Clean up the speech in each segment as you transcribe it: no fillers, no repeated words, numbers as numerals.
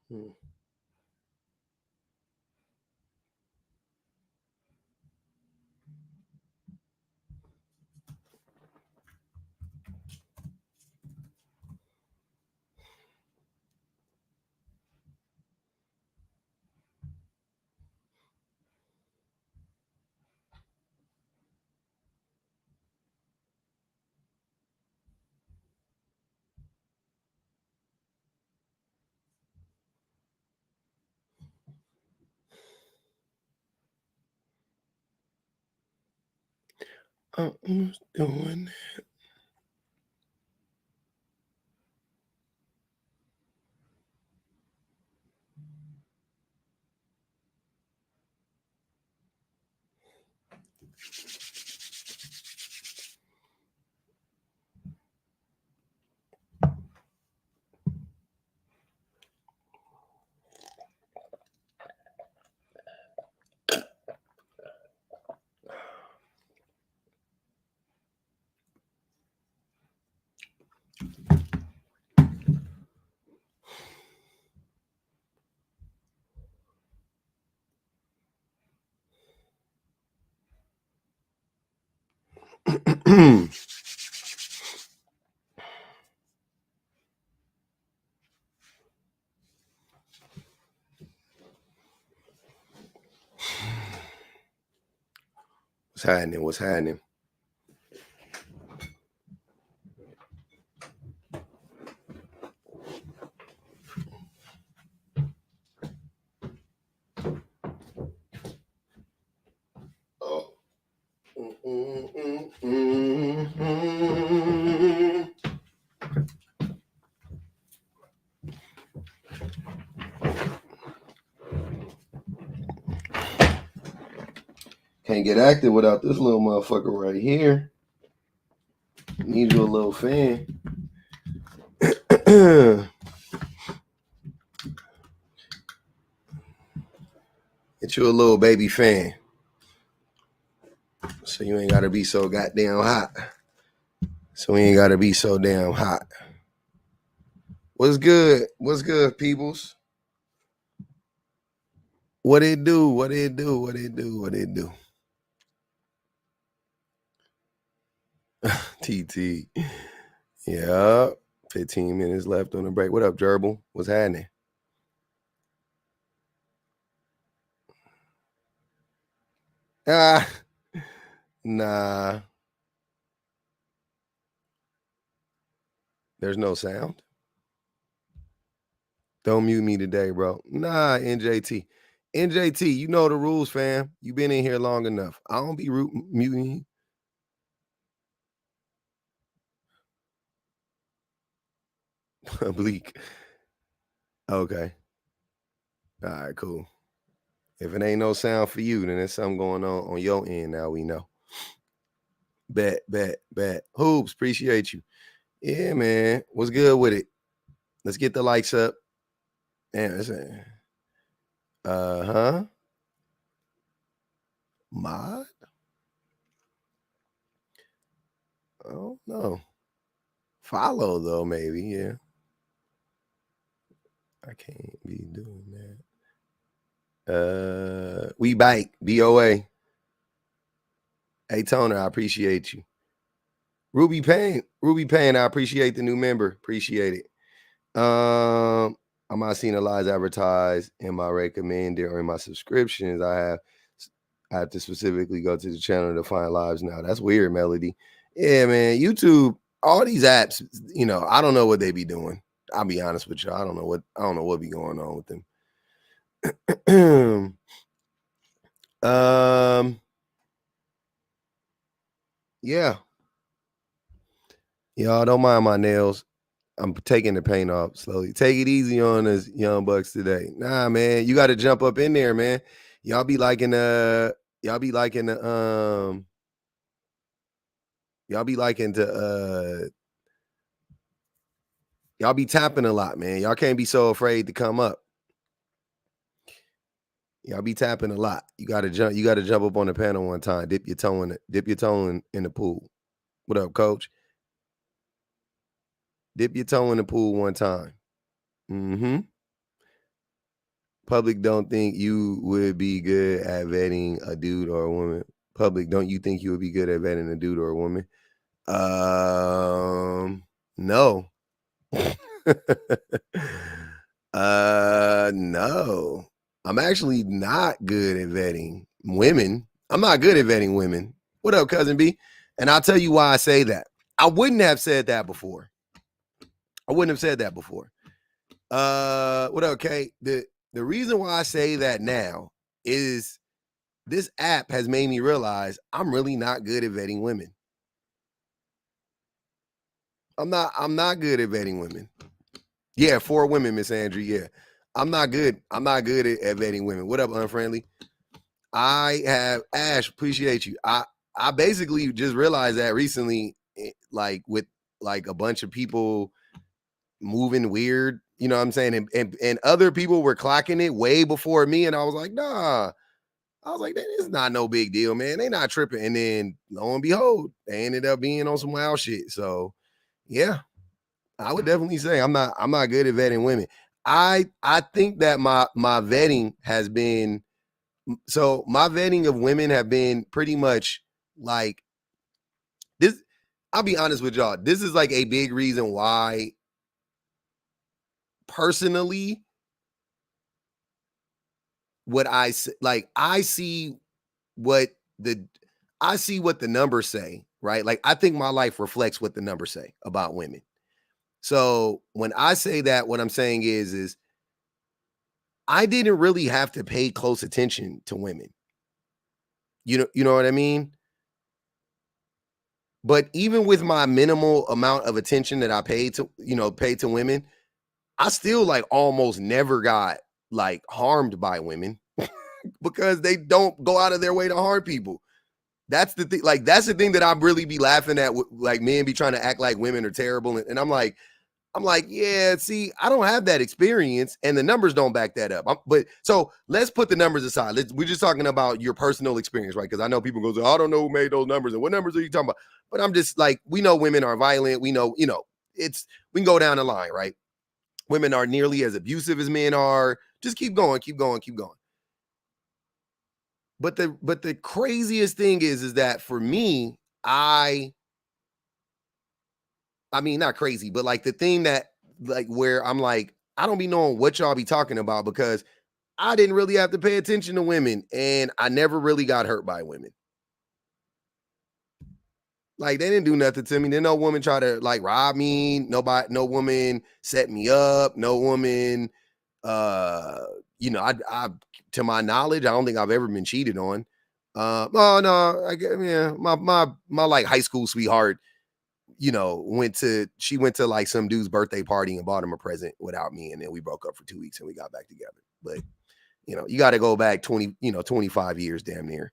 Hmm. I'm doing it. What's happening? What's happening? Oh. Can't get active without this little motherfucker right here. Need you a little fan. Get you a little baby fan. So you ain't gotta be so goddamn hot. So we ain't gotta be so damn hot. What's good? What's good, peoples? What it do? What it do? What it do? What it do? TT. Yeah. 15 minutes left on the break. What up, Gerbil? What's happening? Ah, nah. There's no sound. Don't mute me today, bro. Nah, NJT. NJT, you know the rules, fam. You been in here long enough. I don't be muting you. Bleak. Okay. All right, cool. If it ain't no sound for you, then there's something going on your end. Now we know. Bet. Hoops, appreciate you. Yeah, man. What's good with it? Let's get the likes up. And huh? Mod? I don't know. Follow though, maybe. Yeah. I can't be doing that. We bike. BOA. Hey Toner, I appreciate you. Ruby Payne, I appreciate the new member. Appreciate it. I might have seen a lot advertised in my recommended or in my subscriptions. I have to specifically go to the channel to find lives now. That's weird, Melody. Yeah, man. YouTube, all these apps, I don't know what they be doing. I'll be honest with you. I don't know what be going on with them. Yeah. Y'all don't mind my nails. I'm taking the paint off slowly. Take it easy on us, young bucks today. Nah, man, you got to jump up in there, man. Y'all be liking to y'all be tapping a lot, man. Y'all can't be so afraid to come up. Y'all be tapping a lot. You gotta jump up on the panel one time. Dip your toe in the pool. What up, coach? Dip your toe in the pool one time. Mm-hmm. Public don't think you would be good at vetting a dude or a woman. Public, don't you think you would be good at vetting a dude or a woman? No. No. I'm actually not good at vetting women. I'm not good at vetting women. What up, cousin B? And I'll tell you why I say that. I wouldn't have said that before. I wouldn't have said that before. What up, Kate? The reason why I say that now is this app has made me realize I'm really not good at vetting women. I'm not good at vetting women. Yeah, 4 women, Miss Andrew. Yeah. I'm not good. I'm not good at vetting women. What up, unfriendly? I have Ash, appreciate you. I basically just realized that recently, like with like a bunch of people moving weird, you know what I'm saying? And other people were clocking it way before me. And I was like, nah. I was like, that is not no big deal, man. They not tripping. And then lo and behold, they ended up being on some wild shit. So yeah, I would definitely say I'm not good at vetting women. I think that my vetting has been, so my vetting of women have been pretty much like this. I'll be honest with y'all. This is like a big reason why personally, what I like, I see what the numbers say, right? Like I think my life reflects what the numbers say about women. So when I say that, what I'm saying is I didn't really have to pay close attention to women. You know what I mean? But even with my minimal amount of attention that I paid to, paid to women, I still like almost never got like harmed by women because they don't go out of their way to harm people. That's the thing. Like, that's the thing that I really be laughing at. Like, men be trying to act like women are terrible. And I'm like, yeah, see, I don't have that experience and the numbers don't back that up. But so let's put the numbers aside. We're just talking about your personal experience, right? Because I know people go, I don't know who made those numbers and what numbers are you talking about? But I'm just like, we know women are violent. We know, we can go down the line, right? Women are nearly as abusive as men are. Just keep going, keep going, keep going. But the craziest thing is that for me, I mean, not crazy, but like the thing that like where I'm like, I don't be knowing what y'all be talking about because I didn't really have to pay attention to women and I never really got hurt by women. Like they didn't do nothing to me. Then no woman try to like rob me. No woman set me up. No woman, uh, I to my knowledge, I don't think I've ever been cheated on. Oh no, yeah, my like high school sweetheart, she went to like some dude's birthday party and bought him a present without me. And then we broke up for 2 weeks and we got back together. But, you got to go back 25 years damn near.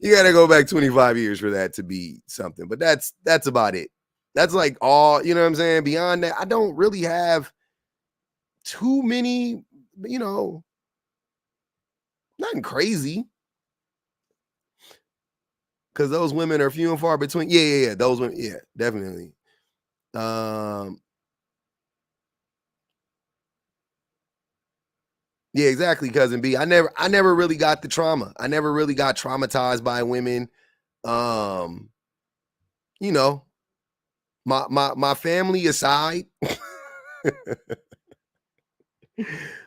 You got to go back 25 years for that to be something. But that's about it. That's like all, you know what I'm saying? Beyond that, I don't really have too many, nothing crazy. Because those women are few and far between. Yeah. Those women, yeah, definitely. Yeah, exactly, cousin B. I never really got the trauma. I never really got traumatized by women. Um, you know, my family aside,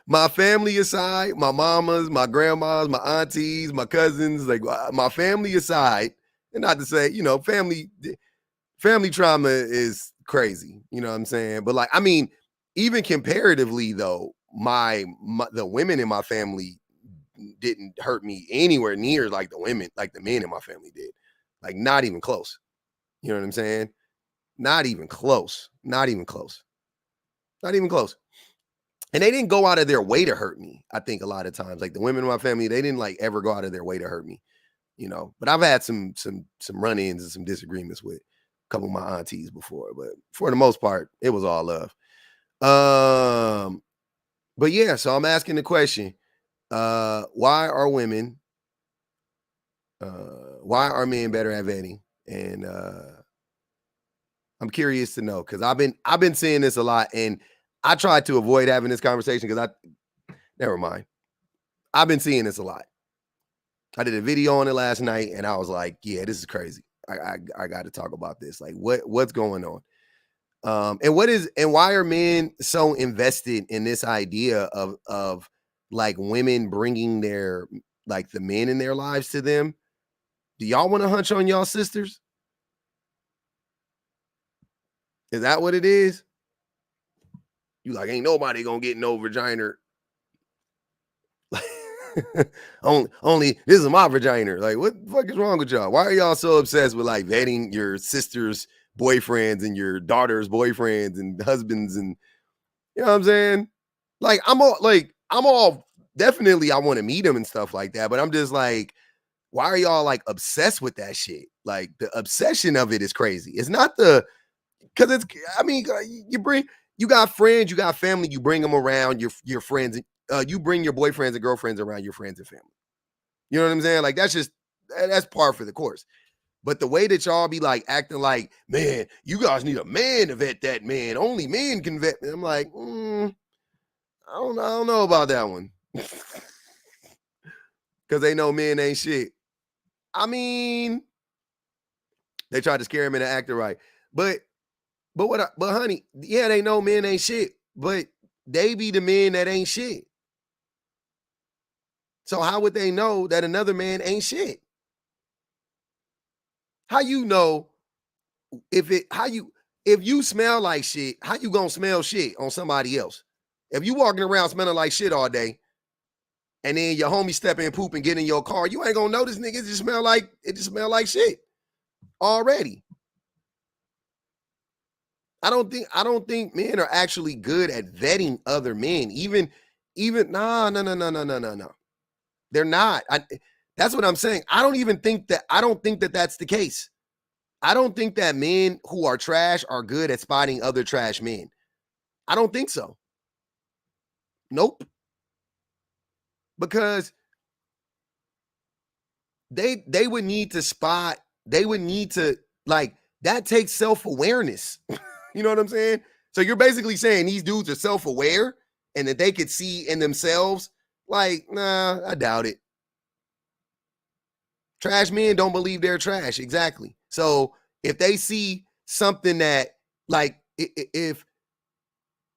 my family aside, my mamas, my grandmas, my aunties, my cousins, like my family aside, and not to say, family trauma is crazy, you know what I'm saying? But like, I mean, even comparatively though, the women in my family didn't hurt me anywhere near like the men in my family did. Like not even close. You know what I'm saying? Not even close. Not even close. Not even close. And they didn't go out of their way to hurt me. I think a lot of times, like the women in my family, they didn't like ever go out of their way to hurt me. But I've had some run-ins and some disagreements with a couple of my aunties before, but for the most part, it was all love. But yeah, so I'm asking the question, why are why are men better at vetting? And I'm curious to know because I've been seeing this a lot, and I tried to avoid having this conversation because never mind. I've been seeing this a lot. I did a video on it last night and I was like, yeah, this is crazy. I got to talk about this. Like what's going on? And why are men so invested in this idea of like women bringing their, like the men in their lives to them? Do y'all want to hunch on y'all sisters? Is that what it is? You like, ain't nobody gonna get no vagina. only this is my vagina. Like, what the fuck is wrong with y'all? Why are y'all so obsessed with like vetting your sister's boyfriends and your daughter's boyfriends and husbands? And you know what I'm saying? Like, I'm all definitely I want to meet them and stuff like that. But I'm just like, why are y'all like obsessed with that shit? Like, the obsession of it is crazy. It's not because it's, I mean, you got friends, you got family, you bring them around your friends. You bring your boyfriends and girlfriends around your friends and family. You know what I'm saying? Like, that's par for the course. But the way that y'all be like acting like, man, you guys need a man to vet that man. Only men can vet. I'm like, I don't know about that one. Because they know men ain't shit. I mean, they tried to scare him into acting right. But honey, yeah, they know men ain't shit. But they be the men that ain't shit. So how would they know that another man ain't shit? How you know if you smell like shit, how you gonna smell shit on somebody else? If you walking around smelling like shit all day, and then your homie step in poop and get in your car, you ain't gonna know this nigga. It just smell like shit already. I don't think men are actually good at vetting other men. Even no. They're not. That's what I'm saying. I don't think that that's the case. I don't think that men who are trash are good at spotting other trash men. I don't think so. Nope. Because they would need to spot, they would need to, like, that takes self-awareness. You know what I'm saying? So you're basically saying these dudes are self-aware and that they could see in themselves, like, nah, I doubt it. Trash men don't believe they're trash. Exactly. So if they see something that, like, if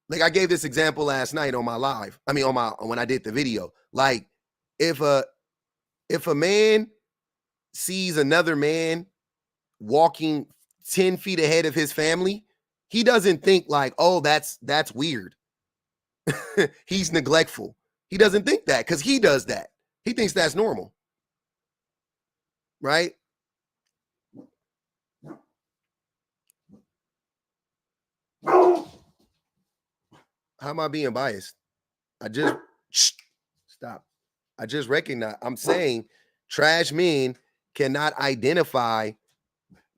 like I gave this example last night on my live, when I did the video, like if a man sees another man walking 10 feet ahead of his family, he doesn't think like, oh, that's weird. He's neglectful. He doesn't think that because he does that. He thinks that's normal. Right? How am I being biased? Stop. I just recognize, I'm saying trash men cannot identify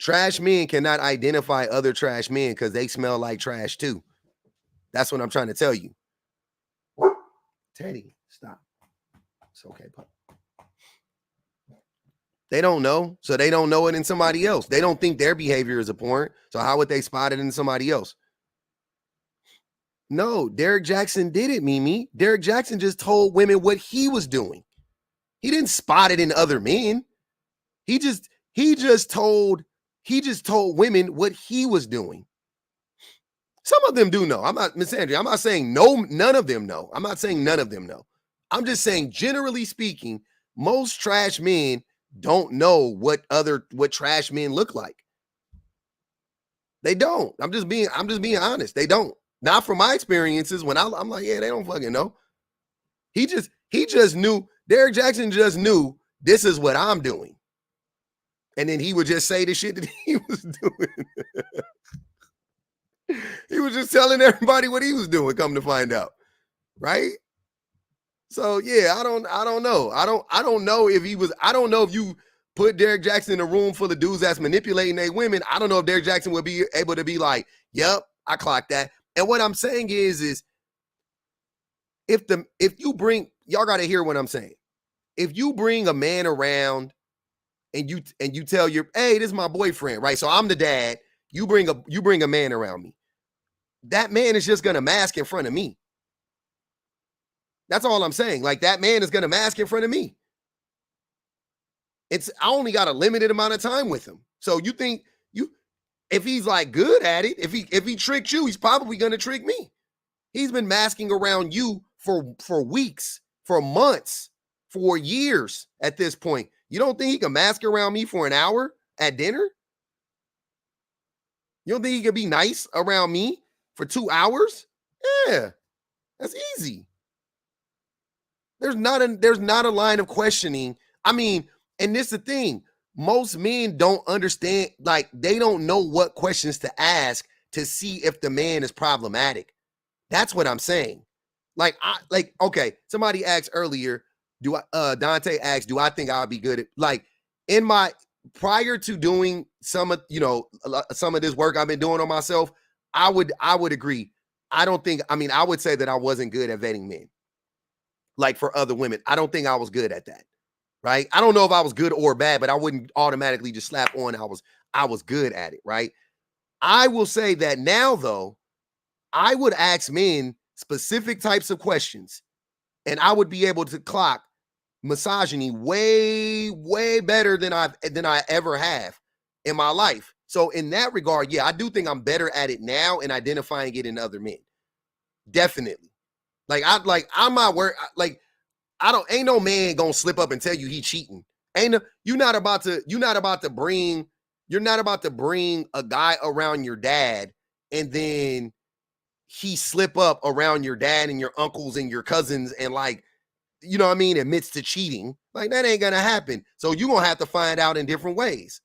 other trash men because they smell like trash too. That's what I'm trying to tell you. Teddy, stop. It's okay, pup. They don't know, so they don't know it in somebody else. They don't think their behavior is abhorrent, so how would they spot it in somebody else? No, Derek Jackson did it, Mimi. Derek Jackson just told women what he was doing. He didn't spot it in other men. He just told women what he was doing. Some of them do know. I'm not, Miss Andrea, I'm not saying none of them know. I'm not saying none of them know. I'm just saying, generally speaking, most trash men don't know what trash men look like. They don't. I'm just being honest. They don't. Not from my experiences when I'm like, yeah, they don't fucking know. He just knew, Derek Jackson just knew this is what I'm doing. And then he would just say the shit that he was doing. He was just telling everybody what he was doing, come to find out. Right? So yeah, I don't know. I don't know if you put Derek Jackson in a room full of dudes that's manipulating their women. I don't know if Derek Jackson would be able to be like, yep, I clocked that. And what I'm saying is if you bring, y'all got to hear what I'm saying. If you bring a man around and you tell hey, this is my boyfriend, right? So I'm the dad. You bring a man around me. that man is just gonna mask in front of me. That's all I'm saying. Like, that man is gonna mask in front of me. I only got a limited amount of time with him. So you think if he's like good at it, if he tricked you, he's probably gonna trick me. He's been masking around you for weeks, for months, for years at this point. You don't think he can mask around me for an hour at dinner? You don't think he could be nice around me for 2 hours? Yeah, that's easy. There's not a line of questioning. I mean, and this is the thing. Most men don't understand, like, they don't know what questions to ask to see if the man is problematic. That's what I'm saying. Okay, somebody asked earlier, Dante asked, do I think I'll be good at, like, in my, prior to doing some of this work I've been doing on myself, I would agree. I would say that I wasn't good at vetting men. Like, for other women, I don't think I was good at that. Right? I don't know if I was good or bad, but I wouldn't automatically just slap on I was good at it, right? I will say that now, though, I would ask men specific types of questions, and I would be able to clock misogyny way, way better than I ever have in my life. So in that regard, yeah, I do think I'm better at it now and identifying it in other men. Definitely. I'm not worried. Ain't no man gonna slip up and tell you he cheating. You're not about to bring a guy around your dad and then he slip up around your dad and your uncles and your cousins and, like, you know what I mean, admits to cheating. Like, that ain't gonna happen. So you're gonna have to find out in different ways.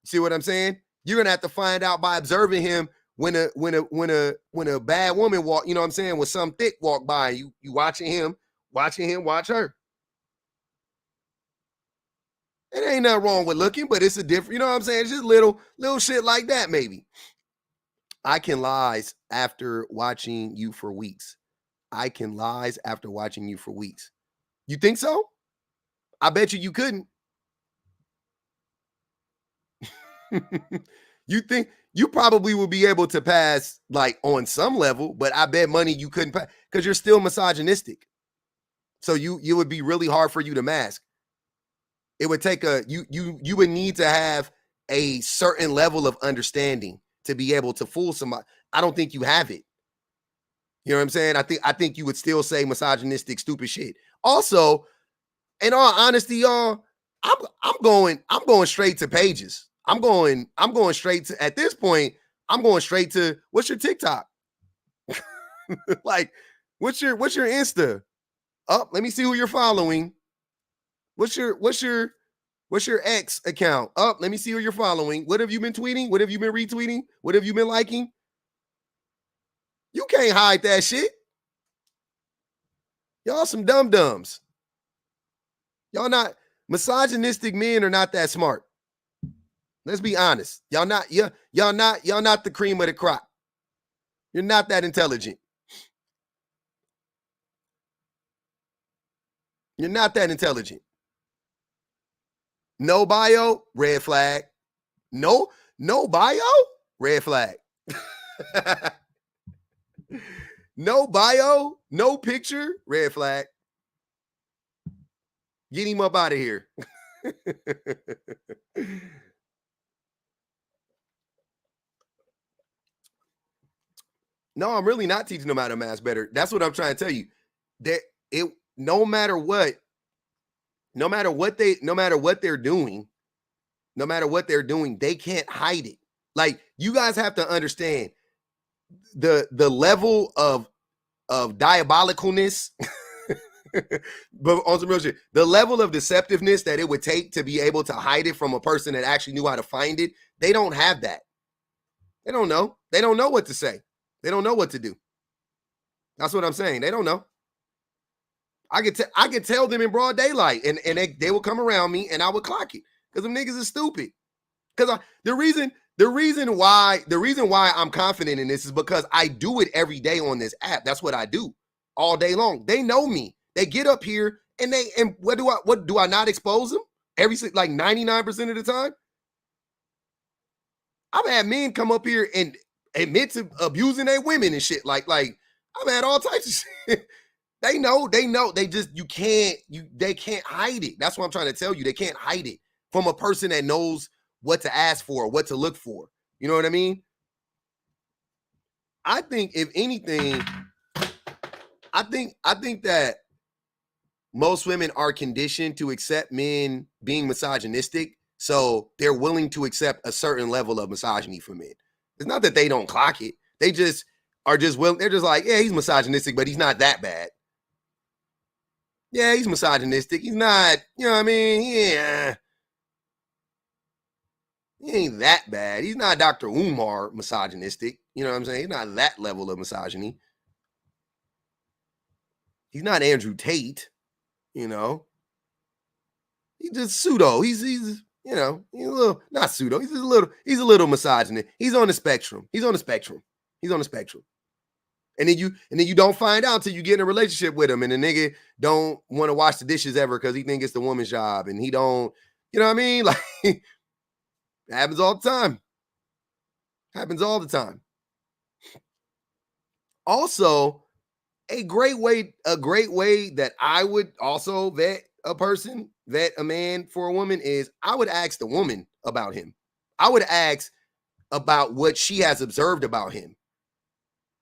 See what I'm saying? You're gonna have to find out by observing him when a bad woman walk, you know what I'm saying, with some thick walk by, you watching him watch her. It ain't nothing wrong with looking, but it's a different, you know what I'm saying? It's just little shit like that, maybe. I can lies after watching you for weeks. I can lies after watching you for weeks. You think so? I bet you couldn't. You think you probably will be able to pass, like, on some level, but I bet money you couldn't pass because you're still misogynistic. So you would be really hard for you to mask. It would take you would need to have a certain level of understanding to be able to fool somebody. I don't think you have it. You know what I'm saying? I think you would still say misogynistic, stupid shit. Also, in all honesty, y'all, I'm going straight to pages. I'm going straight to, at this point, I'm going straight to, what's your TikTok? Like, what's your Insta? Oh, let me see who you're following. What's your X account? Oh, let me see who you're following. What have you been tweeting? What have you been retweeting? What have you been liking? You can't hide that shit. Y'all some dum-dums. Y'all not, misogynistic men are not that smart. Let's be honest. Y'all not the cream of the crop. You're not that intelligent. You're not that intelligent. No bio, red flag. No bio, red flag. No bio, no picture, red flag. Get him up out of here. No, I'm really not teaching them how to mask better. That's what I'm trying to tell you. That it, no matter what they're doing, they can't hide it. Like, you guys have to understand the level of diabolicalness, but on some real shit, the level of deceptiveness that it would take to be able to hide it from a person that actually knew how to find it. They don't have that. They don't know. They don't know what to say. They don't know what to do. That's what I'm saying. They don't know. I could tell them in broad daylight, and they will come around me, and I would clock it because them niggas is stupid. Because the reason why I'm confident in this is because I do it every day on this app. That's what I do all day long. They know me. They get up here and what do I not expose them? Like 99% of the time. I've had men come up here and admit to abusing their women and shit. Like I've had all types of shit. They know. They just they can't hide it. That's what I'm trying to tell you. They can't hide it from a person that knows what to ask for, what to look for. You know what I mean? I think if anything, I think that most women are conditioned to accept men being misogynistic, so they're willing to accept a certain level of misogyny from men. It's not that they don't clock it. They just are just willing. They're just like, yeah, he's misogynistic, but he's not that bad. Yeah, he's misogynistic. He's not, you know what I mean? Yeah. He ain't that bad. He's not Dr. Umar misogynistic. You know what I'm saying? He's not that level of misogyny. He's not Andrew Tate, you know. He's just pseudo. He's you know, he's a little not pseudo. He's a little misogynist. He's on the spectrum. He's on the spectrum. And then you don't find out until you get in a relationship with him, and the nigga don't want to wash the dishes ever because he think it's the woman's job, and he don't, you know what I mean? Like it happens all the time. Happens all the time. Also, a great way that I would also vet a man for a woman is I would ask the woman about him. I would ask about what she has observed about him.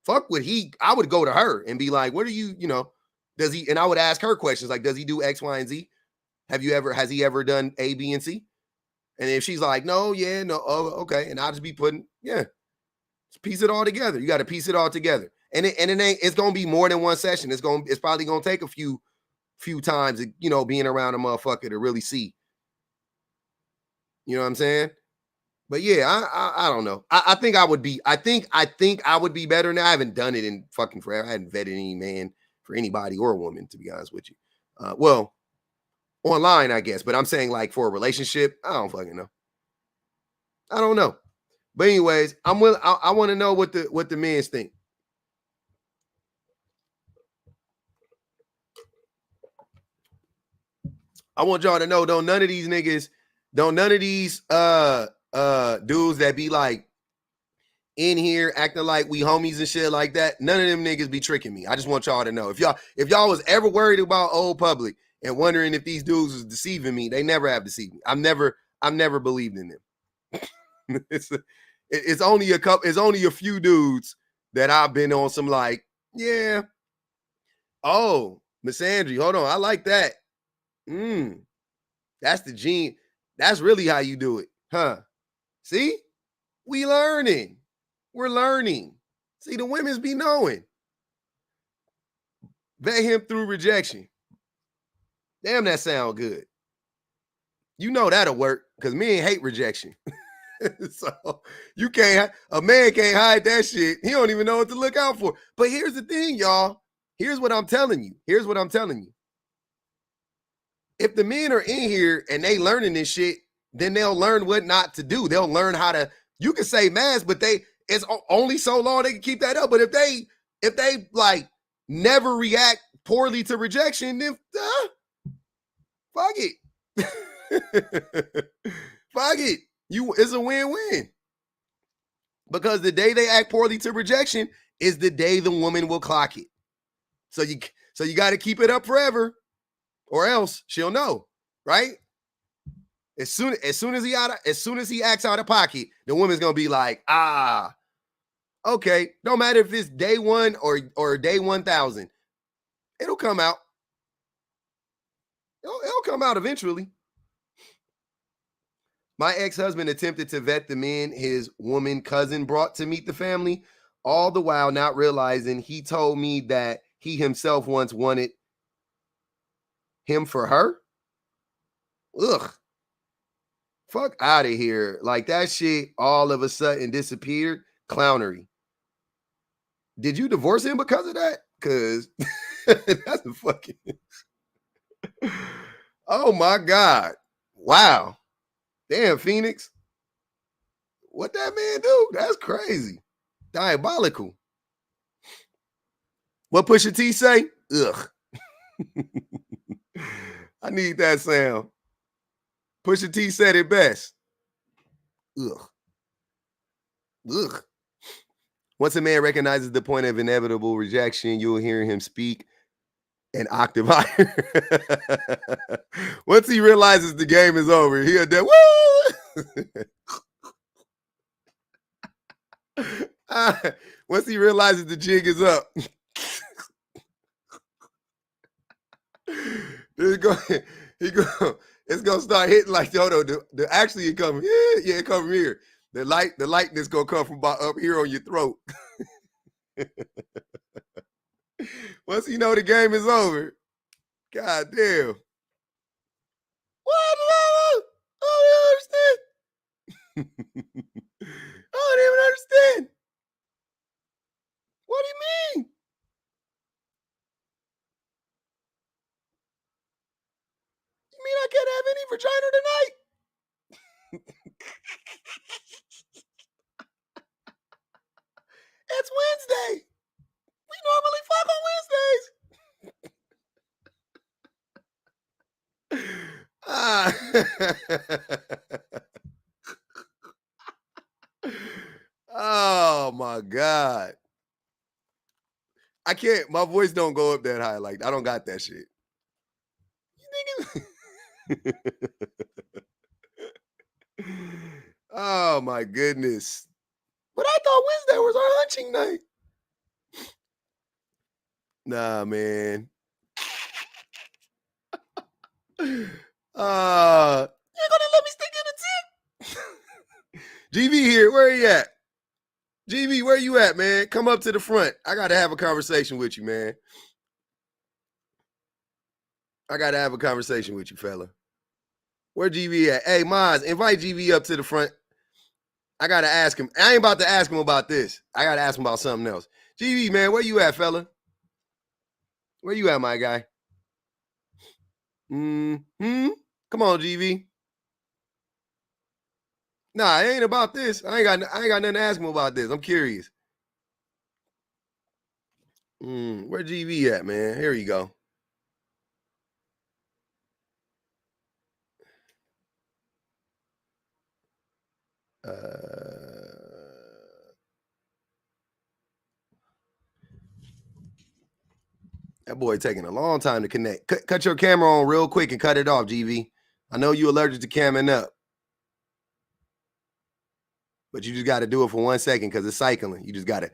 Fuck what I would go to her and be like, what are you, does he, and I would ask her questions like, does he do X, Y, and Z? Has he ever done A, B, and C? And if she's like, no, yeah, no, oh, okay. And I'll just be putting, piece it all together. You got to piece it all together. And it's going to be more than one session. It's probably going to take a few times, being around a motherfucker to really see. You know what I'm saying? But yeah, I don't know. I think I would be better now. I haven't done it in fucking forever. I hadn't vetted any man for anybody or a woman, to be honest with you. Well, online, I guess, but I'm saying like for a relationship, I don't fucking know. I don't know. But anyways, I want to know what the men think. I want y'all to know, don't none of these dudes that be like in here acting like we homies and shit like that, none of them niggas be tricking me. I just want y'all to know. If y'all was ever worried about Old Public and wondering if these dudes was deceiving me, they never have deceived me. I've never believed in them. It's only a few dudes that I've been on some like, yeah. Oh, Miss Andrew, hold on. I like that. That's the gene. That's really how you do it, huh? See? We're learning. See, the women's be knowing. Vet him through rejection. Damn, that sound good. You know that'll work because men hate rejection. So a man can't hide that shit. He don't even know what to look out for. But here's the thing, y'all. Here's what I'm telling you. If the men are in here and they learning this shit, then they'll learn what not to do. They'll learn how to, you can say mass, but it's only so long they can keep that up. But if they like never react poorly to rejection, then fuck it. Fuck it. It's a win-win. Because the day they act poorly to rejection is the day the woman will clock it. So you got to keep it up forever, or else she'll know, right? As soon as he acts out of pocket, the woman's gonna be like, okay. Don't matter if it's day one or day 1,000, it'll come out. It'll come out eventually. My ex-husband attempted to vet the men his woman cousin brought to meet the family, all the while not realizing he told me that he himself once wanted him for her. Ugh. Fuck out of here. Like that shit all of a sudden disappeared. Clownery. Did you divorce him because of that? Because that's a fucking... Oh my God. Wow. Damn, Phoenix. What that man do? That's crazy. Diabolical. What Pusha T say? Ugh. I need that sound. Pusha T said it best. Ugh. Ugh. Once a man recognizes the point of inevitable rejection, you'll hear him speak an octave higher. Once he realizes the game is over, he'll do woo. Once he realizes the jig is up, it's gonna start hitting like actually it come yeah, it come from here. The lightness gonna come from about up here on your throat. Once you know the game is over, god damn. What? I don't understand. I don't even understand. What do you mean? You mean I can't have any vagina tonight? It's Wednesday. We normally fuck on Wednesdays. Oh my god. I can't. My voice don't go up that high. Like I don't got that shit. You think oh my goodness. But I thought Wednesday was our hunching night. Nah, man. You're gonna let me stick in the tip? GV here. Where you at? GV, where you at, man? Come up to the front. I gotta have a conversation with you, man. I gotta have a conversation with you, fella. Where GV at? Hey, Maz, invite GV up to the front. I gotta ask him. I ain't about to ask him about this. I gotta ask him about something else. GV, man, where you at, fella? Where you at, my guy? Come on, GV. Nah, it ain't about this. I ain't got nothing to ask him about this. I'm curious. Where GV at, man? Here you go. That boy taking a long time to connect. Cut your camera on real quick and cut it off, GV. I know you allergic to camming up. But you just got to do it for 1 second because it's cycling. You just got to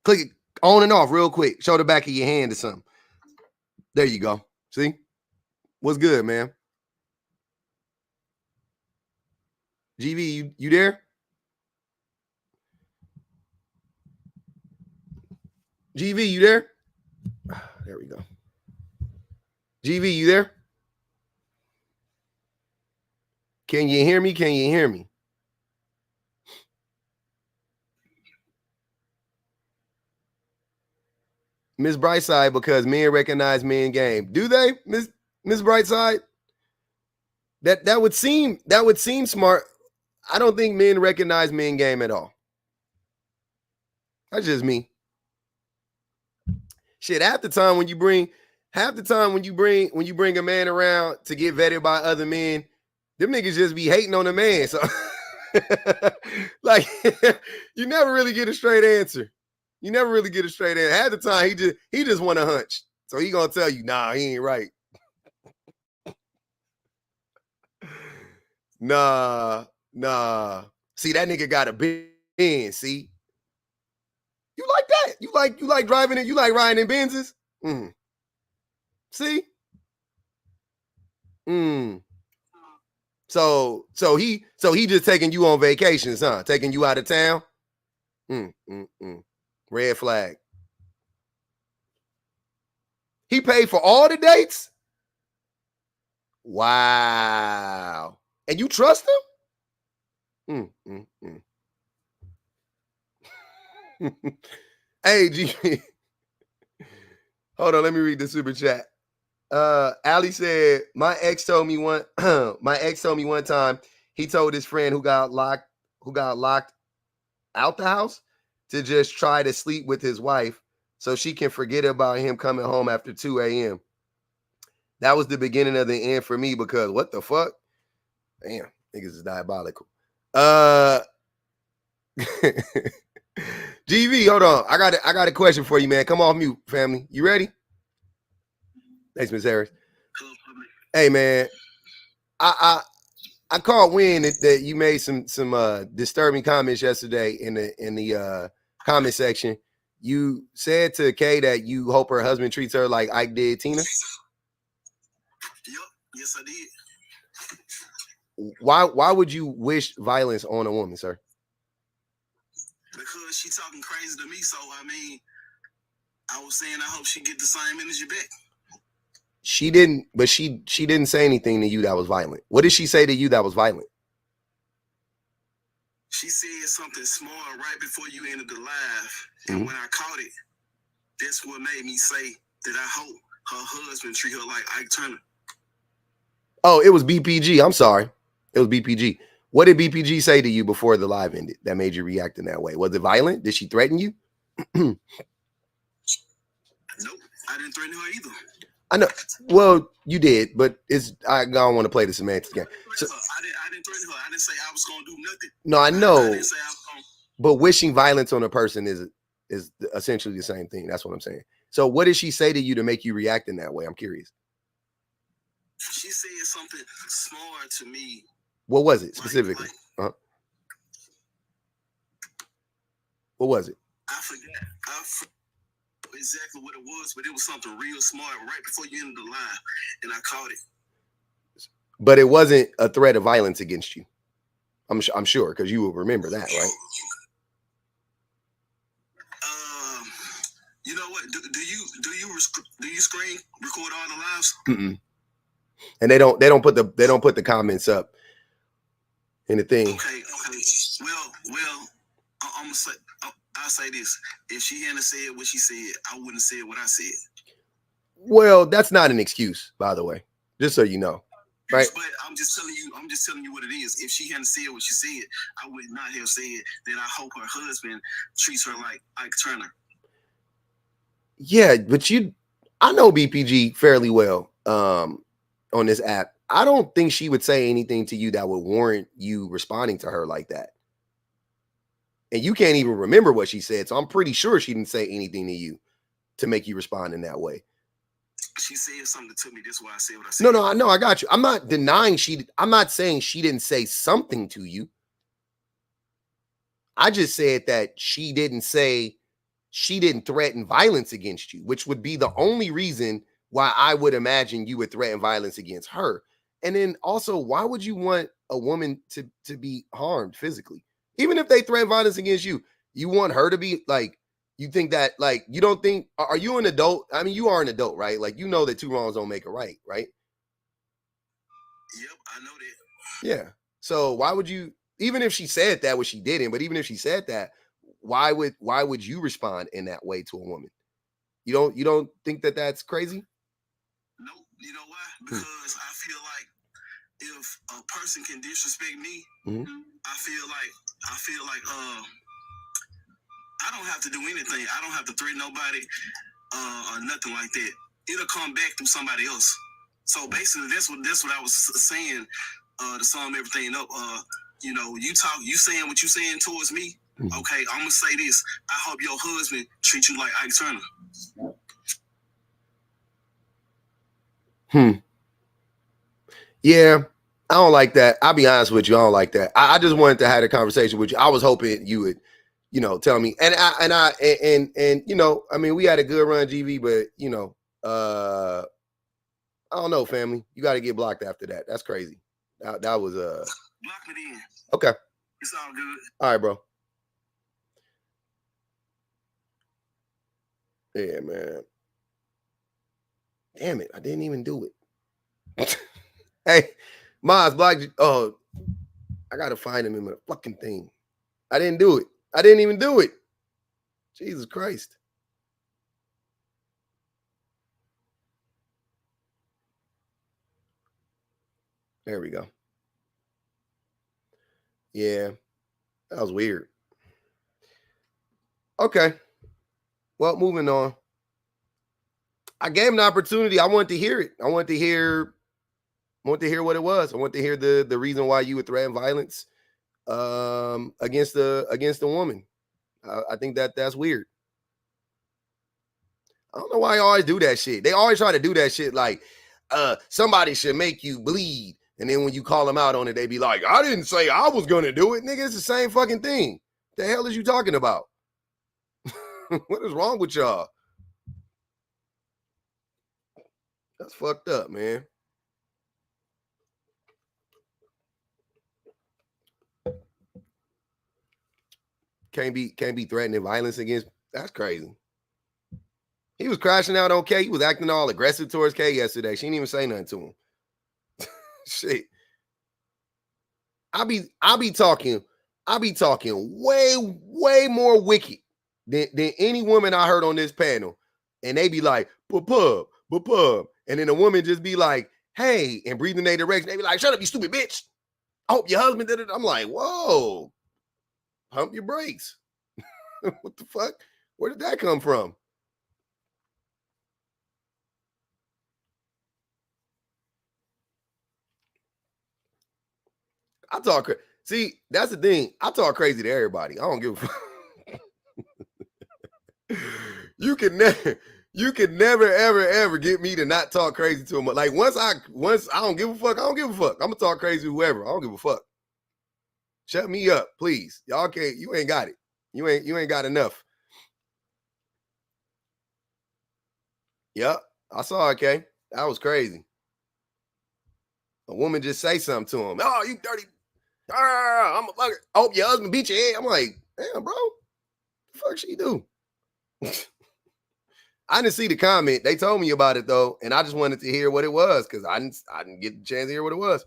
click it on and off real quick. Show the back of your hand or something. There you go. See? What's good, man? GV, you there? GV, you there? There we go. GV, you there? Can you hear me? Can you hear me? Miss Brightside, because men recognize men game. Do they, Miss Brightside? That would seem smart. I don't think men recognize men game at all. That's just me. Shit, half the time when you bring a man around to get vetted by other men, them niggas just be hating on the man. So like you never really get a straight answer. You never really get a straight answer. Half the time he just want a hunch. So he gonna tell you, nah, he ain't right. Nah. See, that nigga got a Benz, see? You like that? You like driving it? You like riding in Benzes? See? So he just taking you on vacations, huh? Taking you out of town? Red flag. He paid for all the dates? Wow. And you trust him? Hey, G. Hold on, let me read the super chat. Ali said, my ex told me one time he told his friend who got locked out the house to just try to sleep with his wife so she can forget about him coming home after 2 a.m. That was the beginning of the end for me because what the fuck? Damn, niggas is diabolical. GV, hold on. I got a question for you, man. Come off mute, family. You ready? Thanks, Miss Harris. Hey, man. I caught wind that you made some disturbing comments yesterday in the comment section. You said to Kay that you hope her husband treats her like Ike did Tina. Yep. Yes, I did. Why would you wish violence on a woman, sir? Because she talking crazy to me. So I mean, I was saying I hope she get the same energy back. She didn't, but she didn't say anything to you that was violent. What did she say to you that was violent? She said something small right before you ended the live, and when I caught it, that's what made me say that I hope her husband treat her like Ike Turner. Oh, it was BPG. I'm sorry. It was BPG. What did BPG say to you before the live ended that made you react in that way? Was it violent? Did she threaten you? Nope, I didn't threaten her either. I know. Well, you did, but I don't want to play the semantics game. So, I didn't threaten her. I didn't say I was going to do nothing. No, I know. I didn't say I was going. But wishing violence on a person is essentially the same thing. That's what I'm saying. So what did she say to you to make you react in that way? I'm curious. She said something smart to me. What was it specifically? What was it? I forgot exactly what it was, but it was something real smart right before you ended the live, and I caught it. But it wasn't a threat of violence against you. I'm sure, because you will remember that, right? You know what? Do you screen record all the lives? And they don't put the comments up in the thing. Okay. Well, I'm gonna say. I'll say this: if she hadn't said what she said, I wouldn't have said what I said. Well, that's not an excuse, by the way. Just so you know, right? But I'm just telling you what it is. If she hadn't said what she said, I would not have said that I hope her husband treats her like Ike Turner. Yeah, but I know BPG fairly well on this app. I don't think she would say anything to you that would warrant you responding to her like that. And you can't even remember what she said. So I'm pretty sure she didn't say anything to you to make you respond in that way. She said something to me. That's why I said what I said. No, I know. I got you. I'm not denying I'm not saying she didn't say something to you. I just said that she didn't threaten violence against you, which would be the only reason why I would imagine you would threaten violence against her. And then also, why would you want a woman to be harmed physically? Even if they threaten violence against you, you want her to be like, you think that, like, you don't think, are you an adult? I mean, you are an adult, right? Like, you know that two wrongs don't make a right, right? Yep, I know that. Yeah. So why would you, even if she said that, which she didn't, but even if she said that, why would you respond in that way to a woman? You don't think that that's crazy? Nope. You know why? Because I feel like if a person can disrespect me, I feel like I don't have to do anything. I don't have to threaten nobody or nothing like that. It'll come back through somebody else. So basically, that's what I was saying to sum everything up. You know, you saying what you saying towards me. Okay, I'm gonna say this. I hope your husband treats you like Ike Turner. Yeah, I don't like that. I'll be honest with you. I don't like that. I just wanted to have a conversation with you. I was hoping you would, tell me. And you know, I mean, we had a good run, GV, but I don't know, family. You got to get blocked after that. That's crazy. That was block me then. Okay. It's all good. All right, bro. Yeah, man. Damn it. I didn't even do it. Hey, Maz, block. Oh, I got to find him in my fucking thing. I didn't do it. I didn't even do it. Jesus Christ. There we go. Yeah, that was weird. Okay. Well, moving on. I gave him the opportunity. I wanted to hear it. I wanted to hear what it was. I want to hear the reason why you would threaten violence against a woman. I think that's weird. I don't know why you always do that shit. They always try to do that shit like somebody should make you bleed. And then when you call them out on it, they be like, I didn't say I was going to do it. Nigga, it's the same fucking thing. The hell is you talking about? What is wrong with y'all? That's fucked up, man. Can't be threatening violence against. That's crazy. He was crashing out on K. He was acting all aggressive towards K yesterday. She didn't even say nothing to him. Shit. I be talking way more wicked than any woman I heard on this panel. And they be like, pub. And then a woman just be like, hey, and breathe in their direction. They be like, shut up, you stupid bitch. I hope your husband did it. I'm like, whoa, pump your brakes. What the fuck? Where did that come from? I talk crazy. See, that's the thing. I talk crazy to everybody. I don't give a fuck. You can never ever get me to not talk crazy to him. Like once I don't give a fuck, I don't give a fuck. I'm gonna talk crazy to whoever. I don't give a fuck. Shut me up, please. Y'all can't, you ain't got it. You ain't got enough. Yep. I saw it, okay. That was crazy. A woman just say something to him. Oh, you dirty. I'm a fucker. I hope your husband beat your head. I'm like, damn, bro. What the fuck she do? I didn't see the comment. They told me about it though, and I just wanted to hear what it was because I didn't get the chance to hear what it was.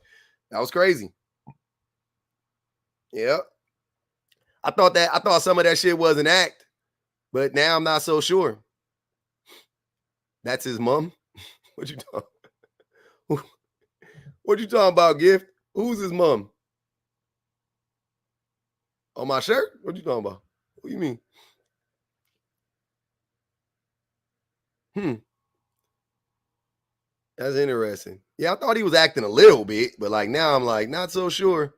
That was crazy. Yeah. I thought some of that shit was an act, but now I'm not so sure. That's his mom. What you talking? What you talking about, Gift? Who's his mom? On my shirt? What you talking about? What do you mean? That's interesting. Yeah, I thought he was acting a little bit, but like now I'm like not so sure.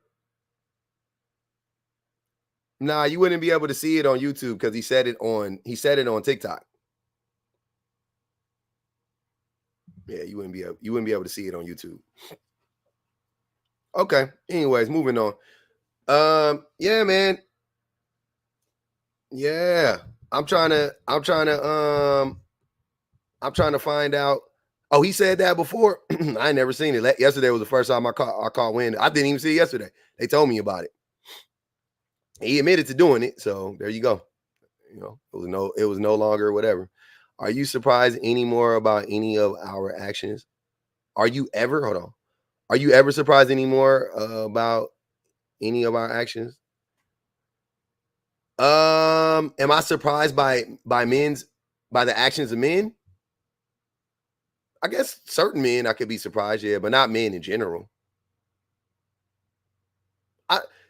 Nah, you wouldn't be able to see it on YouTube because he said it on TikTok. Yeah, you wouldn't be able to see it on YouTube. Okay. Anyways, moving on. Yeah, man. Yeah. I'm trying to find out. Oh, he said that before. I ain't never seen it. Yesterday was the first time I caught wind. I didn't even see it yesterday. They told me about it. He admitted to doing it, so there you go. You know, it was no longer whatever. Are you surprised anymore about any of our actions? Are you ever surprised anymore about any of our actions? Am I surprised by the actions of men? I guess certain men I could be surprised, yeah, but not men in general.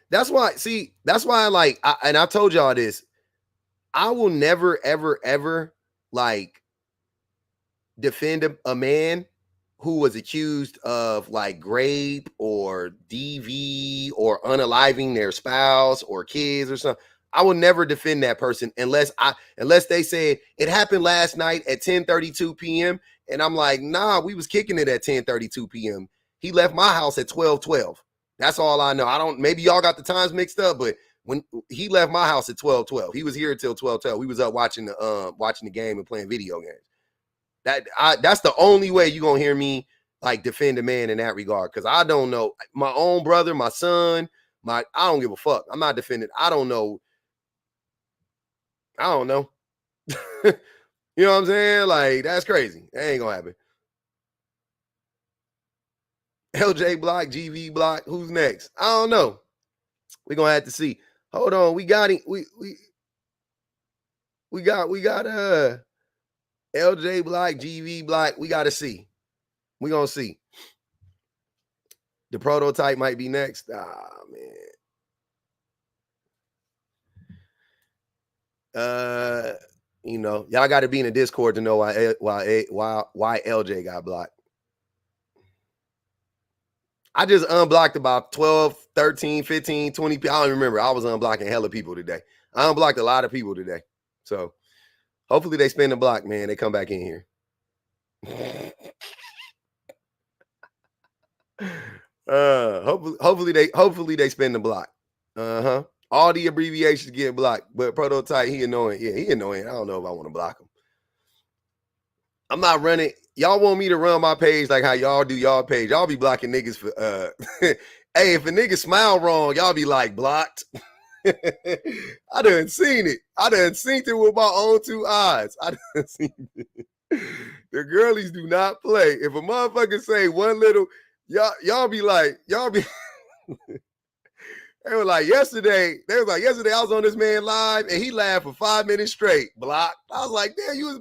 That's why and I told y'all this. I will never, ever like defend a man who was accused of like rape or DV or unaliving their spouse or kids or something. I will never defend that person unless they say it happened last night at 10:32 p.m. and I'm like, nah, we was kicking it at 10:32 p.m. He left my house at 12:12. That's all I know. Maybe y'all got the times mixed up, but when he left my house at 12:12, he was here until 12:12. We was up watching the game and playing video games. That's the only way you're gonna hear me like defend a man in that regard, because I don't know my own brother, my son, I don't give a fuck. I'm not defending. I don't know. You know what I'm saying? Like, that's crazy. That ain't gonna happen. LJ Block, GV Block, who's next? I don't know. We're gonna have to see. Hold on, we got it. We got LJ Block, GV Block. We gotta see. We're gonna see. The prototype might be next. Ah, man. You know, y'all got to be in the Discord to know why LJ got blocked. I just unblocked about 12, 13, 15, 20 people. I don't remember. I was unblocking hella people today. I unblocked a lot of people today. So hopefully they spin the block, man. They come back in here. Hopefully they spin the block. Uh-huh. All the abbreviations get blocked, but Prototype, he annoying. Yeah, he annoying. I don't know if I want to block him. I'm not running. Y'all want me to run my page like how y'all do y'all page. Y'all be blocking niggas for hey, if a nigga smile wrong, y'all be like blocked. I done seen it. I done seen it with my own two eyes. I done seen it. The girlies do not play. If a motherfucker say one little, y'all be like, y'all be they were like yesterday I was on this man live and he laughed for 5 minutes straight. Blocked. I was like, damn, you was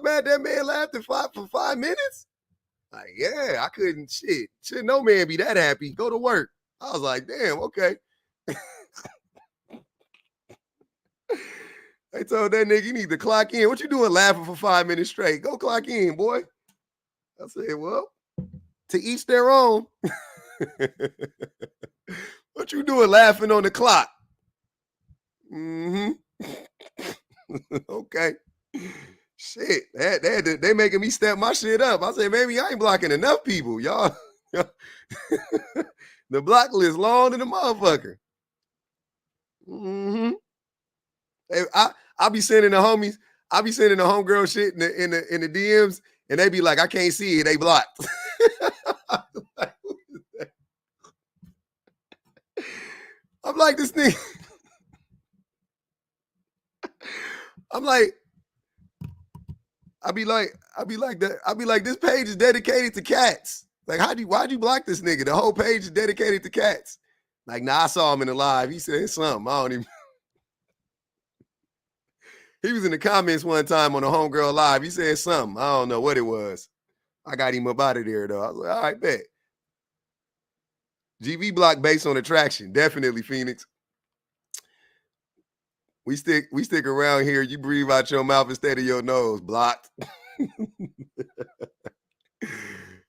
mad that man laughed for 5 minutes? Like, yeah, I couldn't shit. Should no man be that happy. Go to work. I was like, damn, okay. They told that nigga, you need to clock in. What you doing laughing for 5 minutes straight? Go clock in, boy. I said, well, to each their own. What you doing laughing on the clock? Mm-hmm. Okay. Shit. They making me step my shit up. I said, maybe I ain't blocking enough people. Y'all. The block list long than the motherfucker. Mm-hmm. Hey, I be sending the homies, I be sending the homegirl shit in the DMs, and they be like, I can't see it, they blocked. I'm like, this nigga. I'm like, I be like, this page is dedicated to cats. Like, why'd you block this nigga? The whole page is dedicated to cats. Like, nah, I saw him in the live. He said something. I don't even. He was in the comments one time on the homegirl live. He said something. I don't know what it was. I got him up out of there, though. I was like, all right, bet. GV block based on attraction. Definitely, Phoenix. We stick around here. You breathe out your mouth instead of your nose. Blocked.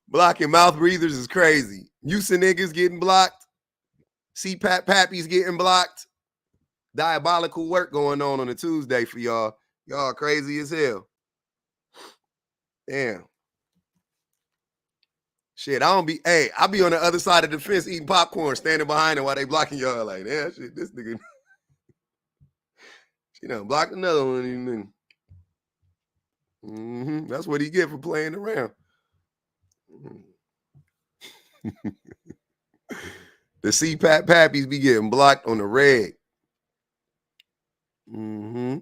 Blocking mouth breathers is crazy. Houston niggas getting blocked. CPAP pappies getting blocked. Diabolical work going on a Tuesday for y'all. Y'all crazy as hell. Damn. Shit, I be on the other side of the fence eating popcorn, standing behind them while they blocking y'all. Like, damn, shit, this nigga. She done blocked another one. Mm-hmm. That's what he get for playing around. The CPAP pappies be getting blocked on the reg. Mm-hmm.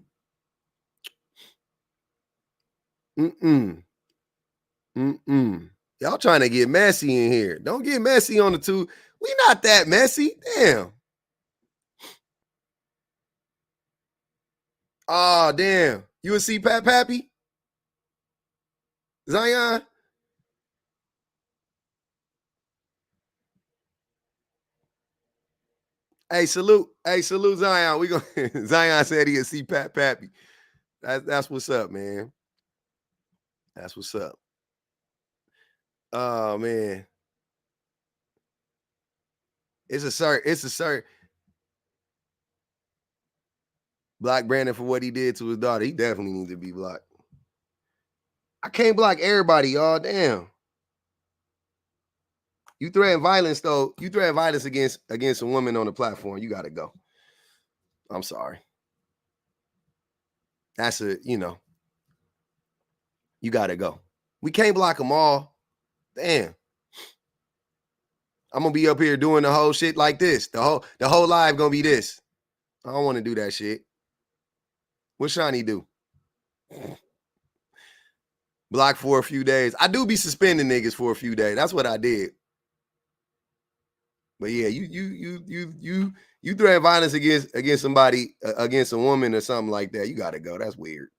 Y'all trying to get messy in here. Don't get messy on the two. We not that messy. Damn. Oh, damn. You a CPAP pappy? Zion? Hey, salute Zion. We gonna Zion said he a CPAP pappy. That's what's up, man. That's what's up. Oh man. It's a cert. Block Brandon for what he did to his daughter. He definitely needs to be blocked. I can't block everybody, y'all. Damn. You threaten violence, though. You threaten violence against a woman on the platform. You gotta go. I'm sorry. That's you gotta go. We can't block them all. Damn. I'm gonna be up here doing the whole shit like this. The whole live gonna be this. I don't want to do that shit. What Shawnee do? Block for a few days. I do be suspending niggas for a few days. That's what I did. But yeah, you threaten violence against somebody, against a woman or something like that. You gotta go. That's weird.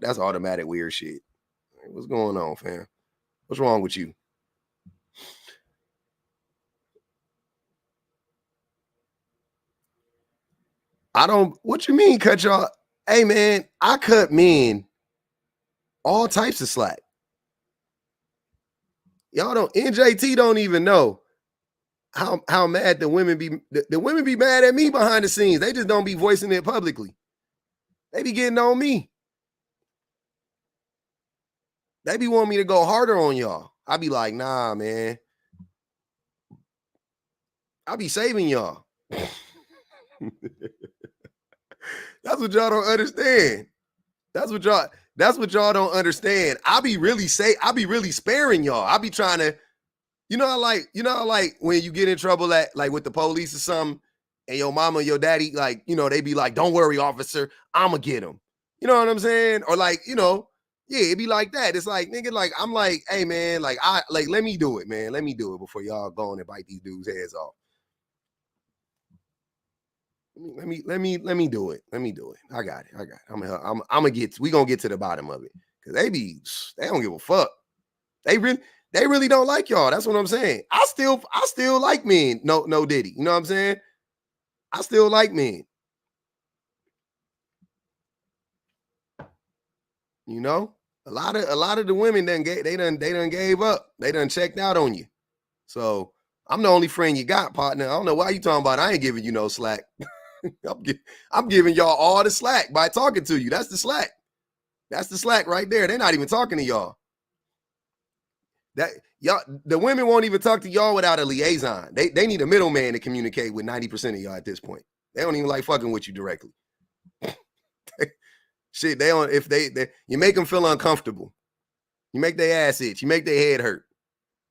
That's automatic weird shit. What's going on, fam? What's wrong with you? What you mean cut y'all? Hey man, I cut men all types of slack. Y'all NJT don't even know. how mad the women be mad at me behind the scenes. They just don't be voicing it publicly. They be getting on me. They be wanting me to go harder on y'all. I be like, nah, man. I be saving y'all. That's what y'all don't understand. That's what y'all don't understand. I be really sparing y'all. I be trying to, like when you get in trouble at like with the police or something, and your mama and your daddy, like, they be like, don't worry, officer, I'ma get him. You know what I'm saying? Or like, yeah, it be like that. It's like, nigga, like, I'm like, hey man, like, let me do it, man. Let me do it before y'all go on and bite these dudes' heads off. Let me do it. Let me do it. I got it. We gonna get to the bottom of it. Cause they don't give a fuck. They really don't like y'all. That's what I'm saying. I still like men. No Diddy. You know what I'm saying? I still like men. A lot of the women done gave up. They done checked out on you. So I'm the only friend you got, partner. I don't know why you talking about I ain't giving you no slack. I'm giving y'all all the slack by talking to you. That's the slack. That's the slack right there. They're not even talking to y'all. The women won't even talk to y'all without a liaison. They need a middleman to communicate with 90% of y'all at this point. They don't even like fucking with you directly. Shit, they don't. If they you make them feel uncomfortable, you make their ass itch, you make their head hurt.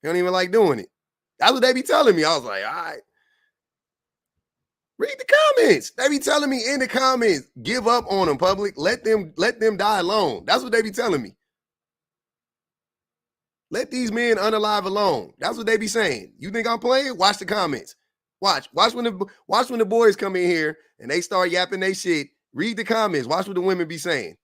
They don't even like doing it. That's what they be telling me. I was like, all right. Read the comments. They be telling me in the comments, give up on them, public. Let them die alone. That's what they be telling me. Let these men unalive alone. That's what they be saying. You think I'm playing? Watch the comments. Watch when the boys come in here and they start yapping they shit. Read the comments. Watch what the women be saying.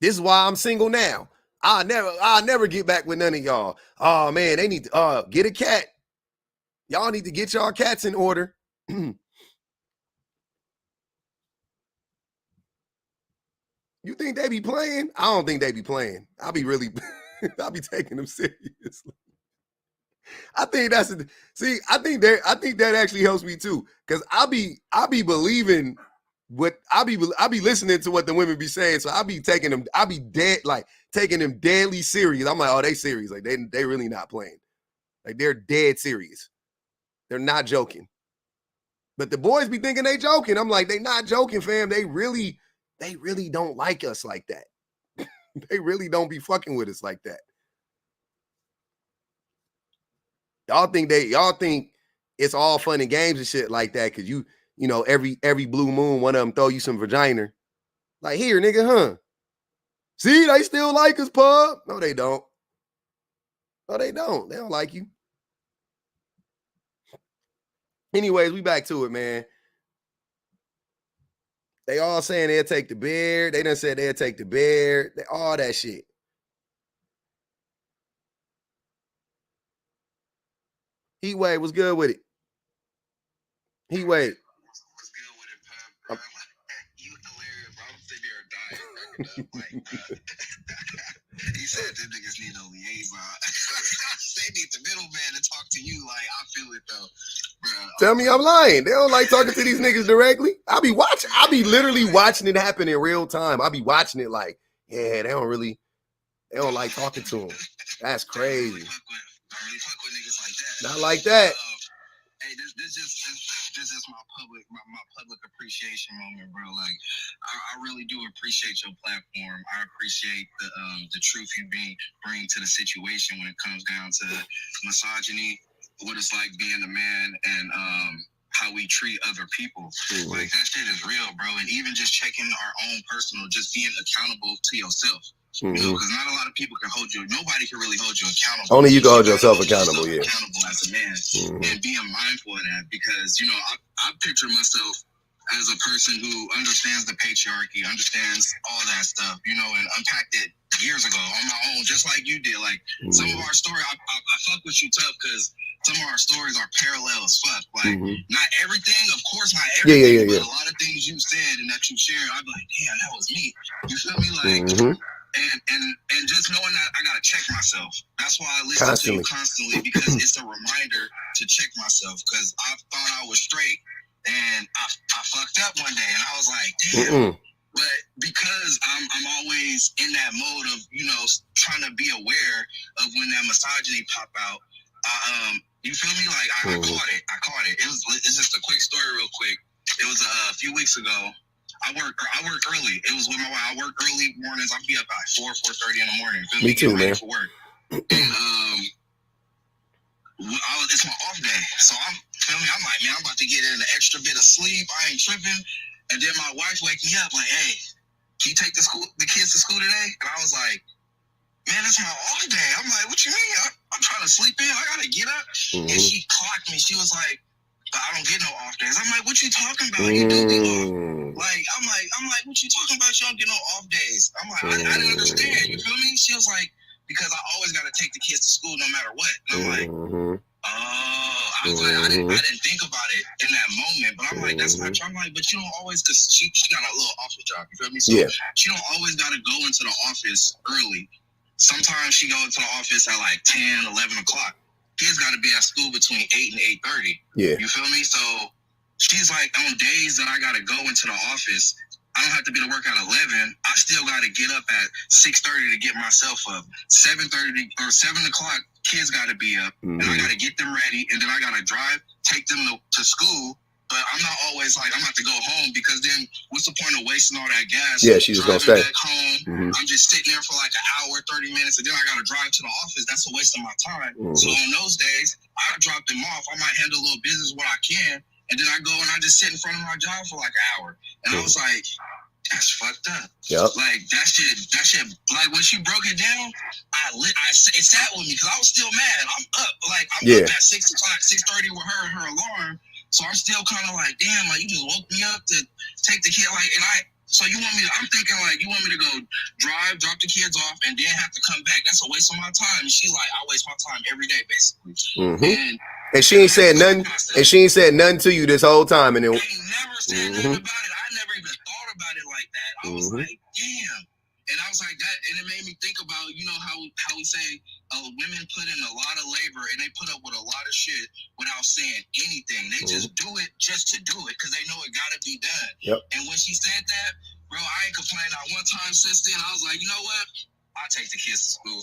This is why I'm single now. I'll never get back with none of y'all. Oh man, they need to get a cat. Y'all need to get y'all cats in order. You think they be playing? I don't think they be playing. I'll be taking them seriously. I think I think that actually helps me too. Cause I be believing what I be listening to what the women be saying. So I be taking them deadly serious. I'm like, oh, they serious. Like they really not playing. Like they're dead serious. They're not joking. But the boys be thinking they joking. I'm like, they not joking, fam. They really don't like us like that. They really don't be fucking with us like that. Y'all think it's all fun and games and shit like that because every blue moon one of them throw you some vagina. Like, here, nigga, huh? See, they still like us, pub. No, they don't. No, they don't. They don't like you. Anyways, we back to it, man. They all saying they'll take the beard. They done said they'll take the beard. All that shit. Heatwave was good with it. Heatwave. What's good with it, Pop? You hilarious, bro. I'm sitting here dying, cracking up. Like, he said them niggas need a liaison. They need the middleman to talk to you. Like, I feel it though, bro. Tell me I'm lying. They don't like talking to these niggas directly. I be literally watching it happen in real time. I be watching it like, yeah, they don't like talking to them. That's crazy. Don't really fuck with niggas like that. Not like that. Hey, this is my public appreciation moment, bro. Like, I really do appreciate your platform. I appreciate the truth you bring to the situation when it comes down to misogyny, what it's like being a man, and how we treat other people. Mm-hmm. Like, that shit is real, bro. And even just checking our own personal, just being accountable to yourself. Mm-hmm. Because not a lot of people can hold you. Nobody can really hold you accountable. Only you can hold yourself accountable, yeah. Accountable as a man, and being mindful of that. Because I picture myself as a person who understands the patriarchy, understands all that stuff, and unpacked it years ago on my own, just like you did. Like some of our story, I fuck with you tough because some of our stories are parallel as fuck. Like not everything, of course, not everything, but a lot of things you said and that you shared, I'd be like, damn, that was me. You feel me? Like And just knowing that I gotta check myself. That's why I listen to you constantly, because it's a reminder to check myself. Because I thought I was straight, and I fucked up one day, and I was like, damn. But because I'm always in that mode of, you know, trying to be aware of when that misogyny pop out. You feel me? Like I caught it. It's just a quick story, real quick. It was a few weeks ago. I work early. It was with my wife. I work early mornings. I'll be up at 4:30 in the morning. Me too, man. For work. And it's my off day, so I'm like, man, I'm about to get in an extra bit of sleep. I ain't tripping. And then my wife wake me up like, hey, can you take the kids to school today? And I was like, man, it's my off day. I'm like, what you mean? I'm trying to sleep in. I gotta get up. And she clocked me. She was like, I don't get no off days. I'm like, what you talking about? You do be off. Like, I'm like, what you talking about? You don't get no off days. I'm like, I didn't understand. You feel me? She was like, because I always got to take the kids to school no matter what. And I'm like, oh, I was like, I didn't think about it in that moment. But I'm like, that's not true. I'm like, but you don't always, because she got a little office job. You feel me? So she don't always got to go into the office early. Sometimes she go into the office at like 10, 11 o'clock. Kids got to be at school between 8 and 8:30. Yeah. You feel me? So she's like, on days that I got to go into the office, I don't have to be to work at 11. I still got to get up at 6:30 to get myself up. 7:30 or 7 o'clock, kids got to be up. And I got to get them ready. And then I got to drive, take them to school. But I'm not always like, I'm about to go home, because then what's the point of wasting all that gas? Yeah, she's just going to stay. Back home, I'm just sitting there for like an hour, 30 minutes, and then I got to drive to the office. That's a waste of my time. So on those days, I drop them off. I might handle a little business what I can, and then I go and I just sit in front of my job for like an hour. And I was like, that's fucked up. Yep. Like that shit. Like when she broke it down, it sat with me, because I was still mad. I'm up. Like I'm up at 6 o'clock, 6:30 with her alarm. So I'm still kind of like, damn, like you just woke me up to take the kid, like, so you want me to, I'm thinking like, you want me to go drive, drop the kids off, and then have to come back. That's a waste of my time. And she's like, I waste my time every day, basically. And she ain't said nothing. And she ain't said nothing to you this whole time. And then, I ain't never said nothing about it. I never even thought about it like that. I was like, damn. And I was like that, and it made me think about, you know, how we say women put in a lot of labor, and they put up with a lot of shit without saying anything. They just do it just to do it, because they know it got to be done. Yep. And when she said that, bro, I ain't complained not one time since then. I was like, you know what? I'll take the kids to school.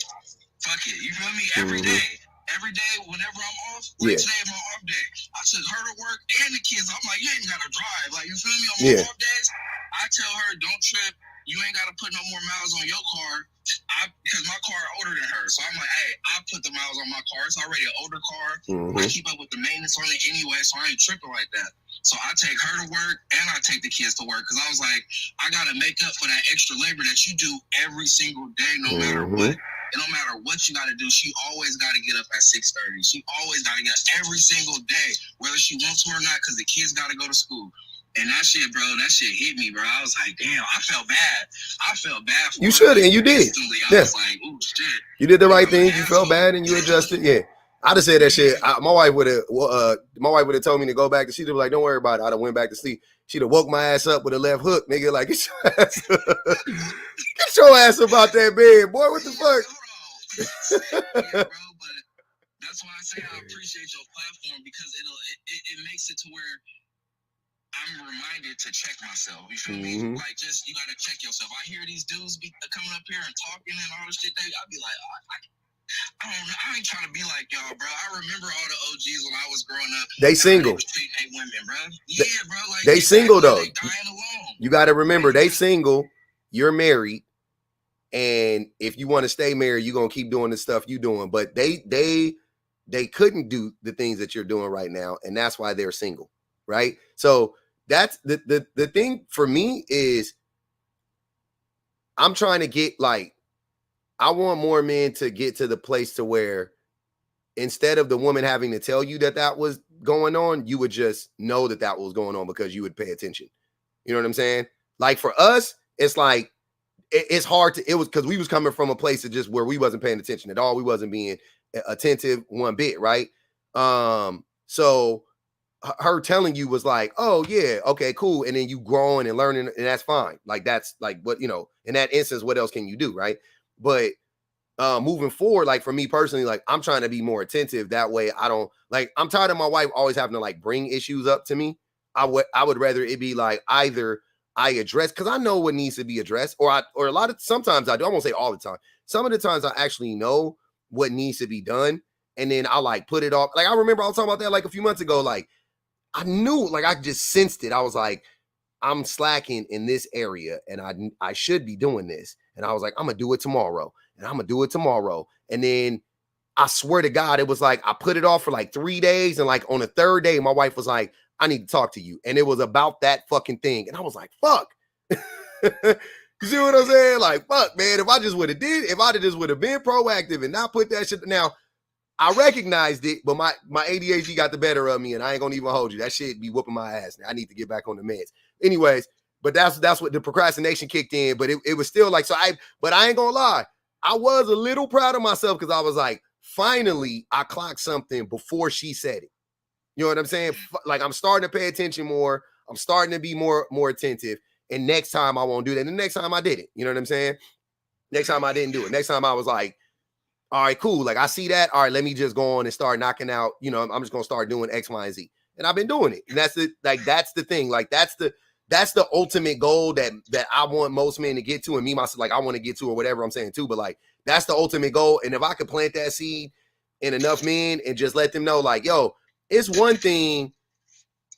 Fuck it. You feel me? Every day, whenever I'm off, like today my off day, I took her to work and the kids. I'm like, you ain't got to drive. Like, you feel me? On my off days, I tell her, don't trip. You ain't got to put no more miles on your car, because my car older than her. So I'm like, hey, I'll put the miles on my car. It's already an older car. I keep up with the maintenance on it anyway, so I ain't tripping like that. So I take her to work and I take the kids to work, because I was like, I got to make up for that extra labor that you do every single day, no matter what. And no matter what you got to do, she always got to get up at 6:30. She always got to get up every single day, whether she wants to or not, because the kids got to go to school. And that shit, bro, that shit hit me, bro. I was like, damn, I felt bad. For you should, and you did. I was like, ooh, shit. You did the right thing. You felt bad, and you adjusted. Yeah, I'd have said that shit. My wife would have told me to go back, and she'd have like, don't worry about it. I'd have went back to sleep. She'd have woke my ass up with a left hook, nigga. Like, get your ass about that bed, boy. What the fuck? Yeah, bro, but that's why I say I appreciate your platform, because it makes it to where I'm reminded to check myself. You feel me? Like, just, you gotta check yourself. I hear these dudes be coming up here and talking and all this shit. I'd be like, I don't know. I ain't trying to be like y'all, bro. I remember all the OGs when I was growing up. They single. They was treating their women, bro. Yeah, bro. Like, they single though. They dying alone. You gotta remember, they single. You're married, and if you want to stay married, you're gonna keep doing the stuff you doing. But they couldn't do the things that you're doing right now, and that's why they're single, right? So that's the thing for me is, I'm trying to get, like, I want more men to get to the place to where instead of the woman having to tell you that was going on, you would just know that was going on because you would pay attention. You know what I'm saying? Like, for us, it's like, it's hard to, it was because we was coming from a place of just where we wasn't paying attention at all. We wasn't being attentive one bit. Right. So her telling you was like, oh yeah, okay, cool. And then you growing and learning, and that's fine. Like, that's like what, you know, in that instance, what else can you do? Right. But moving forward, like for me personally, like I'm trying to be more attentive. That way I don't, like, I'm tired of my wife always having to like bring issues up to me. I would rather it be like either I address, because I know what needs to be addressed, or a lot of, sometimes I do, I won't say all the time. Some of the times I actually know what needs to be done. And then I like put it off. Like I remember I was talking about that like a few months ago. Like I knew, like I just sensed it. I was like, I'm slacking in this area and I should be doing this. And I was like, I'm gonna do it tomorrow. And I'm gonna do it tomorrow. And then I swear to God, it was like I put it off for like 3 days. And like on the third day, my wife was like, I need to talk to you. And it was about that fucking thing. And I was like, fuck. You see what I'm saying? Like, fuck, man. If I just would have been proactive and not put that shit. Now, I recognized it, but my ADHD got the better of me, and I ain't gonna even hold you. That shit be whooping my ass. Now I need to get back on the meds. Anyways, but that's what the procrastination kicked in. But it was still like, but I ain't gonna lie. I was a little proud of myself because I was like, finally, I clocked something before she said it. You know what I'm saying? Like I'm starting to pay attention more. I'm starting to be more attentive. And next time I won't do that. And the next time I did it. You know what I'm saying? Next time I didn't do it. Next time I was like, all right, cool. Like I see that. All right, let me just go on and start knocking out. You know, I'm just gonna start doing X, Y, and Z. And I've been doing it. And that's the thing. Like that's the ultimate goal that I want most men to get to, and me myself, like I want to get to, or whatever I'm saying too. But like that's the ultimate goal. And if I could plant that seed in enough men and just let them know, like, yo, it's one thing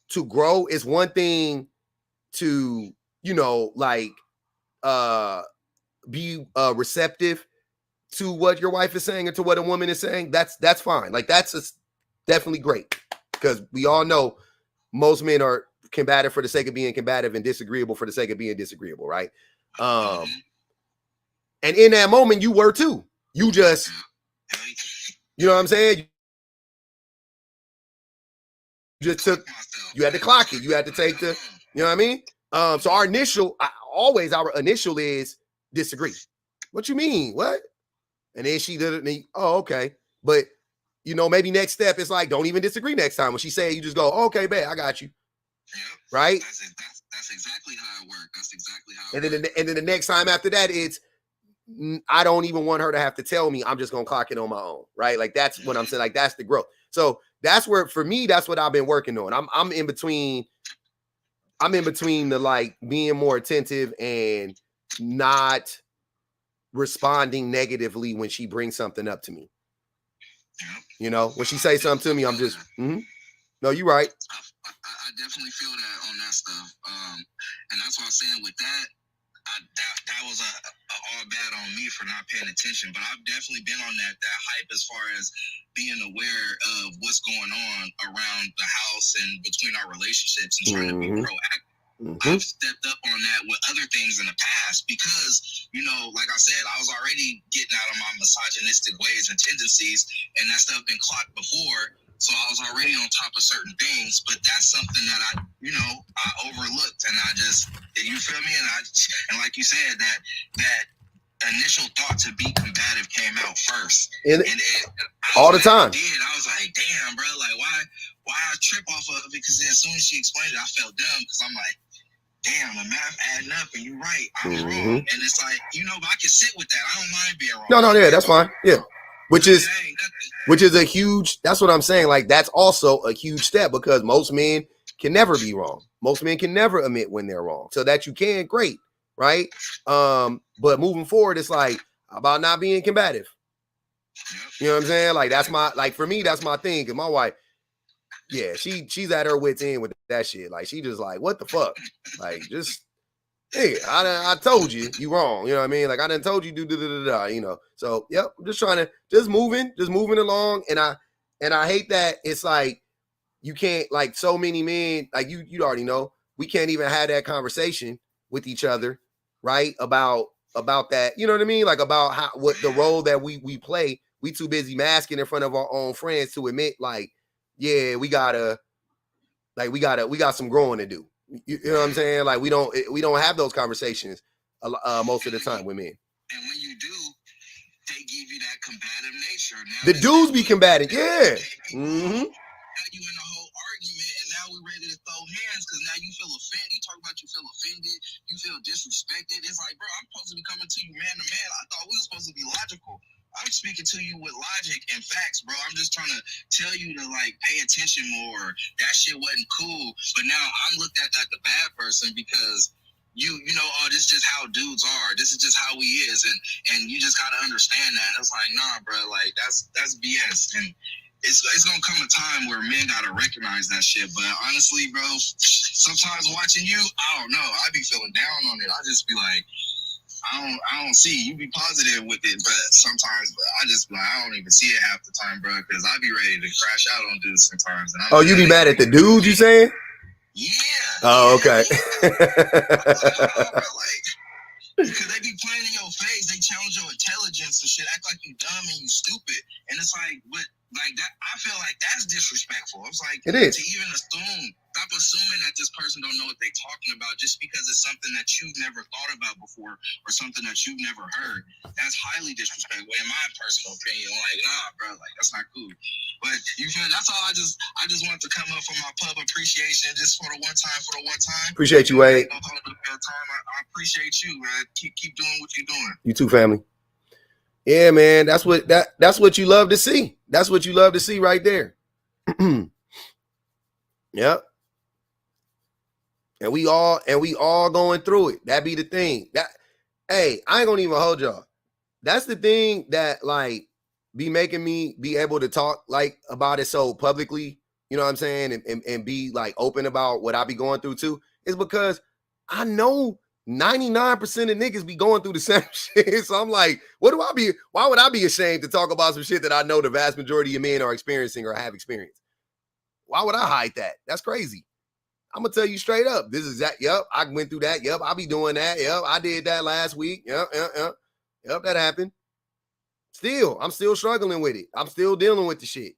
to grow. It's one thing to, you know, like be receptive to what your wife is saying or to what a woman is saying. That's fine. Like that's definitely great, because we all know most men are combative for the sake of being combative and disagreeable for the sake of being disagreeable, right? And in that moment you were too. You just, you know what I'm saying? You just took, you had to clock it. You had to take the, you know what I mean? So our initial is disagree. What you mean? What? And then she did it. And oh, okay. But, you know, maybe next step is like, don't even disagree next time. When she say, you just go, oh, okay, bet, I got you. Yeah, right? That's exactly how it worked. That's exactly how it worked. And then the next time after that, it's, I don't even want her to have to tell me. I'm just going to clock it on my own, right? Like, that's what I'm saying. Like, that's the growth. So that's where, for me, that's what I've been working on. I'm in between the, like, being more attentive and not responding negatively when she brings something up to me. You know, when she say something to me, I'm just, no, you're right. I definitely feel that on that stuff. And that's what I'm saying with that. That was a all bad on me for not paying attention. But I've definitely been on that hype as far as being aware of what's going on around the house and between our relationships and trying to be proactive. I've stepped up on that with other things in the past because, you know, like I said, I was already getting out of my misogynistic ways and tendencies, and that stuff been clocked before. So I was already on top of certain things, but that's something that I overlooked, and I just, you feel me? And like you said, that initial thought to be combative came out first, and all the time. I was like, damn, bro, like why I trip off of it? Because as soon as she explained it, I felt dumb because I'm like, damn, the math adding up, and you're right, I'm wrong, and it's like, you know, but I can sit with that. I don't mind being wrong. No, yeah, that's fine. Yeah, which is a huge. That's what I'm saying. Like that's also a huge step because most men can never be wrong. Most men can never admit when they're wrong. So that you can, great, right? But moving forward, it's like about not being combative. You know what I'm saying? Like that's my, like for me, that's my thing. Cause my wife, yeah, she's at her wit's end with that shit. Like she just like, what the fuck? Like just, hey, I told you wrong. You know what I mean? Like I done told you you know. So yep, I'm just trying to just moving along. And I hate that it's like you can't, like so many men, like you already know, we can't even have that conversation with each other, right? About that, you know what I mean? Like about what the role that we play. We too busy masking in front of our own friends to admit, like, yeah, we got some growing to do. You know what I'm saying? Like we don't have those conversations most of the time with men. And when you do, they give you that combative nature. The Now dudes be combating, yeah. You in the whole argument, and now ready to throw hands because now you feel offended. You talk about you feel offended, you feel disrespected. It's like, bro, I'm supposed to be coming to you man to man. I thought we were supposed to be logical. I'm speaking to you with logic and facts, bro. I'm just trying to tell you to like pay attention more. That shit wasn't cool. But now I'm looked at like the bad person because you know, oh, this is just how dudes are. This is just how he is, and you just gotta understand that. And it's like, nah, bro, like that's BS. And it's gonna come a time where men gotta recognize that shit. But honestly, bro, sometimes watching you, I don't know, I be feeling down on it. I just be like, I don't see you be positive with it, but sometimes I just like, I don't even see it half the time, bro, because I be ready to crash out on dudes sometimes. And oh, you be mad at the dude? You saying? Yeah. Oh, okay. Yeah. Like, because they be playing in your face, they challenge your intelligence and shit, act like you dumb and you stupid, and it's like, but like that, I feel like that's disrespectful. It's like it is to even stop assuming that this person don't know what they're talking about just because it's something that you've never thought about before or something that you've never heard. That's highly disrespectful in my personal opinion. Like, nah, bro, like that's not cool. But you feel that's all. I just want to come up for my pub appreciation just for the one time. Appreciate you, Wade. I appreciate you, man. Keep doing what you're doing. You too, family. Yeah, man. That's what you love to see. That's what you love to see right there. Yep. And we all going through it. That be the thing. That, hey, I ain't gonna even hold y'all. That's the thing that like be making me be able to talk like about it so publicly, you know what I'm saying, and be like open about what I be going through too, is because I know 99% of niggas be going through the same shit. So I'm like, why would I be ashamed to talk about some shit that I know the vast majority of men are experiencing or have experienced? Why would I hide that? That's crazy. I'm gonna tell you straight up. This is that. Yep, I went through that. Yep, I'll be doing that. Yep, I did that last week. Yep, that happened. I'm still struggling with it. I'm still dealing with the shit.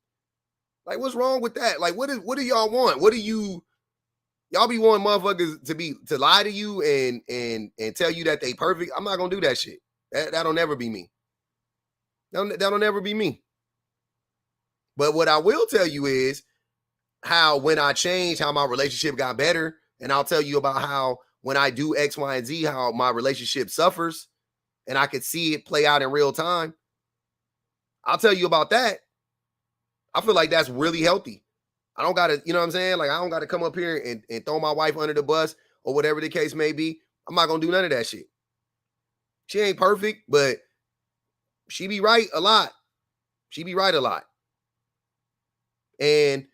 Like, what's wrong with that? Like, what do y'all want? What do y'all be wanting motherfuckers to lie to you and tell you that they perfect? I'm not gonna do that shit. That'll never be me. That'll never be me. But what I will tell you is how when I changed, how my relationship got better. And I'll tell you about how when I do X, Y, and Z, how my relationship suffers and I could see it play out in real time. I'll tell you about that. I feel like that's really healthy. I don't got to, you know what I'm saying? Like, I don't got to come up here and throw my wife under the bus or whatever the case may be. I'm not going to do none of that shit. She ain't perfect, but she be right a lot. She be right a lot. And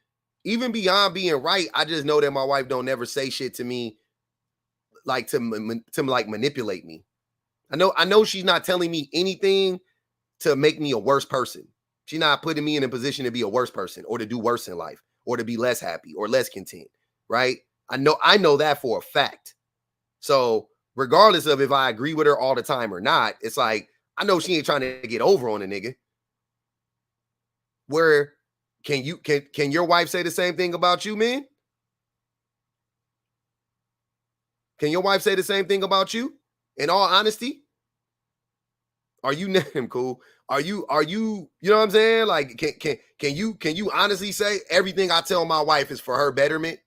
even beyond being right, I just know that my wife don't never say shit to me like to like manipulate me. I know she's not telling me anything to make me a worse person. She's not putting me in a position to be a worse person or to do worse in life or to be less happy or less content, right? I know that for a fact. So regardless of if I agree with her all the time or not, it's like, I know she ain't trying to get over on a nigga. Where can your wife say the same thing about you, man? Can your wife say the same thing about you? In all honesty? Are you cool? Are you you know what I'm saying? Like, can you honestly say everything I tell my wife is for her betterment?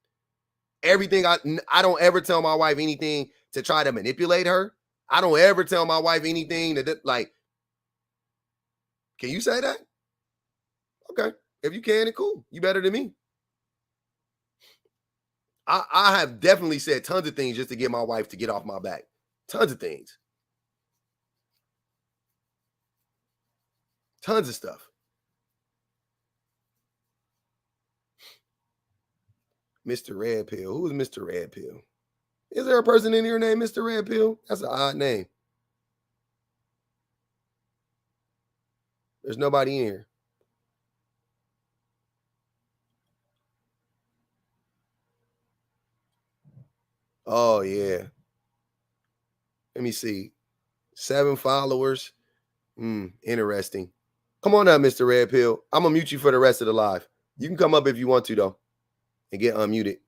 Everything I don't ever tell my wife anything to try to manipulate her. I don't ever tell my wife anything that like, can you say that? Okay. If you can, it's cool. You better than me. I have definitely said tons of things just to get my wife to get off my back. Tons of things. Tons of stuff. Mr. Red Pill. Who is Mr. Red Pill? Is there a person in here named Mr. Red Pill? That's an odd name. There's nobody in here. Oh, yeah. Let me see. 7 followers. Interesting. Come on up, Mr. Red Pill. I'm going to mute you for the rest of the live. You can come up if you want to, though, and get unmuted.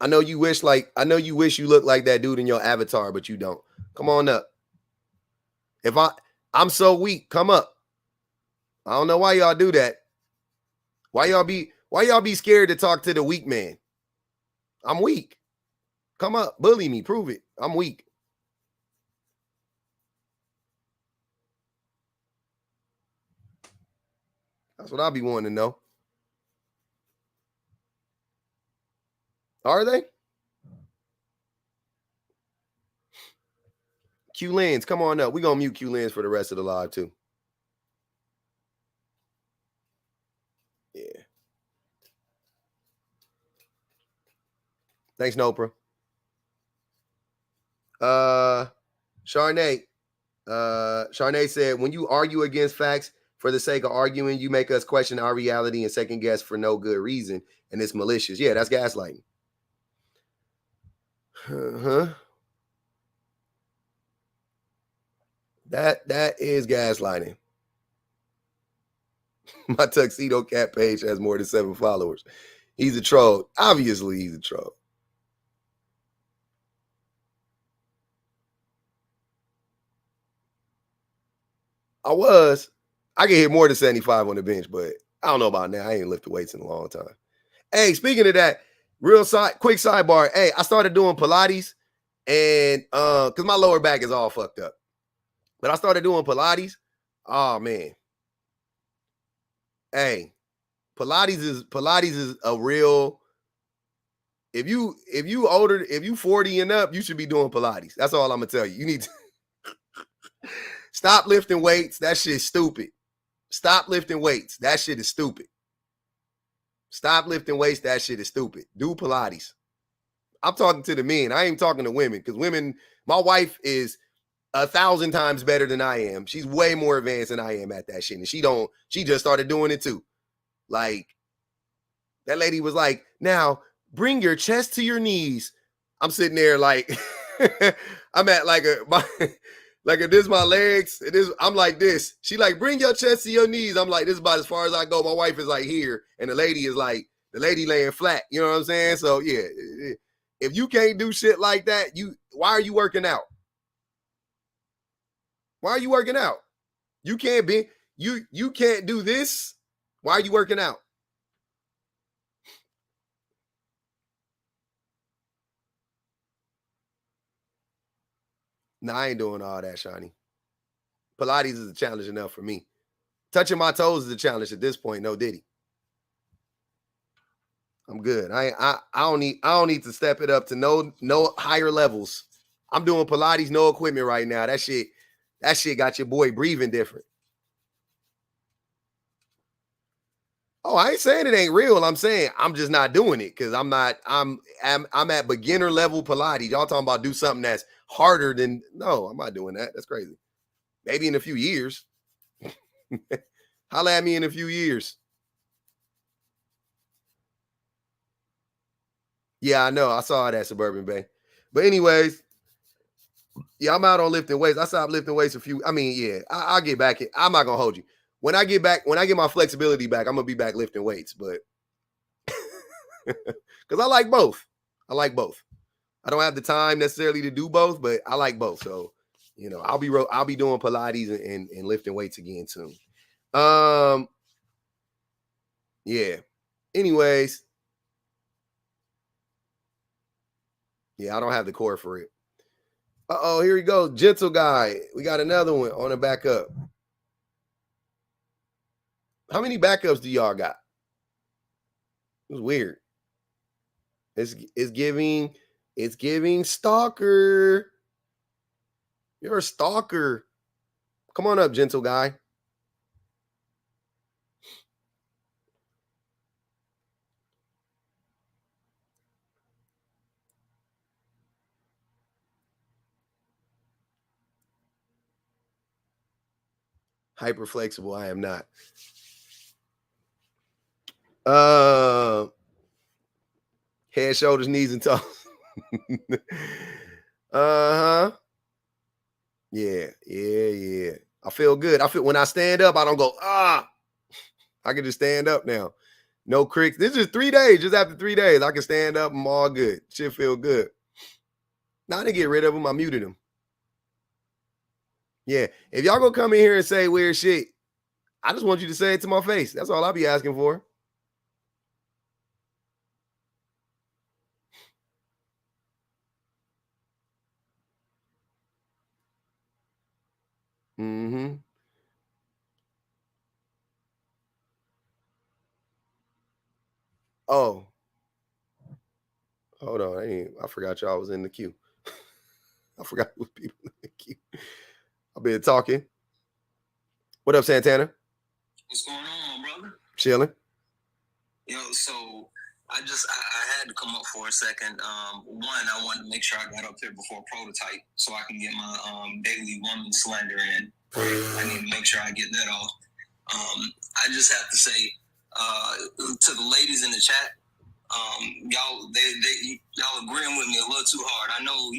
I know you wish you look like that dude in your avatar, but you don't. Come on up. I'm so weak. Come up. I don't know why y'all do that. Why y'all be scared to talk to the weak man? I'm weak. Come up. Bully me. Prove it. I'm weak. That's what I'll be wanting to know. Are they? Q Lens, come on up. We're going to mute Q Lens for the rest of the live, too. Yeah. Thanks, Nopra. Charnay. Charnay said, when you argue against facts for the sake of arguing, you make us question our reality and second guess for no good reason. And it's malicious. Yeah, that's gaslighting. Uh-huh. That is gaslighting. My Tuxedo Cat page has more than 7 followers. He's a troll. Obviously, he's a troll. I can hit more than 75 on the bench, but I don't know about now. I ain't lifted weights in a long time. Hey, speaking of that, quick sidebar. Hey, I started doing Pilates and because my lower back is all fucked up. But I started doing Pilates. Oh man. Hey, Pilates is a real. If you 40 and up, you should be doing Pilates. That's all I'm gonna tell you. You need to stop lifting weights. That shit's stupid. Stop lifting weights. That shit is stupid. Stop lifting weights. That shit is stupid. Do Pilates. I'm talking to the men. I ain't talking to women because women, my wife is 1,000 times better than I am. She's way more advanced than I am at that shit. And she just started doing it too. Like, that lady was like, now bring your chest to your knees. I'm sitting there like, I'm at like if this my legs, I'm like this. She like, bring your chest to your knees. I'm like, this is about as far as I go. My wife is like here. And the lady is like, the lady laying flat. You know what I'm saying? So yeah, if you can't do shit like that, why are you working out? Why are you working out? You can't be, you can't do this. Why are you working out? Nah, I ain't doing all that, Shani. Pilates is a challenge enough for me. Touching my toes is a challenge at this point. No diddy. I'm good. I don't need to step it up to no higher levels. I'm doing Pilates, no equipment right now. That shit got your boy breathing different. Oh, I ain't saying it ain't real. I'm saying I'm just not doing it because I'm at beginner level Pilates. Y'all talking about do something that's harder than no, I'm not doing that. That's crazy. Maybe in a few years. Holla at me in a few years. Yeah, I know. I saw it at Suburban Bay. But anyways, yeah, I'm out on lifting weights. I stopped lifting weights I'll get back. I'm not gonna hold you. When I get my flexibility back, I'm gonna be back lifting weights. But because I like both. I don't have the time necessarily to do both, but I like both. So, I'll be doing Pilates and lifting weights again soon. Yeah. Anyways. Yeah, I don't have the core for it. Uh-oh, here we go. Gentle guy. We got another one on the backup. How many backups do y'all got? It's weird. It's giving stalker. You're a stalker. Come on up, gentle guy. Hyper flexible. I am not. Head, shoulders, knees, and toes. Uh-huh. Yeah. I feel good. When I stand up, I don't go, I can just stand up now. No cricks. This is 3 days. Just after 3 days, I can stand up. I'm all good. Shit feel good. Now I didn't get rid of them. I muted them. Yeah. If y'all gonna come in here and say weird shit, I just want you to say it to my face. That's all I'll be asking for. Mm-hmm. Oh. Hold on. I forgot y'all was in the queue. I forgot who people in the queue. I've been talking. What up, Santana? What's going on, brother? Chilling. So I had to come up for a second. One, I wanted to make sure I got up there before prototype so I can get my daily woman slender in. I need to make sure I get that off. I just have to say to the ladies in the chat, y'all agreeing with me a little too hard. I know,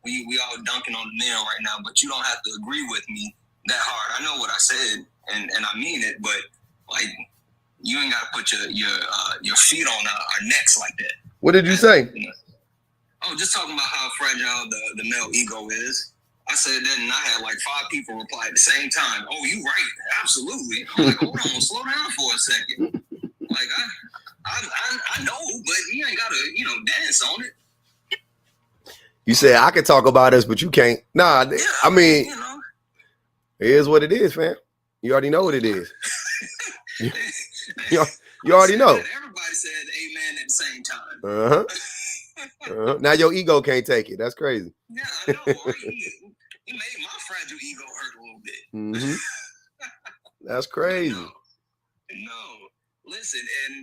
we all dunking on the men right now, but you don't have to agree with me that hard. I know what I said, and I mean it, but like, you ain't got to put your feet on our necks like that. What did you say? Oh, just talking about how fragile the male ego is. I said that, and I had like 5 people reply at the same time. Oh, you right, absolutely. I'm like, hold on, slow down for a second. Like I know, but you ain't gotta dance on it. You said I could talk about us, but you can't. Nah, yeah, I mean, it is what it is, fam. You already know what it is. you already know. Everybody said amen at the same time. Now your ego can't take it. That's crazy. Yeah, I know. Right? He made my fragile ego hurt a little bit. Mm-hmm. That's crazy. No. Listen, and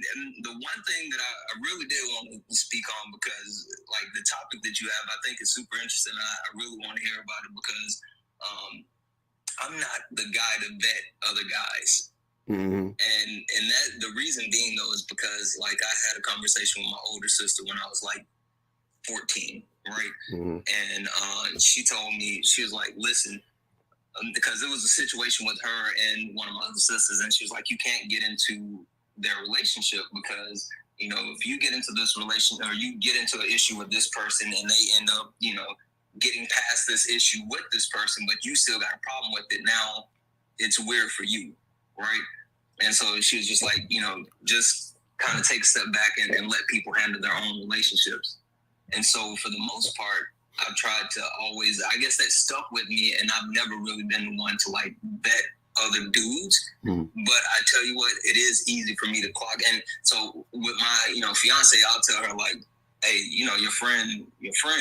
the one thing that I really did want to speak on, because like the topic that you have, I think is super interesting. I really want to hear about it because I'm not the guy to vet other guys. Mm-hmm. And that the reason being though is because like I had a conversation with my older sister when I was like 14, right? Mm-hmm. And she told me, she was like, listen, because it was a situation with her and one of my other sisters, and she was like, you can't get into their relationship because if you get into this relation or you get into an issue with this person and they end up getting past this issue with this person, but you still got a problem with it, now it's weird for you, right? And so she was just like, just kind of take a step back and let people handle their own relationships. And so for the most part, I've tried to always, I guess that stuck with me, and I've never really been the one to like vet other dudes. Mm. But I tell you what, it is easy for me to clock. And so with my, fiance, I'll tell her like, hey, your friend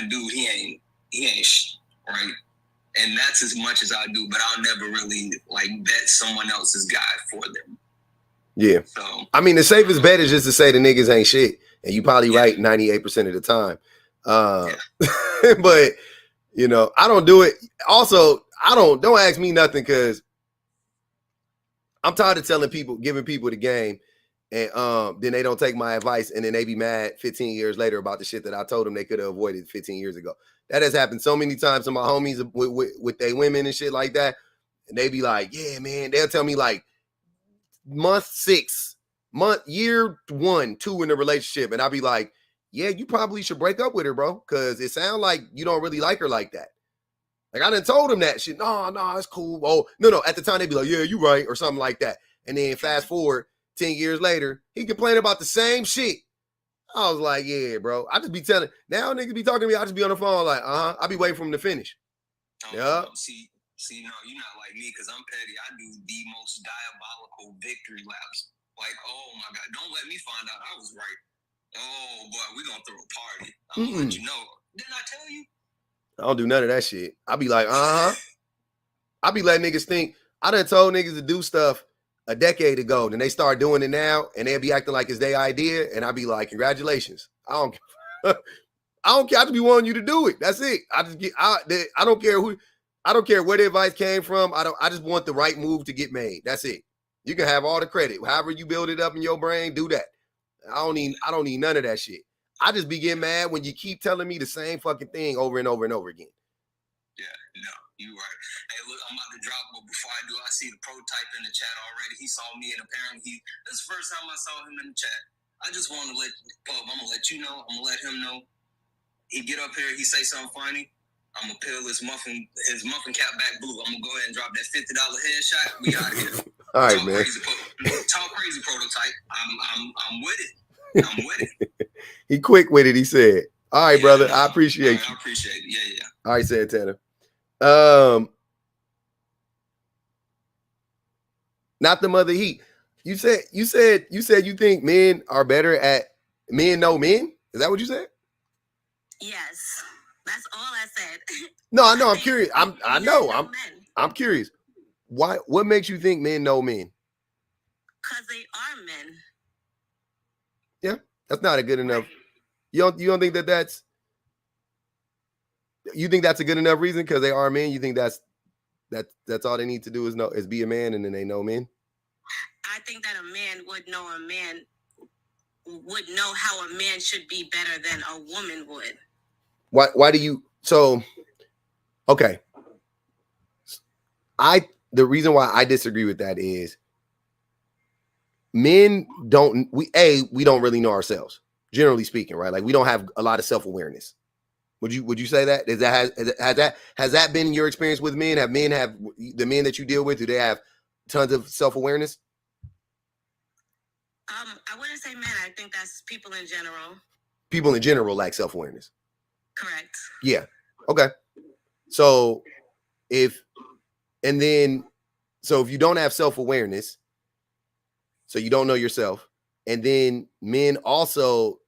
dude, he ain't right? And that's as much as I do, but I'll never really like vet someone else's guy for them. Yeah. So I mean, the safest bet is just to say the niggas ain't shit, and you probably right 98% of the time. But I don't do it. Also, don't ask me nothing because I'm tired of giving people the game, and then they don't take my advice, and then they be mad 15 years later about the shit that I told them they could have avoided 15 years ago. That has happened so many times to my homies with their women and shit like that, and they be like, yeah, man. They'll tell me like month 6, year 1, 2 in the relationship, and I'll be like, yeah, you probably should break up with her, bro, because it sounds like you don't really like her like that. Like, I done told him that shit. No, it's cool. Oh, no. At the time, they'd be like, yeah, you right, or something like that. And then fast forward 10 years later, he complained about the same shit. I was like, yeah, bro. I just be telling. Now niggas be talking to me. I just be on the phone like, I be waiting for him to finish. Yeah. See, no, you're not like me because I'm petty. I do the most diabolical victory laps. Like, oh my God, don't let me find out I was right. Oh boy, we gonna throw a party. I'm gonna let you know. Didn't I tell you? I don't do none of that shit. I be like, I be letting niggas think. I done told niggas to do stuff a decade ago, then they start doing it now, and they'll be acting like it's their idea, and I be like, congratulations. I don't care. I just be wanting you to do it. That's it. I don't care who. I don't care where the advice came from. I just want the right move to get made. That's it. You can have all the credit. However you build it up in your brain, do that. I don't need none of that shit. I just be getting mad when you keep telling me the same fucking thing over and over and over again. Yeah, no, you right. Hey, look, I'm about to drop, but before I do, I see the prototype in the chat already. He saw me, and apparently this is the first time I saw him in the chat. I just want to I'm gonna let you know. I'm gonna let him know. He get up here, he say something funny. I'm gonna peel his muffin cap back blue. I'm gonna go ahead and drop that $50 headshot. We out of here. All right, man. Talk crazy prototype. I'm with it. I'm with it. He quick with it. He said, "All right, brother. I appreciate you. I appreciate it. Yeah. All right, Santana. Not the mother heat. You said you think men are better at men know men. Is that what you said? Yes, that's all I said. No, I know. I'm curious. I'm curious. Why? What makes you think men know men? Because they are men. Yeah, that's not a good enough. Right. You don't think that's? You think that's a good enough reason because they are men? You think that's all they need to do is be a man and then they know men? I think that a man would know how a man should be better than a woman would. Why do you okay. The reason why I disagree with that is men we don't really know ourselves, generally speaking, right? Like we don't have a lot of self-awareness. Would you say that? Has that been your experience with men? Have the men that you deal with, do they have tons of self-awareness? I wouldn't say men. I think that's people in general. People in general lack self-awareness. Correct. Yeah. Okay. So if you don't have self-awareness, so you don't know yourself, and then men also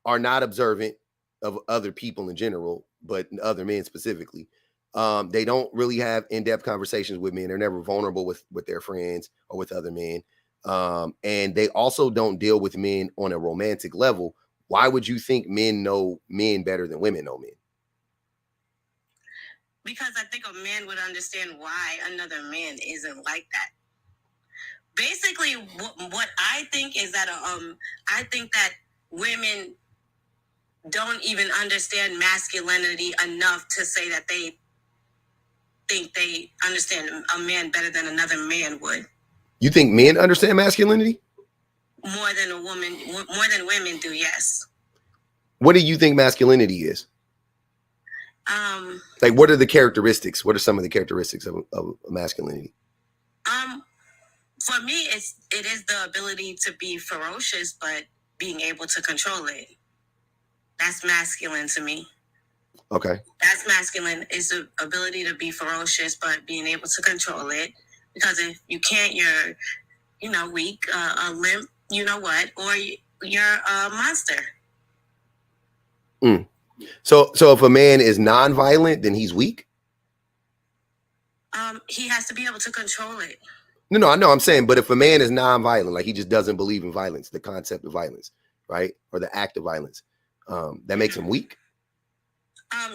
are not observant of other people in general, but other men specifically. They don't really have in-depth conversations with men. They're never vulnerable with their friends or with other men. And they also don't deal with men on a romantic level. Why would you think men know men better than women know men? Because I think a man would understand why another man isn't like that. Basically, what I think is that I think that women don't even understand masculinity enough to say that they think they understand a man better than another man would. You think men understand masculinity? More than women do, yes. What do you think masculinity is? Like, what are the characteristics? What are some of the characteristics of masculinity? For me, it is the ability to be ferocious, but being able to control it. That's masculine to me. Okay. That's masculine, is the ability to be ferocious, but being able to control it. Because if you can't, you're, weak, a limp, or you're a monster. So if a man is nonviolent, then he's weak? He has to be able to control it. No, I know I'm saying, but if a man is nonviolent, like he just doesn't believe in violence, the concept of violence, right? Or the act of violence, that makes him weak?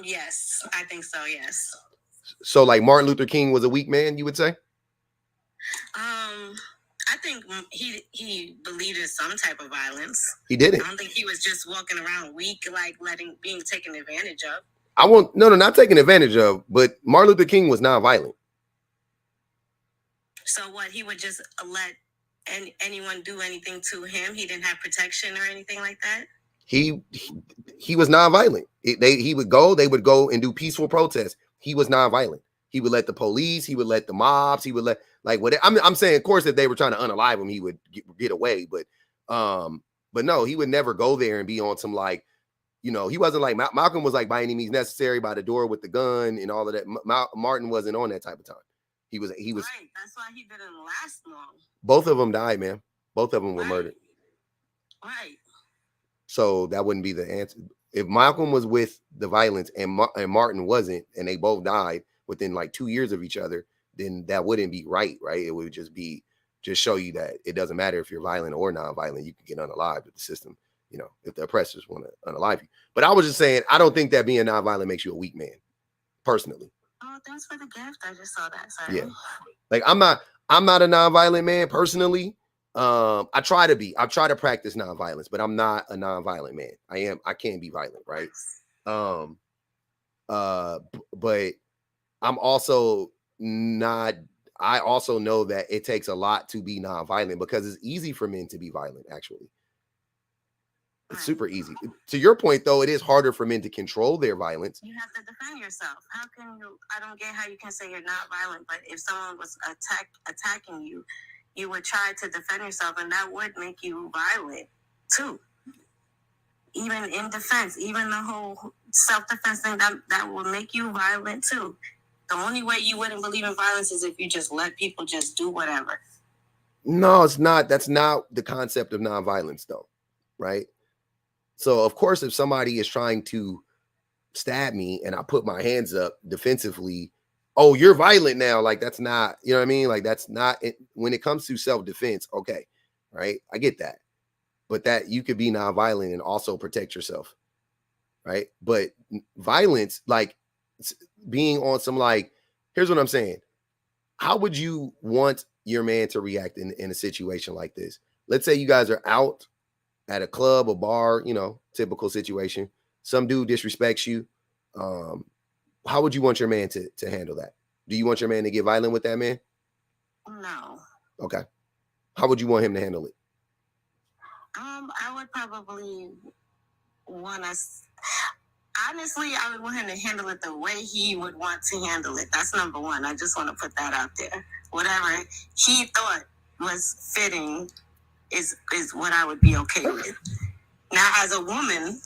Yes, I think so, yes. So like Martin Luther King was a weak man, you would say? I think he believed in some type of violence. He didn't. I don't think he was just walking around weak, like being taken advantage of. Not taken advantage of, but Martin Luther King was nonviolent. So what, he would just let anyone do anything to him? He didn't have protection or anything like that? He was nonviolent. They would go and do peaceful protests. He was nonviolent. He would let the police, he would let the mobs, he would let I'm saying, of course, if they were trying to unalive him, he would get away. But no, he would never go there and be on some he wasn't like Malcolm was like by any means necessary by the door with the gun and all of that. Martin wasn't on that type of time. He was. Right. That's why he didn't last long. Both of them died, man. Both of them were murdered. Right. So that wouldn't be the answer. If Malcolm was with the violence and Martin wasn't, and they both died within like 2 years of each other, then that wouldn't be right? It would just show you that it doesn't matter if you're violent or non-violent. You can get unalived with the system, if the oppressors want to unalive you. But I was just saying, I don't think that being non-violent makes you a weak man, personally. Oh, thanks for the gift. I just saw that. Sorry. Yeah. Like I'm not a non-violent man personally. I try to practice non-violence, but I'm not a non-violent man. I can be violent, right? But I'm also not. I also know that it takes a lot to be non-violent because it's easy for men to be violent, actually. It's super easy. To your point, though, it is harder for men to control their violence. You have to defend yourself. How can you? I don't get how you can say you're not violent, but if someone was attacking you, you would try to defend yourself, and that would make you violent too. Even in defense, even the whole self-defense thing, that will make you violent too. The only way you wouldn't believe in violence is if you just let people just do whatever. No, it's not. That's not the concept of nonviolence, though, right? So, of course, if somebody is trying to stab me and I put my hands up defensively, oh, you're violent now. Like, that's not, you know what I mean? Like, that's not it. When it comes to self-defense, okay, right? I get that. But that you could be nonviolent and also protect yourself, right? But violence, like being on some, like, here's what I'm saying. How would you want your man to react in a situation like this? Let's say you guys are out at a club or bar, you know, typical situation. Some dude disrespects you. How would you want your man to handle that? Do you want your man to get violent with that man? No. Okay. How would you want him to handle it? I would probably want to. Honestly, I would want him to handle it the way he would want to handle it. That's number one. I just want to put that out there. Whatever he thought was fitting is what I would be okay with. Now, as a woman,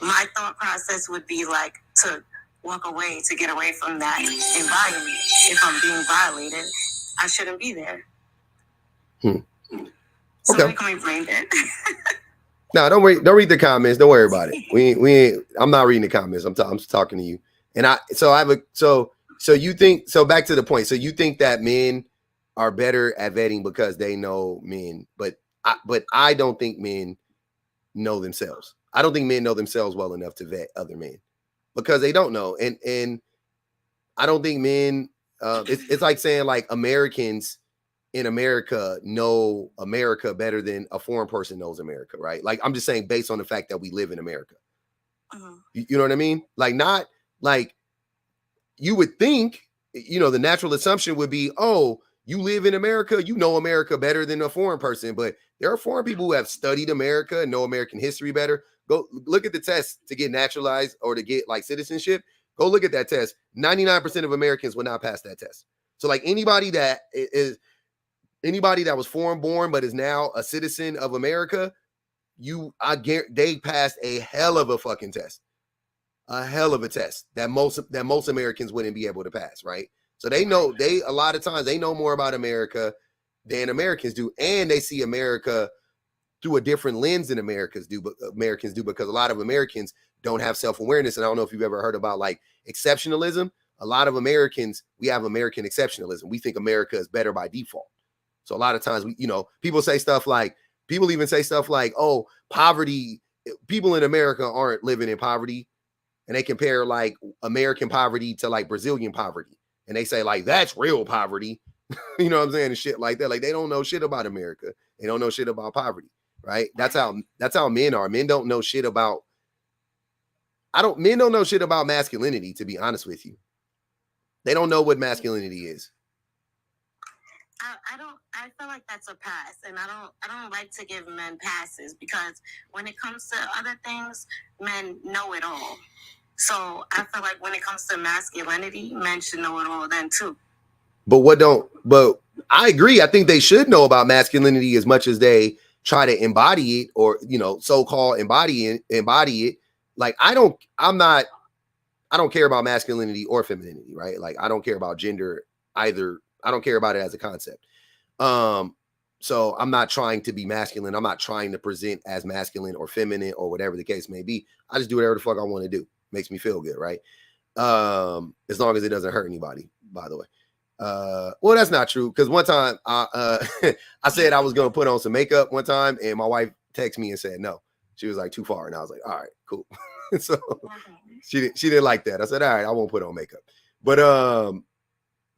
my thought process would be like to walk away, to get away from that environment. If I'm being violated, I shouldn't be there. Somebody call me brain dead. No, don't read the comments. Don't worry about it. We ain't, I'm not reading the comments. I'm talking to you. And so you think, so back to the point. So you think that men are better at vetting because they know men, but I don't think men know themselves. I don't think men know themselves well enough to vet other men because they don't know. And I don't think men, it's like saying like Americans in America know America better than a foreign person knows America, right? Like, I'm just saying based on the fact that we live in America. You know what I mean? Like, not like you would think, you know, the natural assumption would be, oh, you live in America, you know America better than a foreign person. But there are foreign people who have studied America and know American history better. Go look at the test to get naturalized or to get like citizenship. Go look at that test. 99% of Americans will not pass that test. So like anybody that was foreign born but is now a citizen of America, I guarantee they passed a hell of a fucking test. A hell of a test that most Americans wouldn't be able to pass, right? So they know, a lot of times they know more about America than Americans do, and they see America through a different lens than Americans do because a lot of Americans don't have self-awareness. And I don't know if you've ever heard about like exceptionalism. A lot of Americans, we have American exceptionalism. We think America is better by default. So a lot of times, people say stuff like, people even say stuff like, oh, poverty, people in America aren't living in poverty. And they compare like American poverty to like Brazilian poverty. And they say like, that's real poverty. You know what I'm saying? And shit like that. Like they don't know shit about America. They don't know shit about poverty, right? That's how men are. Men don't know shit about, men don't know shit about masculinity, to be honest with you. They don't know what masculinity is. I feel like that's a pass, and I don't like to give men passes because when it comes to other things, men know it all. So I feel like when it comes to masculinity, men should know it all then too. But I agree. I think they should know about masculinity as much as they try to embody it or, so-called embody it. Like I don't care about masculinity or femininity, right? Like I don't care about gender either. I don't care about it as a concept. So I'm not trying to be masculine. I'm not trying to present as masculine or feminine or whatever the case may be. I just do whatever the fuck I want to do. Makes me feel good, right? As long as it doesn't hurt anybody, by the way. Well, that's not true. Because one time I said I was going to put on some makeup one time and my wife texted me and said, no, she was like too far. And I was like, all right, cool. So she didn't like that. I said, all right, I won't put on makeup.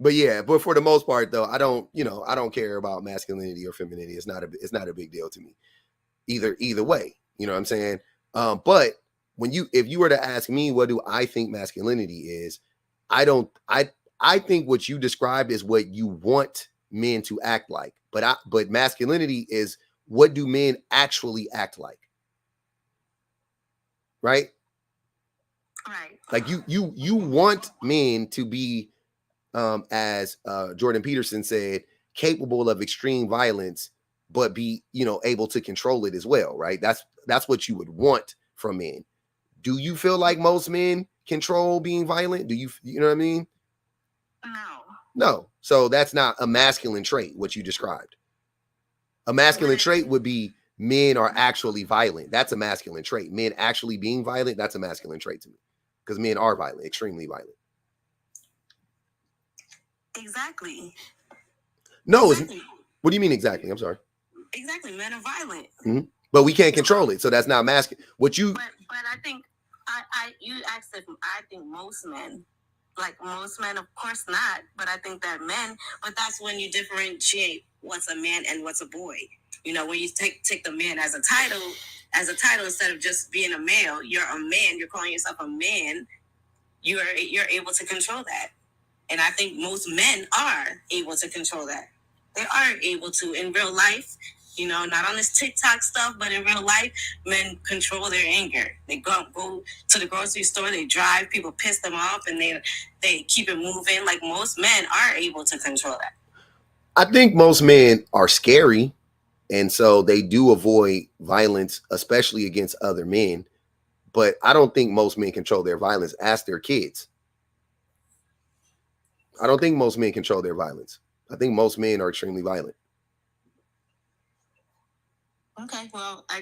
But yeah, but for the most part though, I don't care about masculinity or femininity. It's not a big deal to me either way. You know what I'm saying? But if you were to ask me, what do I think masculinity is? I think what you described is what you want men to act like, but masculinity is what do men actually act like? right? Right. Like you want men to be, as Jordan Peterson said, capable of extreme violence, but be, able to control it as well, right? That's what you would want from men. Do you feel like most men control being violent? Do you know what I mean? No. So that's not a masculine trait, what you described. A masculine trait would be men are actually violent. That's a masculine trait. Men actually being violent, that's a masculine trait to me. Because men are violent, extremely violent. Exactly. No, exactly. What do you mean exactly? I'm sorry. Exactly, men are violent. Mm-hmm. But we can't control it, so that's not masculine. But I think you asked if I think most men, of course not. But I think that men, but that's when you differentiate what's a man and what's a boy. When you take the man as a title instead of just being a male, you're a man. You're calling yourself a man. You're able to control that, and I think most men are able to control that. They are able to in real life. Not on this TikTok stuff, but in real life, men control their anger. They go to the grocery store, they drive, people piss them off, and they keep it moving. Like most men are able to control that. I think most men are scary, and so they do avoid violence, especially against other men. But I don't think most men control their violence. Ask their kids. I don't think most men control their violence. I think most men are extremely violent. Okay, well, I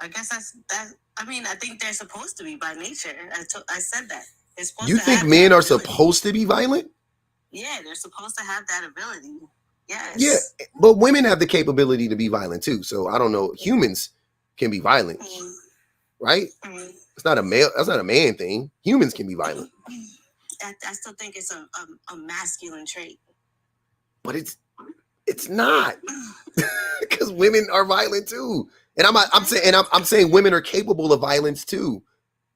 guess that's that. I mean, I think they're supposed to be by nature. I said that. You think men are supposed to be violent? Yeah, they're supposed to have that ability. Yes. Yeah, but women have the capability to be violent too. So I don't know. Humans can be violent, right? It's not a male. That's not a man thing. Humans can be violent. I still think it's a masculine trait. But it's not, because women are violent too. And I'm saying women are capable of violence too,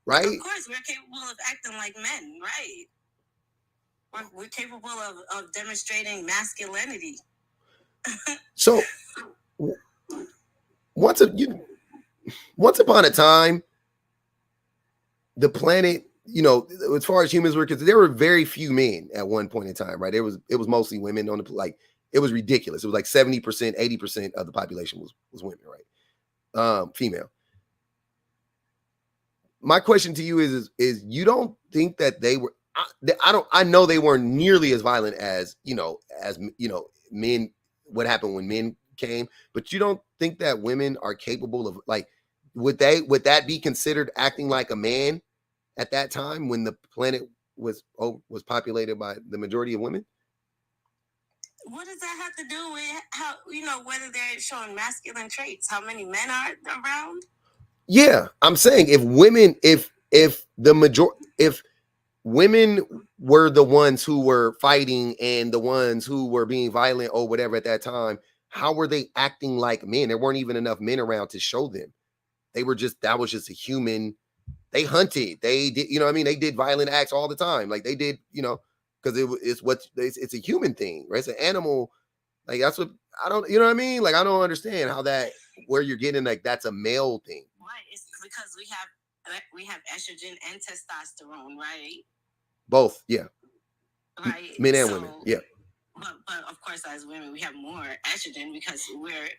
right? Of course, we're capable of acting like men, right? We're capable of demonstrating masculinity. So once upon a time, the planet, as far as humans were concerned, there were very few men at one point in time, right? It was mostly women on the, it was ridiculous. It was like 70%, 80% of the population was women, right? Female. My question to you is you don't think that they were, I know they weren't nearly as violent as men, what happened when men came, but you don't think that women are capable of, would that be considered acting like a man at that time when the planet was populated by the majority of women? What does that have to do with how, whether they're showing masculine traits, how many men are around? Yeah, I'm saying if women were the ones who were fighting and the ones who were being violent or whatever at that time, how were they acting like men? There weren't even enough men around to show them. That was just a human. They hunted. They did, they did violent acts all the time. Like they did, because it's a human thing, right? It's an animal. Like that's what I don't, you know what I mean? Like I don't understand how where you're getting that's a male thing. Right. It's because we have estrogen and testosterone, right? Both, yeah. Right. Men and women, yeah. But of course, as women, we have more estrogen because we're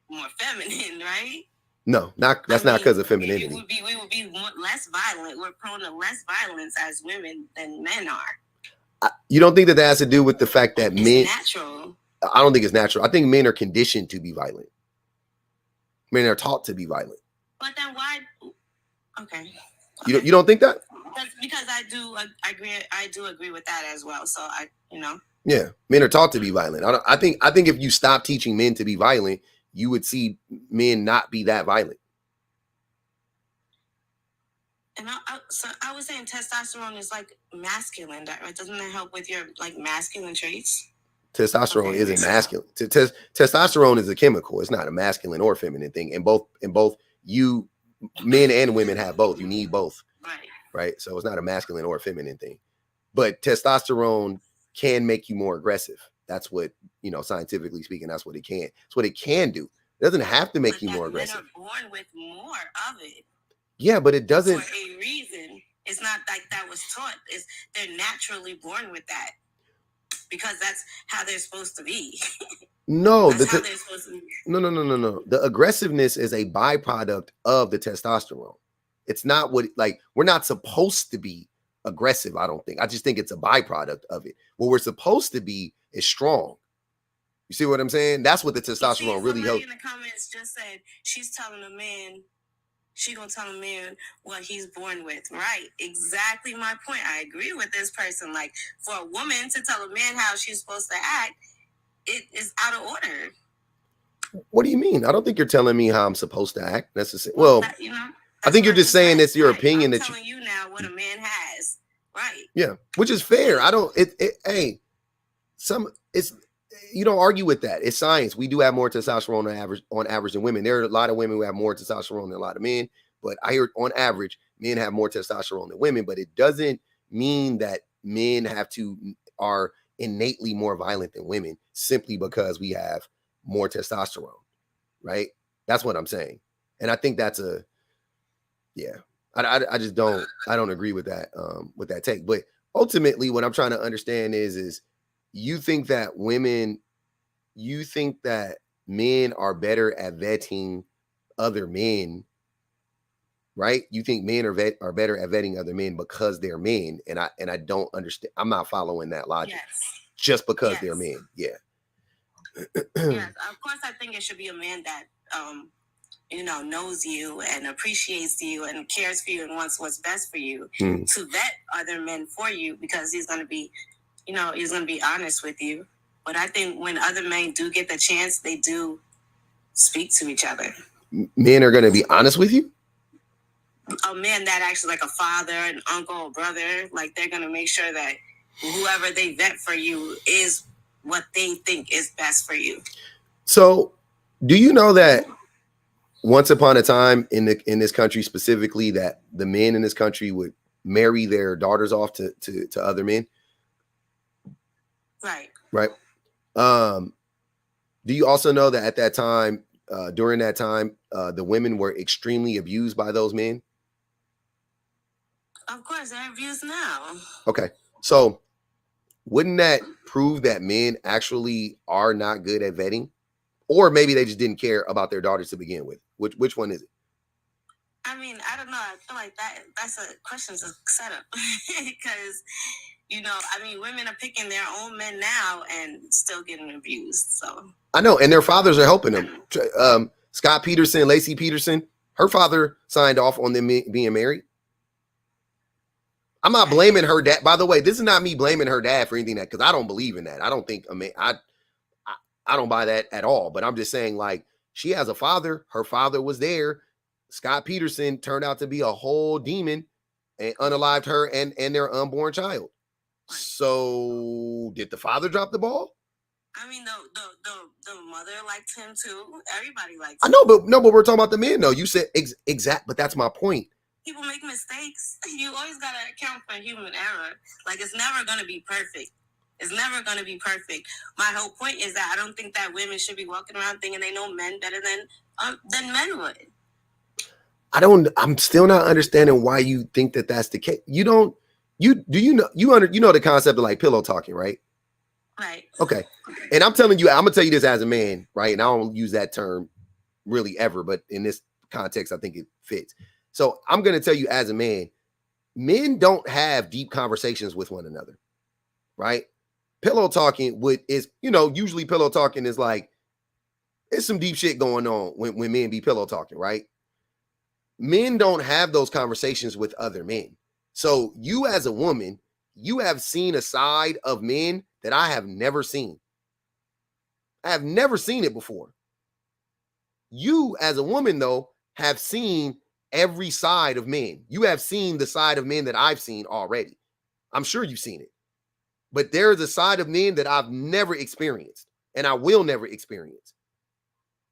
more feminine, right? No, that's not because of femininity. We would be less violent. We're prone to less violence as women than men are. You don't think that has to do with the fact that men? Natural. I don't think it's natural. I think men are conditioned to be violent. Men are taught to be violent. But then why? Okay. You don't think that? Because I do agree. I do agree with that as well. So Yeah, men are taught to be violent. I think if you stop teaching men to be violent, you would see men not be that violent. And I was saying testosterone is like masculine. Doesn't that help with your masculine traits? Testosterone isn't masculine. Testosterone is a chemical. It's not a masculine or feminine thing. And both you men and women have both. You need both. Right. So it's not a masculine or a feminine thing. But testosterone can make you more aggressive. That's what, scientifically speaking, that's what it can. It's what it can do. It doesn't have to make you more aggressive. Men are born with more of it. Yeah, but it doesn't. For a reason. It's not like that was taught. They're naturally born with that because that's how they're supposed to be. No, that's how they're supposed to be. No. The aggressiveness is a byproduct of the testosterone. It's not what, like, we're not supposed to be aggressive, I don't think. I just think it's a byproduct of it. What we're supposed to be is strong. You see what I'm saying? That's what the testosterone really helps. In the comments just said she's telling a man, she gonna tell a man what he's born with. Right, exactly my point. I agree with this person. Like, for a woman to tell a man how she's supposed to act, it is out of order. What do you mean? I don't think you're telling me how I'm supposed to act necessarily. Well, I think you're just saying it's your opinion. I'm telling you now what a man has. Right. Yeah, which is fair. I don't. You don't argue with that. It's science. We do have more testosterone on average than women. There are a lot of women who have more testosterone than a lot of men, but I hear on average men have more testosterone than women. But it doesn't mean that men are innately more violent than women simply because we have more testosterone, right? That's what I'm saying, and I think that's I just don't agree with that take. But ultimately, what I'm trying to understand is you think that men are better at vetting other men, right? You think men are better at vetting other men because they're men, and I don't understand. I'm not following that logic. Yes. Just because they're men. Yeah. Yes, of course. I think it should be a man that knows you and appreciates you and cares for you and wants what's best for you to vet other men for you, because he's going to be, he's going to be honest with you. But I think when other men do get the chance, they do speak to each other. Men are going to be honest with you? A man that actually, like a father, an uncle, or brother, like, they're going to make sure that whoever they vet for you is what they think is best for you. So, do you know that once upon a time in this country specifically, that the men in this country would marry their daughters off to other men? Right. Do you also know that at that time, during that time, the women were extremely abused by those men? Of course, they're abused now. Okay. So wouldn't that prove that men actually are not good at vetting? Or maybe they just didn't care about their daughters to begin with. Which one is it? I mean, I don't know. I feel like that's a question to set up because, women are picking their own men now and still getting abused. So I know, and their fathers are helping them. Scott Peterson, Lacey Peterson, her father signed off on them being married. I'm not blaming her dad. By the way, this is not me blaming her dad for anything because I don't believe in that. I don't think I don't buy that at all. But I'm just saying, like, she has a father. Her father was there. Scott Peterson turned out to be a whole demon and unalived her and their unborn child. So did the father drop the ball? I mean, the mother liked him too. Everybody likes him. I know, but we're talking about the men, though. You said exact, but that's my point. People make mistakes. You always got to account for human error. Like, it's never going to be perfect. It's never going to be perfect. My whole point is that I don't think that women should be walking around thinking they know men better than men would. I'm still not understanding why you think that that's the case. You know the concept of, like, pillow talking, right? Right. Okay. And I'm going to tell you this as a man, right? And I don't use that term really ever, but in this context, I think it fits. So I'm going to tell you as a man, men don't have deep conversations with one another, right? Pillow talking usually pillow talking is like, it's some deep shit going on when men be pillow talking, right? Men don't have those conversations with other men. So you as a woman, you have seen a side of men that I have never seen. I have never seen it before. You as a woman, though, have seen every side of men. You have seen the side of men that I've seen already. I'm sure you've seen it. But there is a side of men that I've never experienced and I will never experience.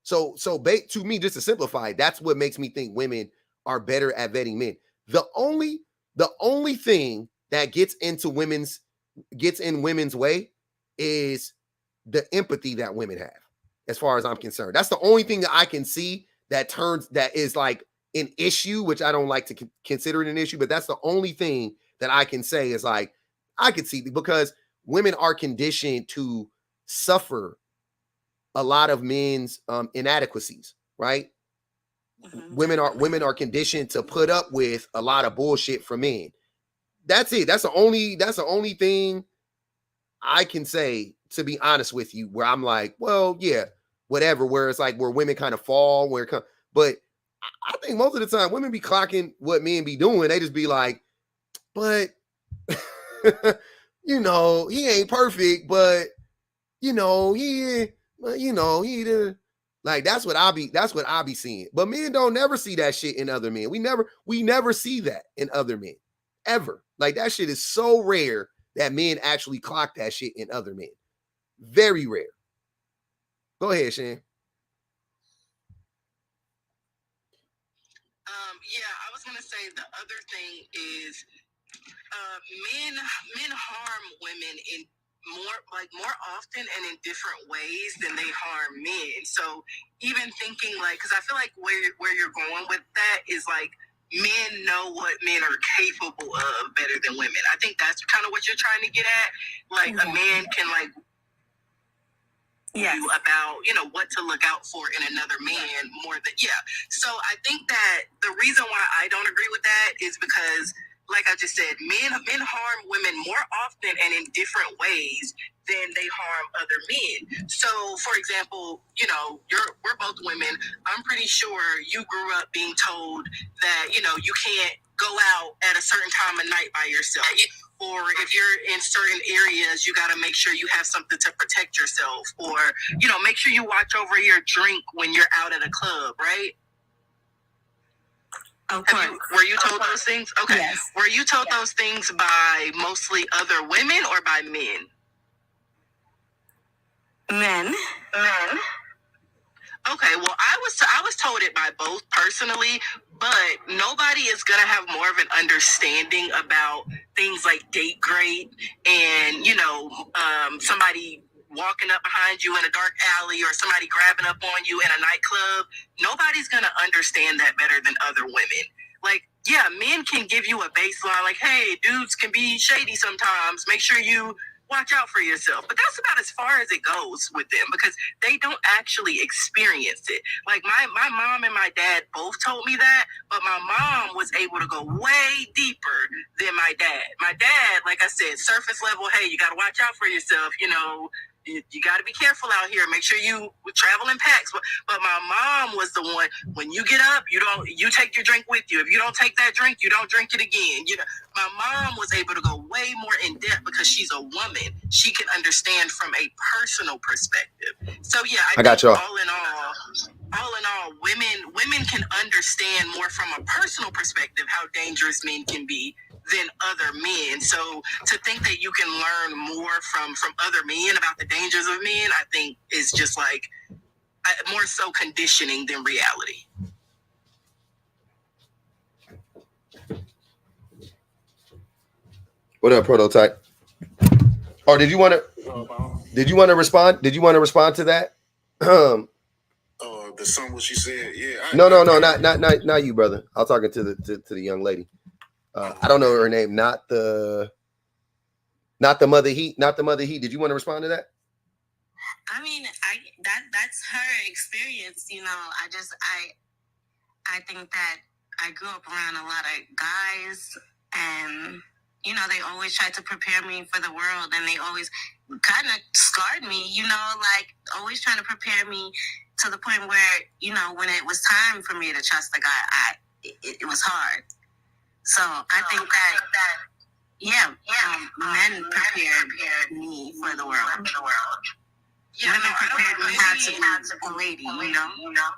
So to me, just to simplify, that's what makes me think women are better at vetting men. The only thing that gets in women's way is the empathy that women have, as far as I'm concerned. That's the only thing that I can see that is like an issue, which I don't like to consider it an issue, but that's the only thing that I can say is like, I could see, because women are conditioned to suffer a lot of men's inadequacies, right? Mm-hmm. Women are conditioned to put up with a lot of bullshit from men. That's it. That's the only thing I can say, to be honest with you, where I'm like, well, yeah, whatever, where it's like where women kind of fall, but I think most of the time women be clocking what men be doing. They just be like, but you know, he ain't perfect, but you know, he like, that's what I be seeing. But men don't never see that shit in other men. We never see that in other men. Ever. Like, that shit is so rare that men actually clock that shit in other men. Very rare. Go ahead, Shan. Yeah, I was gonna say the other thing is men harm women in more often and in different ways than they harm men. So even thinking, like, because I feel like where you're going with that is like, men know what men are capable of better than women. I think that's kind of what you're trying to get at. Like, a man can like you about, you know, what to look out for in another man more than, So I think that the reason why I don't agree with that is because, like I just said, men harm women more often and in different ways than they harm other men. So, for example, you know, we're both women. I'm pretty sure you grew up being told that, you know, you can't go out at a certain time of night by yourself. Or if you're in certain areas, you got to make sure you have something to protect yourself. Or, you know, make sure you watch over your drink when you're out at a club, right? Were you told those things? Okay. Yes. Were you told those things by mostly other women or by men? Men. Okay, well, I was told it by both personally, but nobody is gonna have more of an understanding about things like date grade and, you know, somebody walking up behind you in a dark alley or somebody grabbing up on you in a nightclub. Nobody's gonna understand that better than other women. Like, yeah, men can give you a baseline, like, hey, dudes can be shady sometimes. Make sure you watch out for yourself. But that's about as far as it goes with them, because they don't actually experience it. Like, my mom and my dad both told me that, but my mom was able to go way deeper than my dad. My dad, like I said, surface level, hey, you got to watch out for yourself, you know, you got to be careful out here. Make sure you travel in packs. But my mom was the one, when you get up, you take your drink with you. If you don't take that drink, you don't drink it again. You know, my mom was able to go way more in depth because she's a woman. She can understand from a personal perspective. So yeah, I got you. All in all, women can understand more from a personal perspective how dangerous men can be than other men. So to think that you can learn more from other men about the dangers of men, I think is just like more so conditioning than reality. What up, Prototype? Or did you want to respond? Did you want to respond to that? The song what she said, yeah. Not you, brother. I was talking to the young lady. I don't know her name. Not the Mother Heat. Not the Mother Heat. Did you want to respond to that? I mean, that's her experience. You know, I think that I grew up around a lot of guys, and you know, they always tried to prepare me for the world, and they always kind of scarred me. You know, like always trying to prepare me to the point where, you know, when it was time for me to trust the guy, it was hard. So I think that men prepared me for the world. Yeah, women prepared me how to be a lady, you know.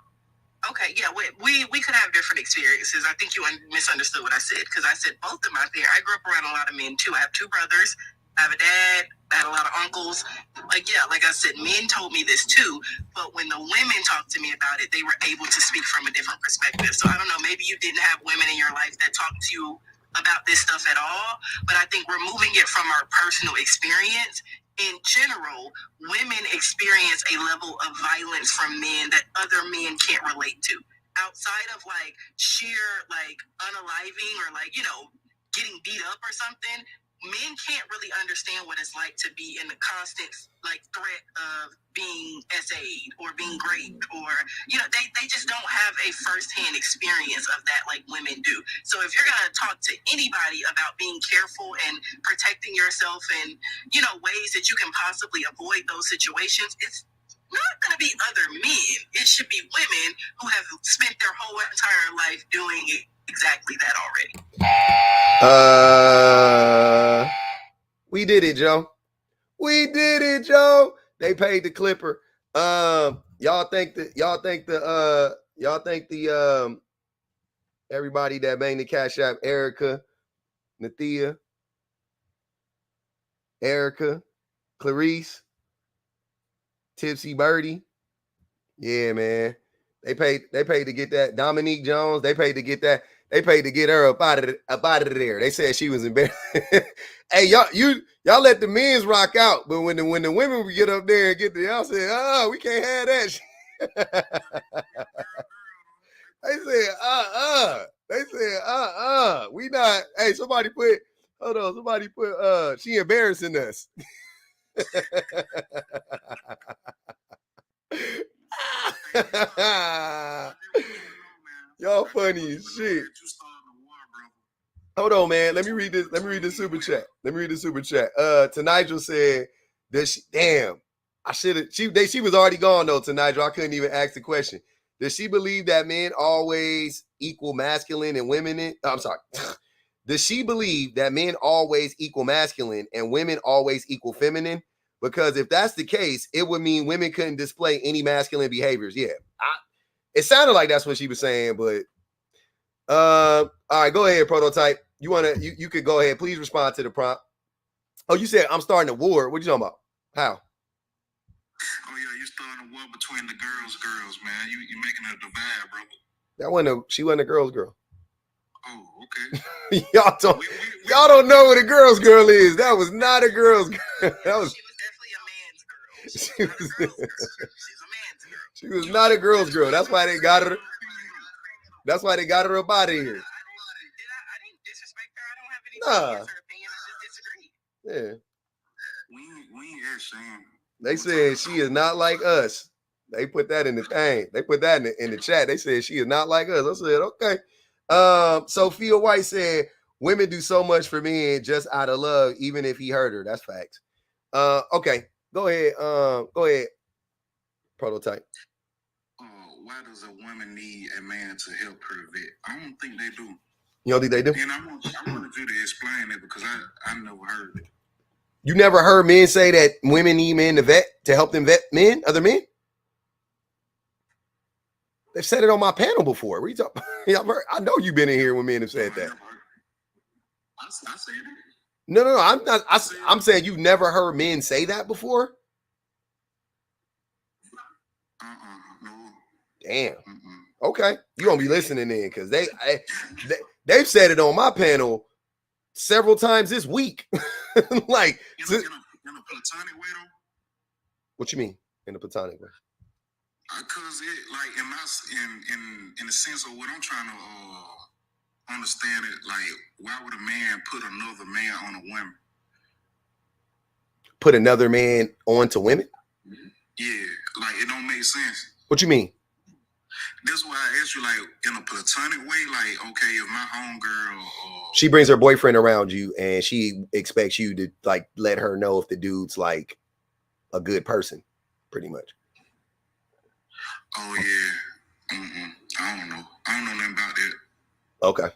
Okay, yeah, we could have different experiences. I think you misunderstood what I said, because I said both of my parents. I grew up around a lot of men too. I have two brothers. I have a dad. I had a lot of uncles. Like I said, men told me this too. But when the women talked to me about it, they were able to speak from a different perspective. So I don't know, maybe you didn't have women in your life that talked to you about this stuff at all. But I think removing it from our personal experience, in general, women experience a level of violence from men that other men can't relate to. outside of like sheer like unaliving or like, you know, getting beat up or something, men can't really understand what it's like to be in the constant like threat of being SA'd or being raped, or, you know, they just don't have a firsthand experience of that like women do. So if you're gonna talk to anybody about being careful and protecting yourself and, you know, ways that you can possibly avoid those situations, it's not going to be other men. It should be women who have spent their whole entire life doing exactly that already. We did it, Joe. We did it, Joe. They paid the Clipper. Y'all think the everybody that banged the Cash App, Erica, Nathia, Erica, Clarice, Tipsy Birdie. Yeah, man. They paid to get that. Dominique Jones, they paid to get that. They paid to get her up out of there. They said she was embarrassed. Hey, y'all let the men's rock out, but when the women would get up there and get the, y'all said, we can't have that. They said, we not. Hey, somebody put, she embarrassing us. Y'all funny as shit. Hold on, man. Let me read this. Let me read the super chat. To Nigel said that she was already gone though. To Nigel, I couldn't even ask the question. Does she believe that men always equal masculine and women? I'm sorry. Does she believe that men always equal masculine and women always equal feminine? Because if that's the case, it would mean women couldn't display any masculine behaviors. Yeah, it sounded like that's what she was saying, but all right, go ahead, Prototype. You could go ahead. Please respond to the prompt. Oh, you said I'm starting a war. What you talking about? How? Oh yeah, you're starting a war between the girls, man. You're making a divide, brother. She wasn't a girl's girl. Oh, okay. y'all don't know what a girl's girl is. That was not a girl's girl. That was. She was definitely a man's girl. She's not a girl's girl. She's a man's girl. She was not a girl's girl. That's why they got her. That's why they got her up out of here. I didn't disrespect her. I don't have any opinion. I just disagree. Yeah. We ain't ashamed. They said she is not like us. They put that in the thing. They put that in the chat. They said she is not like us. I said, okay. Sophia White said, women do so much for men just out of love, even if he hurt her. That's facts. Okay. Go ahead. Prototype. Why does a woman need a man to help her vet? I don't think they do. You don't think they do? And I wanted you to explain it because I never heard it. You never heard men say that women need men to help them vet other men? They've said it on my panel before. What are you talking? I know you've been in here when men have said that. I said it. No. I'm not. I'm saying you've never heard men say that before. No. Damn. Okay, you gonna be listening then because they've said it on my panel several times this week. Like in a platonic way though. What you mean in a platonic way? Because it like in the sense of what I'm trying to understand it, like why would a man put another man on a woman? Put another man onto women? Yeah, like it don't make sense. What you mean? That's why I asked you, like in a platonic way, like okay, if my homegirl, she brings her boyfriend around you and she expects you to like let her know if the dude's like a good person, pretty much. Oh yeah, I don't know nothing about that. Okay.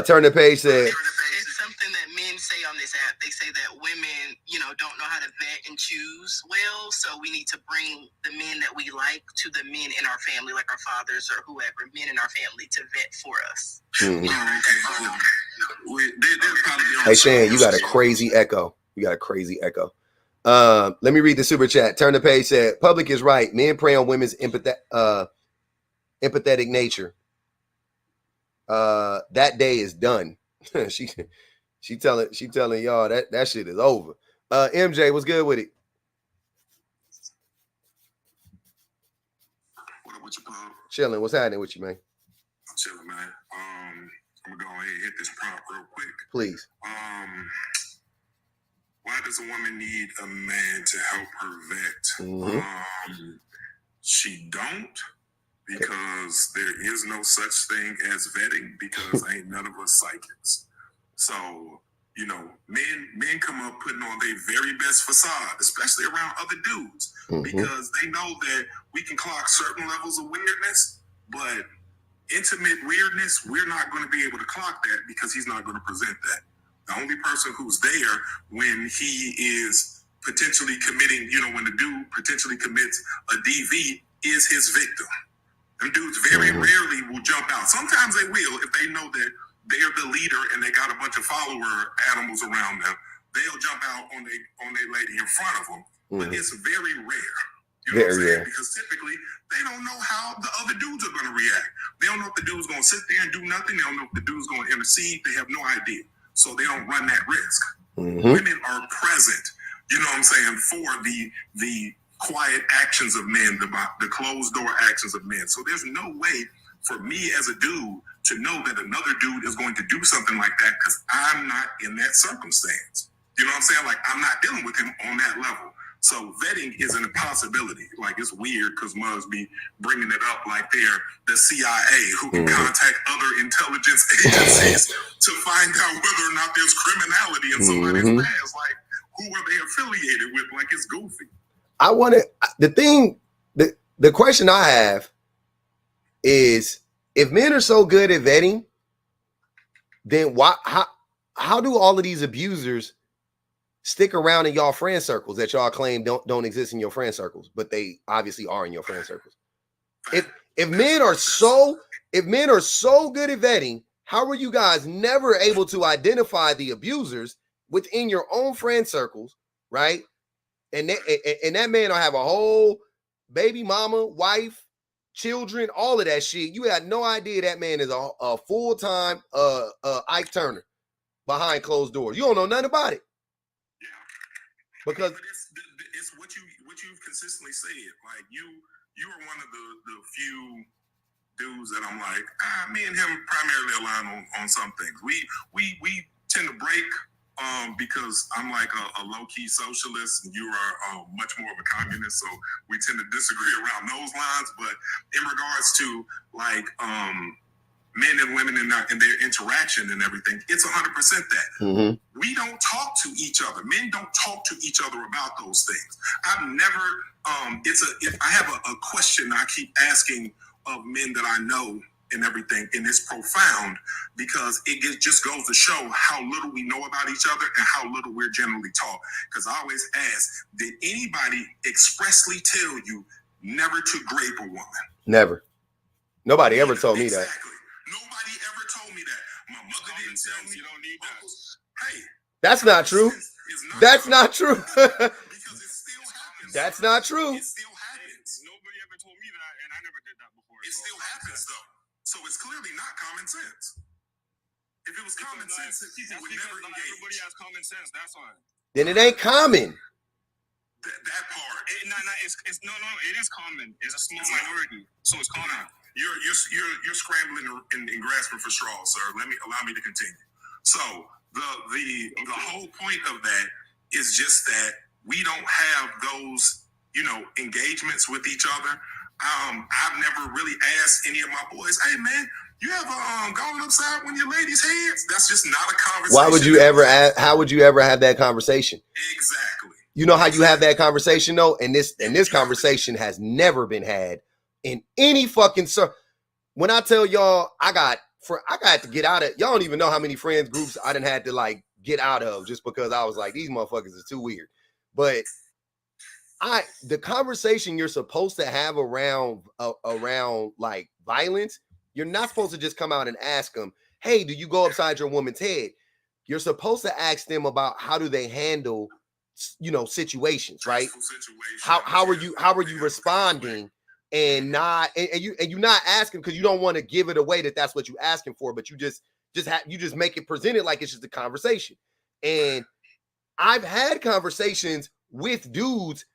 Turn the page said. It's something that men say on this app. They say that women, don't know how to vet and choose well. So we need to bring the men that we like to the men in our family, like our fathers or whoever, men in our family to vet for us. Mm-hmm. Oh, okay. Hey, Shan, you got a crazy echo. Let me read the super chat. Turn the page said, public is right. Men prey on women's empathetic nature. That day is done. she telling y'all that shit is over. MJ, what's good with it? Chilling. What's happening with you, man? I'm chilling, man. I'm gonna go ahead and hit this prompt real quick. Please. Why does a woman need a man to help her vet? Mm-hmm. She don't, because there is no such thing as vetting, because ain't none of us psychics. So, you know, men come up putting on their very best facade, especially around other dudes, because they know that we can clock certain levels of weirdness, but intimate weirdness, we're not going to be able to clock that because he's not going to present that. The only person who's there when he is potentially committing, you know, when the dude potentially commits a DV is his victim. Them dudes very rarely will jump out. Sometimes they will if they know that they're the leader and they got a bunch of follower animals around them. They'll jump out on their lady in front of them. But it's very rare. You know what I'm saying? Because typically they don't know how the other dudes are going to react. They don't know if the dude's going to sit there and do nothing. They don't know if the dude's going to intercede. They have no idea. So they don't run that risk. Women are present, you know what I'm saying, for the quiet actions of men, the closed door actions of men. So there's no way for me as a dude to know that another dude is going to do something like that because I'm not in that circumstance. You know what I'm saying? Like, I'm not dealing with him on that level. So vetting isn't a possibility. Like, it's weird because Muggs be bringing it up like they're the CIA who can contact other intelligence agencies to find out whether or not there's criminality in somebody's past. Like, who are they affiliated with? Like, it's goofy. I want to, the question I have is, if men are so good at vetting, then how do all of these abusers stick around in y'all friend circles that y'all claim don't exist in your friend circles, but they obviously are in your friend circles? If men are so good at vetting, how are you guys never able to identify the abusers within your own friend circles, right? And that man will have a whole baby mama, wife, children, all of that shit. You had no idea that man is a full-time Ike Turner behind closed doors. You don't know nothing about it. Because it's what you've consistently said. Like, you are one of the few dudes that I'm like, me and him primarily align on some things. We tend to break because I'm like a low-key socialist and you are much more of a communist, so we tend to disagree around those lines. But in regards to like men and women and their interaction and everything, it's 100% that. We don't talk to each other. Men don't talk to each other about those things. I've never, I have a question I keep asking of men that I know and everything, and it's profound because it just goes to show how little we know about each other and how little we're generally taught. Because I always ask, did anybody expressly tell you never to grape a woman? Never. Nobody ever told me that. Nobody ever told me that. My mother didn't tell me. You don't need that. Hey, that's not true. That's not true. Because it still happens. That's not true. It still happens. Nobody ever told me that, and I never did that before. It still happens, though. So it's clearly not common sense. If it was common sense, people would never engage. Everybody has common sense. That's why. Then it ain't common. That part. It is common. It's a small minority, so it's common. You're scrambling and grasping for straws, sir. Allow me to continue. So the whole point of that is just that we don't have those, you know, engagements with each other. I've never really asked any of my boys, hey man, you ever gone upside one of your ladies' heads? That's just not a conversation. Why would you ever how would you ever have that conversation? Exactly. You know how you have that conversation though? And this conversation has never been had in any fucking when I tell y'all I got to get out of, y'all don't even know how many friends groups I done had to like get out of just because I was like, these motherfuckers are too weird. But the conversation you're supposed to have around like violence, you're not supposed to just come out and ask them, hey, do you go upside your woman's head? You're supposed to ask them about how do they handle, you know, situations, right? How are you responding? And you're not asking because you don't want to give it away that that's what you're asking for, but you just make it presented like it's just a conversation. And I've had conversations with dudes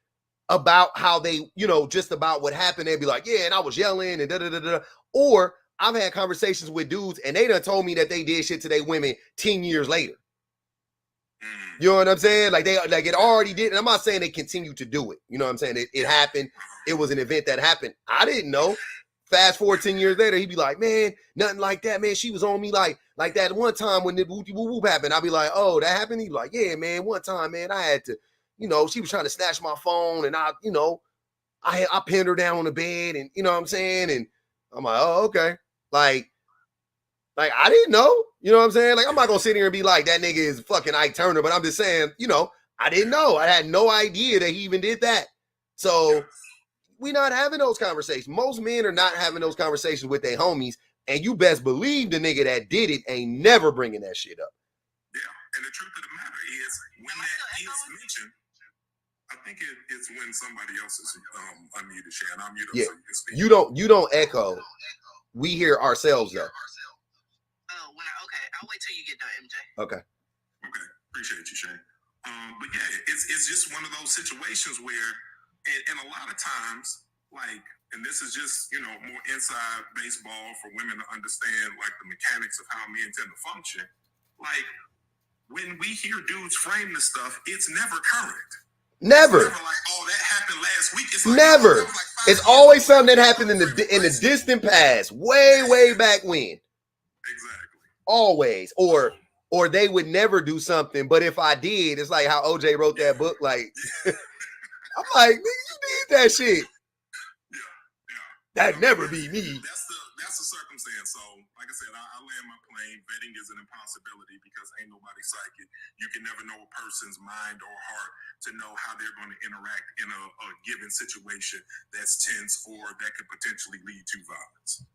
about how they, just about what happened. They'd be like, yeah, and I was yelling and da-da-da-da. Or I've had conversations with dudes and they done told me that they did shit to their women 10 years later. You know what I'm saying? Like it already did. And I'm not saying they continue to do it. You know what I'm saying? It happened. It was an event that happened. I didn't know. Fast forward 10 years later, he'd be like, man, nothing like that, man. She was on me like that one time when the whoop happened. I'd be like, oh, that happened? He'd be like, yeah, man, one time, man, I had to, she was trying to snatch my phone and I pinned her down on the bed and, you know what I'm saying? And I'm like, oh, okay. Like I didn't know, you know what I'm saying? Like, I'm not going to sit here and be like, that nigga is fucking Ike Turner, but I'm just saying, I didn't know. I had no idea that he even did that. So we not having those conversations. Most men are not having those conversations with their homies, and you best believe the nigga that did it ain't never bringing that shit up. Yeah, and the truth of the matter is, when that is mentioned, I think it's when somebody else is unmuted, Shan. I'm muted, so you can speak. You don't echo. We hear ourselves though. Oh, okay. I'll wait till you get done, MJ. Okay. Appreciate you, Shane. But yeah, it's just one of those situations where, and a lot of times, like, and this is just more inside baseball for women to understand, like, the mechanics of how men tend to function. Like, when we hear dudes frame this stuff, it's never current. Never. It's never like, oh, that happened last week. It's like, never. Like it's always something that happened in the distant past, way back when. Exactly. Always. Or they would never do something, but if I did, it's like how OJ wrote that book. Like, I'm like, nigga, you did that shit. Yeah. That'd never be me. That's the circumstance. So, like I said, I land my plane. Vetting is an impossibility because ain't nobody psychic. You can never know a person's mind or heart to know how they're going to interact in a given situation that's tense or that could potentially lead to violence.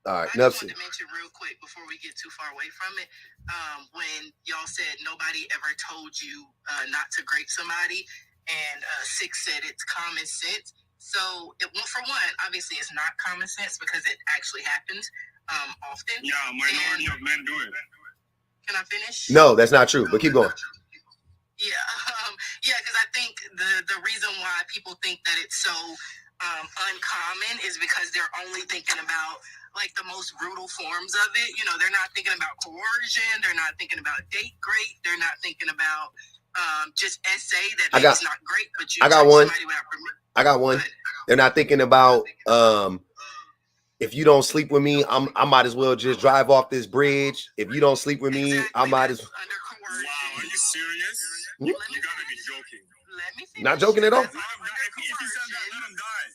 All right, I just wanted to mention real quick before we get too far away from it, when y'all said nobody ever told you not to grape somebody, and Six said it's common sense. So, for one, obviously it's not common sense because it actually happens often. Yeah, minority of men do it. Can I finish? No, that's not true, but keep going. Yeah, because I think the reason why people think that it's so uncommon is because they're only thinking about like the most brutal forms of it. They're not thinking about coercion. They're not thinking about date rape. They're not thinking about just SA that maybe it's not great, but you got one. I got one. They're not thinking about if you don't sleep with me, I might as well just drive off this bridge. If you don't sleep with me, I might as well. Wow, are you serious? You gotta be joking. Let me finish. Not joking at all. If you said that, let him die.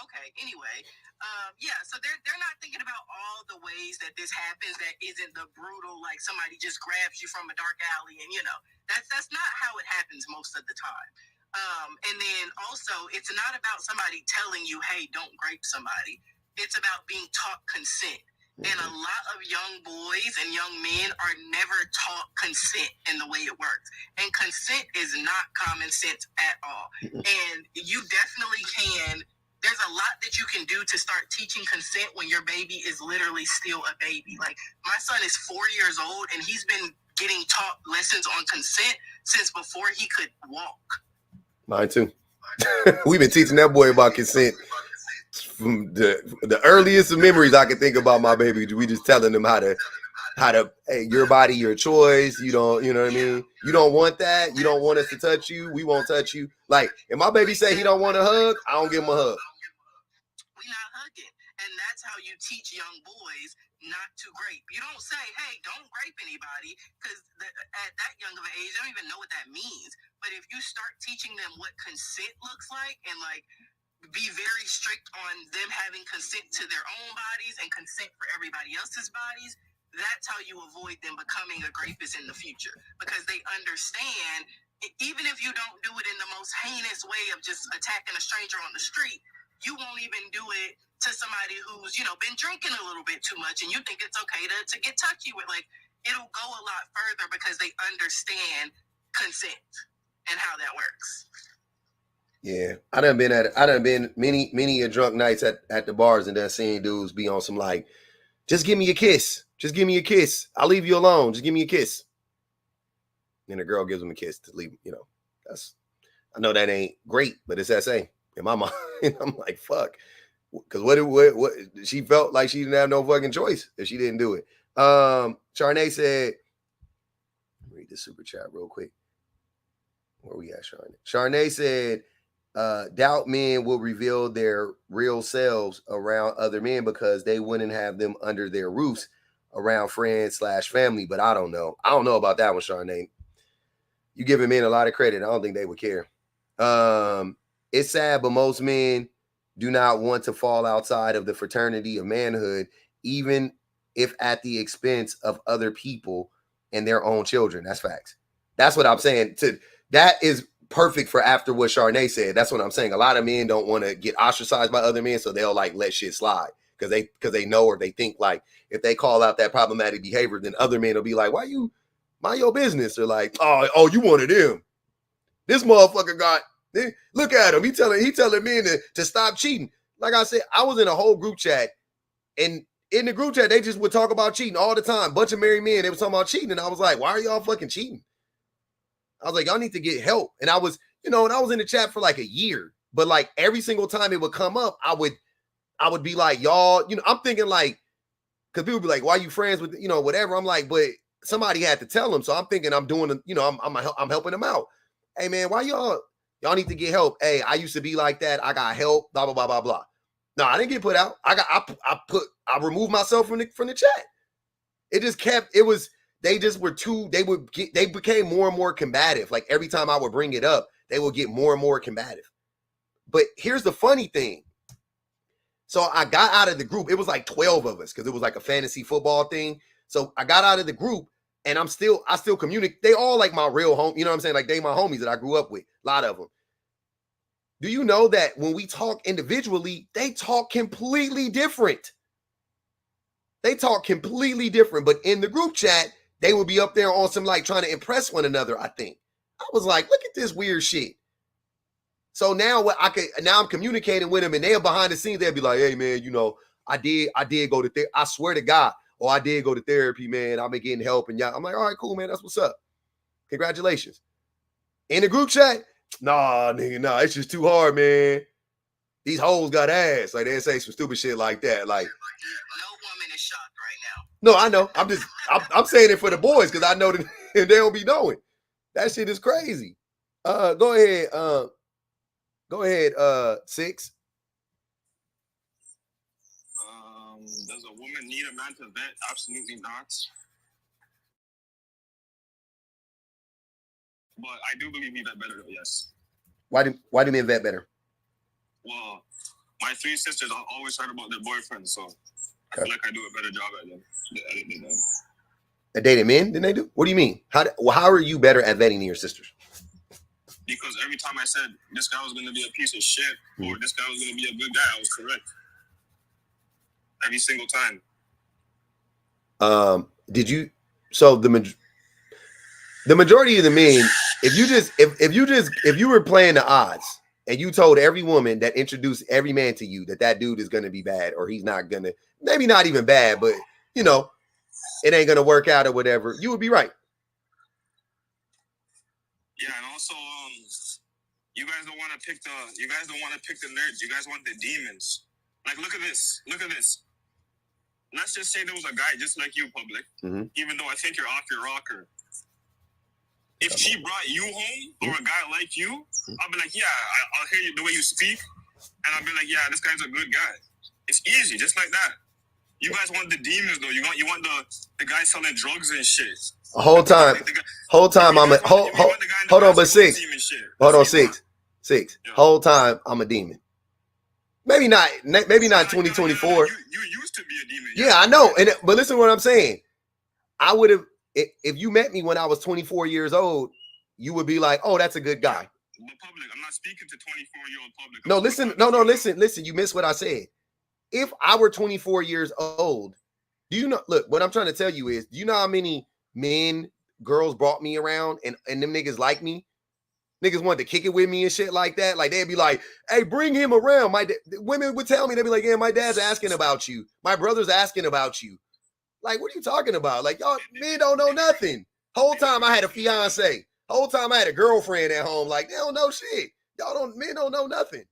Okay, anyway. So they're not thinking about all the ways that this happens that isn't the brutal, like somebody just grabs you from a dark alley and that's not how it happens most of the time. And then also it's not about somebody telling you, hey, don't grape somebody. It's about being taught consent. And a lot of young boys and young men are never taught consent in the way it works. And consent is not common sense at all. And you definitely can. There's a lot that you can do to start teaching consent when your baby is literally still a baby. Like, my son is 4 years old and he's been getting taught lessons on consent since before he could walk. Mine too. We've been teaching that boy about consent from the earliest of memories I can think about my baby. We just telling them how to, hey, your body, your choice. You know what I mean? You don't want that. You don't want us to touch you. We won't touch you. Like, if my baby say he don't want a hug, I don't give him a hug. We're not hugging. And that's how you teach young boys not to grape. You don't say, hey, don't grape anybody, because at that young of an age, they don't even know what that means. But if you start teaching them what consent looks like and like be very strict on them having consent to their own bodies and consent for everybody else's bodies, that's how you avoid them becoming a rapist in the future, because they understand, even if you don't do it in the most heinous way of just attacking a stranger on the street, you won't even do it to somebody who's, been drinking a little bit too much and you think it's okay to get touchy with. Like, it'll go a lot further because they understand consent and how that works. Yeah, I done been many a drunk nights at the bars and then seeing dudes be on some like, just give me a kiss. Just give me a kiss. I'll leave you alone. Just give me a kiss. And the girl gives him a kiss to leave. I know that ain't great, but it's SA in my mind. I'm like, fuck. Because what she felt like she didn't have no fucking choice if she didn't do it. Charnay said, read the super chat real quick. Where we at, Charnay? Charnay said, doubt men will reveal their real selves around other men because they wouldn't have them under their roofs around friends / family. But I don't know. I don't know about that one, Charnay. You giving men a lot of credit. I don't think they would care. It's sad, but most men do not want to fall outside of the fraternity of manhood, even if at the expense of other people and their own children. That's facts. That's what I'm saying. That is perfect for after what Charnay said. That's what I'm saying. A lot of men don't want to get ostracized by other men, so they'll like let shit slide because they know or they think like if they call out that problematic behavior, then other men will be like, why you mind your business? Or like, oh, you wanted him. This motherfucker got, look at him. He telling men to stop cheating. Like I said, I was in a whole group chat, and in the group chat, they just would talk about cheating all the time. Bunch of married men, they were talking about cheating, and I was like, why are y'all fucking cheating? I was like, y'all need to get help. And I was, and I was in the chat for like a year, but like every single time it would come up, I would be like, y'all, I'm thinking like, because people be like, why are you friends with, whatever. I'm like, but somebody had to tell them. So I'm thinking I'm doing, I'm helping them out. Hey man, why y'all need to get help? Hey, I used to be like that. I got help, blah, blah, blah, blah, blah. No, I didn't get put out. I removed myself from the chat. It just kept, they just were they became more and more combative. Like every time I would bring it up, they would get more and more combative. But here's the funny thing. So I got out of the group. It was like 12 of us because it was like a fantasy football thing. So I got out of the group and I still communicate. They all like my real home. You know what I'm saying? Like they my homies that I grew up with. A lot of them. Do you know that when we talk individually, they talk completely different? They talk completely different. But in the group chat, they would be up there on some like trying to impress one another, I think. I was like, look at this weird shit. So now I'm communicating with them and they're behind the scenes. They'll be like, hey man, I did go to therapy. I swear to God, I did go to therapy, man. I've been getting help. And I'm like, all right, cool, man. That's what's up. Congratulations. In the group chat, nah, nigga, it's just too hard, man. These hoes got ass. Like they say some stupid shit like that. Like, no woman is shocked right now. No, I know. I'm saying it for the boys because I know that they don't be knowing. That shit is crazy. Go ahead. Go ahead, 6. Does a woman need a man to vet? Absolutely not. But I do believe we vet better, yes. Why do men vet better? Well, my 3 sisters always heard about their boyfriends, so I feel like I do a better job at them than them. At dating men than they do? What do you mean? How are you better at vetting than your sisters? Because every time I said this guy was going to be a piece of shit or this guy was going to be a good guy, I was correct. Every single time. So the majority of the men, if you were playing the odds and you told every woman that introduced every man to you that dude is going to be bad or he's not going to, maybe not even bad, but it ain't going to work out or whatever, you would be right. Yeah, and also, you guys don't want to pick the nerds. You guys want the demons. Like, look at this. Let's just say there was a guy just like you, public. Mm-hmm. Even though I think you're off your rocker. If she brought you home or a guy like you, I'll be like, yeah, I'll hear you the way you speak, and I'll be like, yeah, this guy's a good guy. It's easy, just like that. You guys want the demons though. You want the guy selling drugs and shit. Whole time I'm a hold on, but 6. Hold on, 6. Yeah. Whole time I'm a demon. Maybe not 2024. You used to be a demon. Yeah, I know. But listen to what I'm saying. I would have, if you met me when I was 24 years old, you would be like, oh, that's a good guy. But public, I'm not speaking to 24-year-old public. Listen. You missed what I said. If I were 24 years old, do you know, look, what I'm trying to tell you is, do you know how many girls brought me around and them niggas like me? Niggas wanted to kick it with me and shit like that. Like they'd be like, hey, bring him around. Women would tell me, they'd be like, yeah, my dad's asking about you. My brother's asking about you. Like, what are you talking about? Like, y'all men don't know nothing. Whole time I had a fiance. Whole time I had a girlfriend at home. Like, they don't know shit. Men don't know nothing.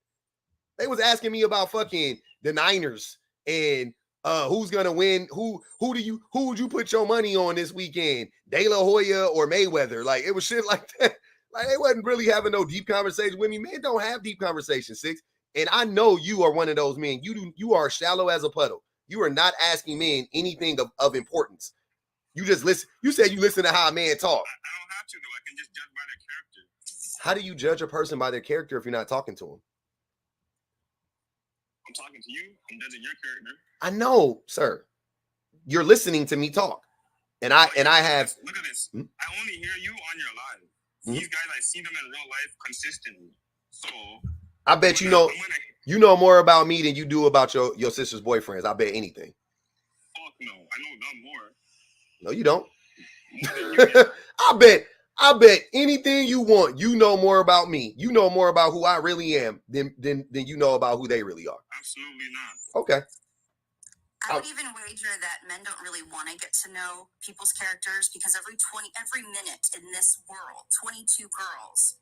They was asking me about fucking the Niners and who's gonna win. Who would you put your money on this weekend? De La Hoya or Mayweather? Like, it was shit like that. Like, they wasn't really having no deep conversations with me. Men don't have deep conversations, Six. And I know you are one of those men. You are shallow as a puddle. You are not asking men anything of importance. You just listen. You said you listen to how a man talk. I don't have to, though. I can just judge by their character. How do you judge a person by their character if you're not talking to them? I'm talking to you. I'm judging your character. I know, sir. You're listening to me talk. And I have... Look at this. I only hear you on your live. These guys, I see them in real life consistently. So... I bet you know more about me than you do about your sister's boyfriends. I bet anything. Fuck no. I know them more. No, you don't. I bet anything you want. You know more about me. You know more about who I really am than you know about who they really are. Absolutely not. Okay. I would even wager that men don't really want to get to know people's characters because every minute in this world, 22 girls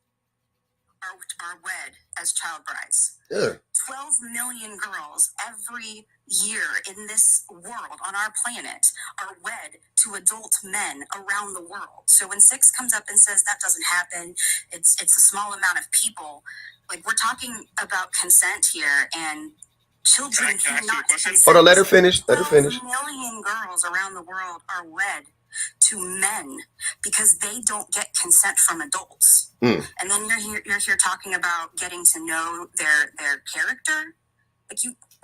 are wed as child brides. Yeah. 12 million girls every year in this world on our planet are wed to adult men around the world. So when Six comes up and says that doesn't happen, it's a small amount of people. Like, we're talking about consent here, and children cannot consent. Hold on, let her finish. 12 million girls around the world are wed to men because they don't get consent from adults. And then you're here talking about getting to know their character. Like,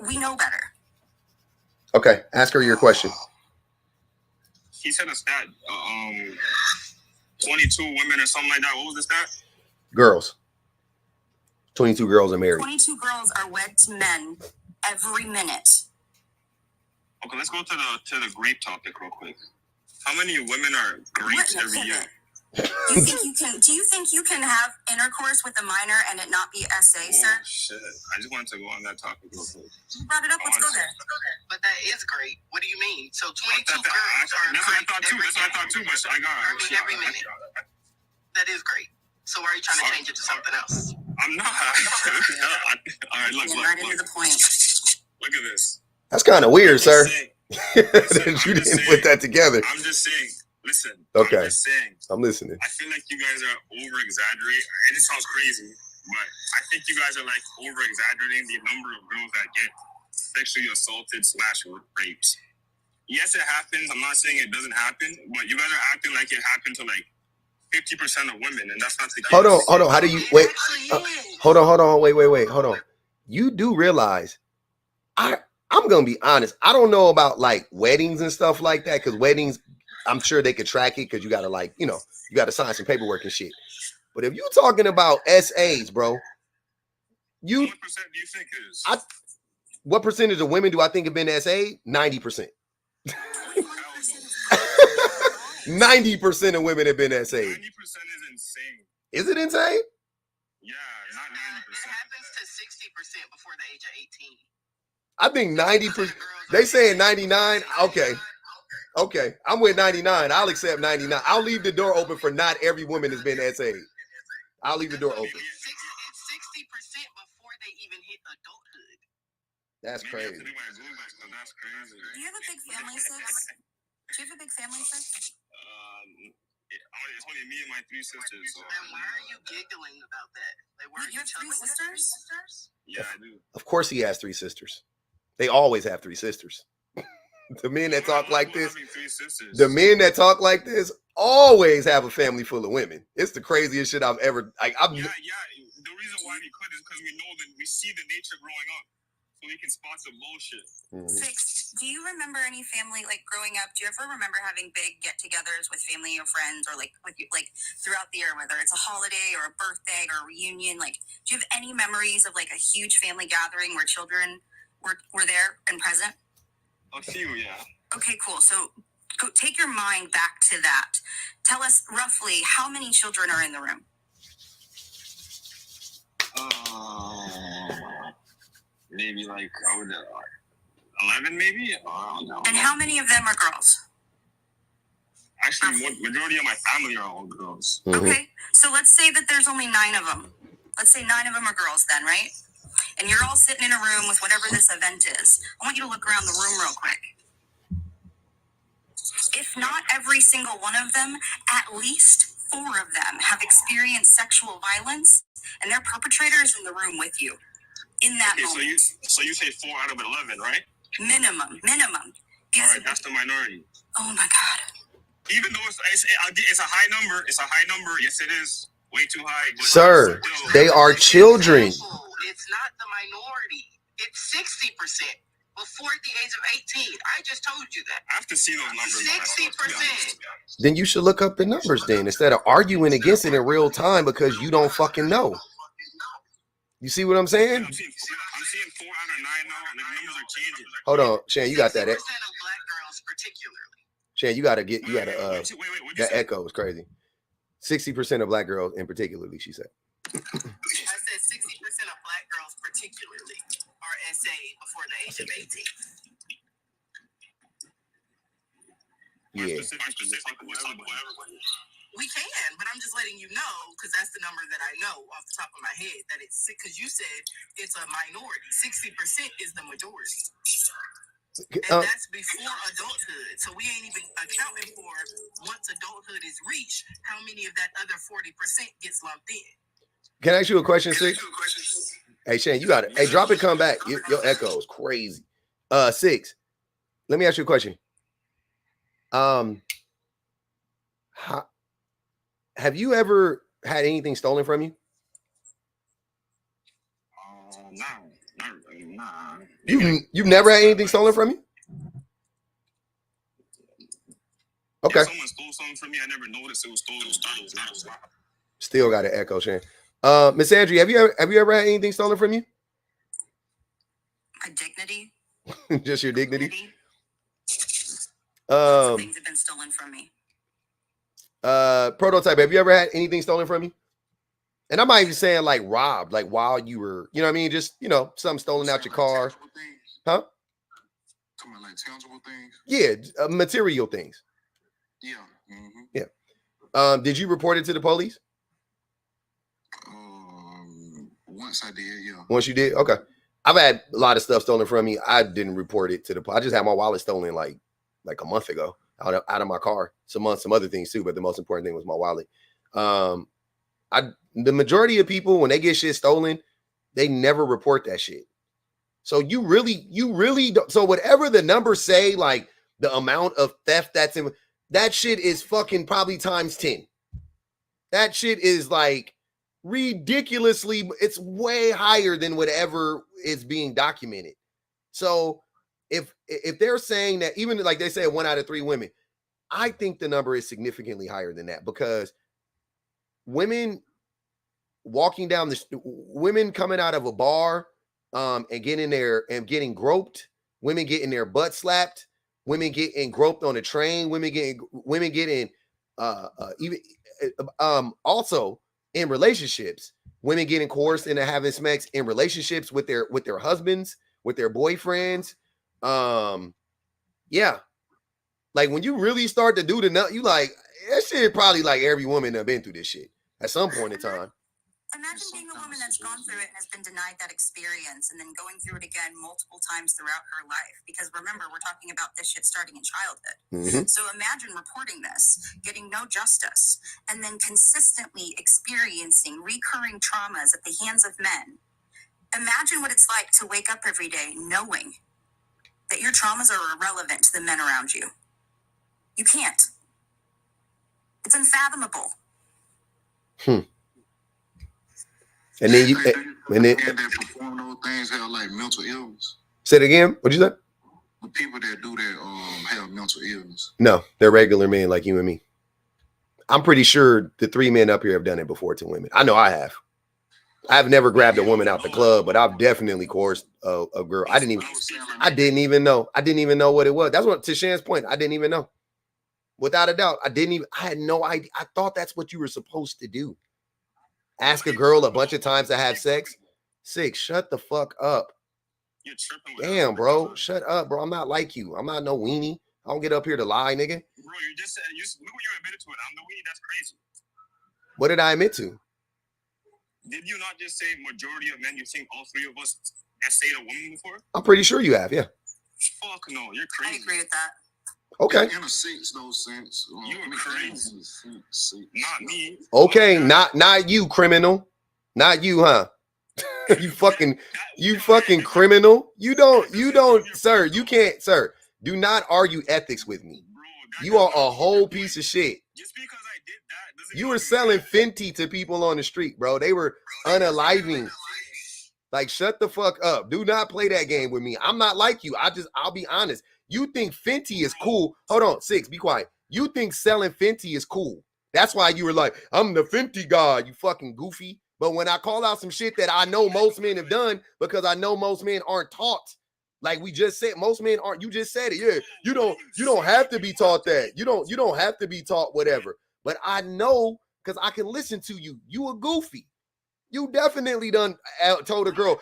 we know better. Okay, ask her your question. He said a stat, 22 women or something like that. What was the stat? Girls. 22 girls are married. 22 girls are wed to men every minute. Okay, let's go to the grape topic real quick. How many women are grapes every year? Do you think you can have intercourse with a minor and it not be SA, sir? Shit. I just wanted to go on that topic real quick. You brought it up. Let's go there. But that is great. What do you mean? So 22 girls are That's what I thought too. But I got every minute. That is great. So why are you trying to change it to something else? I'm not. All right, look. Right into the point. Look at this. That's kind of weird, sir. That you didn't put that together. I'm just saying. Listen. Okay. I'm just saying. I'm listening. I feel like you guys are over-exaggerating. It just sounds crazy, but I think you guys are like over-exaggerating the number of girls that get sexually assaulted / rapes. Yes, it happens. I'm not saying it doesn't happen, but you guys are acting like it happened to like 50% of women, and that's not the case. Hold on. How do you wait? Hold on. Wait. Hold on. You do realize I'm gonna be honest. I don't know about like weddings and stuff like that, because weddings, I'm sure they could track it because you gotta you gotta sign some paperwork and shit. But if you're talking about SAs, bro, what percent do you think it is? What percentage of women do I think have been SA? 90%. 90% of women have been SA. 90% is insane. Is it insane? Yeah, not 90%. It happens to 60% before the age of 18. I think 90%. They saying 99. Okay. I'm with 99. I'll accept 99. I'll leave the door open for not every woman has been SA. I'll leave the door open. It's 60% before they even hit adulthood. That's crazy. That's crazy. Do you have a big family, Sis? It's only me and my 3 sisters. So. And why are you giggling about that? Like, you have 3 sisters? Yeah, I do. Of course he has 3 sisters. They always have 3 sisters. The men that talk like this, always have a family full of women. It's the craziest shit I've ever. Yeah. The reason why we could is because we know that we see the nature growing up, so we can spot some bullshit. Six, do you remember any family, like growing up? Do you ever remember having big get-togethers with family or friends, or like with you, like throughout the year, whether it's a holiday or a birthday or a reunion? Like, do you have any memories of like a huge family gathering where children were there and present? A few, yeah. Okay, cool. So take your mind back to that. Tell us roughly how many children are in the room. Maybe like 11, maybe. I don't know. And how many of them are girls? Actually, majority of my family are all girls. Mm-hmm. Okay, so let's say that there's only 9 of them. Let's say 9 of them are girls then, right? And you're all sitting in a room with whatever this event is. I want you to look around the room real quick. If not every single one of them, at least 4 of them have experienced sexual violence, and their perpetrator is in the room with you in that moment. So you say 4 out of 11, right? Minimum. All right, that's the minority. Oh my God. Even though it's a high number, Yes, it is way too high. But Sir, still, they are children. It's not the minority. It's 60% before the age of 18. I just told you that. I have to see those numbers. 60%. Then you should look up the numbers then instead of arguing against it in real time because you don't fucking know. You see what I'm saying? I'm seeing 4 out of 9 now. The numbers are changing. Hold on, Shan, you got that. 60% of black girls, particularly. Shan, that echo is crazy. 60% of black girls in particularly, she said. I said 60% of black girls, particularly, are SA before the age of 18. Yeah. We can, but I'm just letting you know because that's the number that I know off the top of my head. That it's because you said it's a minority. 60% is the majority, and that's before adulthood. So we ain't even accounting for once adulthood is reached, how many of that other 40% gets lumped in. Can I ask you a question, Six? Hey, Shane, you got it. Hey, drop it, come back. Your echo is crazy. Six, let me ask you a question. Have you ever had anything stolen from you? Nah. You've never had anything stolen from you? Okay. If someone stole something from me, I never noticed it was stolen. Still got an echo, Shane. Miss Andrea, have you ever had anything stolen from you? My dignity. Just your dignity? Lots of things have been stolen from me. Prototype, have you ever had anything stolen from you? And I'm not even saying like robbed, like while you were, you know what I mean? Just, something stolen out your car. Huh? Talking about like tangible things? Yeah, material things. Yeah. Mm-hmm. Yeah. Did you report it to the police? Once I did, yeah. Once you did? Okay. I've had a lot of stuff stolen from me. I didn't report it to the police. I just had my wallet stolen like a month ago out of my car. Some other things too, but the most important thing was my wallet. The majority of people, when they get shit stolen, they never report that shit. So you really don't. So whatever the numbers say, like the amount of theft that's in, that shit is fucking probably times 10. That shit is like ridiculously, it's way higher than whatever is being documented. So if they're saying that, even like they say 1 out of 3 women, I think the number is significantly higher than that, because women walking down women coming out of a bar and getting there and getting groped, women getting their butt slapped, women getting groped on a train, women getting even also in relationships, women getting coerced into having sex in relationships with their husbands, with their boyfriends. Yeah. Like when you really start to do you like, that shit probably like every woman that been through this shit at some point in time. Imagine being a woman that's gone through it and has been denied that experience and then going through it again multiple times throughout her life. Because remember, we're talking about this shit starting in childhood. Mm-hmm. So imagine reporting this, getting no justice, and then consistently experiencing recurring traumas at the hands of men. Imagine what it's like to wake up every day knowing that your traumas are irrelevant to the men around you. You can't. It's unfathomable. And then that perform those things have like mental illness. Say it again. What'd you say? The people that do that have mental illness. No, they're regular men like you and me. I'm pretty sure the 3 men up here have done it before to women. I know I have. I've never grabbed a woman out the club, but I've definitely coerced a girl. I didn't even know what it was. That's what, to Shan's point, I didn't even know. Without a doubt, I had no idea. I thought that's what you were supposed to do. Ask a girl a bunch of times to have sex. 6, shut the fuck up. Damn, bro. Shut up, bro. I'm not like you. I'm not no weenie. I don't get up here to lie, nigga. bro, you just said look what you admitted to it. I'm the weed. That's crazy. What did I admit to? Did you not just say majority of men? You think all three of us essayed a woman before? I'm pretty sure you have, yeah. Fuck no, you're crazy. I agree with that. Okay. In a sense, no sense. You were crazy. Not me. Okay, not you, criminal. Not you, huh? you fucking criminal. You don't, sir. You can't, sir. Do not argue ethics with me. You are a whole piece of shit. Just because I did that doesn't You were selling Fenty to people on the street, bro. They were unaliving. Like, shut the fuck up. Do not play that game with me. I'm not like you. I'll be honest. You think Fenty is cool. Hold on, 6, be quiet. You think selling Fenty is cool. That's why you were like, I'm the Fenty god, you fucking goofy. But when I call out some shit that I know most men have done, because I know most men aren't taught, like we just said, most men aren't. You just said it. Yeah, you don't have to be taught that. You don't have to be taught whatever. But I know because I can listen to you. You a goofy. You definitely done told a girl,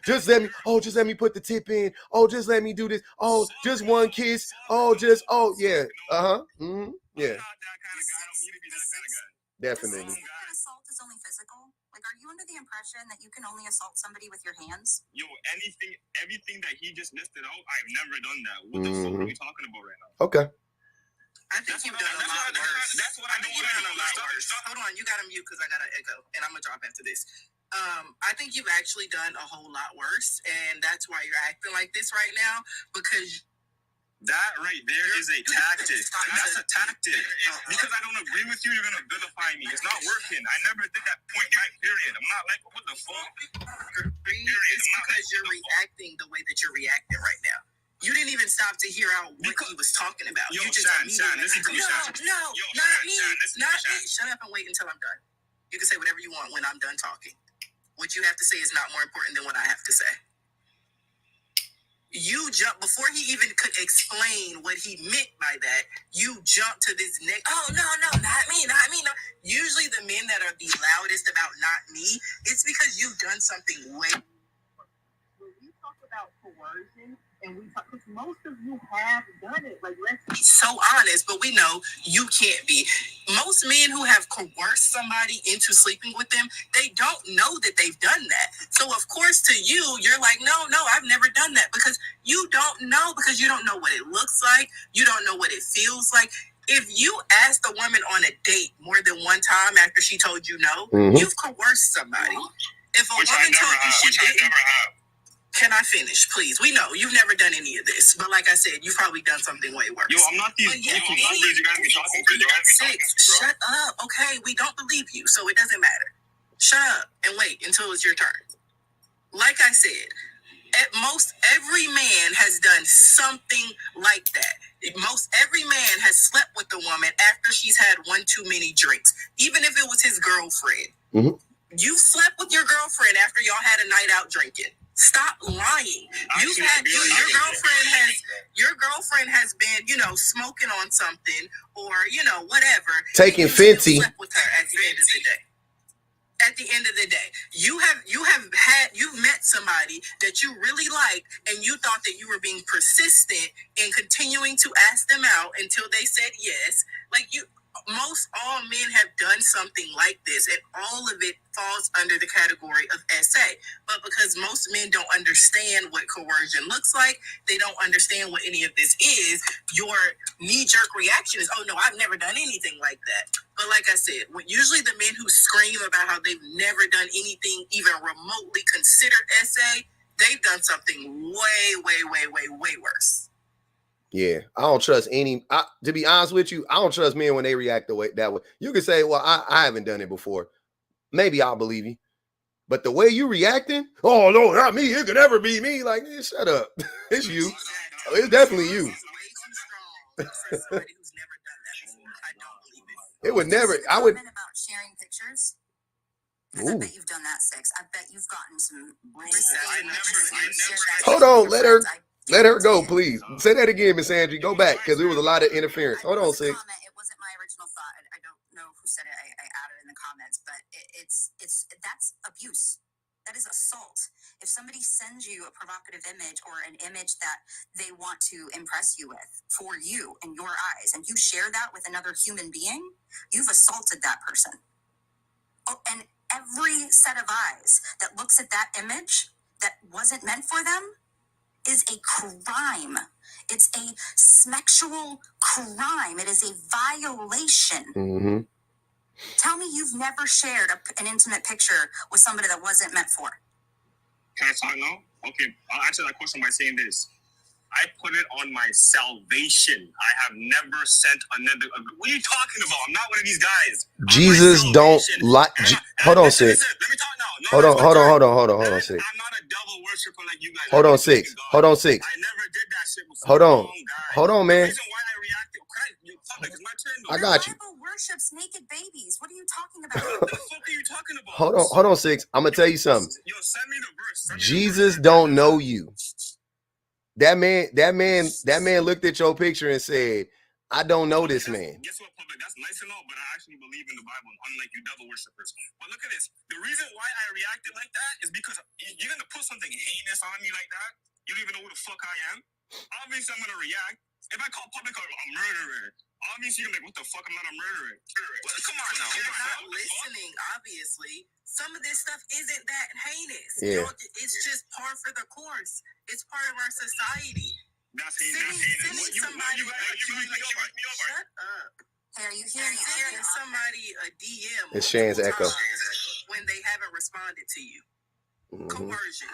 just let me put the tip in. Oh, just let me do this. Oh, just one kiss. Oh, yeah. Yeah. Definitely. Assault is only physical. Like, are you under the impression that you can only assault somebody with your hands? Yo, everything that he just listed out, I've never done that. What the fuck are we talking about right now? Okay. I think you've done a lot worse. That's what I think you've done a lot worse. Hold on, you got to mute because I got to echo, and I'm going to drop after this. I think you've actually done a whole lot worse, and that's why you're acting like this right now, because that right there is a tactic. That's a tactic. Because I don't agree with you, you're going to vilify me. It's not working. I never did that point blank period. I'm not like, what the fuck? It's because you're reacting the way that you're reacting right now. You didn't even stop to hear out what he was talking about. Yo, you just Shan, listen to me, Shan. No, not me. Not me. Shut up and wait until I'm done. You can say whatever you want when I'm done talking. What you have to say is not more important than what I have to say. You jump before he even could explain what he meant by that. You jump to this next. Oh no, not me. No. Usually the men that are the loudest about not me, it's because you've done something way. When we talk about coercion, and we talk, because most of you have done it. Like, let's be so honest, but we know you can't be. Most men who have coerced somebody into sleeping with them, they don't know that they've done that. So of course to you, you're like, no, I've never done that, because you don't know, because you don't know what it looks like. You don't know what it feels like. If you asked a woman on a date more than one time after she told you no, you've coerced somebody. If a woman told you she didn't, can I finish, please? We know you've never done any of this, but like I said, you've probably done something way worse. Yo, I'm not these numbers you gotta be talking to. 6, shut up. Okay, we don't believe you, so it doesn't matter. Shut up and wait until it's your turn. Like I said, at most every man has done something like that. Most every man has slept with a woman after she's had one too many drinks, even if it was his girlfriend. You slept with your girlfriend after y'all had a night out drinking. Stop lying. You've had your girlfriend has been, smoking on something or whatever. Taking Fenty. Slept with her at the end of the day. At the end of the day, you've met somebody that you really liked, and you thought that you were being persistent in continuing to ask them out until they said yes. Most all men have done something like this, and all of it falls under the category of SA. But because most men don't understand what coercion looks like, they don't understand what any of this is, your knee-jerk reaction is, oh no, I've never done anything like that. But like I said, usually the men who scream about how they've never done anything even remotely considered SA, they've done something way worse. Yeah, I don't trust to be honest with you, I don't trust men when they react that way. You can say, well, I haven't done it before. Maybe I'll believe you. But the way you reacting, oh, no, not me. It could never be me. Like, shut up. It's you. It's definitely you. It would never. I would. About sharing pictures. I bet you've done that, 6. I bet you've gotten some. Hold on, let her go, please. Say that again, Miss Angie. Go back, because there was a lot of interference. Hold on, 6. It wasn't my original thought. I don't know who said it. I added in the comments, but it's that's abuse. That is assault. If somebody sends you a provocative image or an image that they want to impress you with for you in your eyes, and you share that with another human being, you've assaulted that person. Oh, and every set of eyes that looks at that image that wasn't meant for them is a crime. It's a sexual crime. It is a violation. Mm-hmm. Tell me you've never shared an intimate picture with somebody that wasn't meant for. Can I talk now? Okay, I'll answer that question by saying this. I put it on my salvation. I have never sent another. What are you talking about? I'm not one of these guys. Jesus don't like. Hold on, Six. Let me talk now. Hold on, Six. I'm not a devil worshiper like you guys. Hold on, Six. Hold on, Six. I never did that shit before. Hold on, man. The reason why I reacted, it's my turn. I got you. The Bible worships naked babies. What are you talking about? What the fuck are you talking about? Hold on, Six. I'm gonna tell you something. Yo, send me the verse. Jesus don't know you. That man looked at your picture and said, I don't know this man. Guess what, public? That's nice to know, but I actually believe in the Bible, unlike you devil worshippers. But look at this. The reason why I reacted like that is because you're gonna put something heinous on me like that. You don't even know who the fuck I am. Obviously, I'm gonna react. If I call public a murderer, obviously you're like, what the fuck? I'm not a murderer. Well, come on now. You're not listening, obviously. Some of this stuff isn't that heinous. Yeah. You know, it's just par for the course. It's part of our society. That's heinous. Sending somebody shut up. Hey, are you hearing me? Sending somebody a DM It's Shan's echo. when they haven't responded to you. Mm-hmm. Coercion.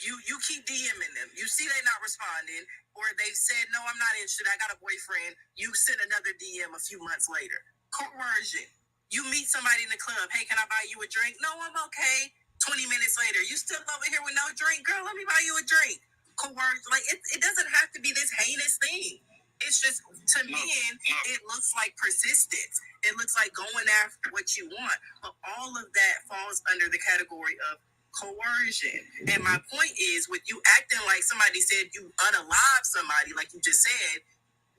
You keep DMing them. You see they're not responding, or they've said, no, I'm not interested. I got a boyfriend. You send another DM a few months later. Coercion. You meet somebody in the club. Hey, can I buy you a drink? No, I'm okay. 20 minutes later, you still over here with no drink? Girl, let me buy you a drink. Coercion. Like, it doesn't have to be this heinous thing. It's just, to men, it looks like persistence. It looks like going after what you want. But all of that falls under the category of coercion. And my point is, with you acting like somebody said you unalive somebody, like you just said,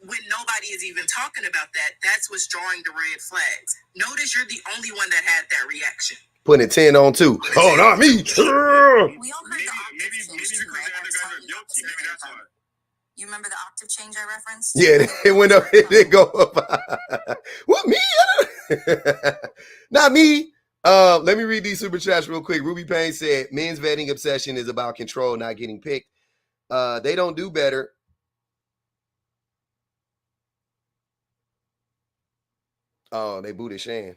when nobody is even talking about that, that's what's drawing the red flags. Notice you're the only one that had that reaction. Putting 10 on 2. Oh, not me. We all heard the octave Maybe change because too, the right? other guys are guilty. Maybe that's why. You remember the octave change I referenced? Yeah, it went up. It didn't go up. What, me? Not me. Let me read these super chats real quick. Ruby Payne said, men's vetting obsession is about control, not getting picked. They don't do better. Oh, they booted Shan.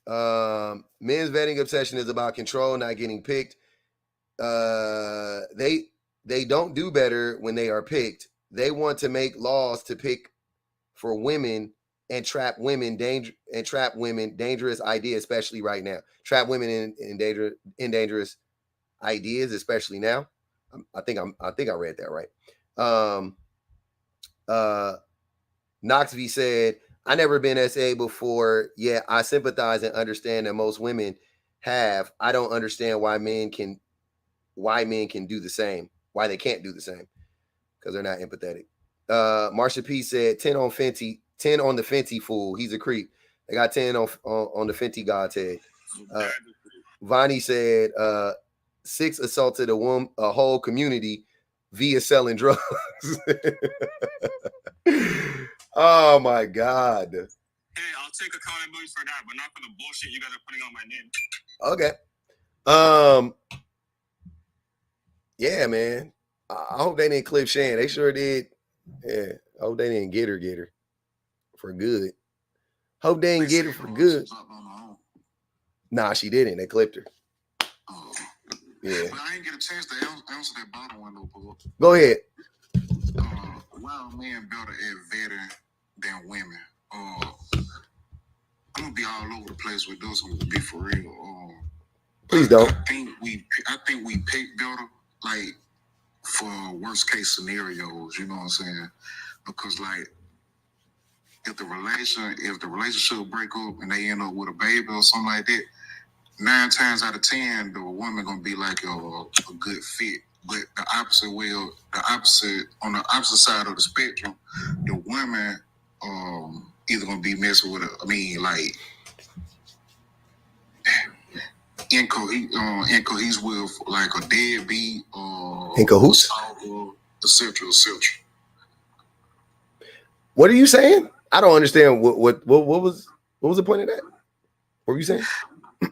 Men's vetting obsession is about control, not getting picked. They don't do better when they are picked. They want to make laws to pick for women and trap women. Dangerous idea, especially right now. Trap women in dangerous ideas, especially now. I think I read that right. Knox V said, I never been SA before, yet I sympathize and understand that most women have. I don't understand why men can do the same. Why they can't do the same. Because they're not empathetic. Marsha P said 10 on Fenty, 10 on the Fenty fool. He's a creep. They got 10 on the Fenty God's head. Vonnie said 6 assaulted a whole community via selling drugs. Oh my God. Hey, I'll take accountability for that, but not for the bullshit you guys are putting on my name. Okay. Yeah, man. I hope they didn't clip Shan. They sure did. Yeah. I hope they didn't get her for good. Hope they didn't get her for good. Nah, she didn't. They clipped her. Oh. Yeah. But I didn't get a chance to answer that bottom one though, Paul. Go ahead. Why are men better at vetting than women? I'm gonna be all over the place with this one, to be for real. Please don't. I think we pick better, like for worst case scenarios. You know what I'm saying? Because like, if the relationship break up and they end up with a baby or something like that, 9 times out of 10, the woman gonna be like a good fit. But on the opposite side of the spectrum, the women either gonna be messing with in cahoots with like a deadbeat or In cahoots? etc. etc. What are you saying? I don't understand. What was the point of that? What were you saying?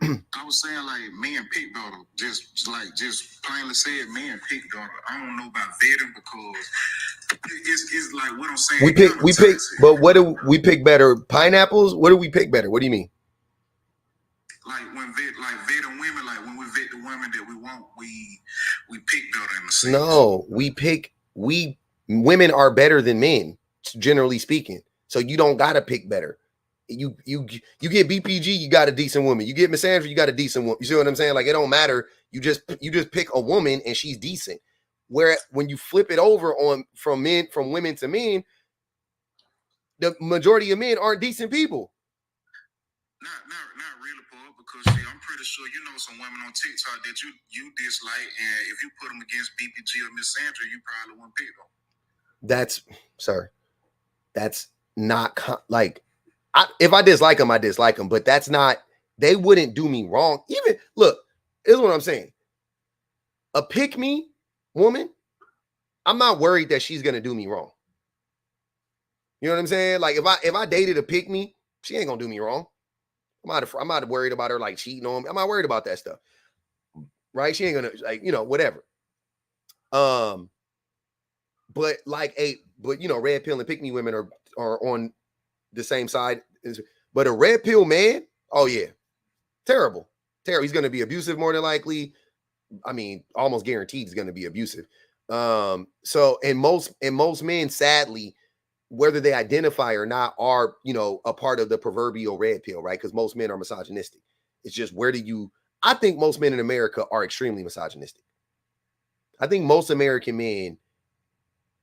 I was saying like men pick better. Just plainly said, men pick better. I don't know about vetting because it's like what I'm saying. We pick, but what do we pick better? Pineapples? What do we pick better? What do you mean? Like vetting women, like when we vet the women that we want, we pick better in the sense. No, women are better than men, generally speaking. So you don't gotta pick better. You get BPG, you got a decent woman. You get Misandry, you got a decent woman. You see what I'm saying? Like it don't matter. You just pick a woman and she's decent. Where when you flip it over from women to men, the majority of men aren't decent people. Not really, Paul, because I'm pretty sure you know some women on TikTok that you dislike, and if you put them against BPG or Miss Sandra, you probably wouldn't pick them. That's not like. If I dislike them, I dislike them, but that's not, they wouldn't do me wrong. Even, look, here's what I'm saying. A pick me woman, I'm not worried that she's going to do me wrong. You know what I'm saying? Like if I dated a pick me, she ain't going to do me wrong. I'm not worried about her like cheating on me. I'm not worried about that stuff. Right? She ain't going to like, whatever. But red pill and pick me women are on the same side. But a red pill man, oh yeah, terrible. He's going to be abusive more than likely. I mean, almost guaranteed he's going to be abusive. So most men, sadly, whether they identify or not, are a part of the proverbial red pill, right? Because most men are misogynistic. It's just I think most men in America are extremely misogynistic. I think most American men,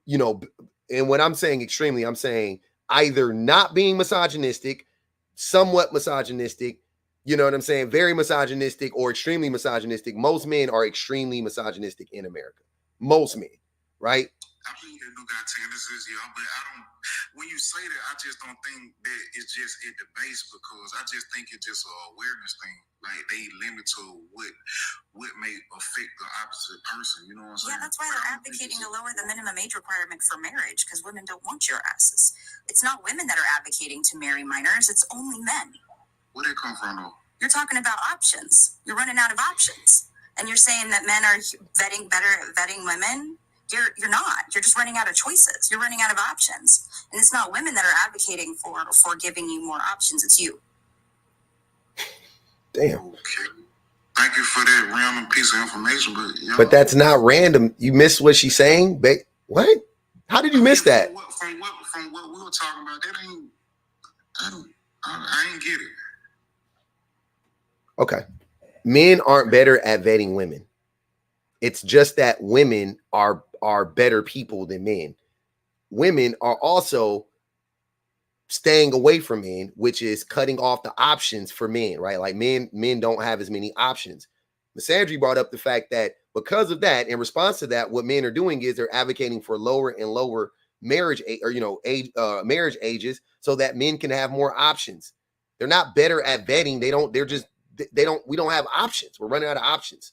and when I'm saying extremely, I'm saying either not being misogynistic, somewhat misogynistic, you know what I'm saying? Very misogynistic or extremely misogynistic. Most men are extremely misogynistic in America. Most men, right? I believe they do got tendencies, yeah, but I don't. When you say that, I just don't think that it's just at the base, because I just think it's just an awareness thing. Like they limit to what may affect the opposite person. You know what I'm saying? Yeah, that's why they're advocating to lower the minimum age requirement for marriage, because women don't want your asses. It's not women that are advocating to marry minors; it's only men. Where they come from, though? You're talking about options. You're running out of options, and you're saying that men are vetting women. You're not. You're just running out of choices. You're running out of options. And it's not women that are advocating for giving you more options. It's you. Damn. Okay. Thank you for that random piece of information, but that's not random. You missed what she's saying? What? How did you miss that? From what we were talking about, I ain't get it. Okay. Men aren't better at vetting women. It's just that women are better people than men. Women are also staying away from men, which is cutting off the options for men, right? Like men don't have as many options. Misandry brought up the fact that because of that, in response to that, what men are doing is they're advocating for lower and lower marriage marriage ages so that men can have more options. They're not better at vetting. We don't have options. We're running out of options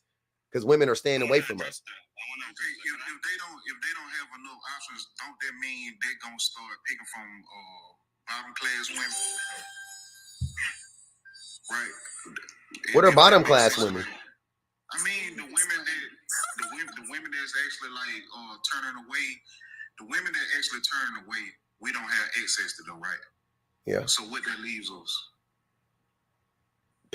because women are staying away from us. If they don't have enough options, don't that mean they're gonna start picking from bottom class women? Right. What are bottom class women? I mean the women that's actually like turning away. The women that actually turn away, we don't have access to them, right? Yeah. So what that leaves us?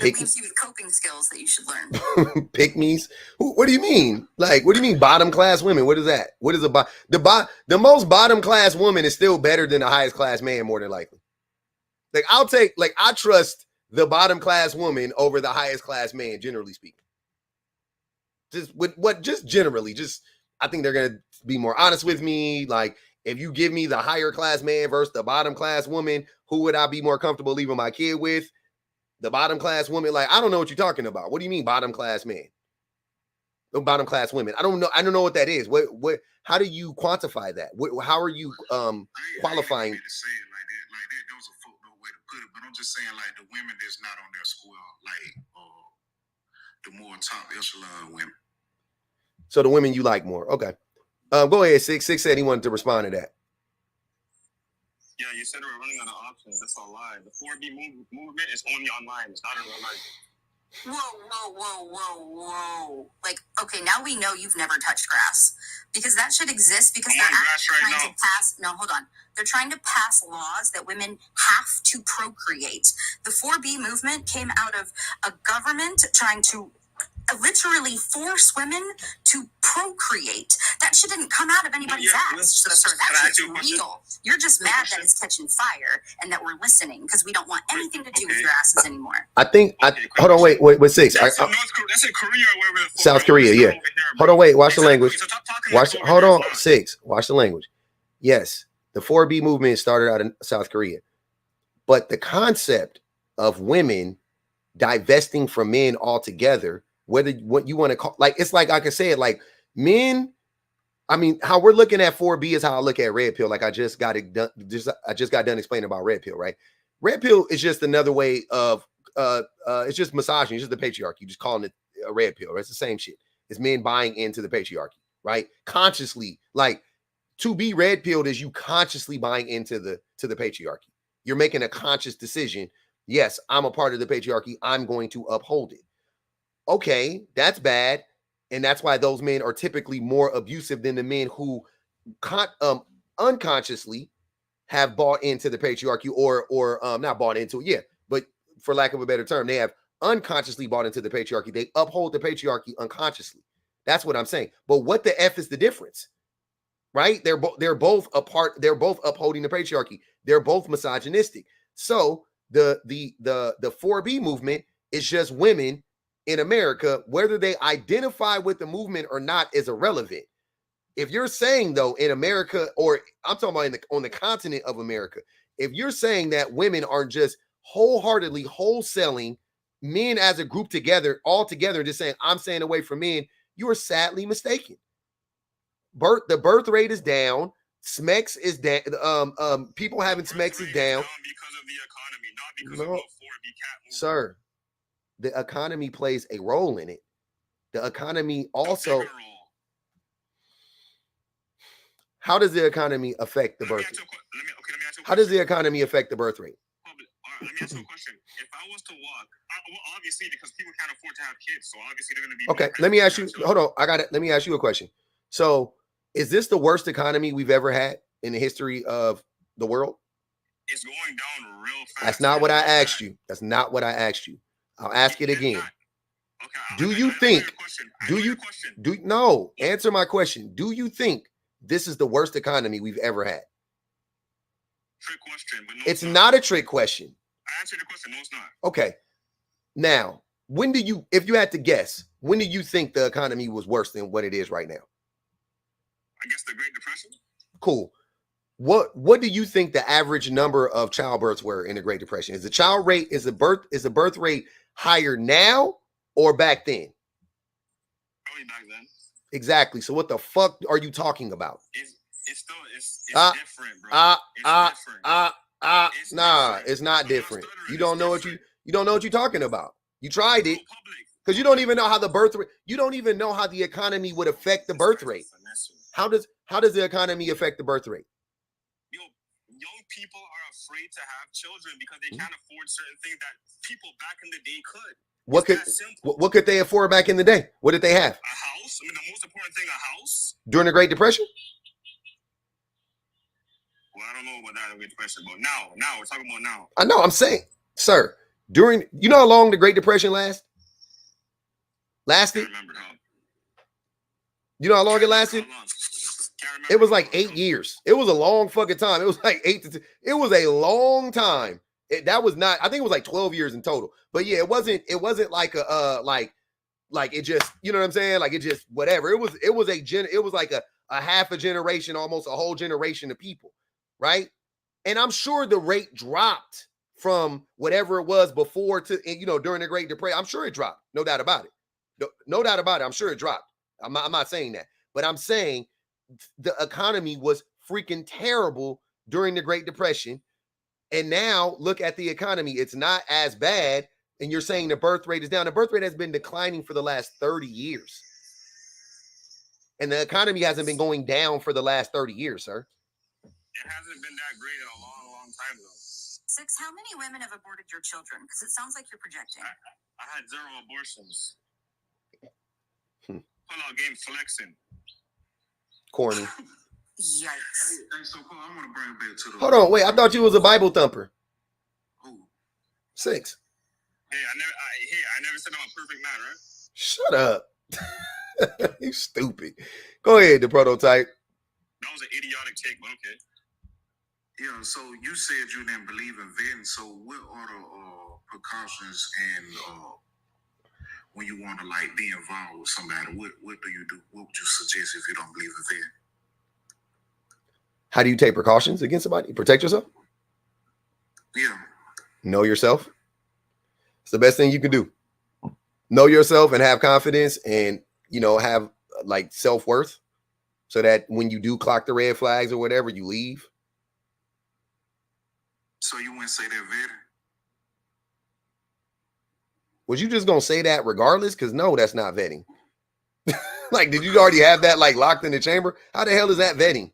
It leaves you with coping skills that you should learn. Pick-me's? What do you mean? Like, what do you mean bottom class women? What is that? What is the most bottom class woman is still better than the highest class man, more than likely. Like, I trust the bottom class woman over the highest class man, generally speaking. Generally, I think they're going to be more honest with me. Like, if you give me the higher class man versus the bottom class woman, who would I be more comfortable leaving my kid with? The bottom class woman, like, I don't know what you're talking about. What do you mean bottom class man? The bottom class women. I don't know what that is. What how do you quantify that? How are you qualifying? I ain't say it like that. That was a footnote way to put it, but I'm just saying like the women that's not on their square, like the more top echelon women. So the women you like more. Okay. Go ahead, Six. Six said he wanted to respond to that. Yeah, you said we're running out of options. That's a lie. The 4B movement is only online. It's not in real life. Whoa. Like, okay, now we know you've never touched grass. Because that should exist because I'm on grass right trying now. to pass, no, hold on. They're trying to pass laws that women have to procreate. The 4B movement came out of a government trying to literally force women to procreate. That shit didn't come out of anybody's ass. So that's real. You're just mad that it's catching fire and that we're listening because we don't want anything to do with your asses anymore. I think. Hold on, wait, Six. That's in Korea or wherever. South Korea, yeah. Hold on, wait. Watch the language. Hold on, Six. Watch the language. Yes, the 4B movement started out in South Korea, but the concept of women divesting from men altogether, whether what you want to call, like, it's like I can say it, like men. I mean, how we're looking at 4B is how I look at red pill. Like I just got done explaining about red pill, right? Red pill is just another way of it's just misogyny, it's just the patriarchy. You just calling it a red pill. It's the same shit. It's men buying into the patriarchy, right? Consciously, like to be red pilled is you consciously buying into the patriarchy. You're making a conscious decision. Yes, I'm a part of the patriarchy. I'm going to uphold it. Okay, that's bad. And that's why those men are typically more abusive than the men who unconsciously have bought into the patriarchy or not bought into it, yeah, but for lack of a better term, they have unconsciously bought into the patriarchy. They uphold the patriarchy unconsciously. That's what I'm saying. But what the F is the difference? Right? They're both apart. They're both upholding the patriarchy. They're both misogynistic. So the 4B movement is just women in America, whether they identify with the movement or not is irrelevant. If you're saying though in America, or I'm talking about on the continent of America, if you're saying that women are just wholeheartedly wholesaling men as a group together, all together, just saying I'm staying away from men, you are sadly mistaken. The birth rate is down. SMEX is down. People having SMEX is down because of the economy, not because no, of the 4B cat movement. Sir. The economy plays a role in it. The economy also. How does the economy affect the birth rate? How does the economy affect the birth rate? Let me ask you a question. If I was to walk, well, obviously, because people can't afford to have kids, so obviously they're going to be. Okay, let me ask you. Hold on, I got it. Let me ask you a question. So, is this the worst economy we've ever had in the history of the world? It's going down real fast. That's not what I asked you. That's not what I asked you. I'll ask it again. Okay. Do you think? No? Answer my question. Do you think this is the worst economy we've ever had? Trick question, but no, it's not a trick question. I answered the question. No, it's not. Okay. Now, when do you, if you had to guess, when do you think the economy was worse than what it is right now? I guess the Great Depression. Cool. What do you think the average number of childbirths were in the Great Depression? Is the birth rate higher now or back then? Probably back then. Exactly. So what the fuck are you talking about? It's different, bro. It's not different. You don't know what you're talking about. You tried it because you don't even know how the birth rate. You don't even know how the economy would affect the birth rate. How does the economy affect the birth rate? Young people are afraid to have children because they can't afford certain things that people back in the day could. What could they afford back in the day? What did they have? A house. I mean, the most important thing, a house. During the Great Depression? Well, I don't know about that Great Depression, but now we're talking about now. I know. I'm saying, sir, you know how long the Great Depression lasted? I remember how. You know how long it lasted? It was like 8 years. It was a long fucking time. It was like 8 to 10. It was a long time. That was not, I think it was like 12 years in total. But yeah, it wasn't like a like it just, you know what I'm saying? Like it just whatever. It was like a half a generation, almost a whole generation of people, right? And I'm sure the rate dropped from whatever it was before to, you know, during the Great Depression. I'm sure it dropped. No doubt about it. No doubt about it. I'm sure it dropped. I'm not saying that. But I'm saying the economy was freaking terrible during the Great Depression. And now look at the economy. It's not as bad. And you're saying the birth rate is down. The birth rate has been declining for the last 30 years. And the economy hasn't been going down for the last 30 years, sir. It hasn't been that great in a long, long time, though. Six, how many women have aborted your children? Because it sounds like you're projecting. I had 0 abortions. Pull out game flexing. Corny. Yikes. Hey, so Paul, I want to bring it back to the. Hold on, wait. I thought you was a Bible thumper. Who? 6. Hey, I never said I'm a perfect man, right? Shut up. You stupid. Go ahead, the prototype. That was an idiotic take, but okay. Yeah, so you said you didn't believe in vetting. So what are the precautions and when you want to like be involved with somebody, what do you do? What would you suggest if you don't believe in vetting? How do you take precautions against somebody? Protect yourself? Yeah. Know yourself. It's the best thing you can do. Know yourself and have confidence and, you know, have like self-worth so that when you do clock the red flags or whatever, you leave. So you wouldn't say that vetting? Was you just going to say that regardless? Because no, that's not vetting. Like, did you already have that like locked in the chamber? How the hell is that vetting?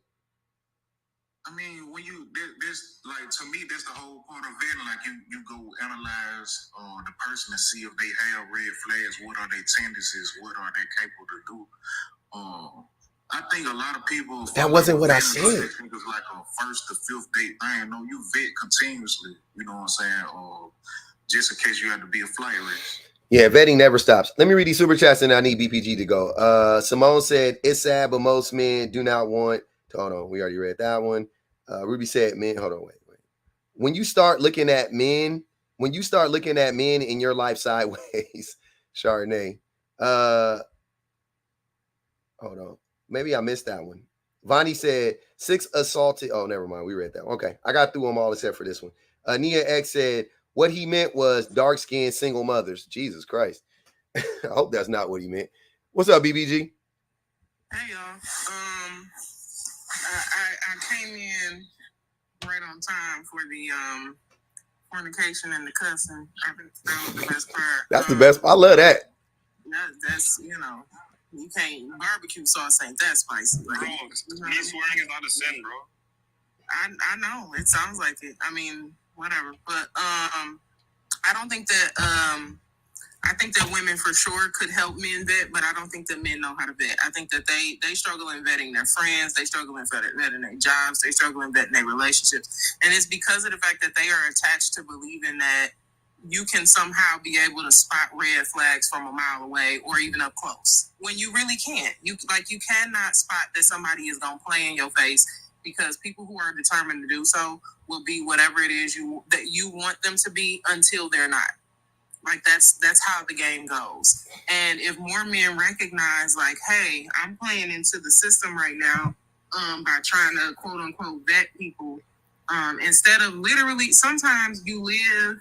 I mean, when you, this like, to me, that's the whole part of vetting. Like you go analyze the person and see if they have red flags. What are their tendencies? What are they capable to do? I think a lot of people. That wasn't what I said. I think it's like a first to fifth date thing. No, you vet continuously. You know what I'm saying? Just in case you have to be a flight risk. Yeah, vetting never stops. Let me read these super chats and I need BPG to go. Simone said, it's sad, but most men do not want. Hold on, we already read that one. Ruby said, men, hold on, wait. When you start looking at men in your life sideways, Chardonnay. Hold on. Maybe I missed that one. Vonnie said 6 assaulted. Oh, never mind. We read that one. Okay. I got through them all except for this one. Nia X said what he meant was dark-skinned single mothers. Jesus Christ. I hope that's not what he meant. What's up, BBG? Hey, y'all. I came in right on time for the fornication and the cussing. I think that was the best part. That's the best. I love that. That's, you know, you can't, barbecue sauce ain't that spicy. Like, Bro, me swearing is not a sin, bro. I know. It sounds like it. I mean, whatever. But I don't think that I think that women for sure could help men vet, but I don't think that men know how to vet. I think that they struggle in vetting their friends, they struggle in vetting their jobs, they struggle in vetting their relationships. And it's because of the fact that they are attached to believing that you can somehow be able to spot red flags from a mile away or even up close when you really can't. You cannot spot that somebody is gonna play in your face, because people who are determined to do so will be whatever it is that you want them to be until they're not. Like that's how the game goes. And if more men recognize, like, hey, I'm playing into the system right now by trying to quote unquote vet people, instead of literally, sometimes you live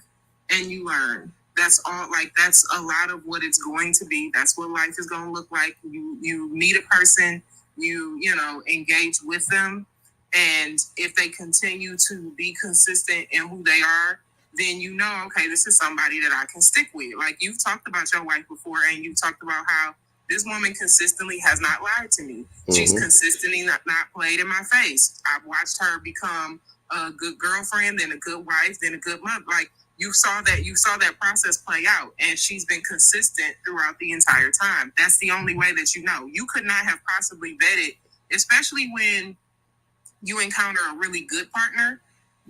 and you learn. That's all. Like that's a lot of what it's going to be. That's what life is going to look like. You meet a person, you know, engage with them, and if they continue to be consistent in who they are, then you know, okay, this is somebody that I can stick with. Like you've talked about your wife before, and you talked about how this woman consistently has not lied to me. Mm-hmm. She's consistently not played in my face. I've watched her become a good girlfriend, then a good wife, then a good mother. Like you saw that process play out, and she's been consistent throughout the entire time. That's the only way that you know. You could not have possibly vetted, especially when you encounter a really good partner.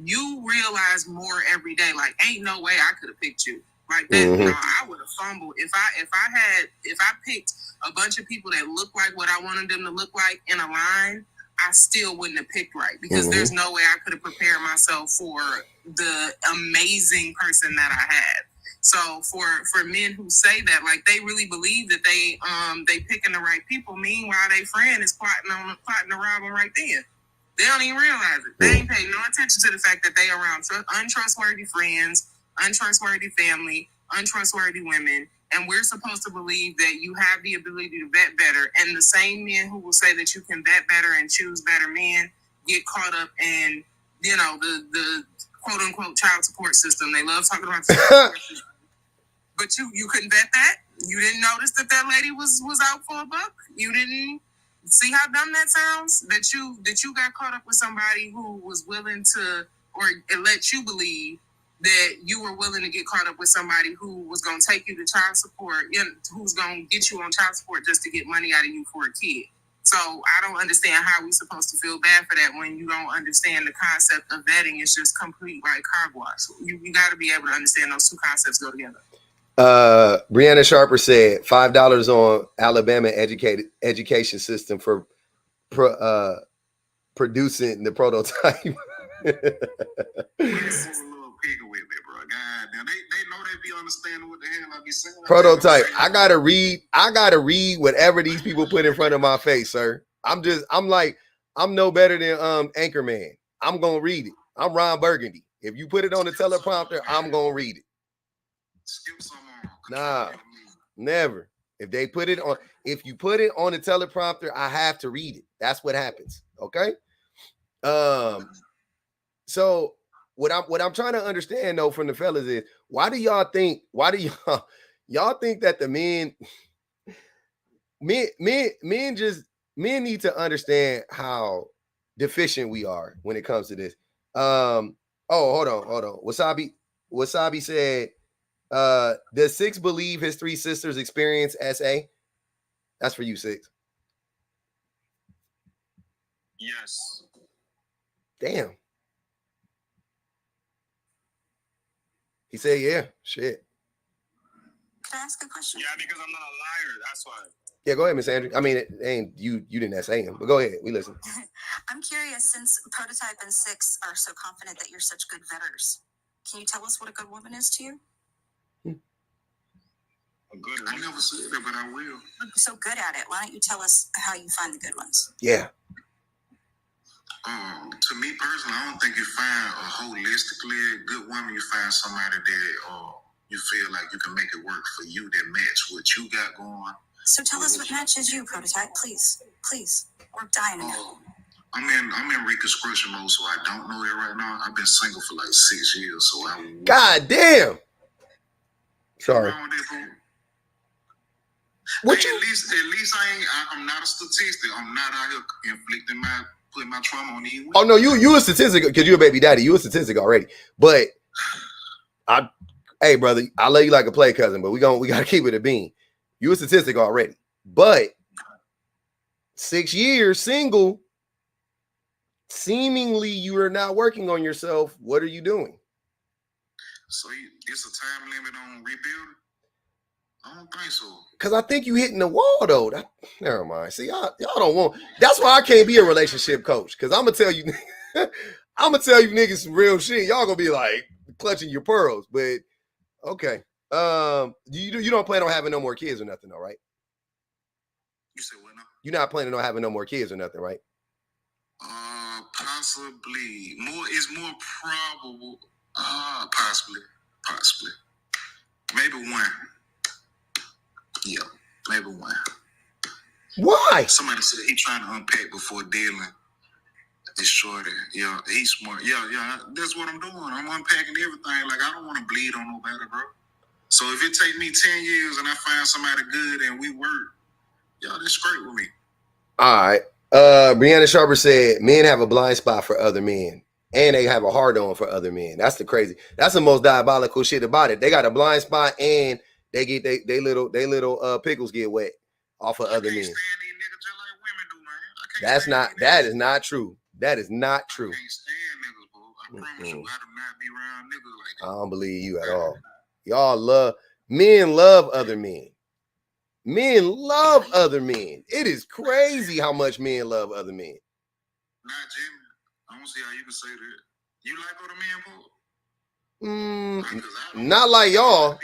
You realize more every day. Like, ain't no way I could have picked you. Like that, you know, I would have fumbled if I picked a bunch of people that look like what I wanted them to look like in a line. I still wouldn't have picked right, because there's no way I could have prepared myself for the amazing person that I had. So for men who say that, like they really believe that they picking the right people. Meanwhile, their friend is plotting to rob them right there. They don't even realize it. They ain't paying no attention to the fact that they around untrustworthy friends, untrustworthy family, untrustworthy women, and we're supposed to believe that you have the ability to vet better. And the same men who will say that you can vet better and choose better men get caught up in, you know, the quote unquote child support system. They love talking about the child support system. But you couldn't vet that. You didn't notice that lady was out for a buck. You didn't see how dumb that sounds. That you got caught up with somebody who was willing to, or it let you believe that you were willing to get caught up with somebody who was going to take you to child support, who's going to get you on child support just to get money out of you for a kid. So I don't understand how we're supposed to feel bad for that when you don't understand the concept of vetting. It's just complete like hogwash. You got to be able to understand those two concepts go together. Brianna Sharper said $5 on Alabama education system for producing the prototype. Prototype. I gotta read whatever these people put in front of my face, sir. I'm no better than Anchorman. I'm gonna read it. I'm Ron Burgundy. If you put it on the teleprompter, I'm gonna read it. Nah, never. If you put it on the teleprompter, I have to read it. That's what happens. Okay. So what I'm trying to understand though from the fellas is why do y'all think that the men need to understand how deficient we are when it comes to this. Hold on. Wasabi said, does Six believe his three sisters experience SA? That's for you, Six. Yes. Damn. He said, yeah, shit. Can I ask a question? Yeah, because I'm not a liar. That's why. Yeah, go ahead, Miss Andrew. I mean, it ain't you didn't SA him, but go ahead. We listen. I'm curious, since Prototype and Six are so confident that you're such good vetters, can you tell us what a good woman is to you? A good woman? I never said that, but I will. You're so good at it. Why don't you tell us how you find the good ones? Yeah. To me personally, I don't think you find a holistically good woman. You find somebody that you feel like you can make it work for you that match what you got going. So tell us what matches you, Prototype, please. We're dying to know. I'm in reconstruction mode, so I don't know that right now. I've been single for like 6 years, so I. God damn. Sorry. What hey, you? At least I'm not a statistic. I'm not out here putting my trauma on these women. Oh no, you a statistic because you're a baby daddy. You a statistic already. But hey brother, I love you like a play cousin, but we gotta keep it a bean. You a statistic already. But 6 years single, seemingly you are not working on yourself. What are you doing? So it's a time limit on rebuilding? I don't think so. Because I think you hitting the wall though. Never mind. See, y'all don't want. That's why I can't be a relationship coach. Because I'm gonna tell you niggas some real shit. Y'all gonna be like clutching your pearls. But okay. You don't plan on having no more kids or nothing, though, right? You said what now? You're not planning on having no more kids or nothing, right? Possibly. It's more probable. Possibly. Maybe one. Yeah, maybe one. Why? Somebody said he trying to unpack before dealing. It's shorter. Yeah, he's smart. Yeah, that's what I'm doing. I'm unpacking everything. Like, I don't want to bleed on nobody, bro. So if it take me 10 years and I find somebody good and we work, y'all, that's great with me. All right. Brianna Sharper said men have a blind spot for other men and they have a hard on for other men. That's the most diabolical shit about it. They got a blind spot and they get they little pickles get wet off of other men. That is not true. That is not true. I can't stand niggas, bro. I promise you, I do not be around niggas like that. I don't believe you at all. Men love other men. Men love other men. It is crazy how much men love other men. Nah, Jimmy. I don't see how you can say that. You like other men, bro? Not like y'all.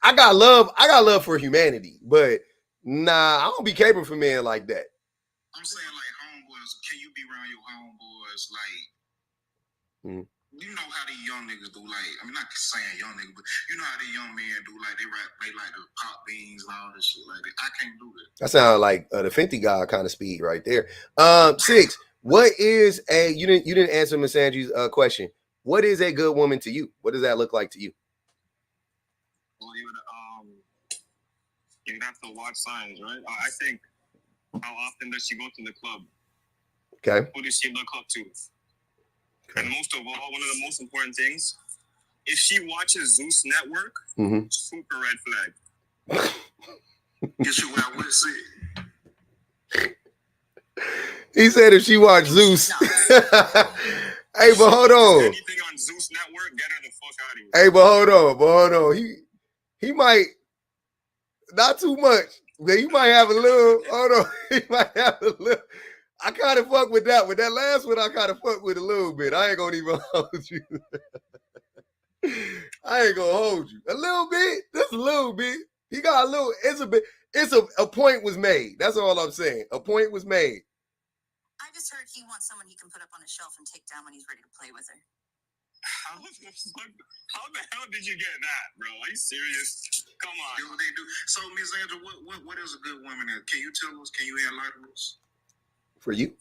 I got love for humanity, but nah, I don't be caping for men like that. I'm saying like homeboys. Can you be around your homeboys like? You know how the young niggas do, like, I mean, not saying young niggas, but you know how the young men do, like, they like the pop beans and all this shit like that. I can't do that. That sounds like the Fenty guy kind of speed right there. Six, what is you didn't answer Miss Angie's question. What is a good woman to you? What does that look like to you? A good woman to me, a good woman to me is somebody that, you know, has a good heart, has a good Well, you'd have to watch signs, right? I think, how often does she go to the club? Okay. Who does she look up to? Okay. And most of all, one of the most important things, if she watches Zeus Network, super red flag. Get you out with it. He said if she watched Zeus. Hey, but hold on. Anything on Zeus Network, get her the fuck out of here. Hey, but hold on. He might, not too much, but he might have a little, hold on. He might have a little. I kind of fuck with that. With that last one, I kind of fuck with a little bit. I ain't gonna even hold you. I ain't gonna hold you. A little bit. Just a little bit. He got a little, it's a bit, a point was made. That's all I'm saying. A point was made. I just heard he wants someone he can put up on a shelf and take down when he's ready to play with her. How the hell did you get that, bro? Are you serious? Come on. Do what they do. So, Ms. Angela, what is a good woman? Can you tell us? Can you enlighten us? For you?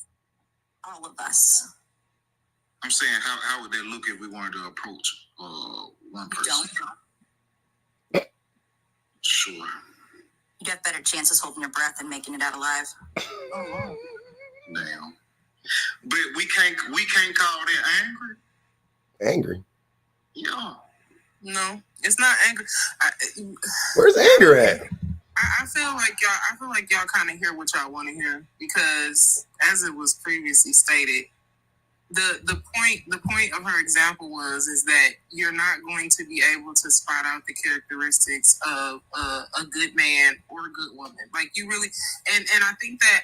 All of us. I'm saying, how would they look if we wanted to approach one person? Don't. Sure. You'd have better chances holding your breath and making it out alive. Oh, damn. But we can't call that angry. Angry? Yeah. No, it's not angry. Where's anger at? I feel like y'all kind of hear what y'all want to hear, because as it was previously stated, the point of her example is that you're not going to be able to spot out the characteristics of a good man or a good woman. Like, you really, and I think that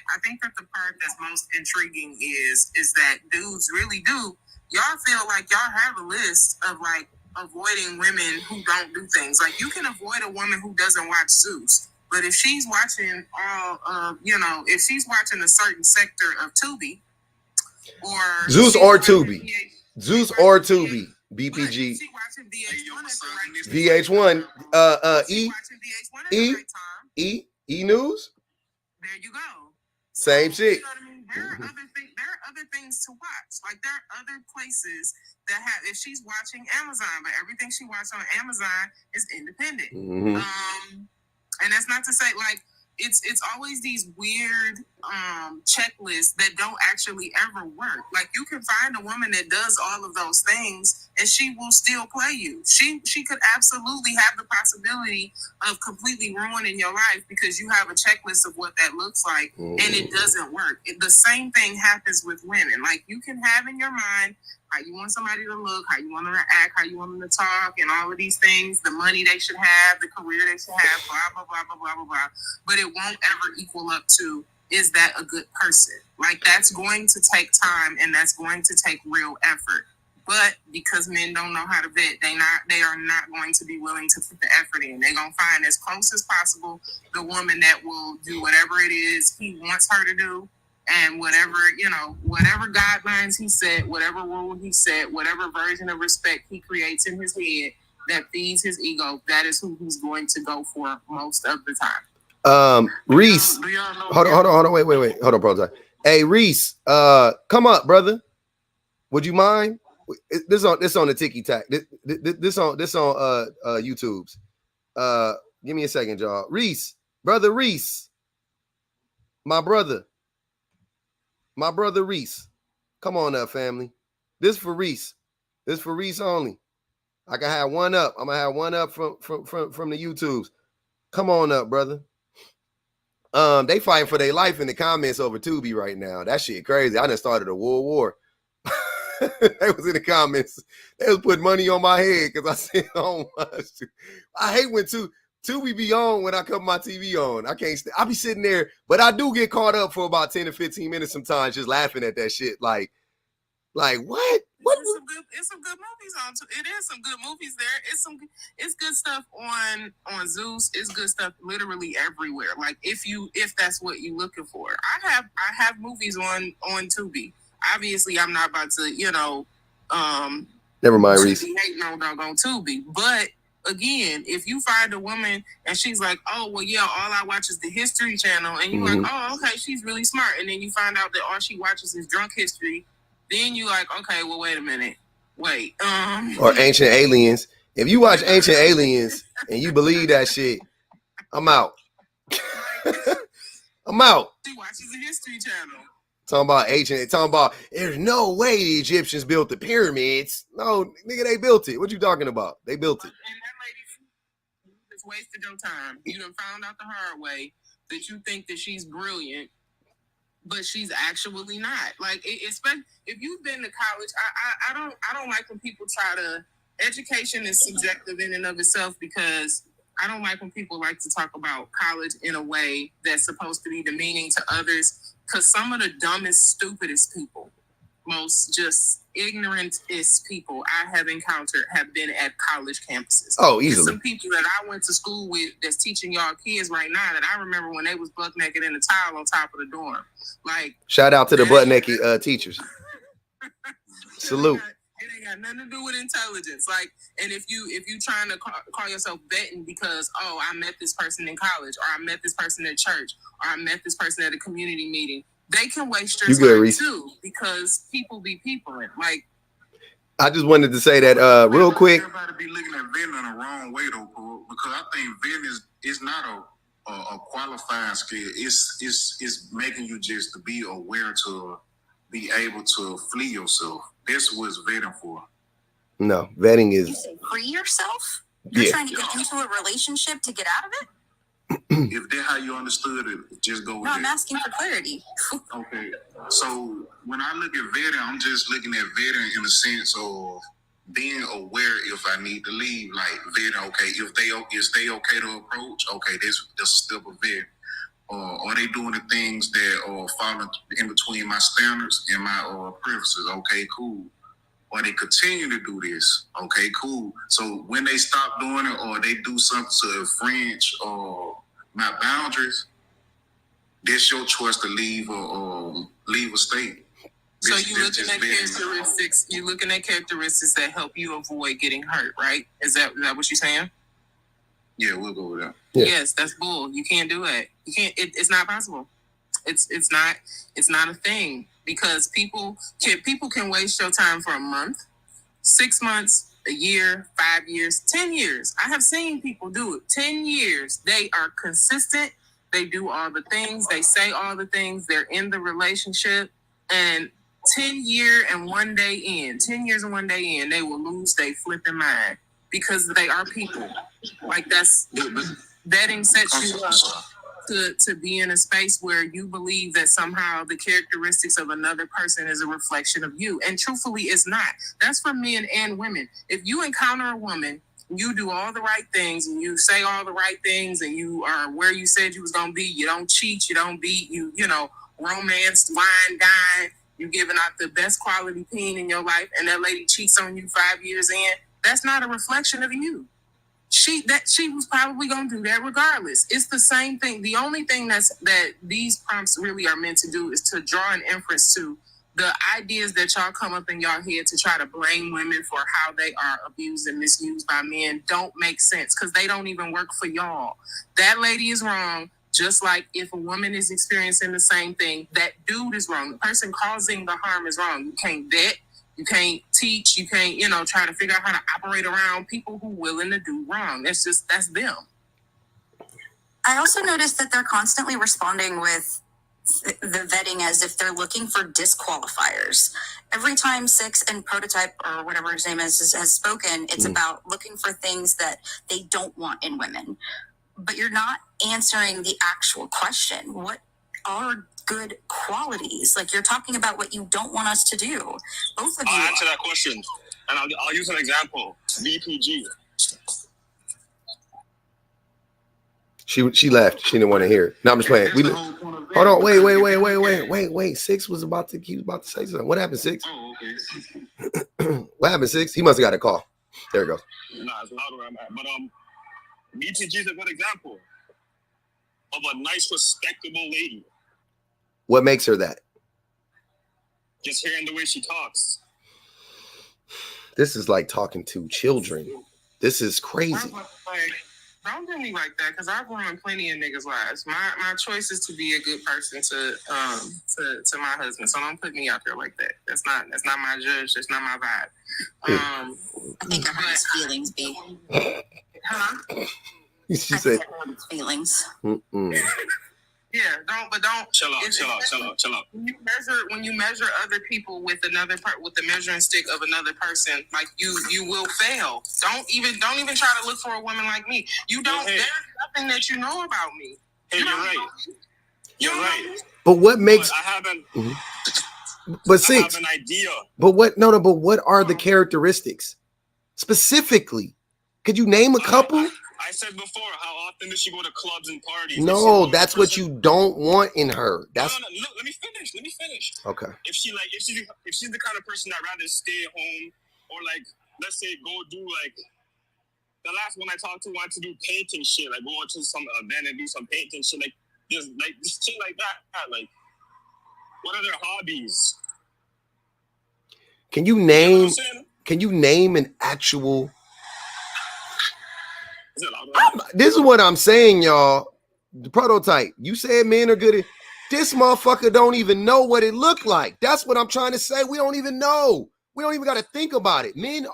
the part that's most intriguing is that dudes really do. Y'all feel like y'all have a list of like avoiding women who don't do things. Like, you can avoid a woman who doesn't watch Zeus, but if she's watching if she's watching a certain sector of Tubi, or Zeus or Tubi, Zeus or Tubi, BPG, VH1, E News. There you go. Same shit. You know what I mean? There are other things to watch. Like, there are other places that have. If she's watching Amazon, but everything she watches on Amazon is independent. And that's not to say, like, it's always these weird checklists that don't actually ever work. Like, you can find a woman that does all of those things and she will still play you. She could absolutely have the possibility of completely ruining your life because you have a checklist of what that looks like and it doesn't work. The same thing happens with women. Like, you can have in your mind how you want somebody to look, how you want them to act, how you want them to talk, and all of these things, the money they should have, the career they should have, blah, blah, blah, blah, blah, blah, blah. But it won't ever equal up to, is that a good person? Like, that's going to take time and that's going to take real effort. But because men don't know how to vet, they are not going to be willing to put the effort in. They're going to find as close as possible the woman that will do whatever it is he wants her to do. And whatever guidelines he set, whatever rule he set, whatever version of respect he creates in his head that feeds his ego, that is who he's going to go for most of the time. Reese, hold on, wait. Hold on, brother. Hey, Reese, come up, brother. Would you mind? This on the Tiki Tac. This on YouTube's. Give me a second, y'all. Reese, brother Reese, my brother Reese. Come on up, family. This for Reese. This for Reese only. I can have one up. I'm gonna have one up from the YouTubes. Come on up, brother. They fighting for their life in the comments over Tubi right now. That shit crazy. I done started a world war. They was in the comments. They was putting money on my head because I said I don't watch. I hate when Tubi be on when I cut my TV on. I can't. I be sitting there, but I do get caught up for about 10 to 15 minutes sometimes, just laughing at that shit. Like what? It's some good movies on. It is some good movies there. It's good stuff on Zeus. It's good stuff literally everywhere. Like, if that's what you're looking for. I have movies on Tubi. Obviously, I'm not about to Never mind, Reese. Hating on doggone Tubi, but again, if you find a woman and she's like, oh, well, yeah, all I watch is the History Channel, and you're like, oh, okay, she's really smart, and then you find out that all she watches is drunk history, then you like, okay, well, wait a minute. Or Ancient Aliens. If you watch Ancient Aliens and you believe that shit, I'm out. I'm out. She watches the History Channel. Talking about there's no way the Egyptians built the pyramids. No, nigga, they built it. What you talking about? They built it. And that lady just wasted your time. You done found out the hard way that you think that she's brilliant, but she's actually not. Like, especially if you've been to college, I don't like when people try to. Education is subjective in and of itself, because I don't like when people like to talk about college in a way that's supposed to be demeaning to others, because some of the dumbest, stupidest people, most just ignorantest people I have encountered have been at college campuses. Oh, easily. There's some people that I went to school with that's teaching y'all kids right now that I remember when they was buck naked in the tile on top of the dorm. Like, shout out to the butt naked teachers. Salute. It ain't got nothing to do with intelligence. Like, and if you trying to call yourself vetting because, oh, I met this person in college, or I met this person at church, or I met this person at a community meeting, they can waste your time too, because people be people. Like, I just wanted to say that real quick. Everybody be looking at vetting in the wrong way though, bro, because I think vetting is not a qualifying skill. It's making you just to be aware, to be able to flee yourself. That's what's vetting for. No, vetting is. You say free yourself? You're trying to get into a relationship to get out of it? If that's how you understood it, just go with No, I'm that. asking for clarity. Okay. So when I look at vetting, I'm just looking at vetting in the sense of being aware if I need to leave. Like vetting, okay, if they okay to approach, okay, that's a step of vetting. Are they doing the things that are falling in between my standards and my preferences? Okay, cool. Or they continue to do this? Okay, cool. So when they stop doing it, or they do something to infringe my boundaries, that's your choice to leave a state. so you looking at characteristics. You looking at characteristics that help you avoid getting hurt, right? Is that what you're saying? Yeah, we'll go with that. Yeah. Yes, that's bull. You can't do it. You can't. It's not possible. It's not a thing, because people can waste your time for a month, 6 months, a year, 5 years, 10 years. I have seen people do it. 10 years. They are consistent. They do all the things. They say all the things. They're in the relationship, and 10 years and 1 day in, they will lose their flipping mind, because they are people. Like, that's vetting sets you up to be in a space where you believe that somehow the characteristics of another person is a reflection of you. And truthfully, it's not. That's for men and women. If you encounter a woman, you do all the right things and you say all the right things and you are where you said you was going to be, you don't cheat, you don't beat, you romance, wine, dine, you giving out the best quality peen in your life, and that lady cheats on you 5 years in, that's not a reflection of you. She was probably gonna do that regardless. It's the same thing. The only thing that these prompts really are meant to do is to draw an inference to the ideas that y'all come up in y'all head to try to blame women for how they are abused and misused by men don't make sense, because they don't even work for y'all. That lady is wrong. Just like if a woman is experiencing the same thing, that dude is wrong. The person causing the harm is wrong. You can't vet. You can't teach. You can't, try to figure out how to operate around people who are willing to do wrong. That's them. I also noticed that they're constantly responding with the vetting as if they're looking for disqualifiers. Every time Six and Prototype, or whatever his name is has spoken, it's about looking for things that they don't want in women. But you're not answering the actual question. What are good qualities? Like, you're talking about what you don't want us to do. Both of you. I'll answer that question, and I'll use an example. BPG. She left. She didn't want to hear it. No, I'm just playing. Hold on. Wait. Six was about to say something. What happened, Six? Oh, okay. What happened, Six? He must have got a call. There it goes. Nah, it's louder where I'm at. But BPG is a good example of a nice, respectable lady. What makes her that? Just hearing the way she talks. This is like talking to children. This is crazy. Don't do me like that, because I've ruined plenty of niggas' lives. My choice is to be a good person to my husband. So don't put me out there like that. That's not my judge. That's not my vibe. I think I hurt his feelings, B. Huh? She said feelings. Yeah, don't chill out. When you measure other people with another with the measuring stick of another person, like you will fail. Don't even try to look for a woman like me. You don't. There's nothing that you know about me. Hey, you're right. You're right. But what makes? But I haven't. But see, I have an idea. But what? No. But what are the characteristics specifically? Could you name a couple? I said before, how often does she go to clubs and parties? No, that's what you don't want in her. That's no. Let me finish. Okay. If she's the kind of person that rather stay at home, or like, let's say go do like, the last one I talked to wanted to do painting shit, like go to some event and do some painting shit, like just shit like that. Like, what are their hobbies? Can you name? Can you name an actual? This is what I'm saying, y'all. The prototype. You said men are good at this. Motherfucker don't even know what it looked like. That's what I'm trying to say. We don't even know. We don't even got to think about it. Men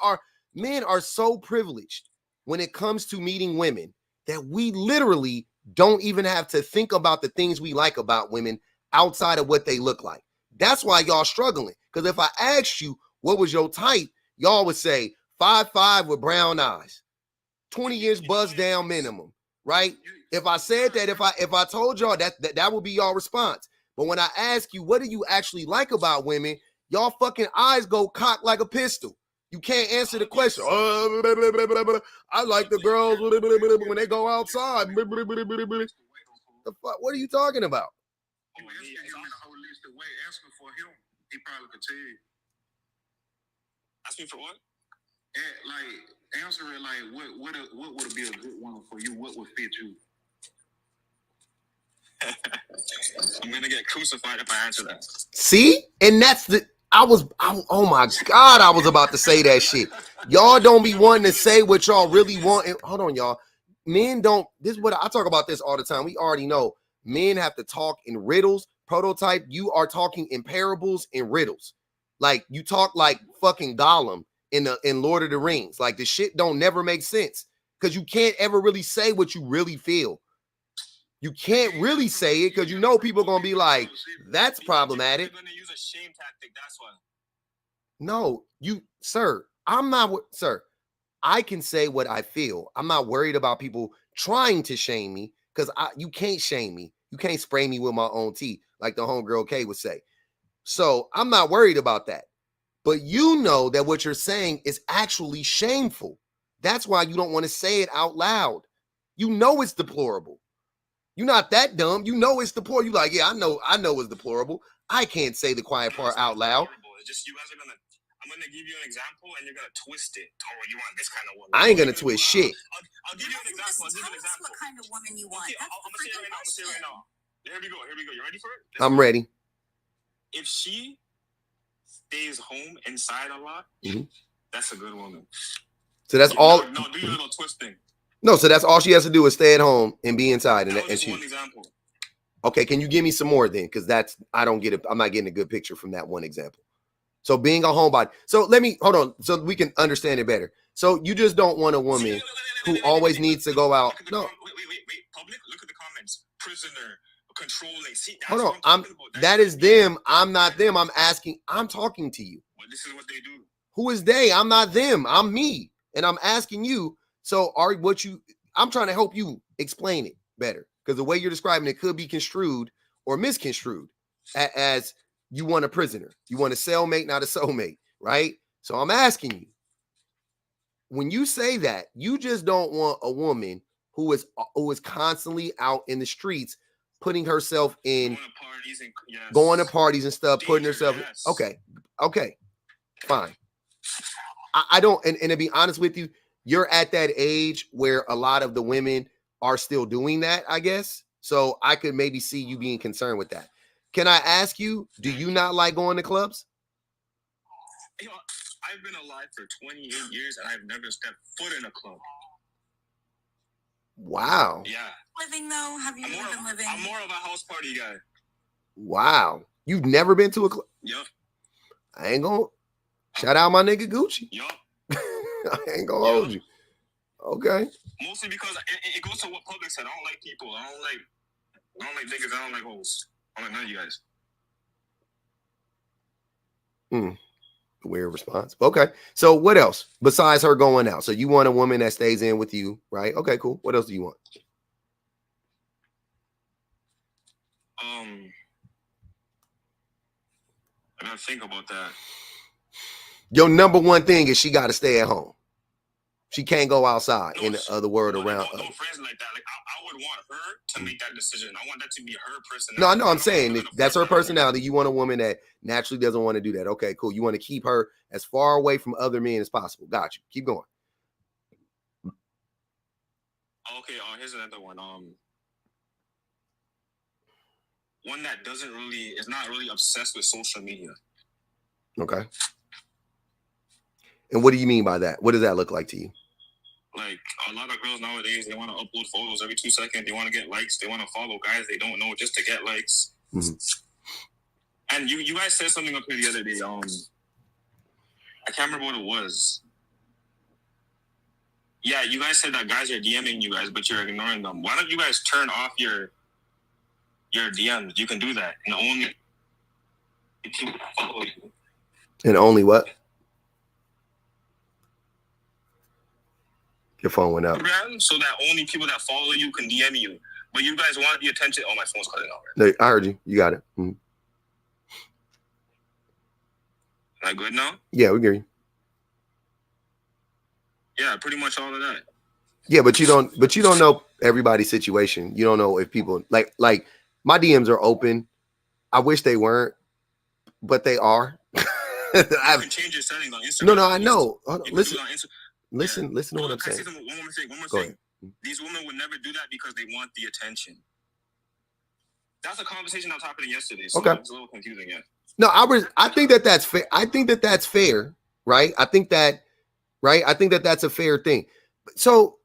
are so privileged when it comes to meeting women that we literally don't even have to think about the things we like about women outside of what they look like. That's why y'all struggling. Because if I asked you what was your type, y'all would say 5'5" with brown eyes. 20 years buzz down minimum, right? If I said that, if I told y'all that would be y'all response. But when I ask you, what do you actually like about women? Y'all fucking eyes go cocked like a pistol. You can't answer the question. I like the girls when they go outside. The fuck? What are you talking about? Asking for him, he probably could tell you. Asking for what? Like, answer it like, what would be a good one for you? What would fit you? I'm gonna get crucified if I answer that. See? And that's oh my God, I was about to say that shit. Y'all don't be wanting to say what y'all really want. Hold on, y'all. Men don't, this is what I talk about this all the time. We already know men have to talk in riddles. Prototype, you are talking in parables and riddles. Like you talk like fucking Gollum in Lord of the Rings. Like the shit don't never make sense because you can't ever really say what you really feel. You can't really say it because you know people are gonna be like, that's problematic. You're gonna use a shame tactic, that's why. No, sir, I can say what I feel. I'm not worried about people trying to shame me because you can't shame me. You can't spray me with my own tea, like the homegirl K would say. So I'm not worried about that. But you know that what you're saying is actually shameful. That's why you don't want to say it out loud. You know it's deplorable. You're not that dumb. You know it's deplorable. You're like, yeah, I know it's deplorable. I can't say the quiet part out loud. It's just you guys are I'm gonna give you an example and you're gonna twist it. Oh, you want this kind of woman. I ain't gonna twist shit. I'll give you an example. What kind of woman you want? Okay, I'm gonna say it right now. Here we go. You ready for it? I'm ready. If she stays home inside a lot, that's a good woman. So that's all. No, do your little twisting. No, so that's all she has to do is stay at home and be inside. That was one example. Okay, can you give me some more then? Because I don't get it. I'm not getting a good picture from that one example. So being a homebody. So let me hold on so we can understand it better. So you just don't want a woman who always needs to go out. No. Wait. Public, look at the comments. Prisoner, controlling. See, hold on. That is them. I'm not them. I'm talking to you. Well, this is what they do. Who is they? I'm not them. I'm me. And I'm asking you. So I'm trying to help you explain it better. Because the way you're describing it could be construed or misconstrued as you want a prisoner. You want a cellmate, not a soulmate, right? So I'm asking you, when you say that, you just don't want a woman who is constantly out in the streets, putting herself in, going to parties and stuff, putting herself. Yes. Okay, fine. I don't, and to be honest with you, you're at that age where a lot of the women are still doing that, I guess. So I could maybe see you being concerned with that. Can I ask you, do you not like going to clubs? You know, I've been alive for 28 years and I've never stepped foot in a club. Wow. Yeah. Living though? Have you ever been living? I'm more of a house party guy. Wow. You've never been to a club? Yup. I ain't gonna shout out my nigga Gucci. Yup. I ain't gonna hold you. Okay. Mostly because it goes to what public said. I don't like people. I don't like niggas. I don't like hoes. I don't like none of you guys. Weird response. Okay. So what else besides her going out? So you want a woman that stays in with you, right? Okay, cool. What else do you want? I gotta think about that. Your number one thing is she got to stay at home. She can't go outside in the other world around. No friends like that. Like I would want her to make that decision. I want that to be her personality. No, I know. I'm saying that's her personality. You want a woman that naturally doesn't want to do that. Okay, cool. You want to keep her as far away from other men as possible. Got you. Keep going. Okay. Here's another one. One that is not really obsessed with social media. Okay. And what do you mean by that? What does that look like to you? Like a lot of girls nowadays, they want to upload photos every 2 seconds. They want to get likes. They want to follow guys they don't know just to get likes. Mm-hmm. And you guys said something up here the other day. I can't remember what it was. Yeah, you guys said that guys are DMing you guys, but you're ignoring them. Why don't you guys turn off your DMs? You can do that, and only people follow you. And only what? Your phone went out. So that only people that follow you can DM you. But you guys want the attention. Oh, my phone's cutting out. Right? No, I heard you. You got it. Mm-hmm. Am I good now? Yeah, we hear you. Yeah, pretty much all of that. Yeah, but you don't know everybody's situation. You don't know if people like my DMs are open. I wish they weren't, but they are. You can change your settings on Instagram. No, I know. Listen. Listen to what I'm saying. One more Go thing. ahead. These women would never do that because they want the attention. That's a conversation I was happening yesterday. So okay. It's a little confusing, yeah. No, I think that's fair. I think that's fair, right? I think that's a fair thing. So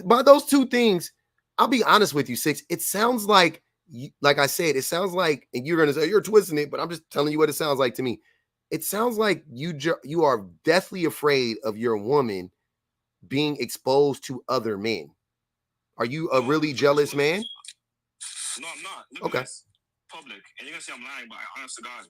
by those two things, I'll be honest with you, Six. It sounds like I said, it sounds like, and you're gonna say you're twisting it, but I'm just telling you what it sounds like to me. It sounds like you are deathly afraid of your woman being exposed to other men. Are you a really jealous man? No, I'm not. Look okay. At this. Public. And you're going to say I'm lying, but honest to God.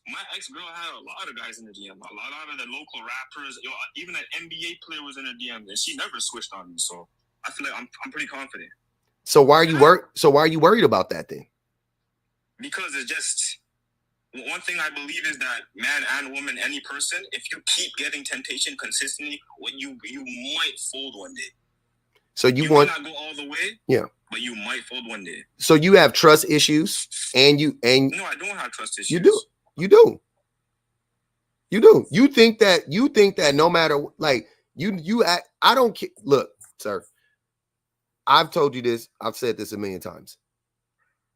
My ex-girl had a lot of guys in the DM. A lot of the local rappers. Even an NBA player was in her DM. And she never switched on me. So I feel like I'm pretty confident. So why are you worried about that then? Because it's just... One thing I believe is that man and woman, any person, if you keep getting temptation consistently, you might fold one day. So you might not go all the way, yeah, but you might fold one day. So you have trust issues, and no, I don't have trust issues. You do. You think that no matter like you act. I don't care. Look, sir, I've told you this. I've said this a million times.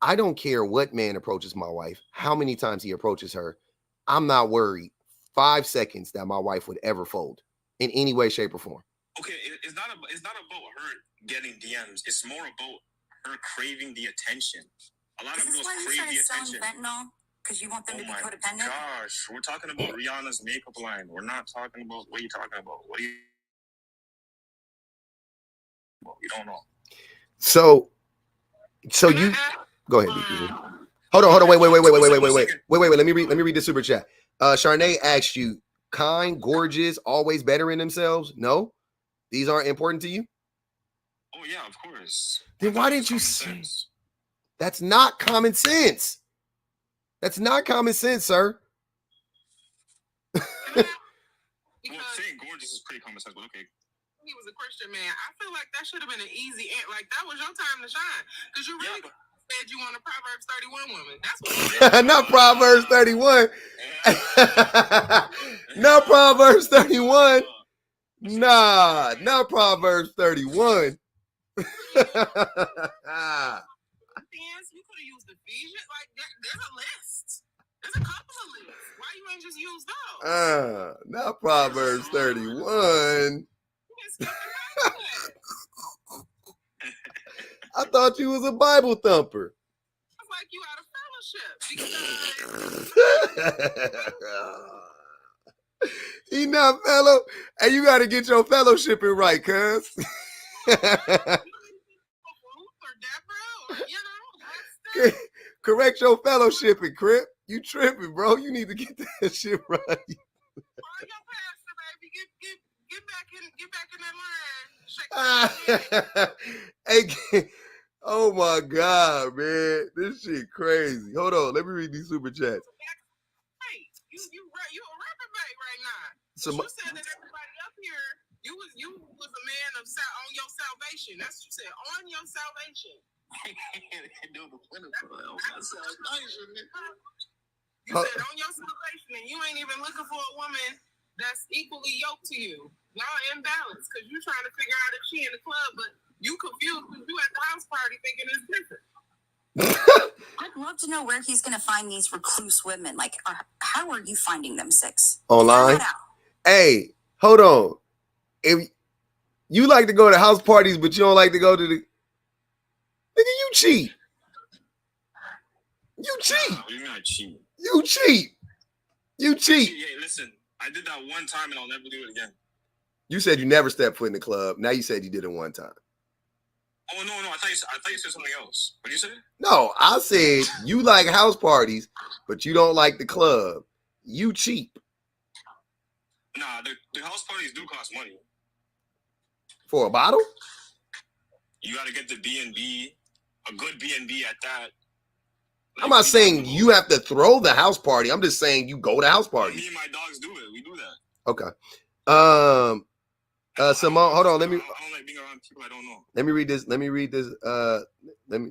I don't care what man approaches my wife, how many times he approaches her. I'm not worried 5 seconds that my wife would ever fold in any way, shape, or form. Okay, it's not about her getting DMs. It's more about her craving the attention. A lot of girls crave the attention. Because you want them to be codependent? Gosh, we're talking about Rihanna's makeup line. We're not talking about what are you talking about. We don't know. So you. Go ahead, DPZ. Hold on. Wait. Let me read the super chat. Charnay asked you, kind, gorgeous, always better in themselves. No, these aren't important to you. Oh yeah, of course. Then why didn't you say? That's not common sense. That's not common sense, sir. Well, saying gorgeous is pretty common sense, but okay. He was a Christian man. I feel like that should have been an easy answer. Like that was your time to shine because you really. Said you want a Proverbs 31 woman. That's what not Proverbs 31. Not Proverbs 31. Nah, not Proverbs 31. You could have used Ephesians. Like there's a list. There's a couple of lists. Why you ain't just use those? Not Proverbs 31. I thought you was a Bible thumper. It's like you out of fellowship. He not fellow. And you got to get your fellowshipping right, cuz. Correct your fellowshipping, Crip. You tripping, bro. You need to get that shit right. Get back in that line. Hey, oh my God, man. This shit crazy. Hold on. Let me read these super chats. Hey, you a reprobate right now. So you said that everybody up here, you was a man of on your salvation. That's what you said, on your salvation. You said on your salvation, and you ain't even looking for a woman that's equally yoked to you. Y'all imbalanced because you trying to figure out if she in the club, but you confused because you at the house party thinking it's different. I'd love to know where he's going to find these recluse women. Like, how are you finding them, Six? Online? Hey, hold on. If you like to go to house parties, but you don't like to go to the... Nigga, you cheat. You cheat. What do you mean I cheat? You cheat. You cheat. Hey, listen, I did that one time and I'll never do it again. You said you never stepped foot in the club. Now you said you did it one time. Oh, no. I thought you said something else. What did you say? No, I said you like house parties, but you don't like the club. You cheap. Nah, the house parties do cost money. For a bottle? You got to get the B&B, a good B&B at that. I'm not saying you have to throw the house party. I'm just saying you go to house parties. Me and my dogs do it. We do that. Okay. Simone, hold on. I don't like being around people I don't know. Let me read this.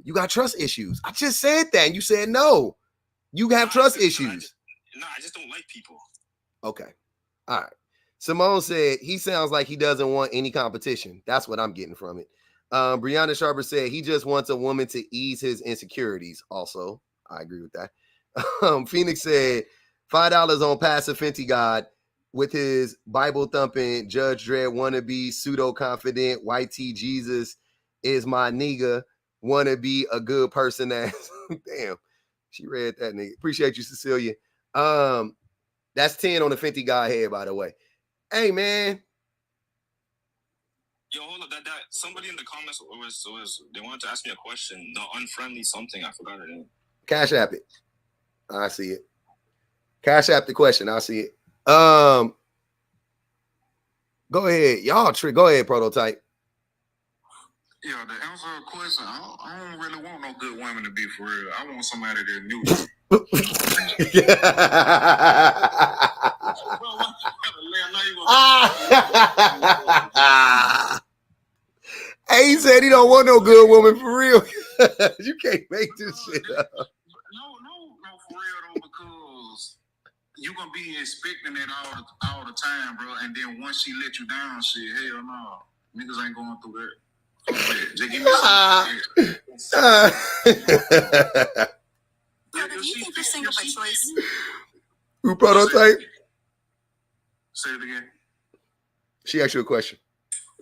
You got trust issues. I just said that, and you said no. You have trust issues. I just don't like people. Okay. All right. Simone said he sounds like he doesn't want any competition. That's what I'm getting from it. Brianna Sharper said he just wants a woman to ease his insecurities. Also, I agree with that. Phoenix said $5 on Passive Fenty God with his Bible thumping Judge Dredd wannabe pseudo confident YT Jesus is my nigga wanna be a good person ass. Damn, she read that nigga. Appreciate you, Cecilia. That's 10 on the Fenty God head, by the way. Hey man. Yo, hold up. That somebody in the comments was they wanted to ask me a question. The unfriendly something. I forgot her name. Cash App it. I see it. Cash App the question. I see it. Go ahead. Y'all trick. Go ahead, Prototype. Yeah, the answer to the question, I don't really want no good woman to be for real. I want somebody that knew. Hey, he said he don't want no good woman for real. You can't make this shit up. No, for real though, because you're gonna be expecting it all the time, bro. And then once she let you down, shit, hell no, niggas ain't going through that. Just give me some. Do you think you're single by choice? Who Prototype? Say it again. She asked you a question.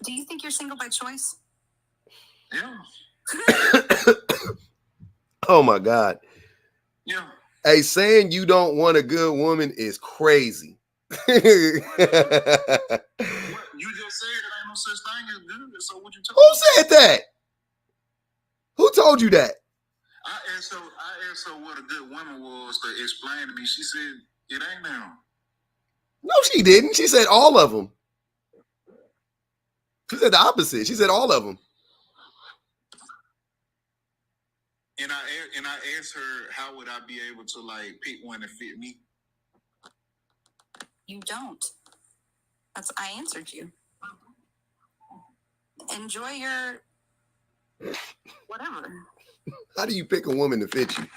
Do you think you're single by choice? Yeah. Oh my God. Yeah. Hey, saying you don't want a good woman is crazy. What? You just said there ain't no such thing as good. So what you talking? Who said that? Who told you that? I asked her what a good woman was to explain to me. She said it ain't now. No, she didn't. She said all of them. She said the opposite. She said all of them. And I asked her, how would I be able to like pick one that fit me? You don't. I answered you. Enjoy your whatever. How do you pick a woman to fit you?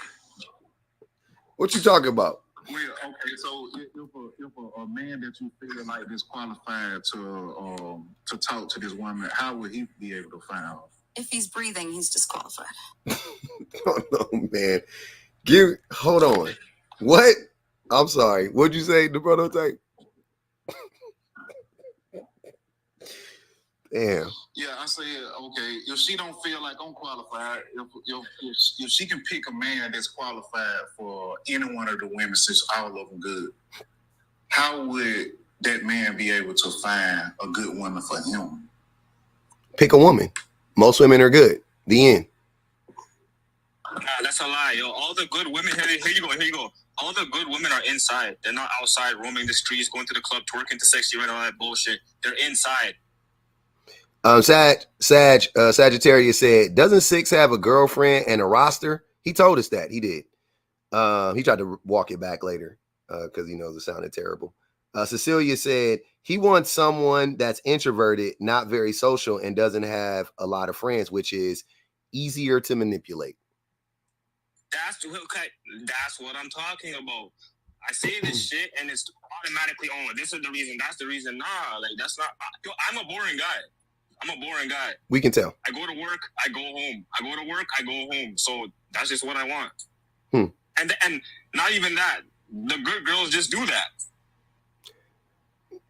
What you talking about? Well, okay, so if a man that you feel like is qualified to talk to this woman, how would he be able to find her? If he's breathing, he's disqualified. Oh no, man. Hold on. What? I'm sorry. What'd you say, the Prototype? Damn. Yeah, I said, okay, if she don't feel like I'm qualified, if she can pick a man that's qualified for any one of the women, since all of them good, how would that man be able to find a good woman for him? Pick a woman. Most women are good. The end. Nah, that's a lie, yo. All the good women, here you go. All the good women are inside. They're not outside roaming the streets, going to the club, twerking to sexy red, all that bullshit. They're inside. Sagittarius said, doesn't Six have a girlfriend and a roster? He told us that. He did. He tried to walk it back later because he knows it sounded terrible. Cecilia said, he wants someone that's introverted, not very social, and doesn't have a lot of friends, which is easier to manipulate. That's what I'm talking about. I say this shit and it's automatically, oh, this is the reason, that's the reason. Nah, like that's not. Yo, I'm a boring guy. We can tell. I go to work, I go home. I go to work, I go home. So that's just what I want. And not even that. The good girls just do that.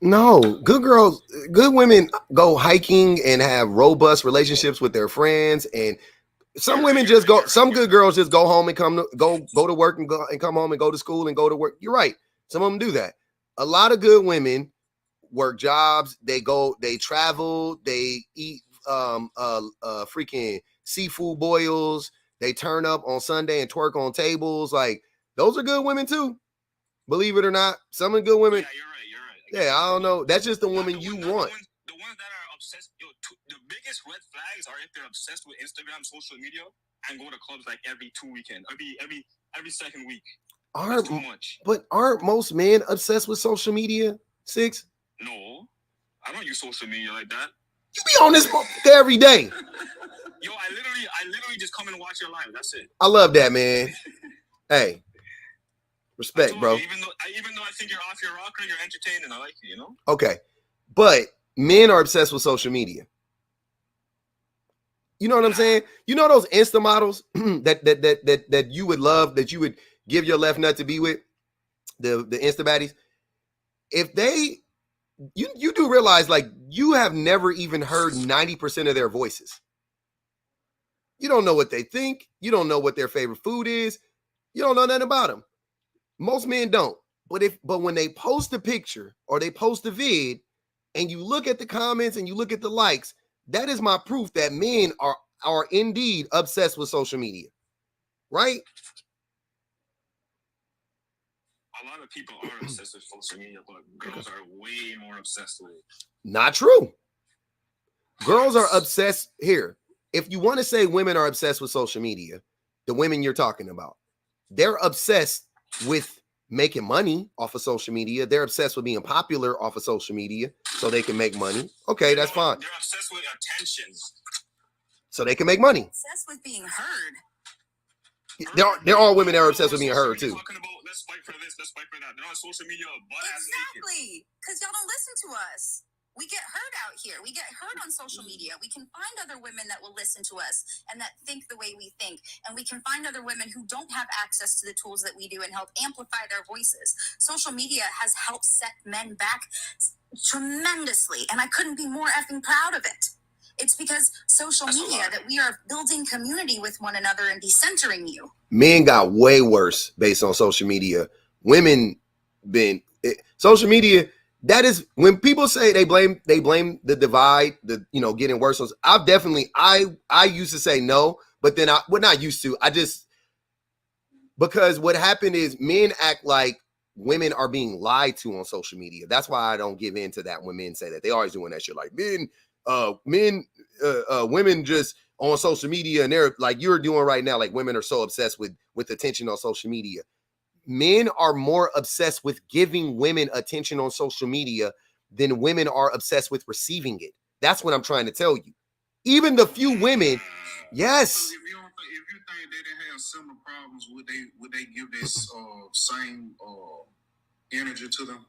No, good women go hiking and have robust relationships with their friends, and some women just go. Some good girls just go home and go to work and come home and go to school and go to work. You're right. Some of them do that. A lot of good women work jobs. They travel. They eat freaking seafood boils. They turn up on Sunday and twerk on tables. Like, those are good women too. Believe it or not, some of the good women. Yeah, you're right. Yeah, I don't know. That's just the woman you want. The ones that are obsessed, the biggest red flags are if they're obsessed with Instagram, social media, and go to clubs like every 2 weekends, every second week. That's too much. But aren't most men obsessed with social media? Six? No, I don't use social media like that. You be on this every day. Yo, I literally just come and watch your live. That's it. I love that, man. Hey. Respect, bro. Even though I think you're off your rocker, you're entertaining. I like you, Okay. But men are obsessed with social media. You know what I'm saying? You know those Insta models that you would love, that you would give your left nut to be with? The Insta baddies. If you do realize, like, you have never even heard 90% of their voices. You don't know what they think. You don't know what their favorite food is. You don't know nothing about them. Most men don't. But when they post a picture or they post a vid and you look at the comments and you look at the likes, that is my proof that men are indeed obsessed with social media. Right? A lot of people are obsessed with social media, but girls are way more obsessed with it. Not true. Girls are obsessed here. If you want to say women are obsessed with social media, the women you're talking about, they're obsessed with making money off of social media. They're obsessed with being popular off of social media so they can make money. Okay, that's fine. They're obsessed with attention. So they can make money. Obsessed with being heard. There are women that are obsessed with being heard too. Talking about, let's fight for this, let's fight for that. They're on social media, Exactly, because y'all don't listen to us. We get heard out here. We get heard on social media. We can find other women that will listen to us and that think the way we think. And we can find other women who don't have access to the tools that we do and help amplify their voices. Social media has helped set men back tremendously. And I couldn't be more effing proud of it. It's because social media that we are building community with one another and decentering you. Men got way worse based on social media. Women social media. That is when people say they blame the divide, getting worse. I used to say no, but then not used to. Because what happened is men act like women are being lied to on social media. That's why I don't give in to that when men say that. They always doing that shit like women just on social media, and they're like you're doing right now. Like, women are so obsessed with attention on social media. Men are more obsessed with giving women attention on social media than women are obsessed with receiving it. That's what I'm trying to tell you. Even the few women, yes. So if you think they didn't have similar problems, would they give this same energy to them?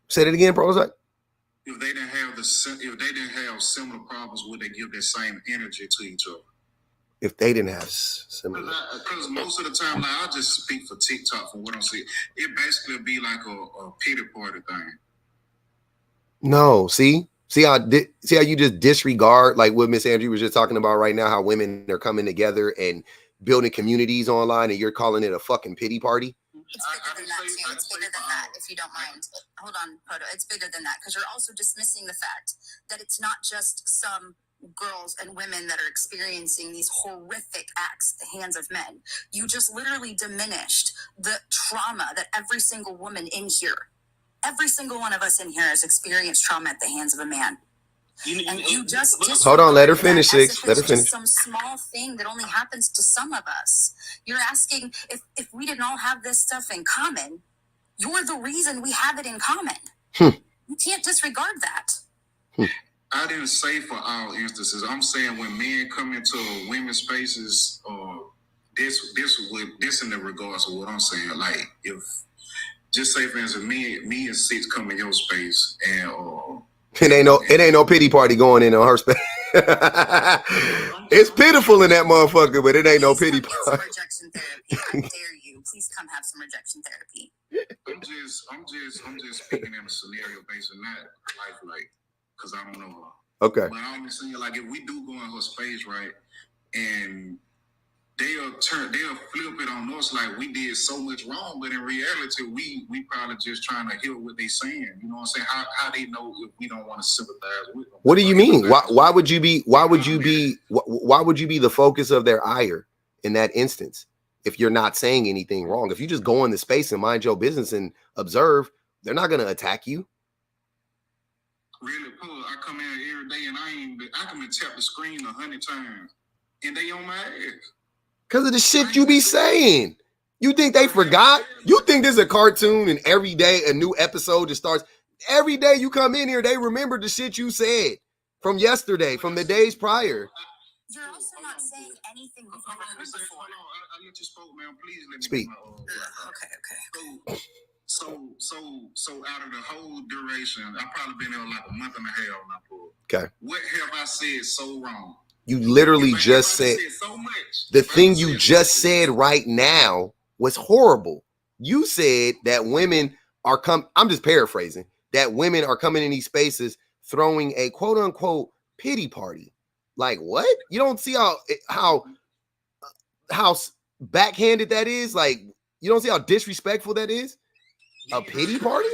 Say that again, Prozac. If they didn't have similar problems, would they give that same energy to each other? If they didn't have similar, because most of the time, like, I'll just speak for TikTok from what I'm seeing. It basically be like a pity party thing. No, see, See how you just disregard like what Miss Andrew was just talking about right now, how women are coming together and building communities online, and you're calling it a fucking pity party? It's bigger than that, too. It's bigger than that, if you don't mind. Hold on, Poto. It's bigger than that, because you're also dismissing the fact that it's not just some girls and women that are experiencing these horrific acts at the hands of men. You just literally diminished the trauma that every single woman in here, every single one of us in here has experienced trauma at the hands of a man. You just hold on, let her finish, Six. Let her finish. Some small thing that only happens to some of us. You're asking if we didn't all have this stuff in common, you're the reason we have it in common. You can't disregard that. I didn't say for all instances. I'm saying when men come into women's spaces, this in the regards of what I'm saying. Like if, just say for instance, me and Six come in your space and it ain't no pity party going in on her space. It's pitiful in that motherfucker, but it ain't no pity party. Rejection therapy. I dare you. Please come have some rejection therapy. I'm just speaking in a scenario based on that life, like, because I don't know her. Okay. But I'm saying, like, if we do go in her space, right, and they'll flip it on us like we did so much wrong, but in reality, we probably just trying to hear what they saying. You know what I'm saying? How they know if we don't want to sympathize with them? What do you mean? Why would you be the focus of their ire in that instance? If you're not saying anything wrong, if you just go in the space and mind your business and observe, they're not going to attack you. Really, Paul, I come in every day and I come and tap the screen 100 times and they on my ass. Because of the shit you be saying. You think they forgot? You think this is a cartoon and every day a new episode just starts? Every day you come in here, they remember the shit you said from yesterday, from the days prior. You're also not saying anything we've never heard before. I let you speak, man. Please let me speak. Okay. So out of the whole duration, I've probably been there like a month and a half now, Paul. Okay. What have I said so wrong? You literally just said so much. The thing you just said right now was horrible. You said that women are I'm just paraphrasing, that women are coming in these spaces throwing a quote unquote pity party. Like what? You don't see how backhanded that is? Like you don't see how disrespectful that is? A pity party?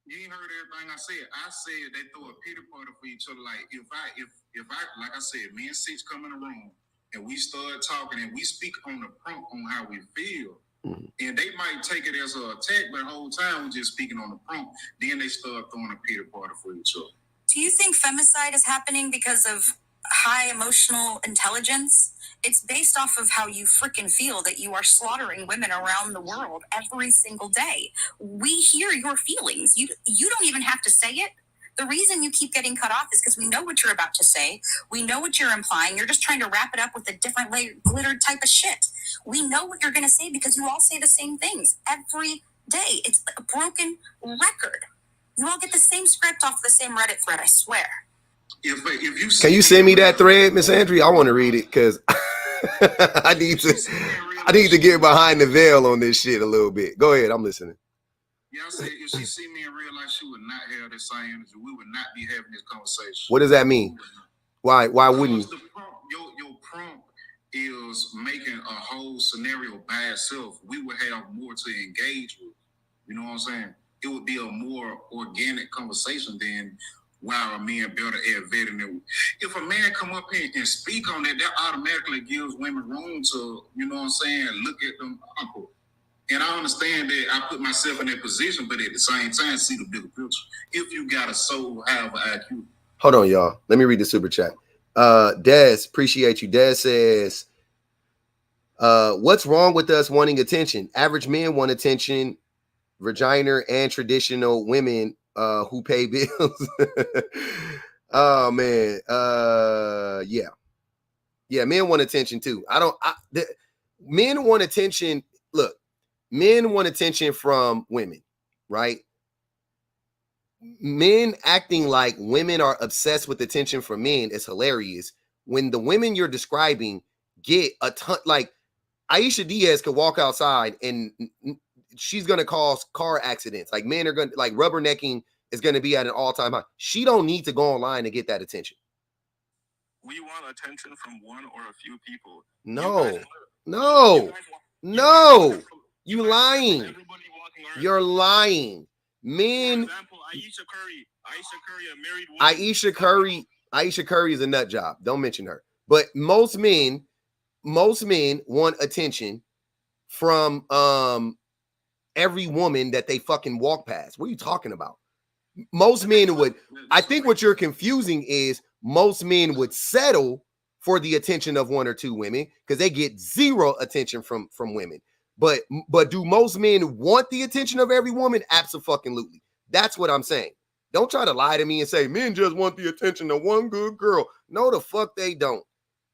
You ain't heard everything I said. I said they throw a pity party for each other. Like if I like I said, me and Six come in the room and we start talking and we speak on the prompt on how we feel. Mm-hmm. And they might take it as an attack, but the whole time we're just speaking on the prompt. Then they start throwing a pity party for each other. Do you think femicide is happening because of high emotional intelligence? It's based off of how you freaking feel that you are slaughtering women around the world every single day. We hear your feelings. You don't even have to say it. The reason you keep getting cut off is because we know what you're about to say. We know what you're implying. You're just trying to wrap it up with a different glittered type of shit. We know what you're going to say because you all say the same things every day. It's a broken record. You all get the same script off the same Reddit thread, I swear. Can you send me that thread, Miss Andrea? I want to read it because I need to get behind the veil on this shit a little bit. Go ahead, I'm listening. Yeah, I said if she see me in real life, she would not have the same energy. We would not be having this conversation. What does that mean? Why wouldn't you? Your prompt is making a whole scenario by itself. We would have more to engage with. You know what I'm saying? It would be a more organic conversation than wow, a man better at vetting it. If a man come up here and speak on that automatically gives women room to, you know what I'm saying, look at them uncle. And I understand that I put myself in that position, but at the same time, see the bigger picture. If you got a soul, have an IQ. Hold on, y'all. Let me read the super chat. Des, appreciate you. Des says, what's wrong with us wanting attention? Average men want attention, vagina and traditional women who pay bills. Oh man. Yeah, men want attention too. Men want attention. Look, men want attention from women, right? Men acting like women are obsessed with attention from men is hilarious. When the women you're describing get a ton, like Aisha Diaz could walk outside and she's going to cause car accidents. Like men are going to like rubbernecking is going to be at an all-time high. She don't need to go online to get that attention. We want attention from one or a few people. No. You lying. You're lying. Men. For example, Aisha Curry, a married woman. Aisha Curry is a nut job. Don't mention her. But most men want attention from every woman that they fucking walk past. What are you talking about? Most men would. I think what you're confusing is most men would settle for the attention of one or two women because they get zero attention from women. But do most men want the attention of every woman? Absolutely. That's what I'm saying. Don't try to lie to me and say men just want the attention of one good girl. No, the fuck they don't.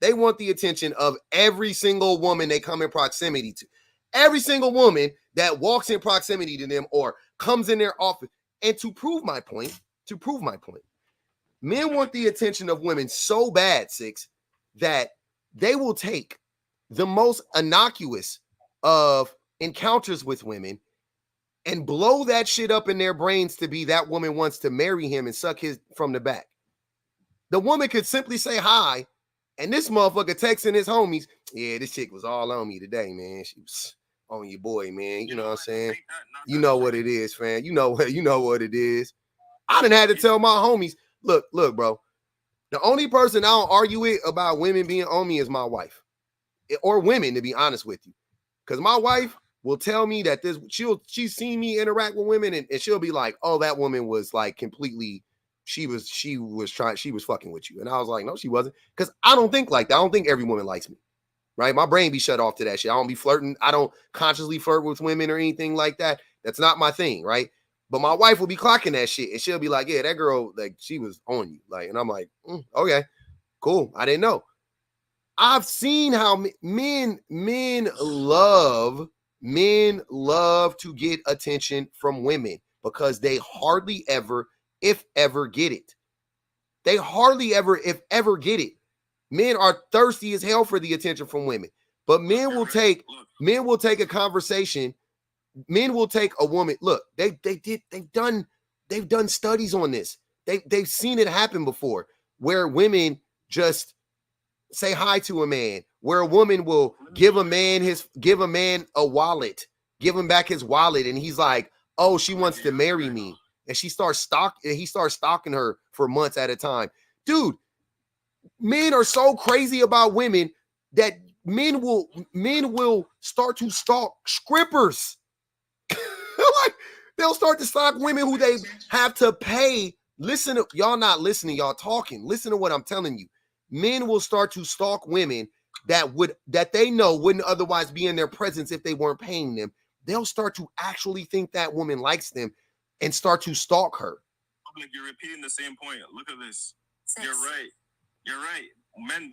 They want the attention of every single woman they come in proximity to. Every single woman that walks in proximity to them or comes in their office. And to prove my point, men want the attention of women so bad, Six, that they will take the most innocuous of encounters with women and blow that shit up in their brains to be that woman wants to marry him and suck his from the back. The woman could simply say hi, and this motherfucker texting his homies, yeah, this chick was all on me today, man. She was on your boy, man. You know what I'm saying? You know what it is, fam. You know what it is. I done had to tell my homies, look, bro. The only person I don't argue with about women being on me is my wife. Or women, to be honest with you. Because my wife will tell me that she's seen me interact with women and she'll be like, oh, that woman was like completely, she was fucking with you. And I was like, no, she wasn't. Because I don't think like that. I don't think every woman likes me. Right? My brain be shut off to that shit. I don't be flirting. I don't consciously flirt with women or anything like that. That's not my thing, right? But my wife will be clocking that shit, and she'll be like, yeah, that girl, like, she was on you. Like, and I'm like, okay, cool. I didn't know. I've seen how men love to get attention from women because they hardly ever, if ever, get it. They hardly ever, if ever, get it. Men are thirsty as hell for the attention from women, but men will take a conversation. Men will take a woman. Look, they've done studies on this. They've seen it happen before, where women just say hi to a man, where a woman will give a man a wallet, give him back his wallet, and he's like, oh, she wants to marry me, and he starts stalking her for months at a time, dude. Men are so crazy about women that men will start to stalk strippers. Like, they'll start to stalk women who they have to pay. Listen to y'all, not listening, y'all talking. Listen to what I'm telling you. Men will start to stalk women that they know wouldn't otherwise be in their presence if they weren't paying them. They'll start to actually think that woman likes them and start to stalk her. Like, you're repeating the same point. Look at this. You're right. Men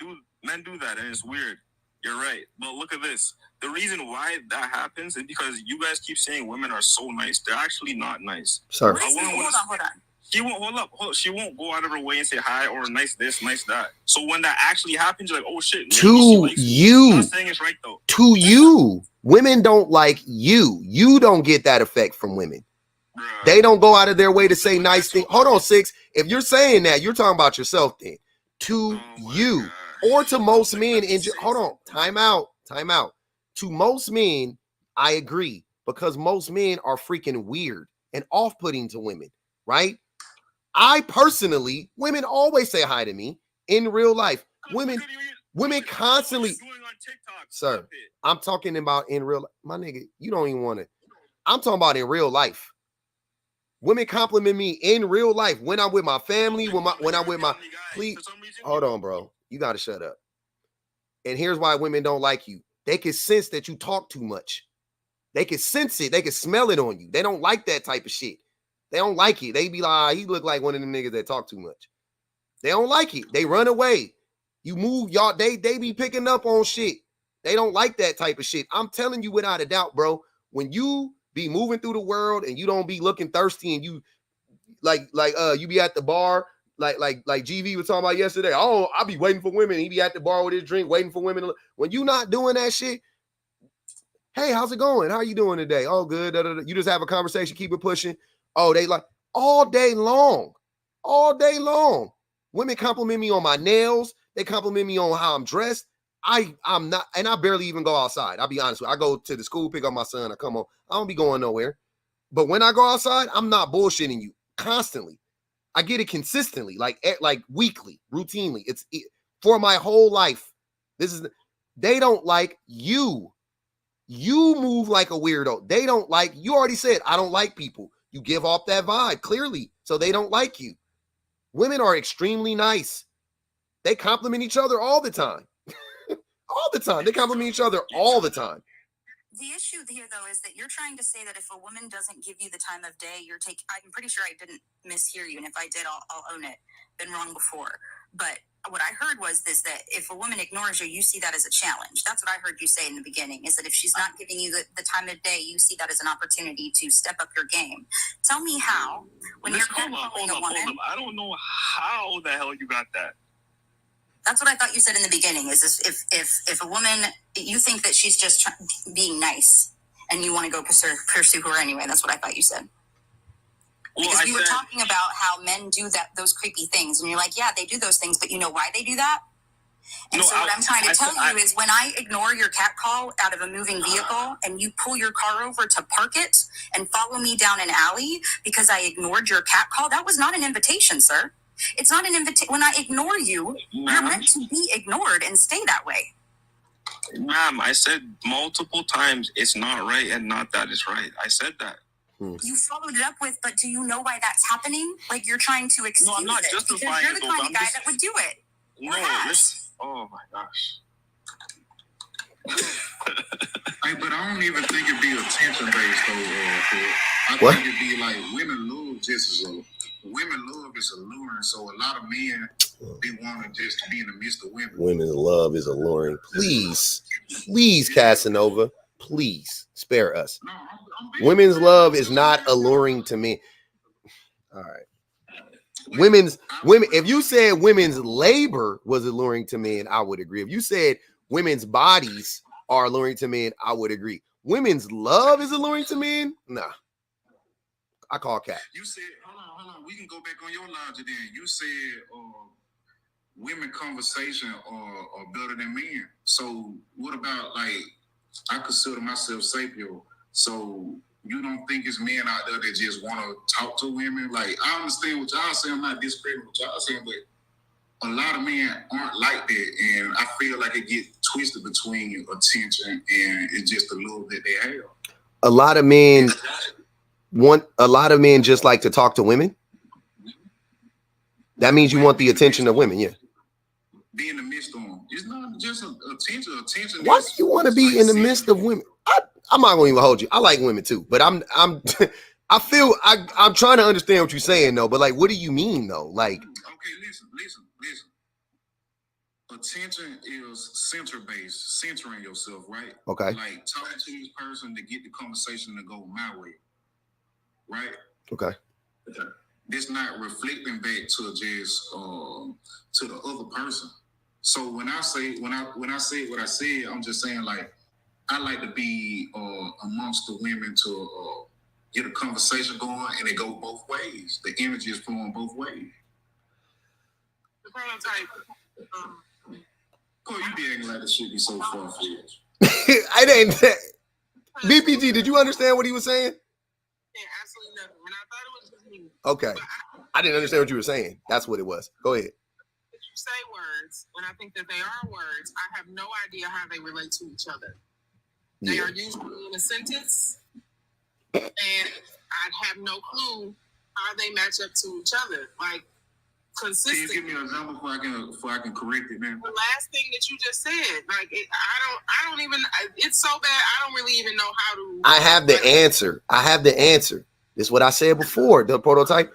do that, and it's weird. You're right. But look at this. The reason why that happens is because you guys keep saying women are so nice. They're actually not nice. Sir. Hold on. She won't go out of her way and say hi or nice this, nice that. So when that actually happens, you're like, oh shit. To you. I'm not saying it's right though. To you. Women don't like you. You don't get that effect from women. Bruh. They don't go out of their way to say nice things. Hold on, Six. If you're saying that, you're talking about yourself then. To you. God. Or to most men hold on, time out. To most men, I agree, because most men are freaking weird and off-putting to women, right? I personally, women always say hi to me in real life. Women constantly. Sir, I'm talking about in real life. My nigga, you don't even want to. I'm talking about in real life. Women compliment me in real life when I'm with my family, when I'm with my. Please, hold on, bro. You got to shut up. And here's why women don't like you. They can sense that you talk too much. They can sense it. They can smell it on you. They don't like that type of shit. They don't like it. They be like, he look like one of them niggas that talk too much. They don't like it. They run away. You move, y'all. They be picking up on shit. They don't like that type of shit. I'm telling you without a doubt, bro. When you be moving through the world and you don't be looking thirsty and you you be at the bar. Like GV was talking about yesterday. Oh, I be waiting for women. He be at the bar with his drink, waiting for women. When you not doing that shit, hey, how's it going? How you doing today? Oh, good. You just have a conversation, keep it pushing. Oh, they like, all day long. All day long. Women compliment me on my nails. They compliment me on how I'm dressed. I'm not, and I barely even go outside. I'll be honest with you. I go to the school, pick up my son, I come home. I don't be going nowhere. But when I go outside, I'm not bullshitting you constantly. I get it consistently, like weekly, routinely. It's for my whole life. They don't like you. You move like a weirdo. They don't like, you already said, I don't like people. You give off that vibe clearly, so they don't like you. Women are extremely nice. They compliment each other all the time. All the time. They compliment each other all the time. The issue here, though, is that you're trying to say that if a woman doesn't give you the time of day, I'm pretty sure I didn't mishear you, and if I did, I'll own it. Been wrong before. But what I heard was this, that if a woman ignores you, you see that as a challenge. That's what I heard you say in the beginning, is that if she's not giving you the time of day, you see that as an opportunity to step up your game. Tell me how, when you're calling a woman... I don't know how the hell you got that. That's what I thought you said in the beginning, is if a woman, you think that she's just being nice and you want to go pursue her anyway. That's what I thought you said. Because we were talking about how men do those creepy things, and you're like, yeah, they do those things, but you know why they do that? And what I'm trying to tell you is, when I ignore your cat call out of a moving vehicle and you pull your car over to park it and follow me down an alley because I ignored your cat call, that was not an invitation, sir. It's not an invitation. When I ignore you, you're meant to be ignored and stay that way. Ma'am, I said multiple times, it's not right and not that is right. I said that. You followed it up with, but do you know why that's happening? Like, you're trying to excuse it. No, I'm not justifying because you're the kind of guy that would do it. Oh my gosh. Hey, but I don't even think it'd be attention based though. I think it'd be like women love just as women love is alluring, so a lot of men they want to just be in the midst of women. Women's love is alluring. Please, Casanova, please spare us. No, Women's love is not alluring to me. All right. Women. If you said women's labor was alluring to men, I would agree. If you said women's bodies are alluring to men, I would agree. Women's love is alluring to men? Nah. I call cat. You said, hold on. We can go back on your logic then. You said women conversation are better than men. So what about, like, I consider myself sapio. So you don't think it's men out there that just want to talk to women? Like, I understand what y'all saying. I'm not discrediting what y'all saying, but a lot of men aren't like that. And I feel like it gets twisted between attention and it's just the love that they have. A lot of men just like to talk to women. That means you want the attention of women, yeah. Be in the midst of them. It's not just attention. Why do you want to be in the midst of women? I'm not gonna even hold you. I like women too, but I'm I'm trying to understand what you're saying though. But like, what do you mean though? Like, okay, listen. Attention is center-based, centering yourself, right? Okay. Like talking to this person to get the conversation to go my way, right? Okay. It's not reflecting back to just to the other person. So when I say what I said, I'm just saying, like, I like to be amongst the women to get a conversation going, and it go both ways. The energy is flowing both ways. The prototype. Oh, you be acting like this shit be so far-fetched. I didn't. BPG, did you understand what he was saying? Yeah, absolutely nothing. And I thought it was just me. Okay. I didn't understand what you were saying. That's what it was. Go ahead. If you say words, and I think that they are words, I have no idea how they relate to each other. They are usually in a sentence, and I have no clue how they match up to each other. Like, consistent. Can you give me an example before I can correct it, man? The last thing that you just said, like, I don't even. It's so bad. I don't really even know how to. I have the answer. This is what I said before. The prototype.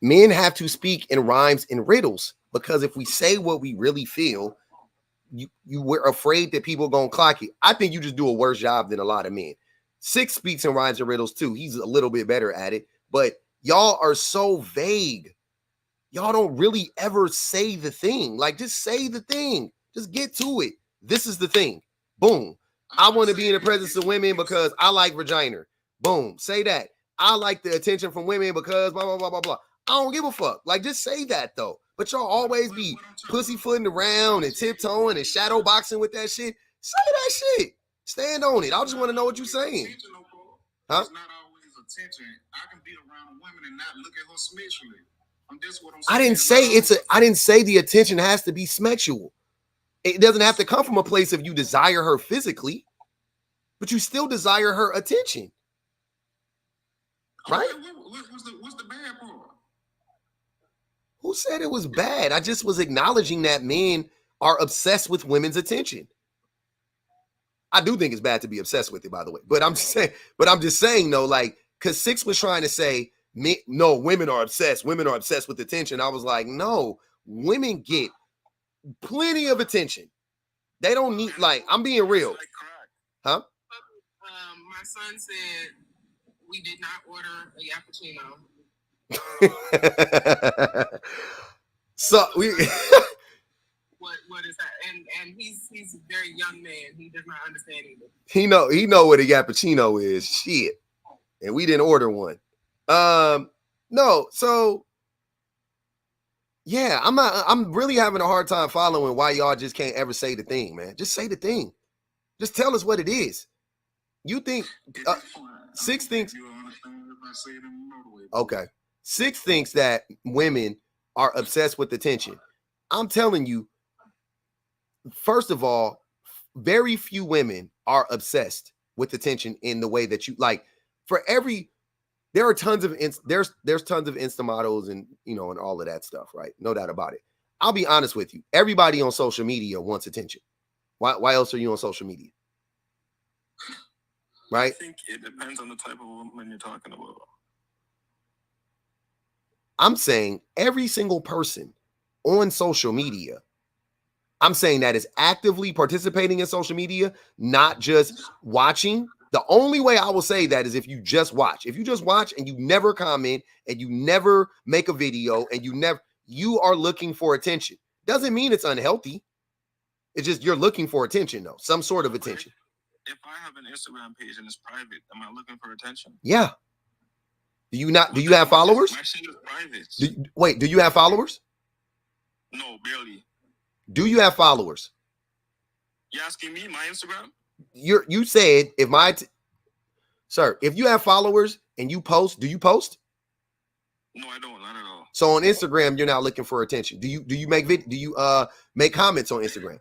Men have to speak in rhymes and riddles, because if we say what we really feel, you were afraid that people are gonna clock it. I think you just do a worse job than a lot of men. Six speaks in rhymes and riddles too. He's a little bit better at it, but y'all are so vague. Y'all don't really ever say the thing. Like, just say the thing. Just get to it. This is the thing. Boom. I want to be in the presence of women because I like vagina. Boom. Say that. I like the attention from women because blah, blah, blah, blah, blah. I don't give a fuck. Like, just say that, though. But y'all always be pussyfooting around and tiptoeing and shadow boxing with that shit. Say that shit. Stand on it. I just want to know what you're saying. Huh? It's not always attention. I can be around women and not look at her sexually. That's what I'm saying. I didn't say the attention has to be sexual. It doesn't have to come from a place of you desire her physically, but you still desire her attention. Right? What's the bad part? Who said it was bad? I just was acknowledging that men are obsessed with women's attention. I do think it's bad to be obsessed with it, by the way. But I'm just saying though, like, because Six was trying to say, no, women are obsessed. Women are obsessed with attention. I was like, no, women get plenty of attention. They don't need, like, I'm being real. Huh? My son said we did not order a cappuccino. So we what is that? And he's a very young man. He does not understand either. He know what a cappuccino is. Shit. And we didn't order one. No, so yeah, I'm really having a hard time following why y'all just can't ever say the thing, man. Just say the thing. Just tell us what it is. You think Six thinks okay. Six thinks that women are obsessed with attention. I'm telling you, first of all, very few women are obsessed with attention in the way that you like. There are tons of there's tons of Insta models and and all of that stuff, right? No doubt about it. I'll be honest with you. Everybody on social media wants attention. Why else are you on social media? Right? I think it depends on the type of woman you're talking about. I'm saying every single person on social media, I'm saying that is actively participating in social media, not just watching. The only way I will say that is if you just watch. If you just watch and you never comment and you never make a video and you are looking for attention. Doesn't mean it's unhealthy. It's just you're looking for attention, though. Some sort of attention. If I have an Instagram page and it's private, am I looking for attention? Yeah. Do you have followers? My shit is private. Wait, do you have followers? No, barely. Do you have followers? You asking me my Instagram? You said sir, if you have followers and you post, do you post? No, I don't. Not at all. So on Instagram, you're not looking for attention. Do you make comments on Instagram?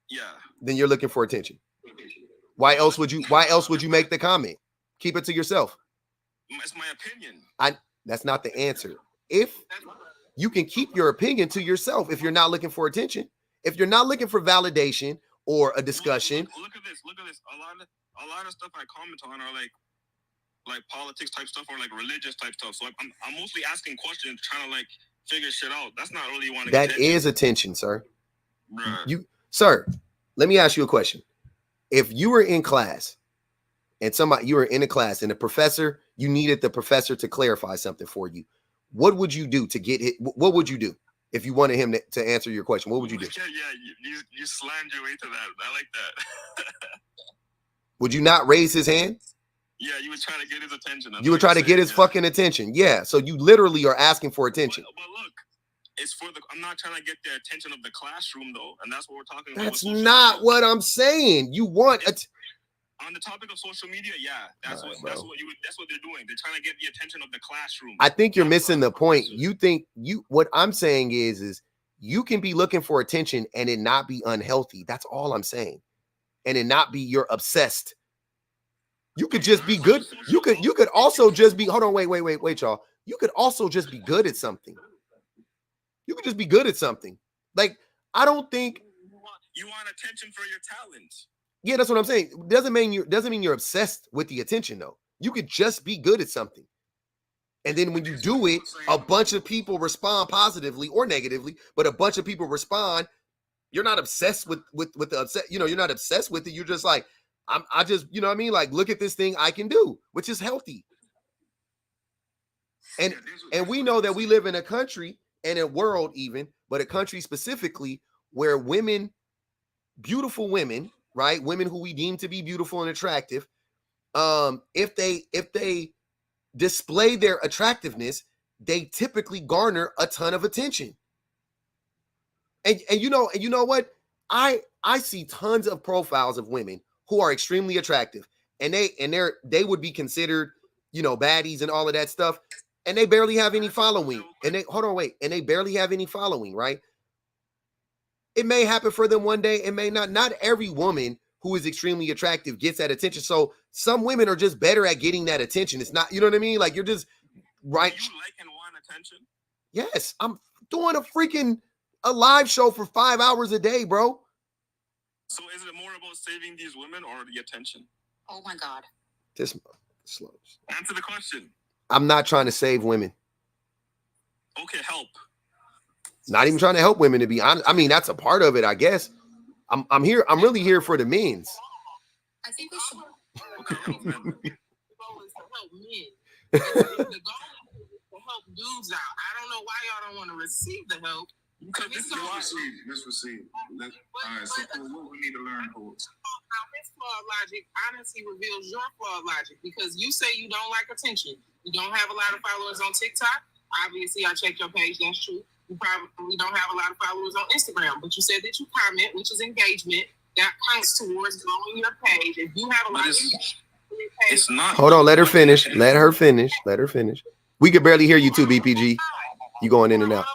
Yeah. Then you're looking for attention. Why else would you make the comment? Keep it to yourself. It's my opinion. That's not the answer. If you can keep your opinion to yourself, if you're not looking for attention, if you're not looking for validation or a discussion. Look at this. A lot of stuff I comment on are like politics type stuff or like religious type stuff. So I'm mostly asking questions, trying to like figure shit out. That's not really wanting. That is attention, sir. Bruh. Sir, let me ask you a question. If you were in class and you were in a class and you needed the professor to clarify something for you, what would you do to get it? What would you do if you wanted him to answer your question? What would you do? Yeah, you slammed your way to that. I like that. Would you not raise his hand? Yeah, you would try to get his attention. You would try to get his fucking attention. Yeah, so you literally are asking for attention. But look, it's I'm not trying to get the attention of the classroom though, and that's what we're talking about. That's not what I'm saying. You want on the topic of social media, yeah, that's what they're doing. They're trying to get the attention of the classroom. I think you're missing the point. What I'm saying is you can be looking for attention and it not be unhealthy. That's all I'm saying. And it not be you're obsessed. You could just be good. You could also just be, hold on, wait, y'all. You could also just be good at something. You could just be good at something. Like, I don't think you want attention for your talent. Yeah, that's what I'm saying. Doesn't mean you're obsessed with the attention, though. You could just be good at something. And then when you do it, a bunch of people respond positively or negatively, but a bunch of people respond. You're not obsessed with the upset, you're not obsessed with it. You're just like, I just, you know what I mean? Like, look at this thing I can do, which is healthy. And we know that we live in a country and a world even, but a country specifically where women, beautiful women, right? Women who we deem to be beautiful and attractive. If they display their attractiveness, they typically garner a ton of attention. And you know what? I see tons of profiles of women who are extremely attractive, and they would be considered, baddies and all of that stuff, and they barely have any following. And they barely have any following, right? It may happen for them one day, it may not. Not every woman who is extremely attractive gets that attention. So some women are just better at getting that attention. It's not, you know what I mean? Like, you're just right. Do you like and want attention? Yes, I'm doing a live show for 5 hours a day, bro. So is it more about saving these women or the attention? Oh my God. This slow. Answer the question. I'm not trying to save women. Okay, help. Not even trying to help women, to be honest. I mean, that's a part of it, I guess. I'm here. I'm really here for the men's. I think we should. Okay, help men. The goal is to help men. The goal is to help dudes out. I don't know why y'all don't want to receive the help. Because misreceived. All right, so what we need to learn, folks? Now, his flawed logic honestly reveals your flawed logic, because you say you don't like attention. You don't have a lot of followers on TikTok. Obviously, I checked your page. That's true. You probably don't have a lot of followers on Instagram, but you said that you comment, which is engagement. That counts towards growing your page. If you have a lot of engagement on your page, It's not. Hold on, let her finish. Let her finish. We could barely hear you too, BPG. You going in and out.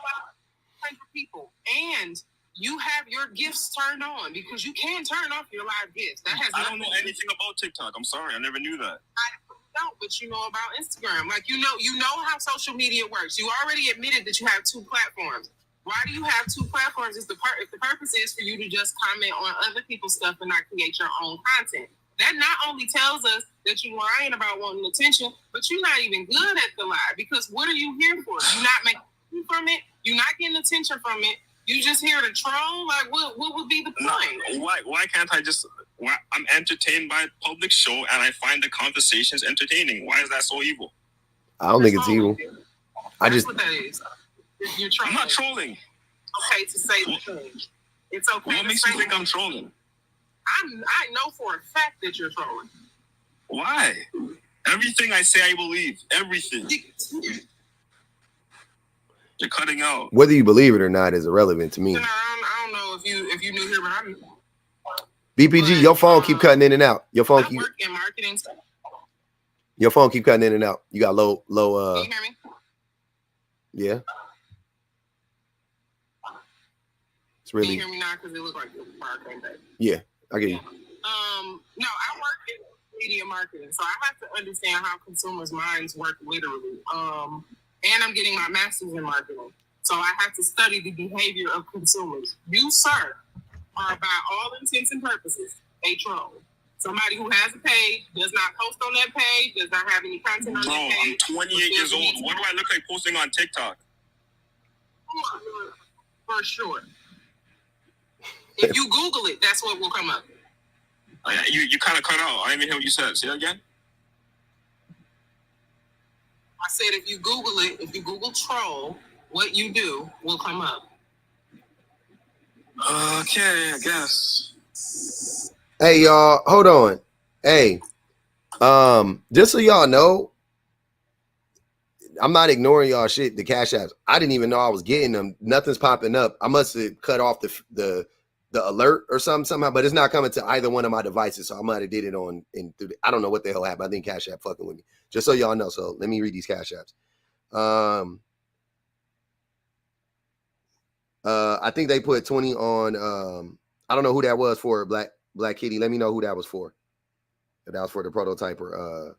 People, and you have your gifts turned on, because you can turn off your live gifts. That has I don't know anything about TikTok. I'm sorry, I never knew that. I don't, but you know about Instagram. Like, you know how social media works. You already admitted that you have 2 platforms. Why do you have 2 platforms? If the purpose is for you to just comment on other people's stuff and not create your own content. That not only tells us that you're lying about wanting attention, but you're not even good at the lie, because what are you here for? You're not making money from it. You're not getting attention from it. You just here to troll? Like, what would be the point? Why can't I just... I'm entertained by a public show, and I find the conversations entertaining. Why is that so evil? I don't think it's evil. That's what that is. You're trolling. I'm not trolling. Okay to say the thing. It's okay. What makes you think I'm trolling? I know for a fact that you're trolling. Why? Everything I say, I believe. Everything. You're cutting out. Whether you believe it or not is irrelevant to me. I don't know if you knew here, but I'm... BPG, your phone keep cutting in and out. Your phone I work in marketing. Your phone keep cutting in and out. You got low. Can you hear me? Yeah. It's really. Can you hear me now? Because it looked like the bar came back. Yeah, I get you. No, I work in media marketing, so I have to understand how consumers' minds work literally. And I'm getting my master's in marketing, so I have to study the behavior of consumers. You, sir, are by all intents and purposes a troll. Somebody who has a page, does not post on that page, does not have any content on that page. I'm 28 years old. What do I look like posting on TikTok? For sure. If you Google it, that's what will come up. You kind of cut out. I didn't even hear what you said. Say that again? I said if you Google it, if you Google troll, what you do will come up. Okay, I guess. Hey, y'all, hold on. Hey, just so y'all know, I'm not ignoring y'all shit, the Cash Apps. I didn't even know I was getting them. Nothing's popping up. I must have cut off the alert or something somehow, but it's not coming to either one of my devices. So I might have did it I don't know what the hell happened. I think Cash App fucking with me. Just so y'all know. So let me read these Cash Apps. I think they put 20 on. I don't know who that was for. Black Kitty. Let me know who that was for. If that was for the prototyper.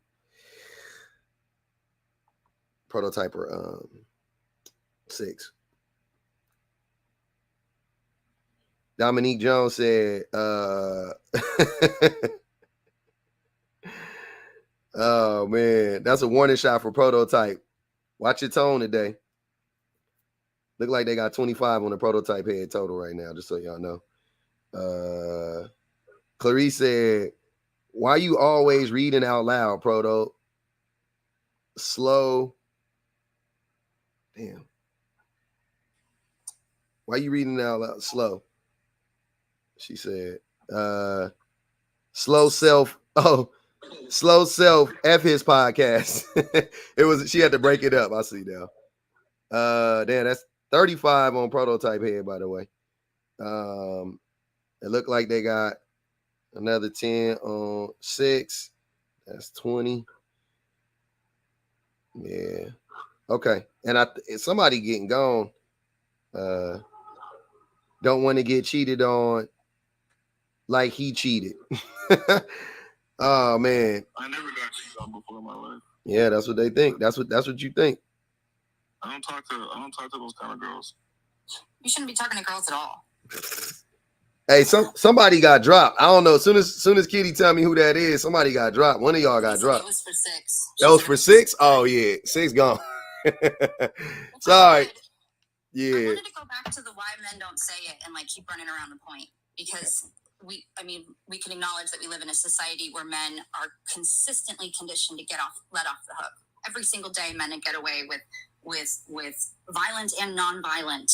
Prototyper 6. Dominique Jones said, oh man, that's a warning shot for Prototype. Watch your tone today. Look like they got 25 on the Prototype head total right now, just so y'all know. Clarice said, why you always reading out loud, Proto? Slow. Damn. Why you reading out loud? Slow. She said, slow self. Oh, Slow self F his podcast. She had to break it up. I see now. Damn, that's 35 on prototype head, by the way. It looked like they got another 10 on 6. That's 20. Yeah. Okay. And somebody getting gone. Don't want to get cheated on like he cheated. Oh man. I never got cheated on before in my life. Yeah, that's what they think. That's what you think. I don't talk to those kind of girls. You shouldn't be talking to girls at all. Hey, somebody got dropped. I don't know. As soon as Kitty tell me who that is, somebody got dropped. One of y'all got dropped. It was for 6. That was for 6? Oh yeah. 6 gone. Sorry. Yeah. I wanted to go back to the why men don't say it and like keep running around the point, because we can acknowledge that we live in a society where men are consistently conditioned to let off the hook. Every single day, men get away with violent and non-violent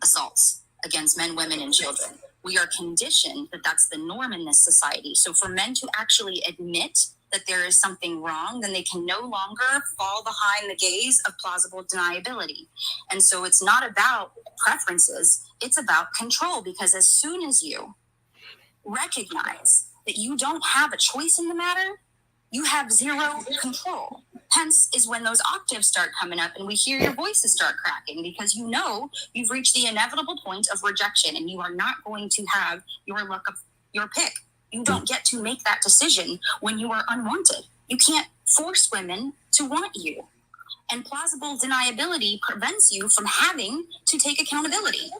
assaults against men, women, and children. We are conditioned that that's the norm in this society. So for men to actually admit that there is something wrong, then they can no longer fall behind the gaze of plausible deniability. And so it's not about preferences, it's about control, because as soon as you recognize that you don't have a choice in the matter, you have zero control. Hence is when those octaves start coming up and we hear your voices start cracking, because you know you've reached the inevitable point of rejection and you are not going to have your luck of your pick. You don't get to make that decision when you are unwanted. You can't force women to want you. And plausible deniability prevents you from having to take accountability.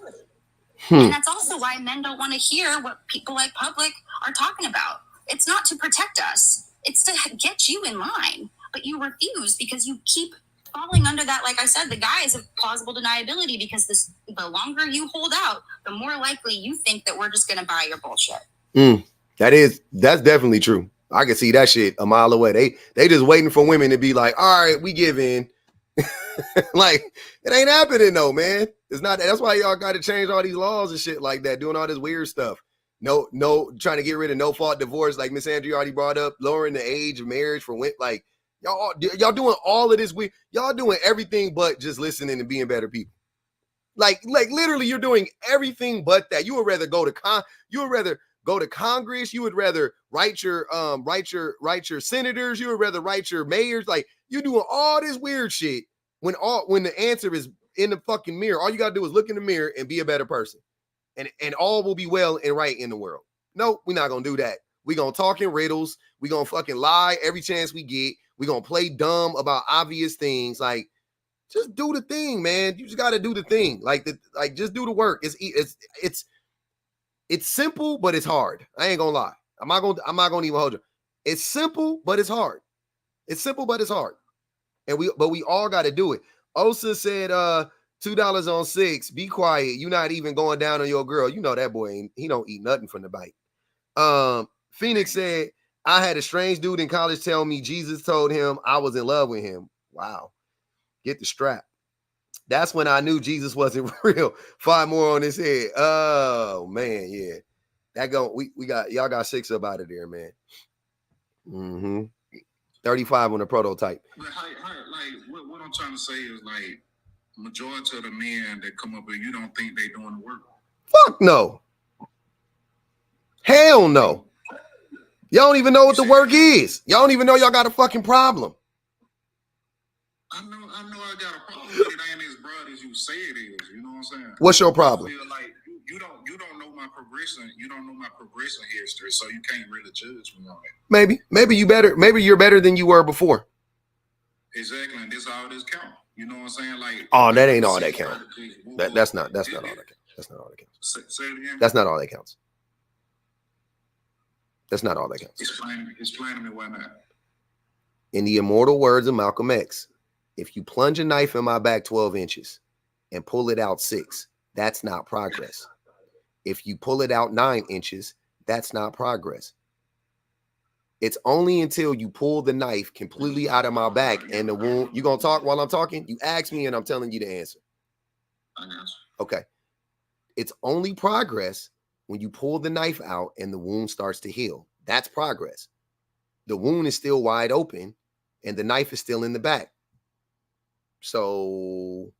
And that's also why men don't want to hear what people like Public are talking about. It's not to protect us. It's to get you in line. But you refuse because you keep falling under that, like I said, the guise of plausible deniability, because the longer you hold out, the more likely you think that we're just going to buy your bullshit. That's definitely true. I can see that shit a mile away. They just waiting for women to be like, all right, we give in. Like, it ain't happening though, man. It's not. That's why y'all got to change all these laws and shit like that, doing all this weird stuff. No, trying to get rid of no fault divorce, like Miss Andrew already brought up, lowering the age of marriage for women. Like, y'all doing all of this. Y'all doing everything but just listening and being better people. Like literally, you're doing everything but that. You would rather go to Congress. You would rather write your senators. You would rather write your mayors. Like, you're doing all this weird shit when the answer is in the fucking mirror. All you gotta do is look in the mirror and be a better person, and all will be well and right in the world. No, we're not gonna do that. We're gonna talk in riddles. We're gonna fucking lie every chance we get. We're gonna play dumb about obvious things. Like, just do the thing, man. You just gotta do the thing. Like just do the work. It's simple, but it's hard. I ain't gonna lie. I'm not gonna even hold you. It's simple, but it's hard. It's simple, but it's hard. And we all got to do it. Osa said, $2 on 6. Be quiet. You're not even going down on your girl. You know that boy he don't eat nothing from the bite. Phoenix said, I had a strange dude in college tell me Jesus told him I was in love with him. Wow. Get the strap. That's when I knew Jesus wasn't real. 5 more on his head. Oh man, yeah. We got y'all got 6 up out of there, man. 35 on the prototype. But what I'm trying to say is, like, majority of the men that come up here, you don't think they doing the work. Fuck no. Hell no. Y'all don't even know what the work is. Y'all don't even know y'all got a fucking problem. I know I got a problem, but it ain't as broad as you say it is. You know what I'm saying? What's your problem? I feel like you don't know my progression. You don't know my progression history, so you can't really judge me on it. Maybe you better. Maybe you're better than you were before. Exactly, and this all this count. You know what I'm saying? Like, oh, that ain't all that count. That's not all that counts. That's not all that counts. Say it again. That's not all that counts. That's not all that counts. Explain to me why not. In the immortal words of Malcolm X, if you plunge a knife in my back 12 inches and pull it out 6, that's not progress. If you pull it out 9 inches, that's not progress. It's only until you pull the knife completely out of my back and the wound. You gonna talk while I'm talking? You ask me and I'm telling you the answer. I got you. Okay. It's only progress when you pull the knife out and the wound starts to heal. That's progress. the wound is still wide open and the knife is still in the back. So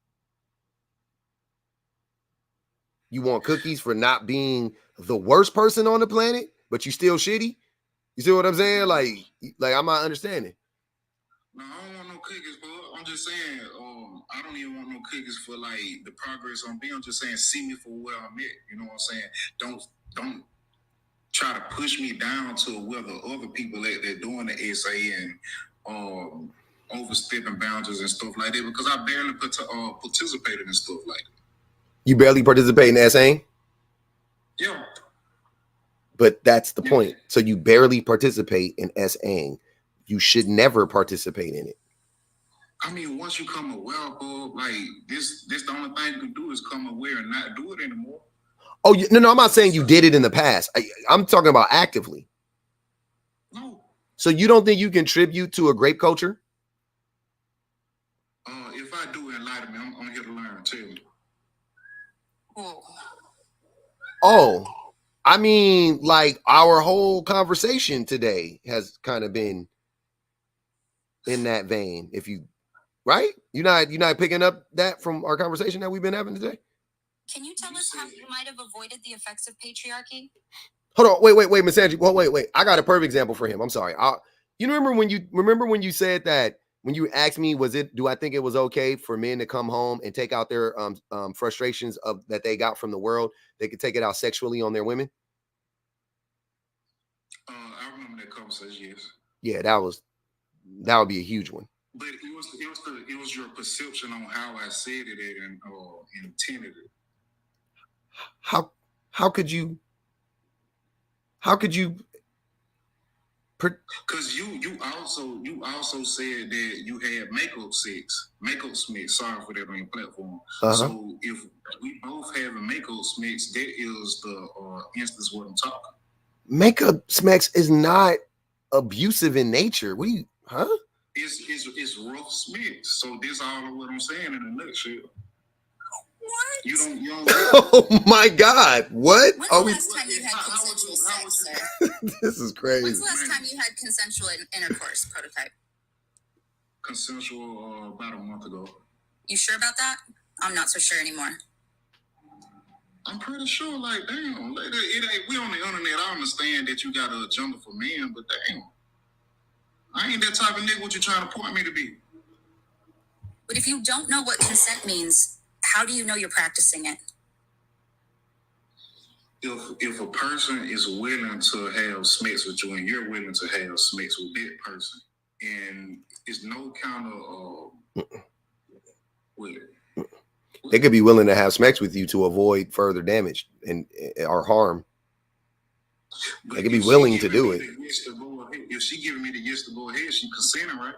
you want cookies for not being the worst person on the planet, but you still shitty? You see what I'm saying? Like I'm not understanding. No, I don't want no cookies, bro. I'm just saying, I don't even want no cookies for like the progress I'm being. I'm just saying, see me for where I'm at. You know what I'm saying? Don't try to push me down to where the other people at they're doing the essay and overstepping boundaries and stuff like that, because I barely participated in stuff like that. You barely participate in essaying? Yeah. But that's the point. So you barely participate in essaying. You should never participate in it. I mean, once you come aware, bro, like this the only thing you can do is come aware and not do it anymore. Oh, no, I'm not saying you did it in the past. I'm talking about actively. No. So you don't think you contribute to a grape culture? If I do, enlighten me. I'm here to learn too. Oh, I mean, like our whole conversation today has kind of been in that vein. If you, right? You're not picking up that from our conversation that we've been having today? Can you tell us how you might have avoided the effects of patriarchy? Hold on, wait, Miss Angie. Well, wait. I got a perfect example for him. I'm sorry. You remember when you said that when you asked me, do I think it was okay for men to come home and take out their frustrations that they got from the world? They could take it out sexually on their women. I remember that conversation. Yes. Yeah, that would be a huge one. But it was your perception on how I said it and intended it. How could you? Because you also said that you had makeup smiths. Sorry for that on your platform. Uh-huh. So if we both have a makeup smiths, that is the instance what I'm talking. Makeup smiths is not abusive in nature. It's rough smiths. So this all of what I'm saying in a nutshell. What? You don't Oh my God! What? When's the last time you had consensual sex, sir? This is crazy. When's the last time you had consensual intercourse? Prototype. Consensual about a month ago. You sure about that? I'm not so sure anymore. I'm pretty sure. Like, damn, we on the internet. I understand that you got an agenda for men, but damn, I ain't that type of nigga. What you trying to point me to be? But if you don't know what consent means, how do you know you're practicing it? If a person is willing to have sex with you and you're willing to have sex with that person, and it's no kind of they could be willing to have sex with you to avoid further damage or harm. But they could be willing to do it. If she giving me the yes to go ahead, she consenting, right?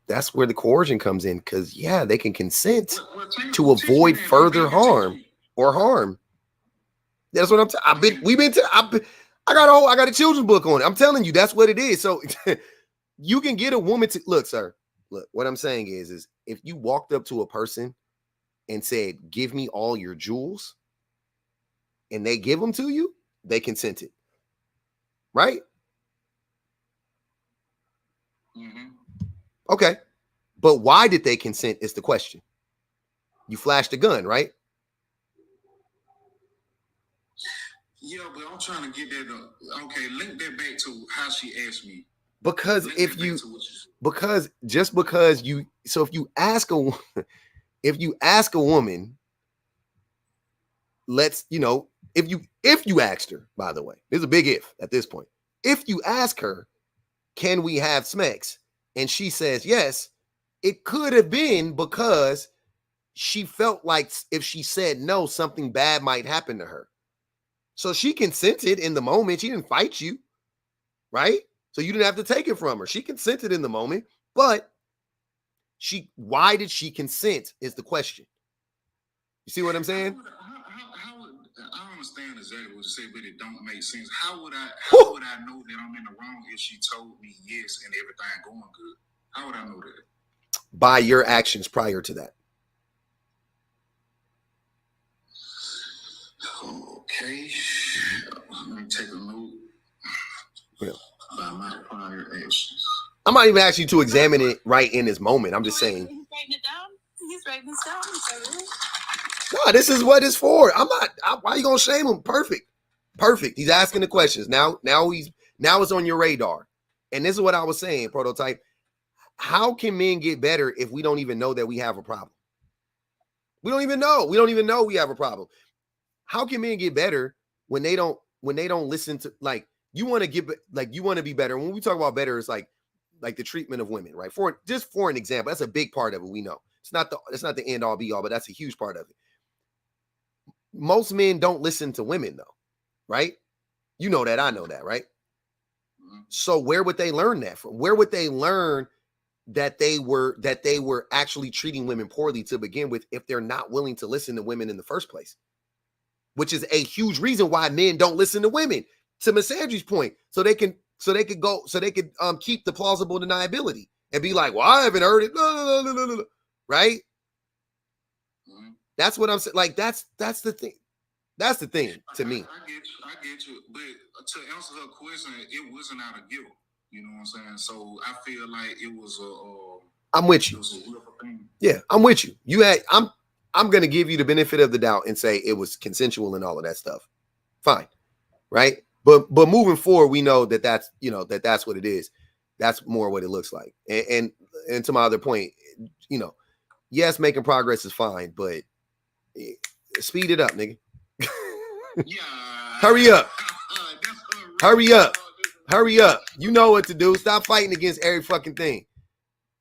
That's where the coercion comes in, because they can consent to avoid further harm or harm. That's what I got a children's book on it. I'm telling you, that's what it is. So you can get a woman to look, sir. Look, what I'm saying is if you walked up to a person and said, "Give me all your jewels," and they give them to you, they consented, right? Mm-hmm. Okay. But why did they consent is the question. You flashed a gun, right? Yeah, but I'm trying to get that. Okay, link that back to how she asked me. Because if you ask a woman, if you asked her, by the way, there's a big if at this point. If you ask her, can we have sex? And she says yes, it could have been because she felt like if she said no, something bad might happen to her. So she consented in the moment. She didn't fight you, right? So you didn't have to take it from her. She consented in the moment, but why did she consent is the question. You see what I'm saying? I understand exactly what you say, but it don't make sense. How would I know that I'm in the wrong if she told me yes and everything going good? How would I know that? By your actions prior to that. Okay. Let me take a note. I'm not even asking you to examine it right in this moment. I'm just saying. He's writing it down. He's writing this down. No, this is what it's for. Why are you gonna shame him? Perfect. He's asking the questions. Now it's on your radar. And this is what I was saying, Prototype. How can men get better if we don't even know that we have a problem? We don't even know we have a problem. How can men get better when they don't listen to, like, you want to be better? When we talk about better, it's like the treatment of women, right? For an example, that's a big part of it. We know it's not the end all be all, but that's a huge part of it. Most men don't listen to women though, right? You know that, I know that, right? So where would they learn that from? Where would they learn that they were actually treating women poorly to begin with if they're not willing to listen to women in the first place? Which is a huge reason why men don't listen to women, to Misandry's point. So they could keep the plausible deniability and be like, well, I haven't heard it. No. Right? That's what I'm saying. Like, that's the thing. That's the thing to me. I get you. But to answer her question, it wasn't out of guilt. You know what I'm saying? So I feel like it was I'm with you. Yeah, I'm with you. I'm going to give you the benefit of the doubt and say it was consensual and all of that stuff. Fine. Right? But moving forward, we know that's what it is. That's more what it looks like. And to my other point, yes, making progress is fine, but speed it up, nigga. Yeah. Hurry up. Hurry up. You know what to do. Stop fighting against every fucking thing.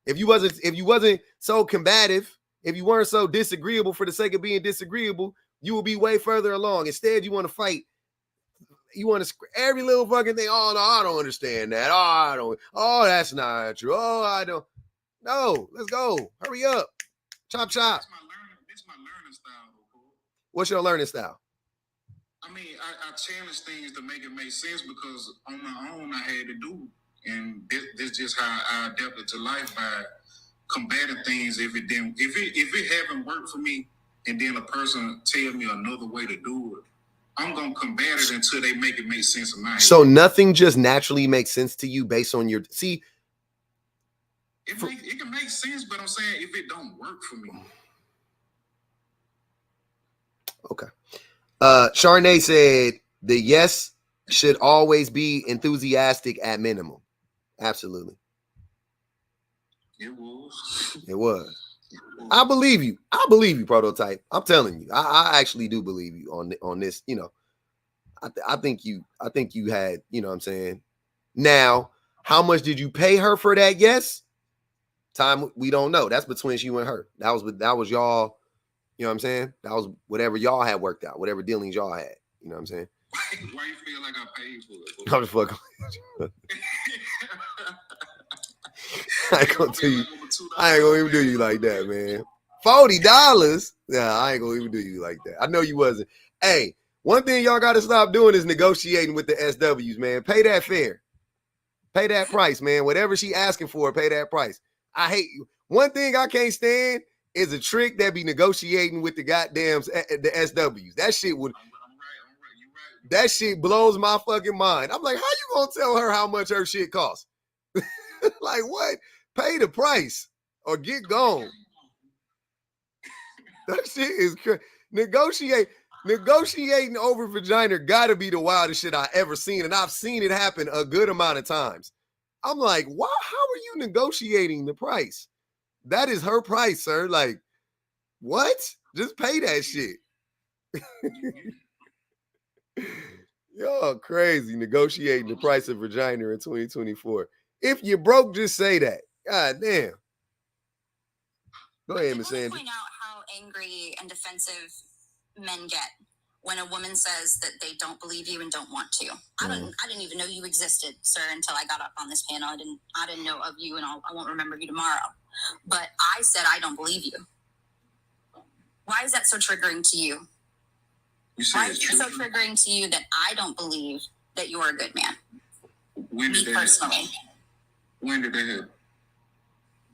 If you wasn't so combative, if you weren't so disagreeable for the sake of being disagreeable, you will be way further along. Instead, you want to fight. You want to every little fucking thing. Oh, no, I don't understand that. Oh, that's not true. Oh, I don't. No, let's go. Hurry up. Chop. That's my learning style. What's your learning style? I mean, I challenge things to make it make sense because on my own I had to do, and this is just how I adapted to life, by combating things if it haven't worked for me, and then a person tell me another way to do it, I'm gonna combat it until they make it make sense in my head. So nothing just naturally makes sense to you based on your It can make sense, but I'm saying if it don't work for me. Okay. Charnay said the yes should always be enthusiastic at minimum. Absolutely. It was. I believe you, Prototype. I'm telling you, I actually do believe you on this. I think you had, you know what I'm saying? Now, how much did you pay her for that? Yes. Time, we don't know. That's between you and her. That was y'all. You know what I'm saying? That was whatever y'all had worked out, whatever dealings y'all had. You know what I'm saying? Why you feel like I paid for it? I'm just fucking. I ain't gonna even do you like that, man. $40? Yeah, I ain't gonna even do you like that. I know you wasn't. Hey, one thing y'all gotta stop doing is negotiating with the SWs, man. Pay that fare. Pay that price, man. Whatever she asking for, pay that price. I hate you. One thing I can't stand is a trick that be negotiating with the goddamn the SWs. That shit would. That shit blows my fucking mind. I'm like, how you gonna tell her how much her shit costs? Like, what? Pay the price or get gone. That shit is crazy. Negotiating over vagina gotta be the wildest shit I ever seen, and I've seen it happen a good amount of times. I'm like, why? How are you negotiating the price? That is her price, sir. Like, what? Just pay that shit. Y'all crazy negotiating the price of vagina in 2024. If you're broke, just say that. God damn. Go ahead, Miss Sandy. Point out how angry and defensive men get when a woman says that they don't believe you and don't want to. I didn't even know you existed, sir, until I got up on this panel. I didn't know of you, and I won't remember you tomorrow. But I said I don't believe you. Why is that so triggering to you? Why is it so triggering to you that I don't believe that you're a good man? When did me personally. When did that happen?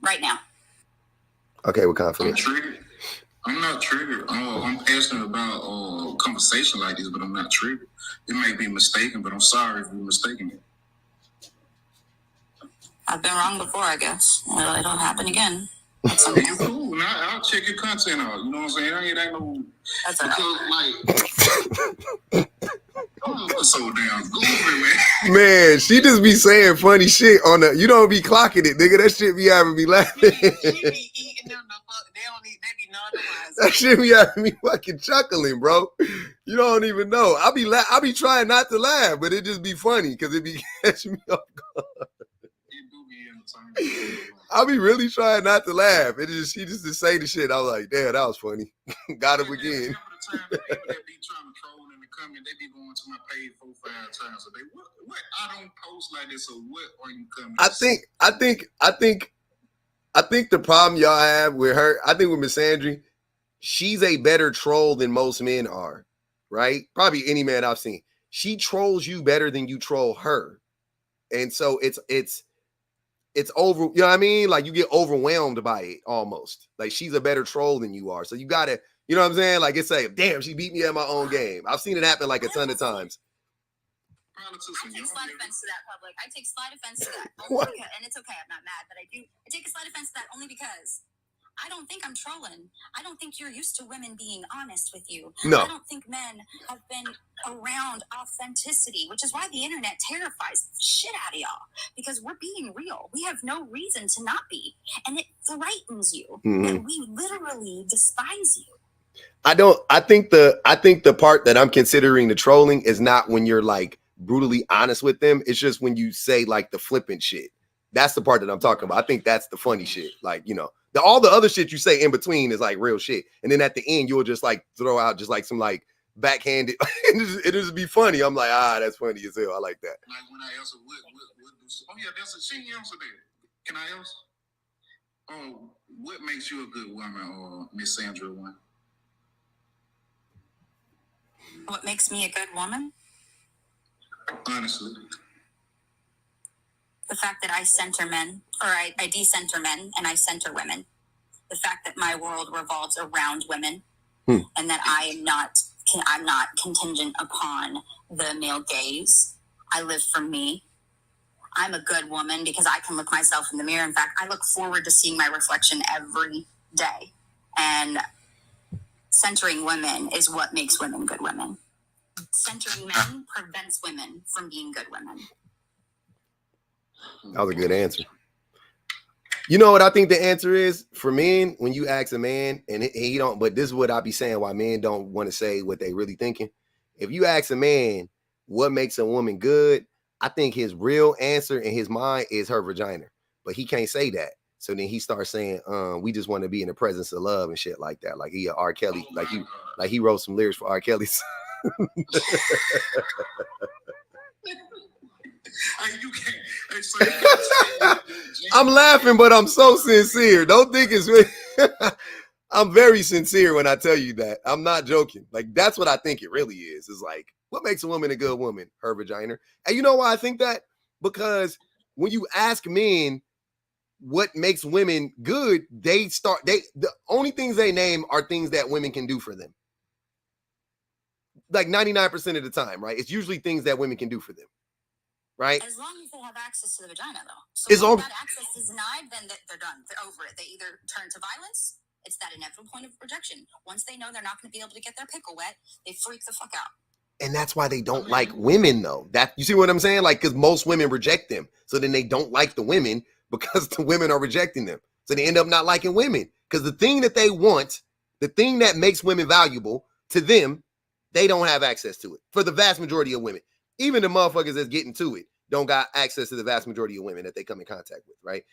Right now. Okay, with confidence. I'm triggered. I'm not triggered. I'm passionate about a conversation like this, but I'm not triggered. It might be mistaken, but I'm sorry if we're mistaken it. I've been wrong before, I guess. It'll happen again. You cool. Now I'll check your content out. You know what I'm saying? It ain't no. That's Because, I'm so damn goofy, man. Man, she just be saying funny shit on the. You don't be clocking it, nigga. That shit be having me laughing. She be eating them the fuck. They be nonetheless. That shit be having me fucking chuckling, bro. You don't even know. I be trying not to laugh, but it just be funny because it be catching me off guard. I be really trying not to laugh. She just to say the shit. I was like, damn, that was funny. Got him again. Some of the time, the people that be trying to troll in the comment, they be going to my page 4-5 times a day. What? I don't post like this, so what are you coming? I think the problem y'all have with her, I think with Misandry, she's a better troll than most men are, right? Probably any man I've seen. She trolls you better than you troll her. And so it's over, you know what I mean? Like you get overwhelmed by it almost. Like she's a better troll than you are. So you gotta, you know what I'm saying? Like it's like, damn, she beat me at my own game. I've seen it happen like a ton of times. I take slight offense to that, public. I take slight offense to that. Because, and it's okay, I'm not mad, but I take a slight offense to that only because I don't think I'm trolling. I don't think you're used to women being honest with you. No. I don't think men have been around authenticity, which is why the internet terrifies the shit out of y'all. Because we're being real. We have no reason to not be. And it frightens you that we literally despise you. I think the part that I'm considering the trolling is not when you're like brutally honest with them. It's just when you say like the flippant shit. That's the part that I'm talking about. I think that's the funny shit. Like, you know, all the other shit you say in between is like real shit. And then at the end, you'll just like throw out just like some like backhanded. It just be funny. I'm like, that's funny as hell. I like that. Like when I answer, what oh yeah, she answered that. Can I answer? Oh, what makes you a good woman, or Miss Sandra one? What makes me a good woman? Honestly. The fact that I center men, or I decenter men and I center women. The fact that my world revolves around women, and that I'm not contingent upon the male gaze. I live for me. I'm a good woman because I can look myself in the mirror. In fact, I look forward to seeing my reflection every day. And centering women is what makes women good women. Centering men prevents women from being good women. That was a good answer. You know what I think the answer is for men when you ask a man, and he don't, but this is what I be saying why men don't want to say what they really thinking. If you ask a man what makes a woman good, I think his real answer in his mind is her vagina, but he can't say that. So then he starts saying, we just want to be in the presence of love and shit like that. Like he R. Kelly, like he wrote some lyrics for R. Kelly. I'm laughing, but I'm so sincere. Don't think it's I'm very sincere when I tell you that. I'm not joking. Like that's what I think it really is. It's like, what makes a woman a good woman? Her vagina. And you know why I think that? Because when you ask men what makes women good, the only things they name are things that women can do for them. Like 99% of the time, right? It's usually things that women can do for them. Right? As long as they have access to the vagina, though. So if that access is denied, then they're done. They're over it. They either turn to violence. It's that inevitable point of rejection. Once they know they're not going to be able to get their pickle wet, they freak the fuck out. And that's why they don't like women, though. That you see what I'm saying? Like, because most women reject them. So then they don't like the women because the women are rejecting them. So they end up not liking women. Because the thing that they want, the thing that makes women valuable to them, they don't have access to it. For the vast majority of women. Even the motherfuckers that's getting to it don't got access to the vast majority of women that they come in contact with, right?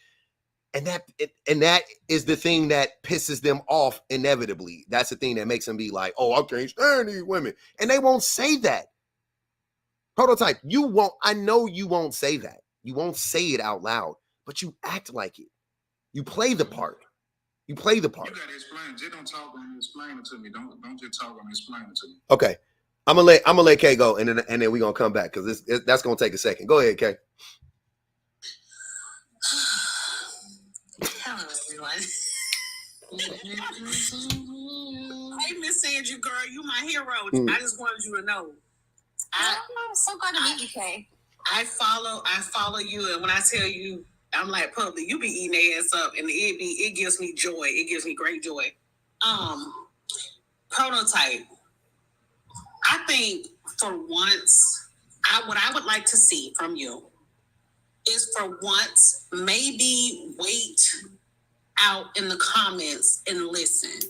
And that is the thing that pisses them off inevitably. That's the thing that makes them be like, oh, I can't stand these women. And they won't say that. Prototype, I know you won't say that. You won't say it out loud, but you act like it. You play the part. You play the part. You gotta explain. Just don't talk and explain it to me. Don't just talk and explain it to me. Okay. I'm gonna let Kay go, and then we're gonna come back because that's gonna take a second. Go ahead, Kay. Hello, everyone. Hey, Miss Sandra, girl, you my hero. I just wanted you to know. I'm so glad to meet you, Kay. I follow you, and when I tell you, I'm like, public, you be eating their ass up, and it gives me joy. It gives me great joy. Prototype. I think for once, what I would like to see from you is for once, maybe wait out in the comments and listen.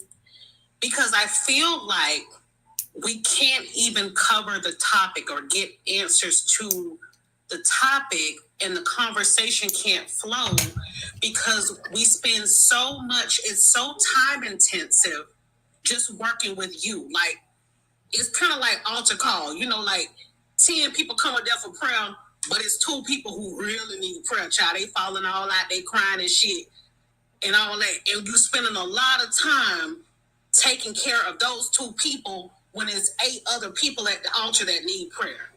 Because I feel like we can't even cover the topic or get answers to the topic, and the conversation can't flow because we spend so much, it's so time intensive just working with you. Like, it's kind of like altar call, you know, like 10 people coming there for prayer, but it's 2 people who really need prayer, child. They falling all out, they crying and shit and all that. And you spending a lot of time taking care of those 2 people when there's 8 other people at the altar that need prayer.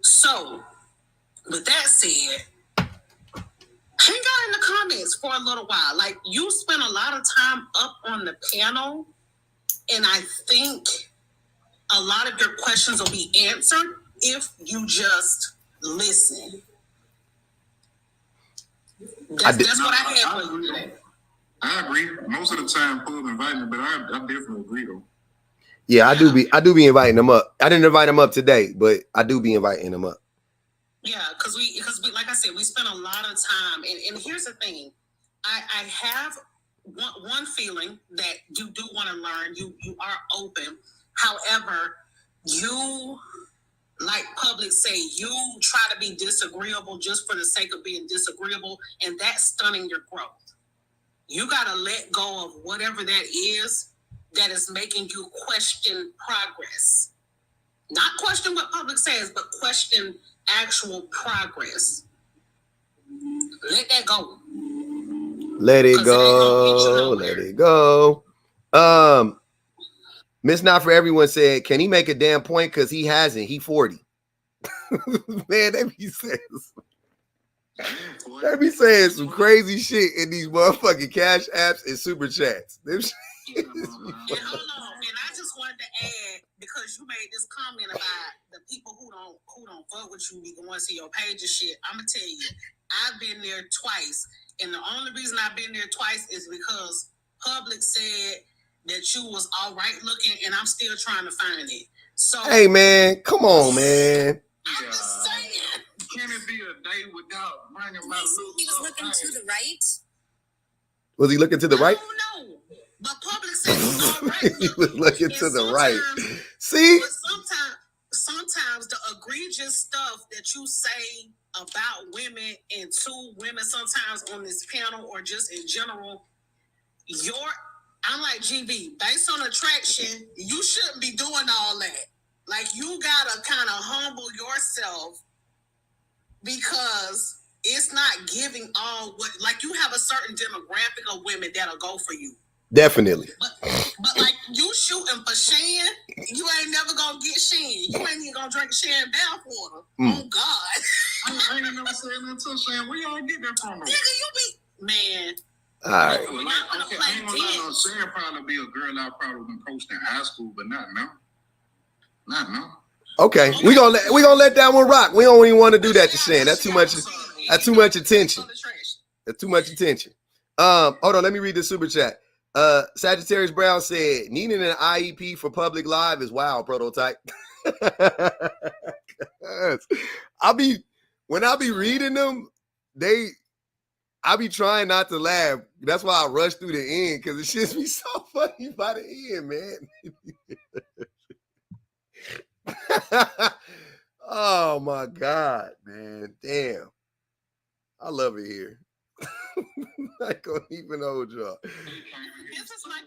So, with that said, hang out in the comments for a little while. Like, you spend a lot of time up on the panel, and I think a lot of your questions will be answered if you just listen. That's what I had for you today. I agree. Most of the time, Pub invite me, but I definitely agree though. Yeah, I do be inviting them up. I didn't invite them up today, but I do be inviting them up. Yeah, because we, like I said, we spend a lot of time. And here's the thing. I have one feeling that you do want to learn. You are open. However, you, like public say, you try to be disagreeable just for the sake of being disagreeable, and that's stunning your growth. You got to let go of whatever that is making you question progress. Not question what public says, but question actual progress. Let that go. Let it go. Let it go. Miss Not For Everyone said, can he make a damn point? Because he hasn't. He 40. Man, they be saying some crazy shit in these motherfucking cash apps and super chats. And hold on, and I just wanted to add, because you made this comment about the people who don't vote with you be going to your page and shit. I'm gonna tell you, I've been there twice, and the only reason I've been there twice is because public said that you was all right looking, and I'm still trying to find it. So hey man, come on, man. I'm just saying. Can it be a day without bringing my little He was looking to the right. Was he looking to the right? No. But public said all right. He was looking to the right. See? But sometimes the egregious stuff that you say about women and to women sometimes on this panel or just in general, I'm like, GB, based on attraction, you shouldn't be doing all that. Like, you gotta kind of humble yourself, because it's not giving all what, like, you have a certain demographic of women that'll go for you. Definitely. But like, you shooting for Shan, you ain't never gonna get Shan. You ain't even gonna drink Shan bathwater. Oh God. I ain't never said nothing to Shan. Where y'all get that from? Nigga, you be man. All right. I ain't gonna lie, Shan probably be a girl I probably been coached in high school, but not now. Not now. Okay, we gonna let that one rock. We don't even want to do that to Shan. That's too much. That's too much attention. That's too much attention. Hold on, let me read the super chat. Sagittarius Brown said, needing an IEP for public live is wild, prototype. When I be reading them, I be trying not to laugh. That's why I rush through the end, because it should be so funny by the end, man. Oh my God, man. Damn. I love it here. I can't even hold y'all. This is my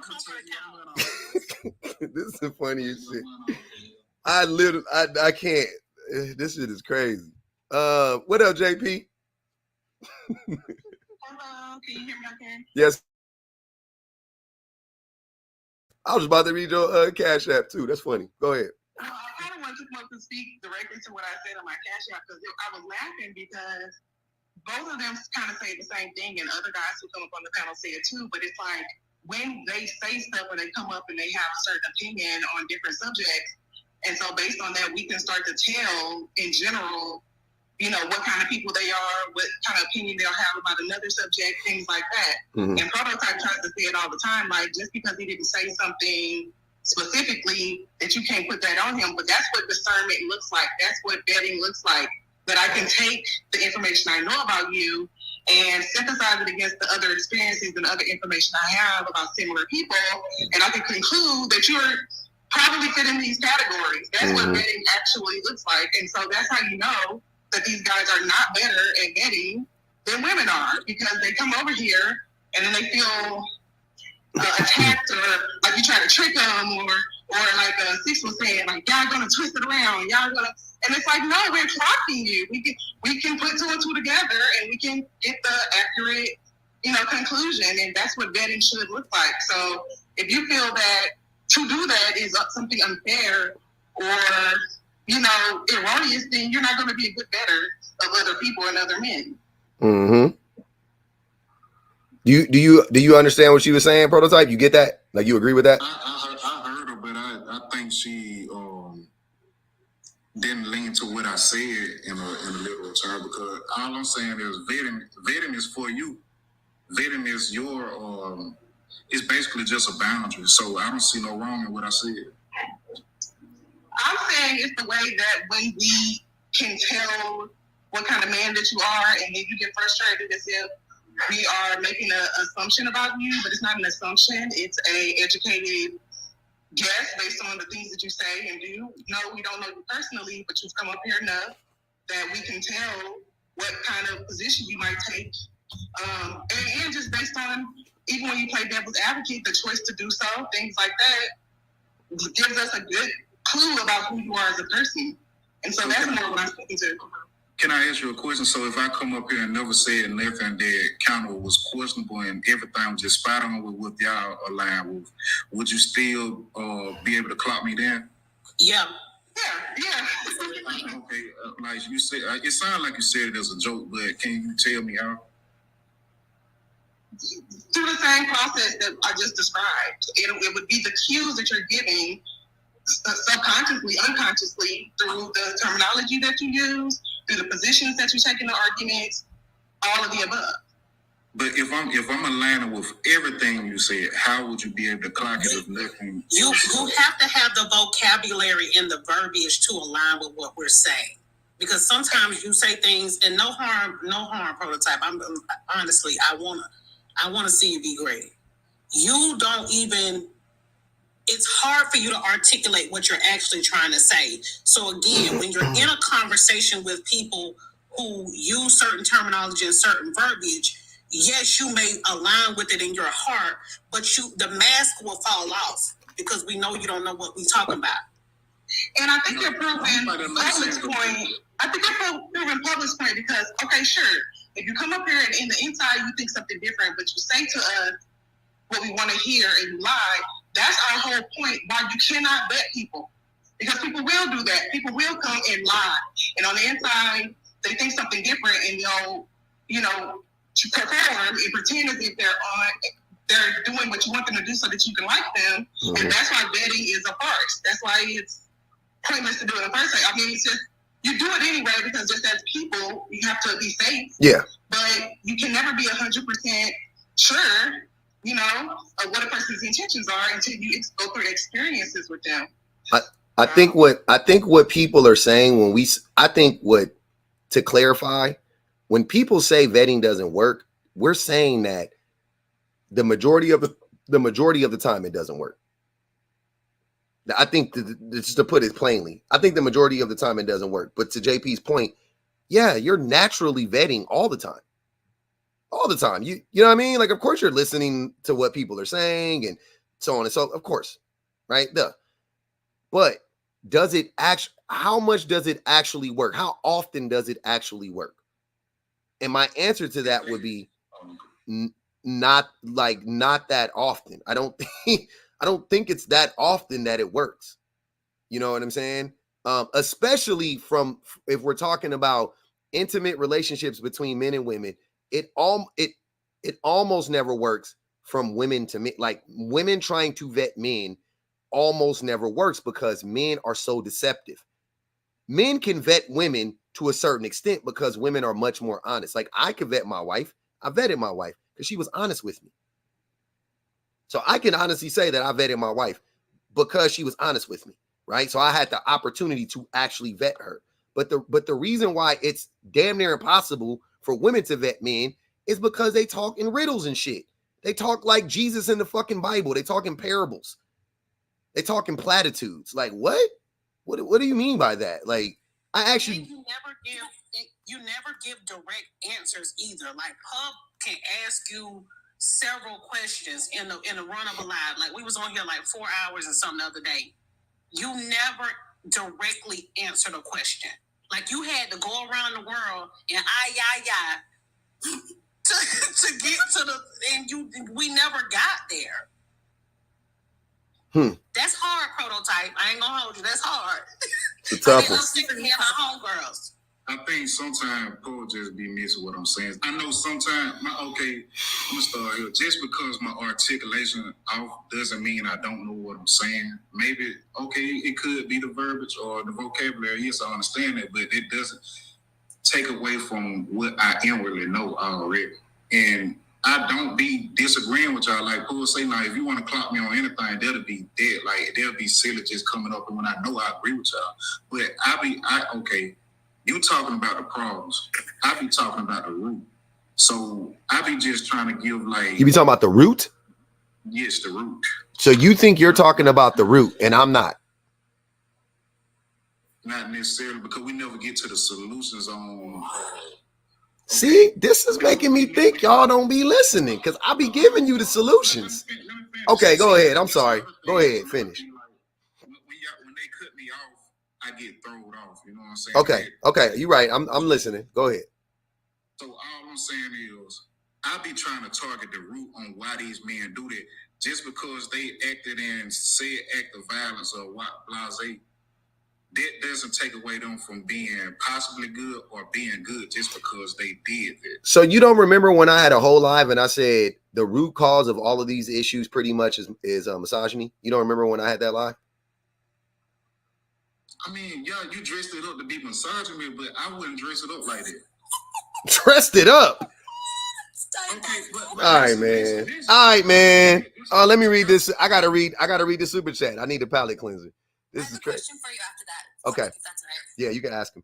comfort account. This is the funniest shit. I can't. This shit is crazy. What up, JP? Hello, can you hear me okay? Yes. I was about to read your Cash App too. That's funny. Go ahead. Well, I kind of want to come up to speak directly to what I said on my Cash App, because I was laughing because both of them kind of say the same thing, and other guys who come up on the panel say it too. But it's like, when they say stuff or they come up and they have a certain opinion on different subjects, and so based on that, we can start to tell in general you know, what kind of people they are, what kind of opinion they'll have about another subject, things like that. Mhm. And Prototype tries to say it all the time, like, just because he didn't say something specifically, that you can't put that on him. But that's what discernment looks like. That's what vetting looks like. That I can take the information I know about you and synthesize it against the other experiences and other information I have about similar people, and I can conclude that you're probably fit in these categories. That's what vetting actually looks like. And so that's how you know that these guys are not better at vetting than women are, because they come over here and then they feel attacked, or like you try to trick them, or like Six was saying, like, y'all gonna twist it around, y'all gonna, and it's like, no, we're clocking you. We can put two and two together, and we can get the accurate, you know, conclusion, and that's what vetting should look like. So if you feel that to do that is something unfair or, you know, erroneous, then you're not going to be a good vetter of other people and other men. Mm-hmm. Do you understand what she was saying, Prototype? You get that? Like, you agree with that? I heard her, but I think she didn't lean to what I said in a literal term, because all I'm saying is vetting is for you. Vetting is your it's basically just a boundary. So I don't see no wrong in what I said. I'm saying it's the way that when we can tell what kind of man that you are, and then you get frustrated as if we are making an assumption about you, but it's not an assumption. It's a educated guess based on the things that you say and do. No, we don't know you personally, but you've come up here enough that we can tell what kind of position you might take. And just based on, even when you play devil's advocate, the choice to do so, things like that, gives us a good clue about who you are as a person. And so that's more what I'm speaking to. Can I ask you a question? So if I come up here and never said nothing that kind of was questionable and everything was just spot on with what y'all aligned with, would you still be able to clock me then? Yeah. Okay, like you said, it sounds like you said it as a joke, but can you tell me how? Through the same process that I just described. It would be the cues that you're giving subconsciously, unconsciously, through the terminology that you use, through the positions that you take in the arguments, all of the above. But if I'm aligning with everything you said, how would you be able to clock it if nothing? You have to have the vocabulary and the verbiage to align with what we're saying. Because sometimes you say things, and no harm, Prototype. Honestly, I wanna see you be great. You don't even. It's hard for you to articulate what you're actually trying to say. So again, when you're in a conversation with people who use certain terminology and certain verbiage, yes, you may align with it in your heart, but the mask will fall off because we know you don't know what we're talking about. And I think you're proving Public's point. I think you're proving Public's point because, okay, sure, if you come up here and in the inside you think something different, but you say to us what we want to hear and you lie, that's our whole point why you cannot vet people. Because people will do that. People will come and lie. And on the inside, they think something different and they'll, you know, perform and pretend as if they're doing what you want them to do so that you can like them. Mm-hmm. And that's why vetting is a farce. That's why it's pointless to do it in the first place. I mean, it's just, you do it anyway because just as people, you have to be safe. Yeah. But you can never be 100% sure, you know, of what a person's intentions are until you go through experiences with them. I think what people are saying to clarify, when people say vetting doesn't work, we're saying that the majority of the time it doesn't work. I think just to put it plainly, I think the majority of the time it doesn't work. But to JP's point, yeah, you're naturally vetting all the time. All the time. You know what I mean? Like, of course you're listening to what people are saying and so on and so, of course, right? Duh. But how much does it actually work? How often does it actually work? And my answer to that would be not that often. I don't think it's that often that it works. You know what I'm saying? Especially if we're talking about intimate relationships between men and women, it almost never works from women to men. Like, women trying to vet men almost never works because men are so deceptive. Men can vet women to a certain extent because women are much more honest. Like I could vet my wife. I vetted my wife because she was honest with me. So I can honestly say that I vetted my wife because she was honest with me, right? So I had the opportunity to actually vet her. But the reason why it's damn near impossible for women to vet men is because they talk in riddles and shit. They talk like Jesus in the fucking Bible. They talk in parables. They talk in platitudes. Like what? What do you mean by that? Like I actually you never give direct answers either. Like Pub can ask you several questions in the run of a live. Like we was on here like 4 hours and something the other day. You never directly answered a question. Like you had to go around the world and to get to the, and we never got there. That's hard, Prototype. I ain't gonna hold you. That's hard. It's a tough one. I'm sick of hearing my homegirls. I think sometimes people just be missing what I'm saying. I know sometimes, I'm gonna start here. Just because my articulation off doesn't mean I don't know what I'm saying. Maybe, it could be the verbiage or the vocabulary. Yes, I understand that, but it doesn't take away from what I inwardly know already. And I don't be disagreeing with y'all. Like Paul say, now if you want to clock me on anything, that'll be dead. Like they'll be silly just coming up, and when I know I agree with y'all. But you talking about the problems. I be talking about the root. So I be just trying to give like. You be talking about the root? Yes, the root. So you think you're talking about the root, and I'm not? Not necessarily, because we never get to the solutions on. See, this is making me think y'all don't be listening because I be giving you the solutions. Okay, go ahead. I'm sorry. Go ahead. Finish. When they cut me off, I get thrown off. You know what I'm saying? Okay. You're right. I'm listening. Go ahead. So all I'm saying is, I be trying to target the root on why these men do that. Just because they acted in said act of violence or what blase. That doesn't take away them from being possibly good or being good just because they did that. So you don't remember when I had a whole live and I said the root cause of all of these issues pretty much is misogyny? You don't remember when I had that live? I mean, yeah, you dressed it up to be misogyny, but I wouldn't dress it up like that. Dressed it up? Okay, but all right, man. All right, man. Let me read this. I gotta read the super chat. I need a palate cleanser. This is crazy. Question for you after that. Okay. If that's all right. Yeah, you can ask him.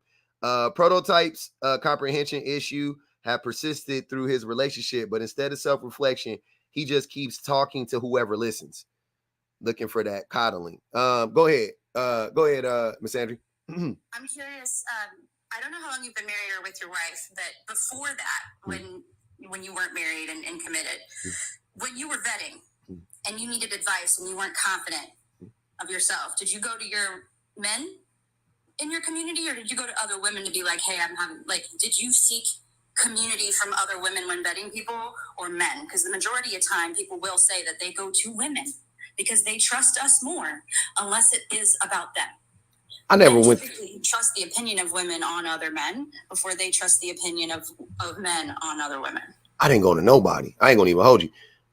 Prototype's comprehension issue have persisted through his relationship, but instead of self-reflection, he just keeps talking to whoever listens, looking for that coddling. Go ahead, Miss Andrew. I'm curious. I don't know how long you've been married or with your wife, but before that, when you weren't married and committed, when you were vetting and you needed advice and you weren't confident of yourself, did you go to your men in your community, or did you go to other women to be like, hey, I'm having, like, did you seek community from other women when vetting people, or men? Because the majority of time people will say that they go to women because they trust us more, unless it is about them. I never men went. Trust the opinion of women on other men before they trust the opinion of men on other women. I didn't go to nobody. I ain't gonna even hold you.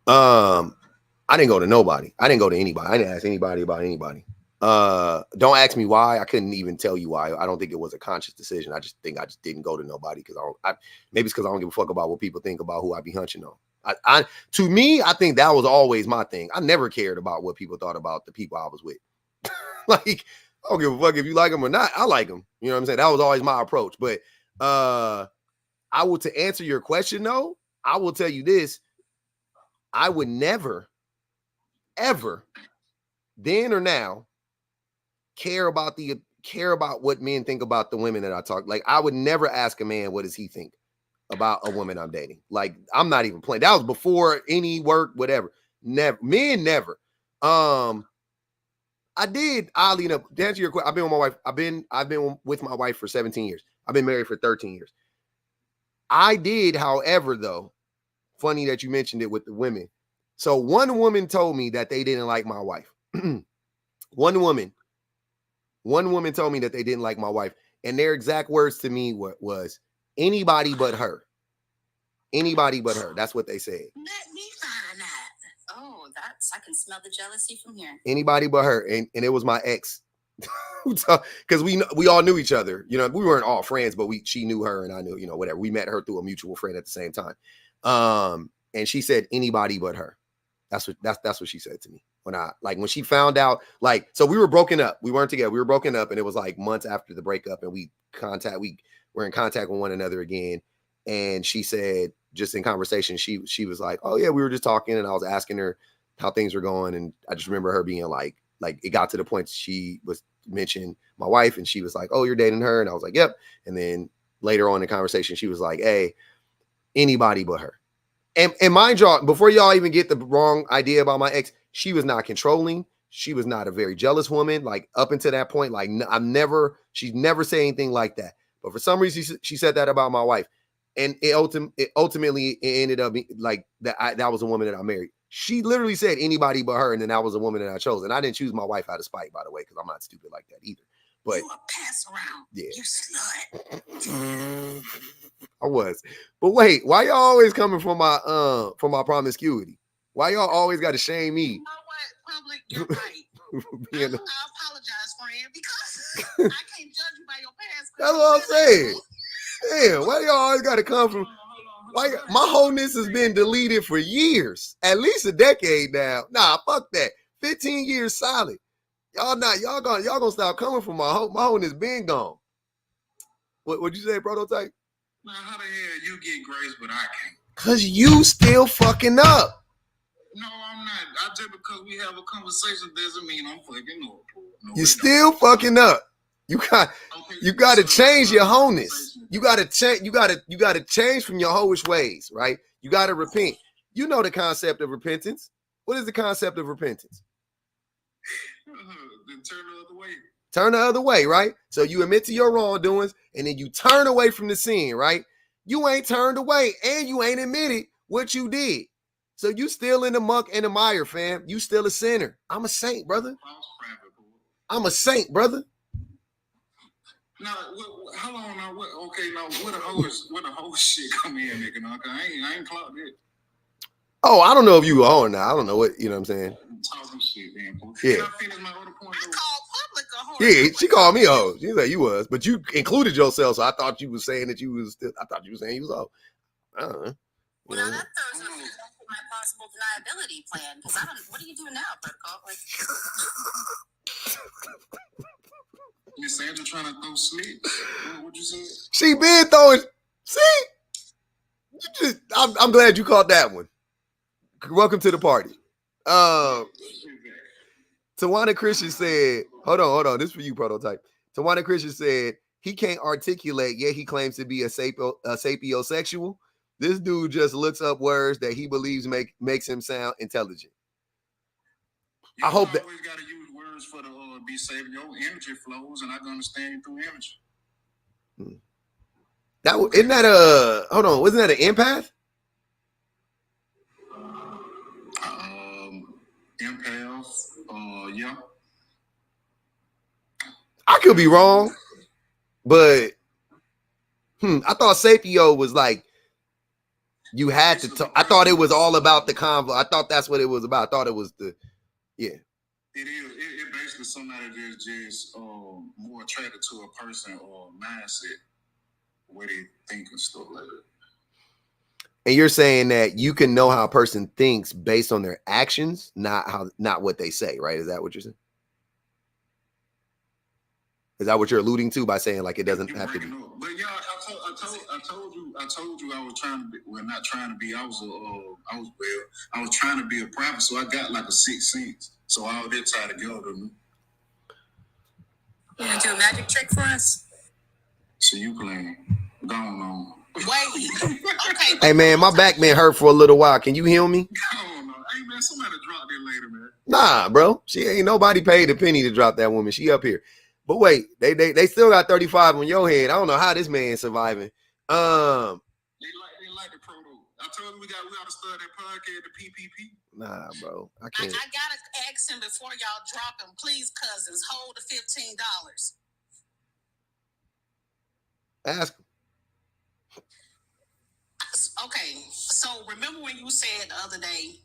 I didn't go to nobody. I didn't go to anybody. I didn't ask anybody about anybody. Don't ask me why. I couldn't even tell you why. I don't think it was a conscious decision. I just think I just didn't go to nobody because maybe it's because I don't give a fuck about what people think about who I be hunching on. To me, I think that was always my thing. I never cared about what people thought about the people I was with. Like, I don't give a fuck if you like them or not. I like them. You know what I'm saying? That was always my approach. But to answer your question though, I will tell you this. I would never, ever, then or now, care about what men think about the women that I talk. Like, I would never ask a man what does he think about a woman I'm dating. Like, I'm not even playing. That was before any work, whatever. Never. Men never. I did, oddly enough, to answer your question, I've been with my wife. I've been with my wife for 17 years. I've been married for 13 years. I did, however, though, funny that you mentioned it with the women. So one woman told me that they didn't like my wife. One woman told me that they didn't like my wife. And their exact words to me was anybody but her. Anybody but her. That's what they said. Let me find that. Oh, I can smell the jealousy from here. Anybody but her. And it was my ex. Because we all knew each other. You know, we weren't all friends, but she knew her and I knew, you know, whatever. We met her through a mutual friend at the same time. And she said anybody but her. That's what she said to me when she found out, like, so we were broken up. We weren't together. We were broken up, and it was like months after the breakup, and we were in contact with one another again. And she said, just in conversation, she was like, oh yeah, we were just talking, and I was asking her how things were going. And I just remember her being like it got to the point she was mentioning my wife, and she was like, oh, you're dating her? And I was like, yep. And then later on in the conversation, she was like, hey, anybody but her. And mind y'all, before y'all even get the wrong idea about my ex, she was not controlling. She was not a very jealous woman. Like, up until that point, like, she's never said anything like that. But for some reason, she said that about my wife. And it ultimately ended up like that was a woman that I married. She literally said anybody but her, and then that was a woman that I chose. And I didn't choose my wife out of spite, by the way, because I'm not stupid like that either. But you a pass around. Yeah. You slut. I was. But wait, why y'all always coming for my promiscuity? Why y'all always got to shame me? You know what, Public? You're right. I apologize, friend, because I can't judge you by your past. That's what I'm saying. Damn, why y'all always got to come from? Why my wholeness has been deleted for years, at least a decade now. Nah, fuck that. 15 years solid. Y'all gonna stop coming from my wholeness been gone. What'd you say, Prototype? Now, how the hell you get grace, but I can't? Cause you still fucking up. No, I'm not. Just because we have a conversation doesn't mean I'm fucking up. No, you still fucking up. You got to change your wholeness. You got to change. You got to change from your hoish ways, right? You got to repent. You know the concept of repentance. What is the concept of repentance? Turn the other way. Turn the other way, right? So you admit to your wrongdoings, and then you turn away from the sin, right? You ain't turned away, and you ain't admitted what you did. So you still in the muck and the mire, fam. You still a sinner. I'm a saint, brother. I'm a saint, brother. Now, how long now? Okay, now where the whole shit come in, nigga? Now, I ain't clocked it. Oh, I don't know if you are or not. I don't know what, you know what I'm saying? Talking shit, man. Yeah. Can I finish my other point? I called Public a hoe. Yeah, she called me a hoe. She said you was, but you included yourself, so I thought you was saying that you was still, I thought you were saying you was a hoe. I don't know. Well, now that throws us into my possible deniability plan, because I don't, what are you doing now, Protocol? Like, Miss Sandra trying to throw sleep. What'd you say? She been throwing. See, I'm glad you caught that one. Welcome to the party. Tawana Christian said, hold on. This is for you, Prototype. Tawana Christian said he can't articulate, yet he claims to be a sapiosexual. This dude just looks up words that he believes makes him sound intelligent. I hope that. You always got to use words for the be safe. Your energy flows, and I can understand you through energy. Isn't that hold on? Wasn't that an empath? Empath. Yeah. I could be wrong, but I thought sapio was like you had to talk. I thought it was all about the convo. I thought that's what it was about. I thought it was yeah. It is. It basically somebody that's just more attracted to a person or mindset, the way they think and stuff like that. And you're saying that you can know how a person thinks based on their actions, not what they say, right? Is that what you're saying? Is that what you're alluding to by saying like it doesn't have to be? But yeah, I told you I was trying to be, well, not trying to be. I was trying to be a prophet, so I got like a sixth sense. So all that tied together. You gonna do a magic trick for us? So you playing? Going on. Wait. Okay. Hey man, my back been hurt for a little while. Can you heal me? Oh no. Hey man, somebody drop that later, man. Nah, bro. She ain't nobody paid a penny to drop that woman. She up here. But wait, they still got 35 on your head. I don't know how this man's surviving. They like the promo. I told you we gotta start that podcast, the PPP. Nah, bro. I can't. I gotta ask him before y'all drop him. Please, cousins, hold the $15. Ask him. Okay, so remember when you said the other day,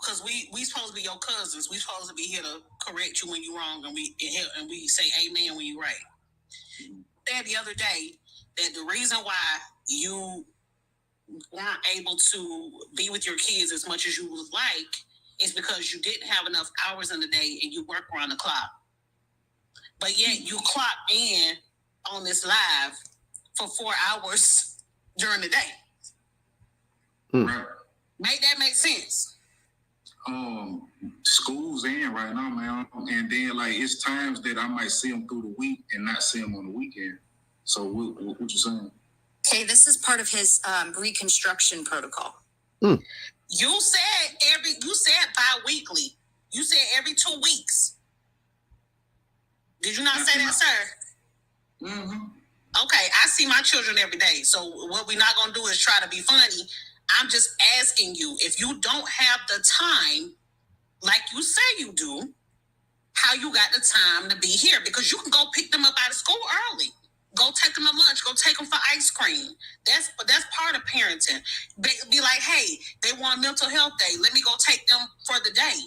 Cause we supposed to be your cousins. We supposed to be here to correct you when you're wrong, and we say amen when you're right. Said the other day that the reason why you weren't able to be with your kids as much as you would like is because you didn't have enough hours in the day and you work around the clock. But yet you clock in on this live for 4 hours during the day. Right. Make that make sense? School's in right now, man. And then, like, it's times that I might see them through the week and not see them on the weekend. So what you saying? Okay, this is part of his reconstruction protocol. You said bi-weekly. You said every 2 weeks. Did you not say that, sir? Mm-hmm. Okay, I see my children every day. So what we're not going to do is try to be funny. I'm just asking you, if you don't have the time, like you say you do, how you got the time to be here? Because you can go pick them up out of school early. Go take them to lunch. Go take them for ice cream. That's part of parenting. Be like, hey, they want a mental health day. Let me go take them for the day.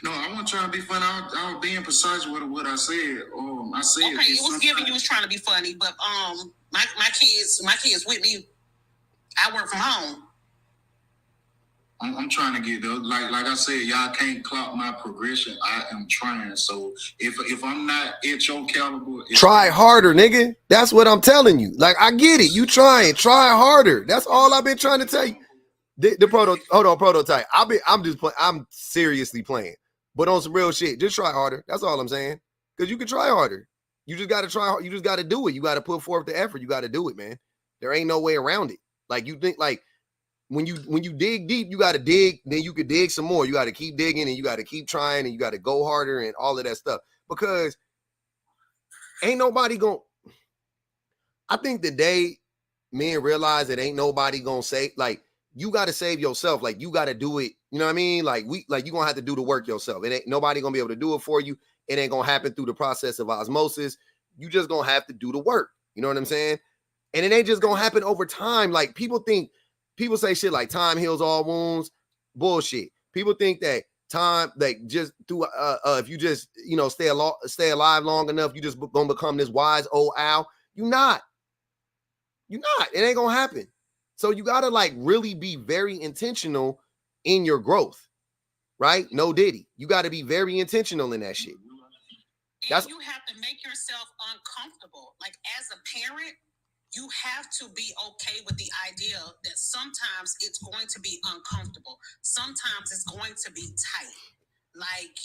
No, I wasn't trying to be funny. I was being precise with what I said. I said okay, it was giving you was trying to be funny, but my kids with me. I work from home. I'm trying to get there. Like I said, y'all can't clock my progression. I am trying. So if I'm not at your caliber, try harder, nigga. That's what I'm telling you. Like, I get it. You try harder. That's all I've been trying to tell you. Prototype. I'm seriously playing, but on some real shit. Just try harder. That's all I'm saying. Because you can try harder. You just got to try. You just got to do it. You got to put forth the effort. You got to do it, man. There ain't no way around it. Like, you think, like, when you dig deep, you got to dig. Then you could dig some more. You got to keep digging, and you got to keep trying, and you got to go harder, and all of that stuff. Because ain't nobody gonna. I think the day men realize that ain't nobody gonna say, like, you got to save yourself. Like, you got to do it. You know what I mean? Like, you gonna have to do the work yourself. It ain't nobody gonna be able to do it for you. It ain't gonna happen through the process of osmosis. You just gonna have to do the work. You know what I'm saying? And it ain't just gonna happen over time. Like, people say shit like time heals all wounds. Bullshit. People think that time, like, just through if you just, you know, stay alive long enough, you just gonna become this wise old owl. You're not. It ain't gonna happen. So you gotta, like, really be very intentional in your growth, right? No diddy. You gotta be very intentional in that shit. And you have to make yourself uncomfortable. Like, as a parent, you have to be okay with the idea that sometimes it's going to be uncomfortable. Sometimes it's going to be tight. Like,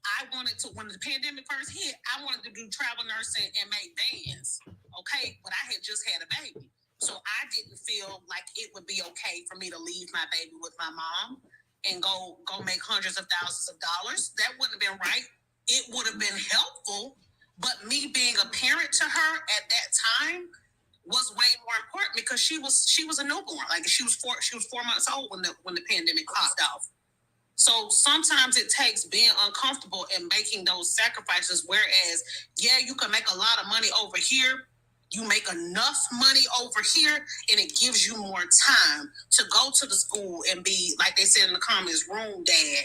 I wanted to, when the pandemic first hit, I wanted to do travel nursing and make bands. Okay, but I had just had a baby. So I didn't feel like it would be okay for me to leave my baby with my mom and go make hundreds of thousands of dollars. That wouldn't have been right. It would have been helpful, but me being a parent to her at that time was way more important because she was a newborn. Like, she was 4 months old when the pandemic popped off. So sometimes it takes being uncomfortable and making those sacrifices. Whereas, yeah, you can make a lot of money over here. You make enough money over here, and it gives you more time to go to the school and be, like they said in the comments, room dad.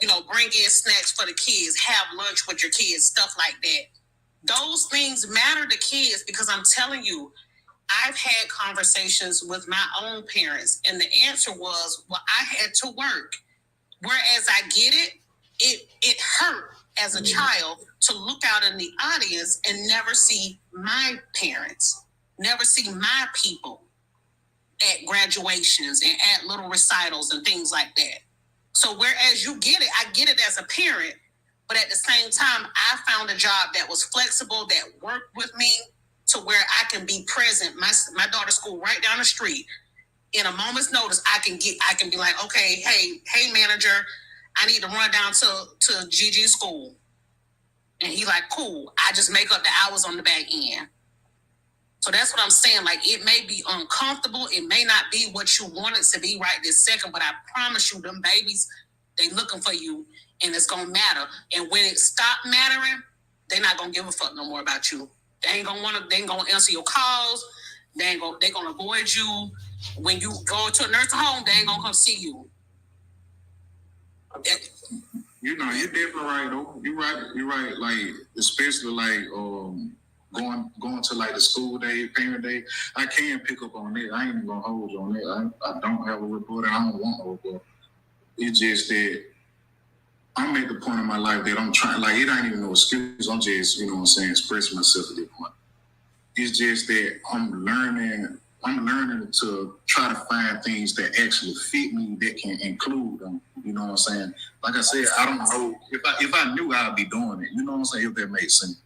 You know, bring in snacks for the kids, have lunch with your kids, stuff like that. Those things matter to kids because I'm telling you, I've had conversations with my own parents, and the answer was, well, I had to work. Whereas I get it, it hurt as a child to look out in the audience and never see my parents, never see my people at graduations and at little recitals and things like that. So whereas you get it, I get it as a parent, but at the same time, I found a job that was flexible, that worked with me to where I can be present. My daughter's school right down the street. In a moment's notice, I can be like, okay, hey, manager, I need to run down to Gigi's school. And he like, cool. I just make up the hours on the back end. So that's what I'm saying. Like, it may be uncomfortable. It may not be what you want it to be right this second, but I promise you, them babies, they looking for you, and it's going to matter. And when it stop mattering, they're not going to give a fuck no more about you. They ain't going to answer your calls. They're going to avoid you. When you go to a nursing home, they ain't going to come see you. You know, you're definitely right though. You're right. Like, especially like going to like the school day, parent day. I can pick up on that. I ain't even gonna hold you on that. I don't have a report and I don't want a report. It's just that I'm at the point in my life that I'm trying, like, it ain't even no excuse. I'm just, you know what I'm saying, expressing myself at this point. It's just that I'm learning to try to find things that actually fit me that can include them. You know what I'm saying? Like I said, I don't know if I knew I'd be doing it. You know what I'm saying? If that makes sense.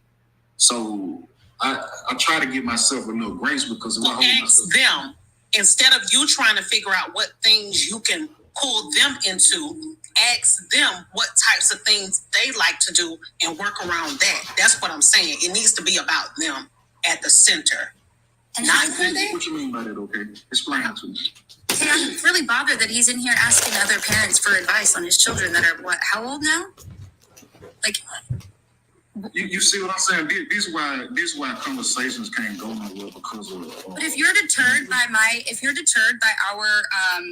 So I try to give myself a little grace because if I hold myself them instead of you trying to figure out what things you can pull them into, ask them what types of things they like to do and work around that. That's what I'm saying. It needs to be about them at the center. And not what you mean by that, okay? Explain it to me. Hey, I'm really bothered that he's in here asking other parents for advice on his children that are, how old now? Like, you see what I'm saying? This is why conversations can't go nowhere because of. But if you're deterred by our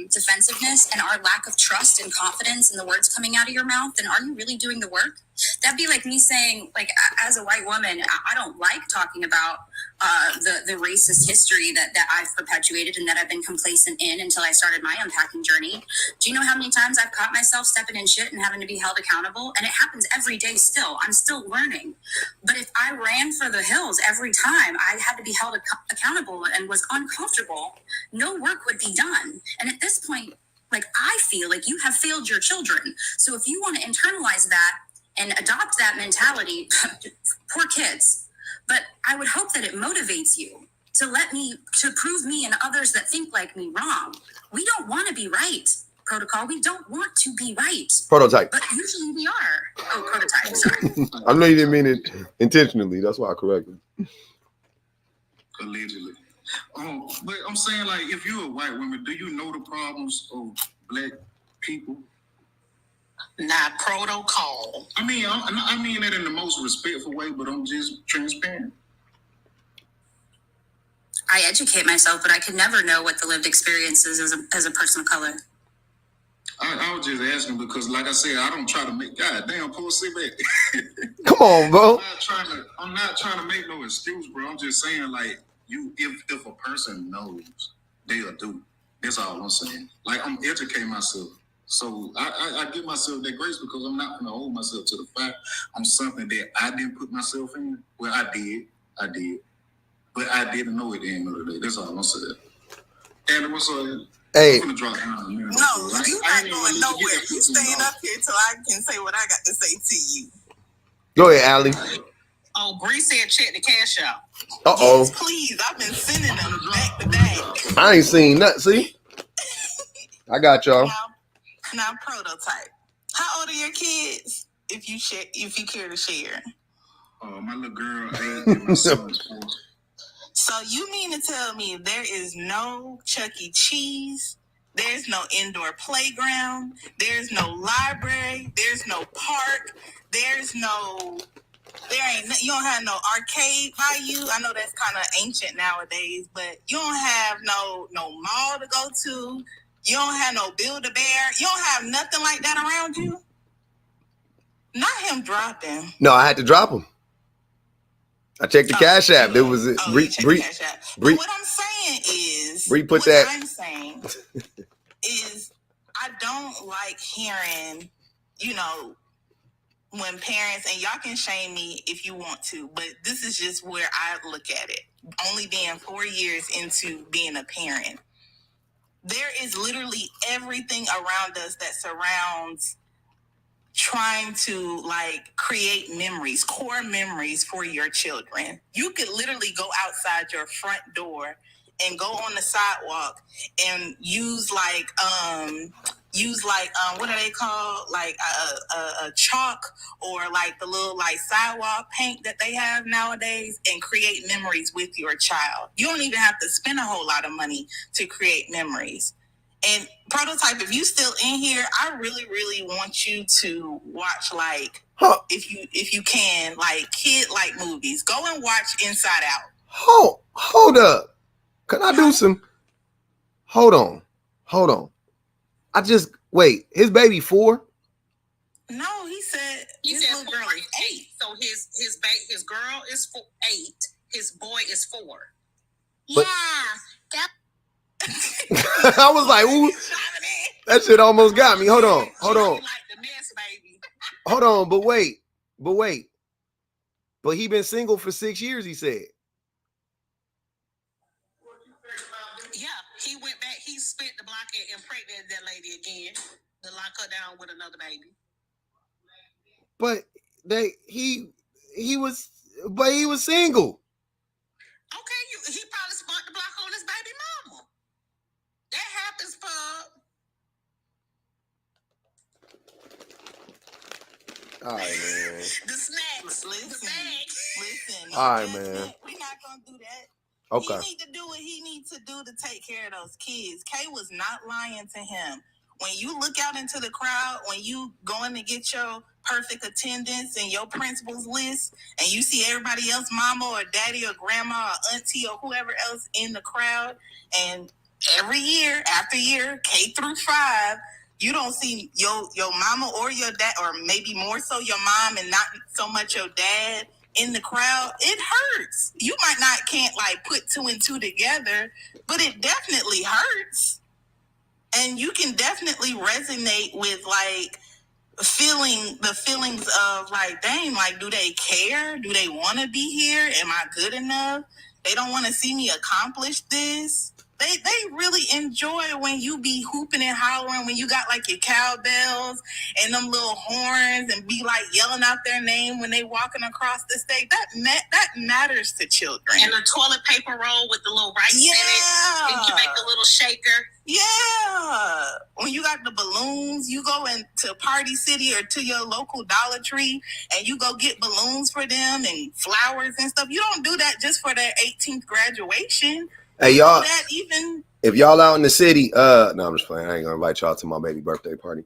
defensiveness and our lack of trust and confidence in the words coming out of your mouth, then are you really doing the work? That'd be like me saying, like, as a white woman, I don't like talking about the racist history that I've perpetuated and that I've been complacent in until I started my unpacking journey. Do you know how many times I've caught myself stepping in shit and having to be held accountable? And it happens every day still. I'm still learning. But if I ran for the hills every time I had to be held accountable and was uncomfortable, no work would be done. And at this point, like, I feel like you have failed your children. So if you want to internalize that and adopt that mentality, poor kids. But I would hope that it motivates you to prove me and others that think like me wrong. We don't want to be right, Protocol. We don't want to be right. Prototype. But usually we are. Oh, Prototype, sorry. I know you didn't mean it intentionally. That's why I corrected. Allegedly. But I'm saying, like, if you're a white woman, do you know the problems of black people? Not Protocol. I mean that in the most respectful way, but I'm just transparent. I educate myself, but I could never know what the lived experience is as a person of color. I was just asking because, like I said, I don't try to make. God damn, pull sit back. Come on, bro. I'm not trying to make no excuse, bro. I'm just saying, like, if a person knows, they'll do. That's all I'm saying. Like, I'm educating myself. So I give myself that grace because I'm not going to hold myself to the fact on something that I didn't put myself in. Well, I did. But I didn't know at the end of the day. That's all I'm saying. And what's up? Hey. I'm going to drop down. No, you're not going nowhere. You staying up here till I can say what I got to say to you. Go ahead, Allie. Oh, Bree said check the cash out. Uh-oh. Yes, please. I've been sending them back to back. I ain't seen nothing. See? I got y'all. Now, Prototype. How old are your kids? If you care to share. My little girl, 8, and my son's 4. So you mean to tell me there is no Chuck E. Cheese? There's no indoor playground? There's no library? There's no park? You don't have no arcade by you? I know that's kind of ancient nowadays, but you don't have no mall to go to. You don't have no Build-A-Bear. You don't have nothing like that around you? Not him dropping. No, I had to drop him. I checked the Cash App. There was Bree. What I'm saying is, Bree put that. I'm saying is, I don't like hearing, when parents, and y'all can shame me if you want to, but this is just where I look at it. Only being 4 years into being a parent. There is literally everything around us that surrounds trying to, like, create memories, core memories for your children. You could literally go outside your front door and go on the sidewalk and use what are they called? Like a chalk or like the little like sidewalk paint that they have nowadays and create memories with your child. You don't even have to spend a whole lot of money to create memories. And Prototype, if you still in here, I really, really want you to watch if you can, like kid-like movies. Go and watch Inside Out. Hold up. Can I do some? Hold on. Wait, his baby 4? No, he said His his little girl is 8. So his girl is 8. His boy is 4. But- yeah. I was like, ooh, that shit almost got me. Hold on. Like the mess, baby. Hold on, but wait. But he been single for 6 years, he said. Yeah, he went back. He spent the block and impregnated that lady again to lock her down with another baby. But he was single. Okay, he probably spent the block on his baby mama. That happens, Pub. All right, man. The snacks, Listen. the bag. Listen. All right, man. We're not gonna do that. Okay. He need to do what he needs to do to take care of those kids. Kay was not lying to him. When you look out into the crowd, when you going to get your perfect attendance and your principal's list, and you see everybody else, mama or daddy or grandma or auntie or whoever else in the crowd, and every year after year, K through 5, you don't see your mama or your dad, or maybe more so your mom and not so much your dad in the crowd. It hurts. You can't like put 2 and 2 together, but it definitely hurts. And you can definitely resonate with like the feelings of like, dang, like, do they care? Do they want to be here? Am I good enough? They don't want to see me accomplish this. They really enjoy when you be hooping and hollering, when you got like your cowbells and them little horns and be like yelling out their name when they walking across the stage. That matters to children. And the toilet paper roll with the little rice in it. And you make a little shaker. Yeah. When you got the balloons, you go into Party City or to your local Dollar Tree and you go get balloons for them and flowers and stuff. You don't do that just for their 18th graduation. Hey, y'all, that even if y'all out in the city, no, I'm just playing. I ain't gonna invite y'all to my baby birthday party.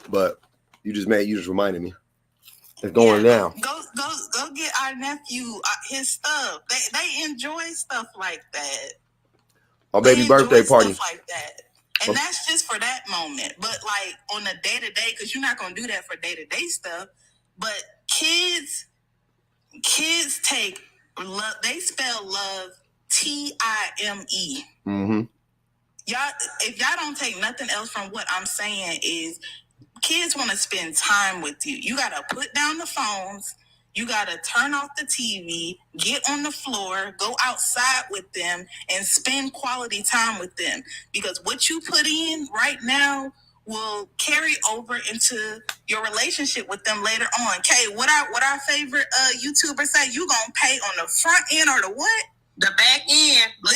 But you just reminded me. It's going down. Go get our nephew his stuff. They enjoy stuff like that. My baby birthday party. Stuff like that. And that's just for that moment. But like on the day-to-day, because you're not gonna do that for day-to-day stuff. But kids take love, they spell love Time. Mm-hmm. Y'all, if y'all don't take nothing else from what I'm saying, is kids want to spend time with you. You got to put down the phones. You got to turn off the TV, get on the floor, go outside with them, and spend quality time with them. Because what you put in right now will carry over into your relationship with them later on. Okay, what our favorite YouTubers say, you gonna pay on the front end or the what? The back end. But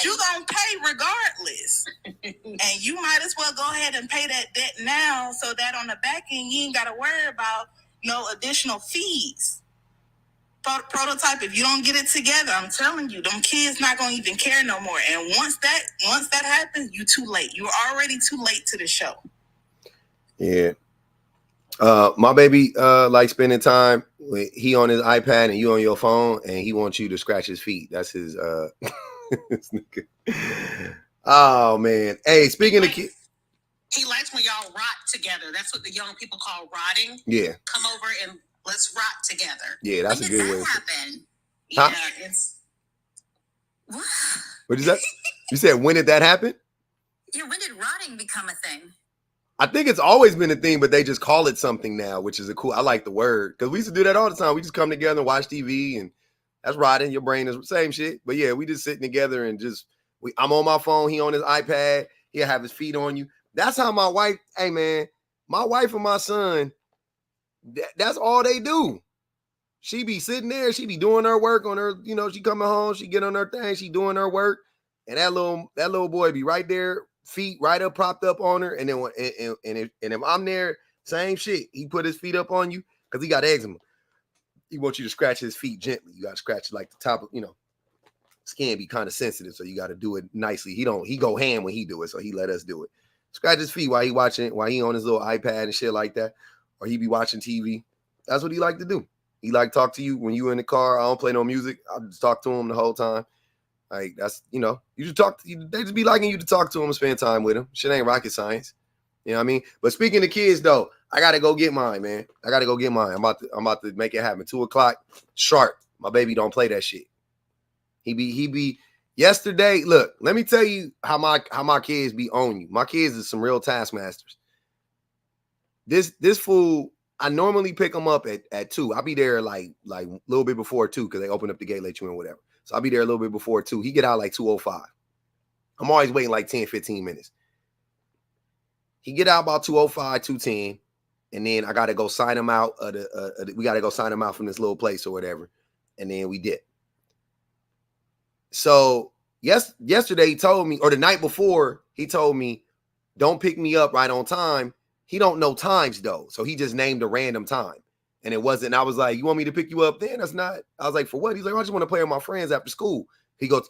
you gonna pay regardless. And you might as well go ahead and pay that debt now so that on the back end you ain't gotta worry about no additional fees. Prototype, if you don't get it together, I'm telling you, them kids not gonna even care no more. And once that happens, you too late. You're already too late to the show. Yeah. My baby like spending time with, he on his iPad and you on your phone, and he wants you to scratch his feet. That's his this nigga. Oh man. Hey, speaking of kids, he likes when y'all rot together. That's what the young people call rotting. Yeah. Come over and let's rot together. Yeah, that's when a good way. When did that happen? Huh? Yeah, it's what? What is that? You said when did that happen? Yeah, when did rotting become a thing? I think it's always been a thing, but they just call it something now, which is I like the word, because we used to do that all the time. We just come together and watch TV, and that's rotting. Your brain is the same shit. But yeah, we just sitting together and I'm on my phone, he on his iPad, he'll have his feet on you. That's how my wife, hey man, my wife and my son, that's all they do. She be sitting there, she be doing her work on her, she coming home, she get on her thing, she doing her work, and that little boy be right there, feet right up, propped up on her, and then if I'm there, same shit. He put his feet up on you because he got eczema. He wants you to scratch his feet gently. You got to scratch like the top of, skin be kind of sensitive, so you got to do it nicely. He go ham when he do it, so he let us do it. Scratch his feet while he on his little iPad and shit like that, or he be watching TV. That's what he like to do. He like talk to you when you in the car. I don't play no music. I just talk to him the whole time. Like that's, you just they just be liking you to talk to him and spend time with him. Shit ain't rocket science. You know what I mean? But speaking of kids though, I gotta go get mine, man. I gotta go get mine. I'm about to make it happen. 2:00 sharp. My baby don't play that shit. He be yesterday. Look, let me tell you how my kids be on you. My kids is some real taskmasters. This fool, I normally pick them up at 2. I'll be there like a little bit before 2 because they open up the gate, let you in, whatever. So I'll be there a little bit before 2. He get out like 2:05. I'm always waiting like 10, 15 minutes. He get out about 2:05, 2:10, and then I gotta go sign him out. We gotta go sign him out from this little place or whatever, and then we did. So yesterday he told me, or the night before he told me, don't pick me up right on time. He don't know times though, so he just named a random time, and it wasn't. I was like, you want me to pick you up then? That's not. I was like, for what? He's like, I just want to play with my friends after school. He could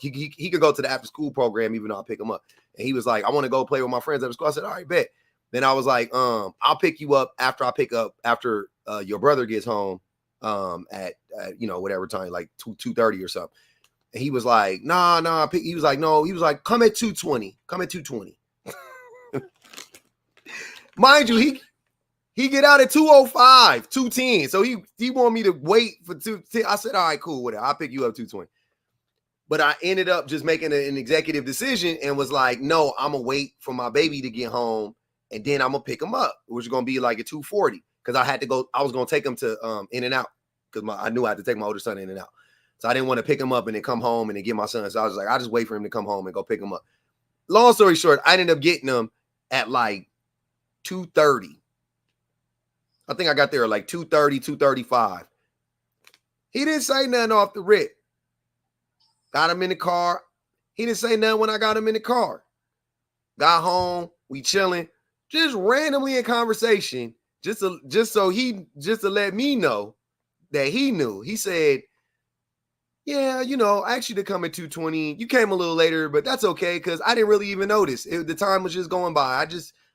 go to the after school program even though I pick him up. And he was like, I want to go play with my friends after school. I said, all right, bet. Then I was like, I'll pick you up after your brother gets home at whatever time, like 2:30 or something. And he was like, nah. He was like, no. He was like, come at 2:20. Come at 2:20. Mind you, he get out at 2:05, 2:10. So he wanted me to wait for 2:10. I said, all right, cool, whatever. I'll pick you up 2:20. But I ended up just making an executive decision and was like, no, I'm going to wait for my baby to get home. And then I'm going to pick him up, which is going to be like at 2:40. Because I was going to take him to In-N-Out. Because I knew I had to take my older son In-N-Out. So I didn't want to pick him up and then come home and then get my son. So I was like, I'll just wait for him to come home and go pick him up. Long story short, I ended up getting him at like 2:30. I think I got there at like 2:30, 2:35. He didn't say nothing off the rip. Got him in the car. He didn't say nothing when I got him in the car. Got home, we chilling, just randomly in conversation, just to let me know that he knew. He said, yeah, I asked you to come at 2:20. You came a little later, but that's okay because I didn't really even notice. The time was just going by.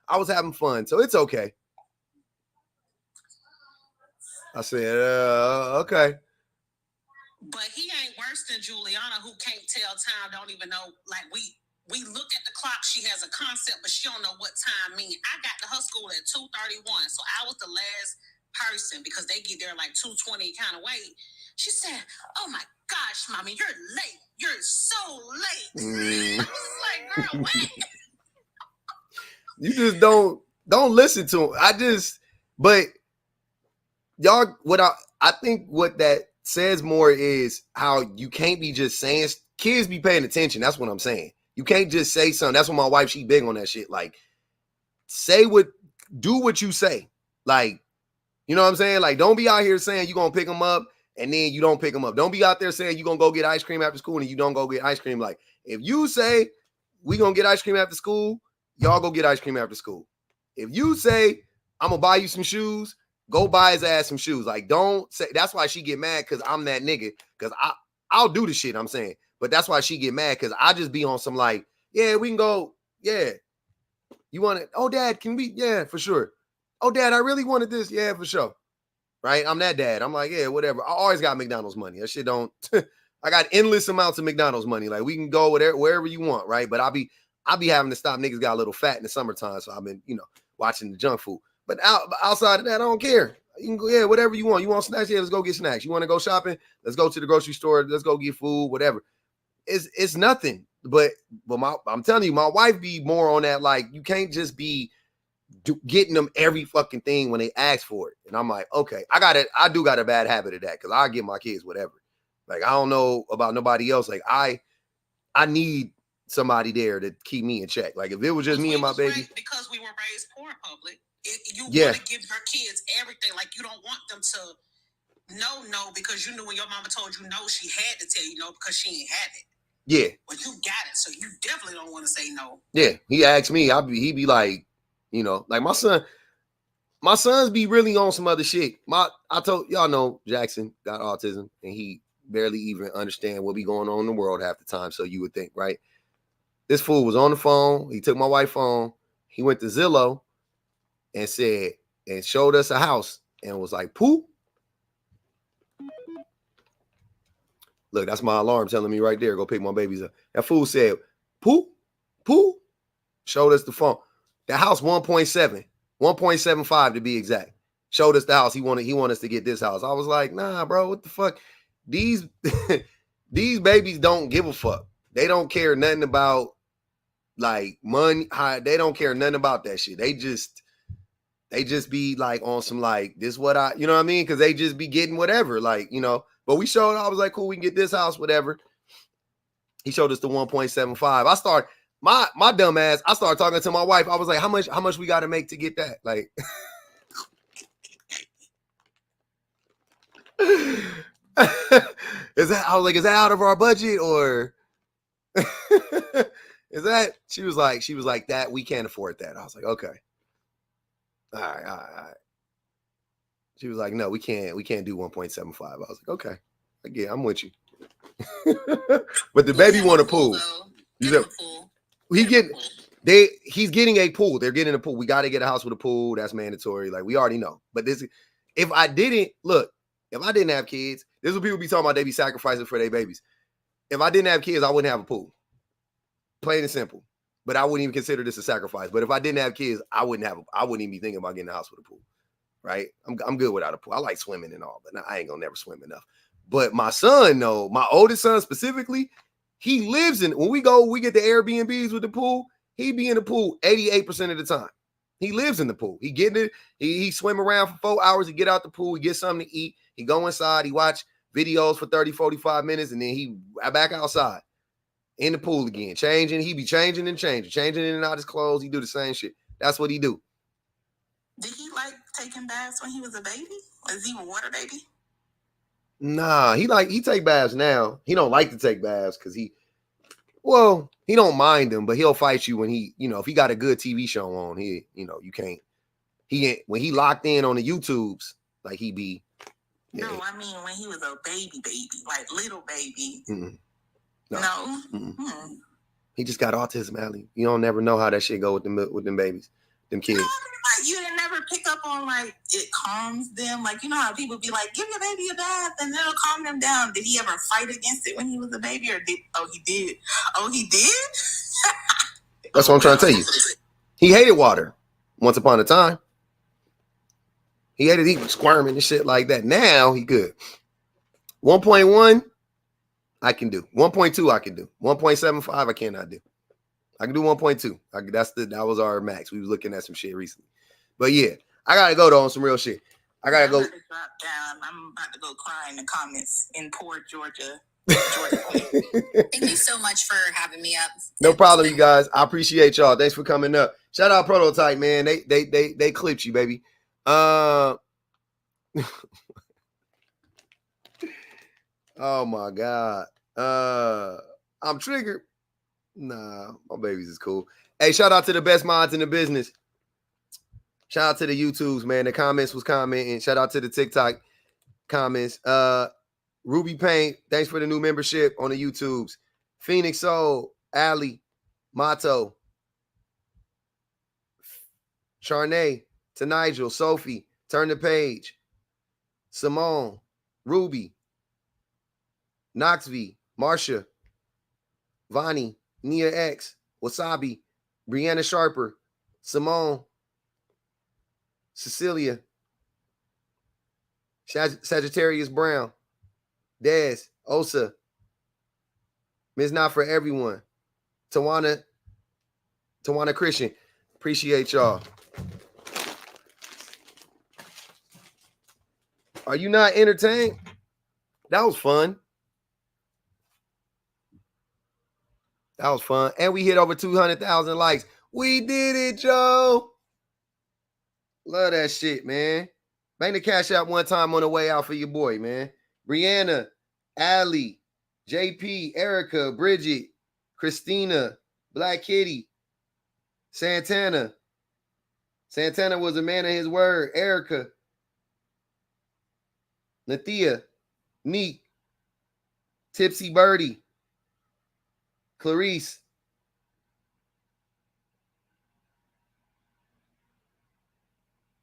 I was having fun, so it's okay. I said, okay. But he ain't worse than Juliana, who can't tell time, don't even know. Like, we look at the clock, she has a concept, but she don't know what time means. I got to her school at 2:31, so I was the last person because they get there like 2:20 kind of late. She said, oh my gosh, mommy, you're late. You're so late. I was like, girl, wait. You just don't listen to him. But y'all, I think what that says more is how you can't be just saying, kids be paying attention. That's what I'm saying. You can't just say something. That's what my wife, she big on that shit. Like, do what you say. Like, you know what I'm saying? Like, don't be out here saying you're going to pick them up and then you don't pick them up. Don't be out there saying you're going to go get ice cream after school and you don't go get ice cream. Like, if you say we going to get ice cream after school, y'all go get ice cream after school. If you say I'm going to buy you some shoes, go buy his ass some shoes. Like, don't say. That's why she get mad because I'm that nigga. Because I'll do the shit I'm saying. But that's why she get mad because I just be on some like, yeah, we can go. Yeah. You want it? Oh, Dad, can we? Yeah, for sure. Oh, Dad, I really wanted this. Yeah, for sure. Right? I'm that dad. I'm like, yeah, whatever. I always got McDonald's money. That shit don't. I got endless amounts of McDonald's money. Like, we can go wherever you want, right? But I'll be having to stop. Niggas got a little fat in the summertime, so I've been, watching the junk food. But outside of that, I don't care. You can go, yeah, whatever you want. You want snacks? Yeah, let's go get snacks. You want to go shopping? Let's go to the grocery store. Let's go get food, whatever. It's nothing. But I'm telling you, my wife be more on that. Like, you can't just be getting them every fucking thing when they ask for it. And I'm like, okay, I do got a bad habit of that because I give my kids whatever. Like, I don't know about nobody else. Like, I need somebody there to keep me in check. Like, if it was just me and my baby. Because we were raised poor in public. You want to give your kids everything. Like, you don't want them to no, because you knew when your mama told you no, she had to tell you no because she ain't had it. Yeah. But you got it, so you definitely don't want to say no. Yeah. He asked me, he be like, like my sons be really on some other shit. I told y'all know Jackson got autism and he barely even understand what be going on in the world half the time. So you would think, right? This fool was on the phone. He took my wife's phone. He went to Zillow and showed us a house and was like, poo. Look, that's my alarm telling me right there, go pick my babies up. That fool said, poo, showed us the phone. The house 1.7. 1.75 to be exact. Showed us the house. He wanted us to get this house. I was like, nah, bro, what the fuck? These these babies don't give a fuck. They don't care nothing about like money. They don't care nothing about that shit. They just be like on some like this what I, you know what I mean? Because they just be getting whatever, like, you know. But we showed, I was like, cool, we can get this house, whatever. He showed us the 1.75. I started my dumb ass. I started talking to my wife. I was like, how much we got to make to get that? Like, is that out of our budget or is that? She was like that we can't afford that. I was like, okay, all right. She was like, no, we can't do 1.75. I was like, okay, again, I'm with you. But the baby want a pool. He's getting a pool. They're getting a pool. We got to get a house with a pool. That's mandatory. Like, we already know. But if I didn't have kids, this is what people be talking about. They be sacrificing for their babies. If I didn't have kids, I wouldn't have a pool. Plain and simple. But I wouldn't even consider this a sacrifice. But if I didn't have kids, I wouldn't even be thinking about getting a house with a pool. Right? I'm good without a pool. I like swimming and all, but I ain't gonna never swim enough. But my son, no, my oldest son specifically, he lives in, when we get the Airbnbs with the pool, he be in the pool 88% of the time. He lives in the pool. He get it. He swim around for 4 hours. He get out the pool. He get something to eat. He go inside. He watch videos for 30, 45 minutes, and then he back outside in the pool again, changing. He be changing in and out his clothes. He do the same shit. That's what he do. Did he like taking baths when he was a baby? Was he a water baby? Nah, he take baths now. He don't like to take baths because he don't mind them, but he'll fight you when if he got a good TV show on, you can't. When he locked in on the YouTubes, like he be. Yeah. No, I mean when he was a baby, like little baby. Mm-mm. No. Mm-mm. He just got autism, Allie. You don't never know how that shit go with them babies, them kids. No, like, you didn't never pick up on like it calms them. Like, you know how people be like, give your baby a bath and it'll calm them down. Did he ever fight against it when he was a baby, or did? Oh, he did. Oh, he did. That's what I'm trying to tell you. He hated water once upon a time. He was squirming and shit like that. Now he good. 1.1, I can do. 1.2, I can do. 1.75, I cannot do. I can do 1.2. That was our max. We was looking at some shit recently. But yeah, I gotta go though on some real shit. I gotta go. Drop down. I'm about to go cry in the comments in poor Georgia. Thank you so much for having me up. No problem, you guys. I appreciate y'all. Thanks for coming up. Shout out Prototype, man. They clipped you, baby. Oh my God. I'm triggered. Nah, my babies is cool. Hey, shout out to the best minds in the business. Shout out to the YouTubes, man. The comments was commenting. Shout out to the TikTok comments. Ruby Paint, thanks for the new membership on the YouTubes. Phoenix Soul, Ali, Mato, Charnay, to Nigel, Sophie, Turn the Page, Simone, Ruby, Knoxville, Marsha, Vonnie, Nia X, Wasabi, Brianna Sharper, Simone, Cecilia, Sagittarius Brown, Des, Osa, Ms. Not For Everyone, Tawana Christian. Appreciate y'all. Are you not entertained? That was fun. That was fun. And we hit over 200,000 likes. We did it, Joe. Love that shit, man. Bang the cash out one time on the way out for your boy, man. Brianna, Allie, JP, Erica, Bridget, Christina, Black Kitty, Santana. Santana was a man of his word. Erica, Nathia, Neek, Tipsy Birdie, Clarice,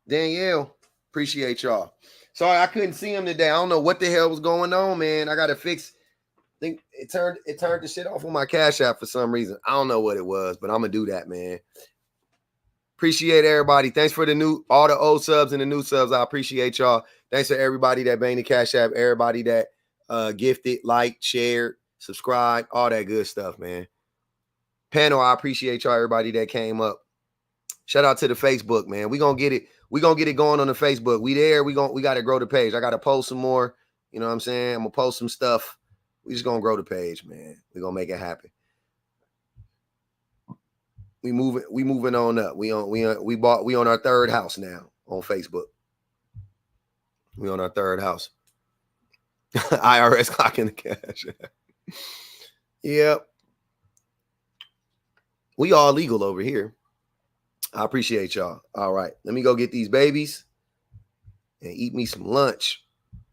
Danielle, appreciate y'all. Sorry, I couldn't see him today. I don't know what the hell was going on, man. I gotta fix. I think it turned the shit off on my Cash App for some reason. I don't know what it was, but I'm gonna do that, man. Appreciate everybody. Thanks for all the old subs and the new subs. I appreciate y'all. Thanks for everybody that banged the Cash App, everybody that gifted, liked, shared, subscribed, all that good stuff, man. Panel, I appreciate y'all, everybody that came up. Shout out to the Facebook, man. We gonna get it. We gonna get it going on the Facebook. We there. We gotta grow the page. I gotta post some more. You know what I'm saying? I'm gonna post some stuff. We just gonna grow the page, man. We gonna make it happen. We moving on up. We on our third house now on Facebook. We on our third house. IRS clocking the cash. Yep. We all legal over here. I appreciate y'all. All right. Let me go get these babies and eat me some lunch.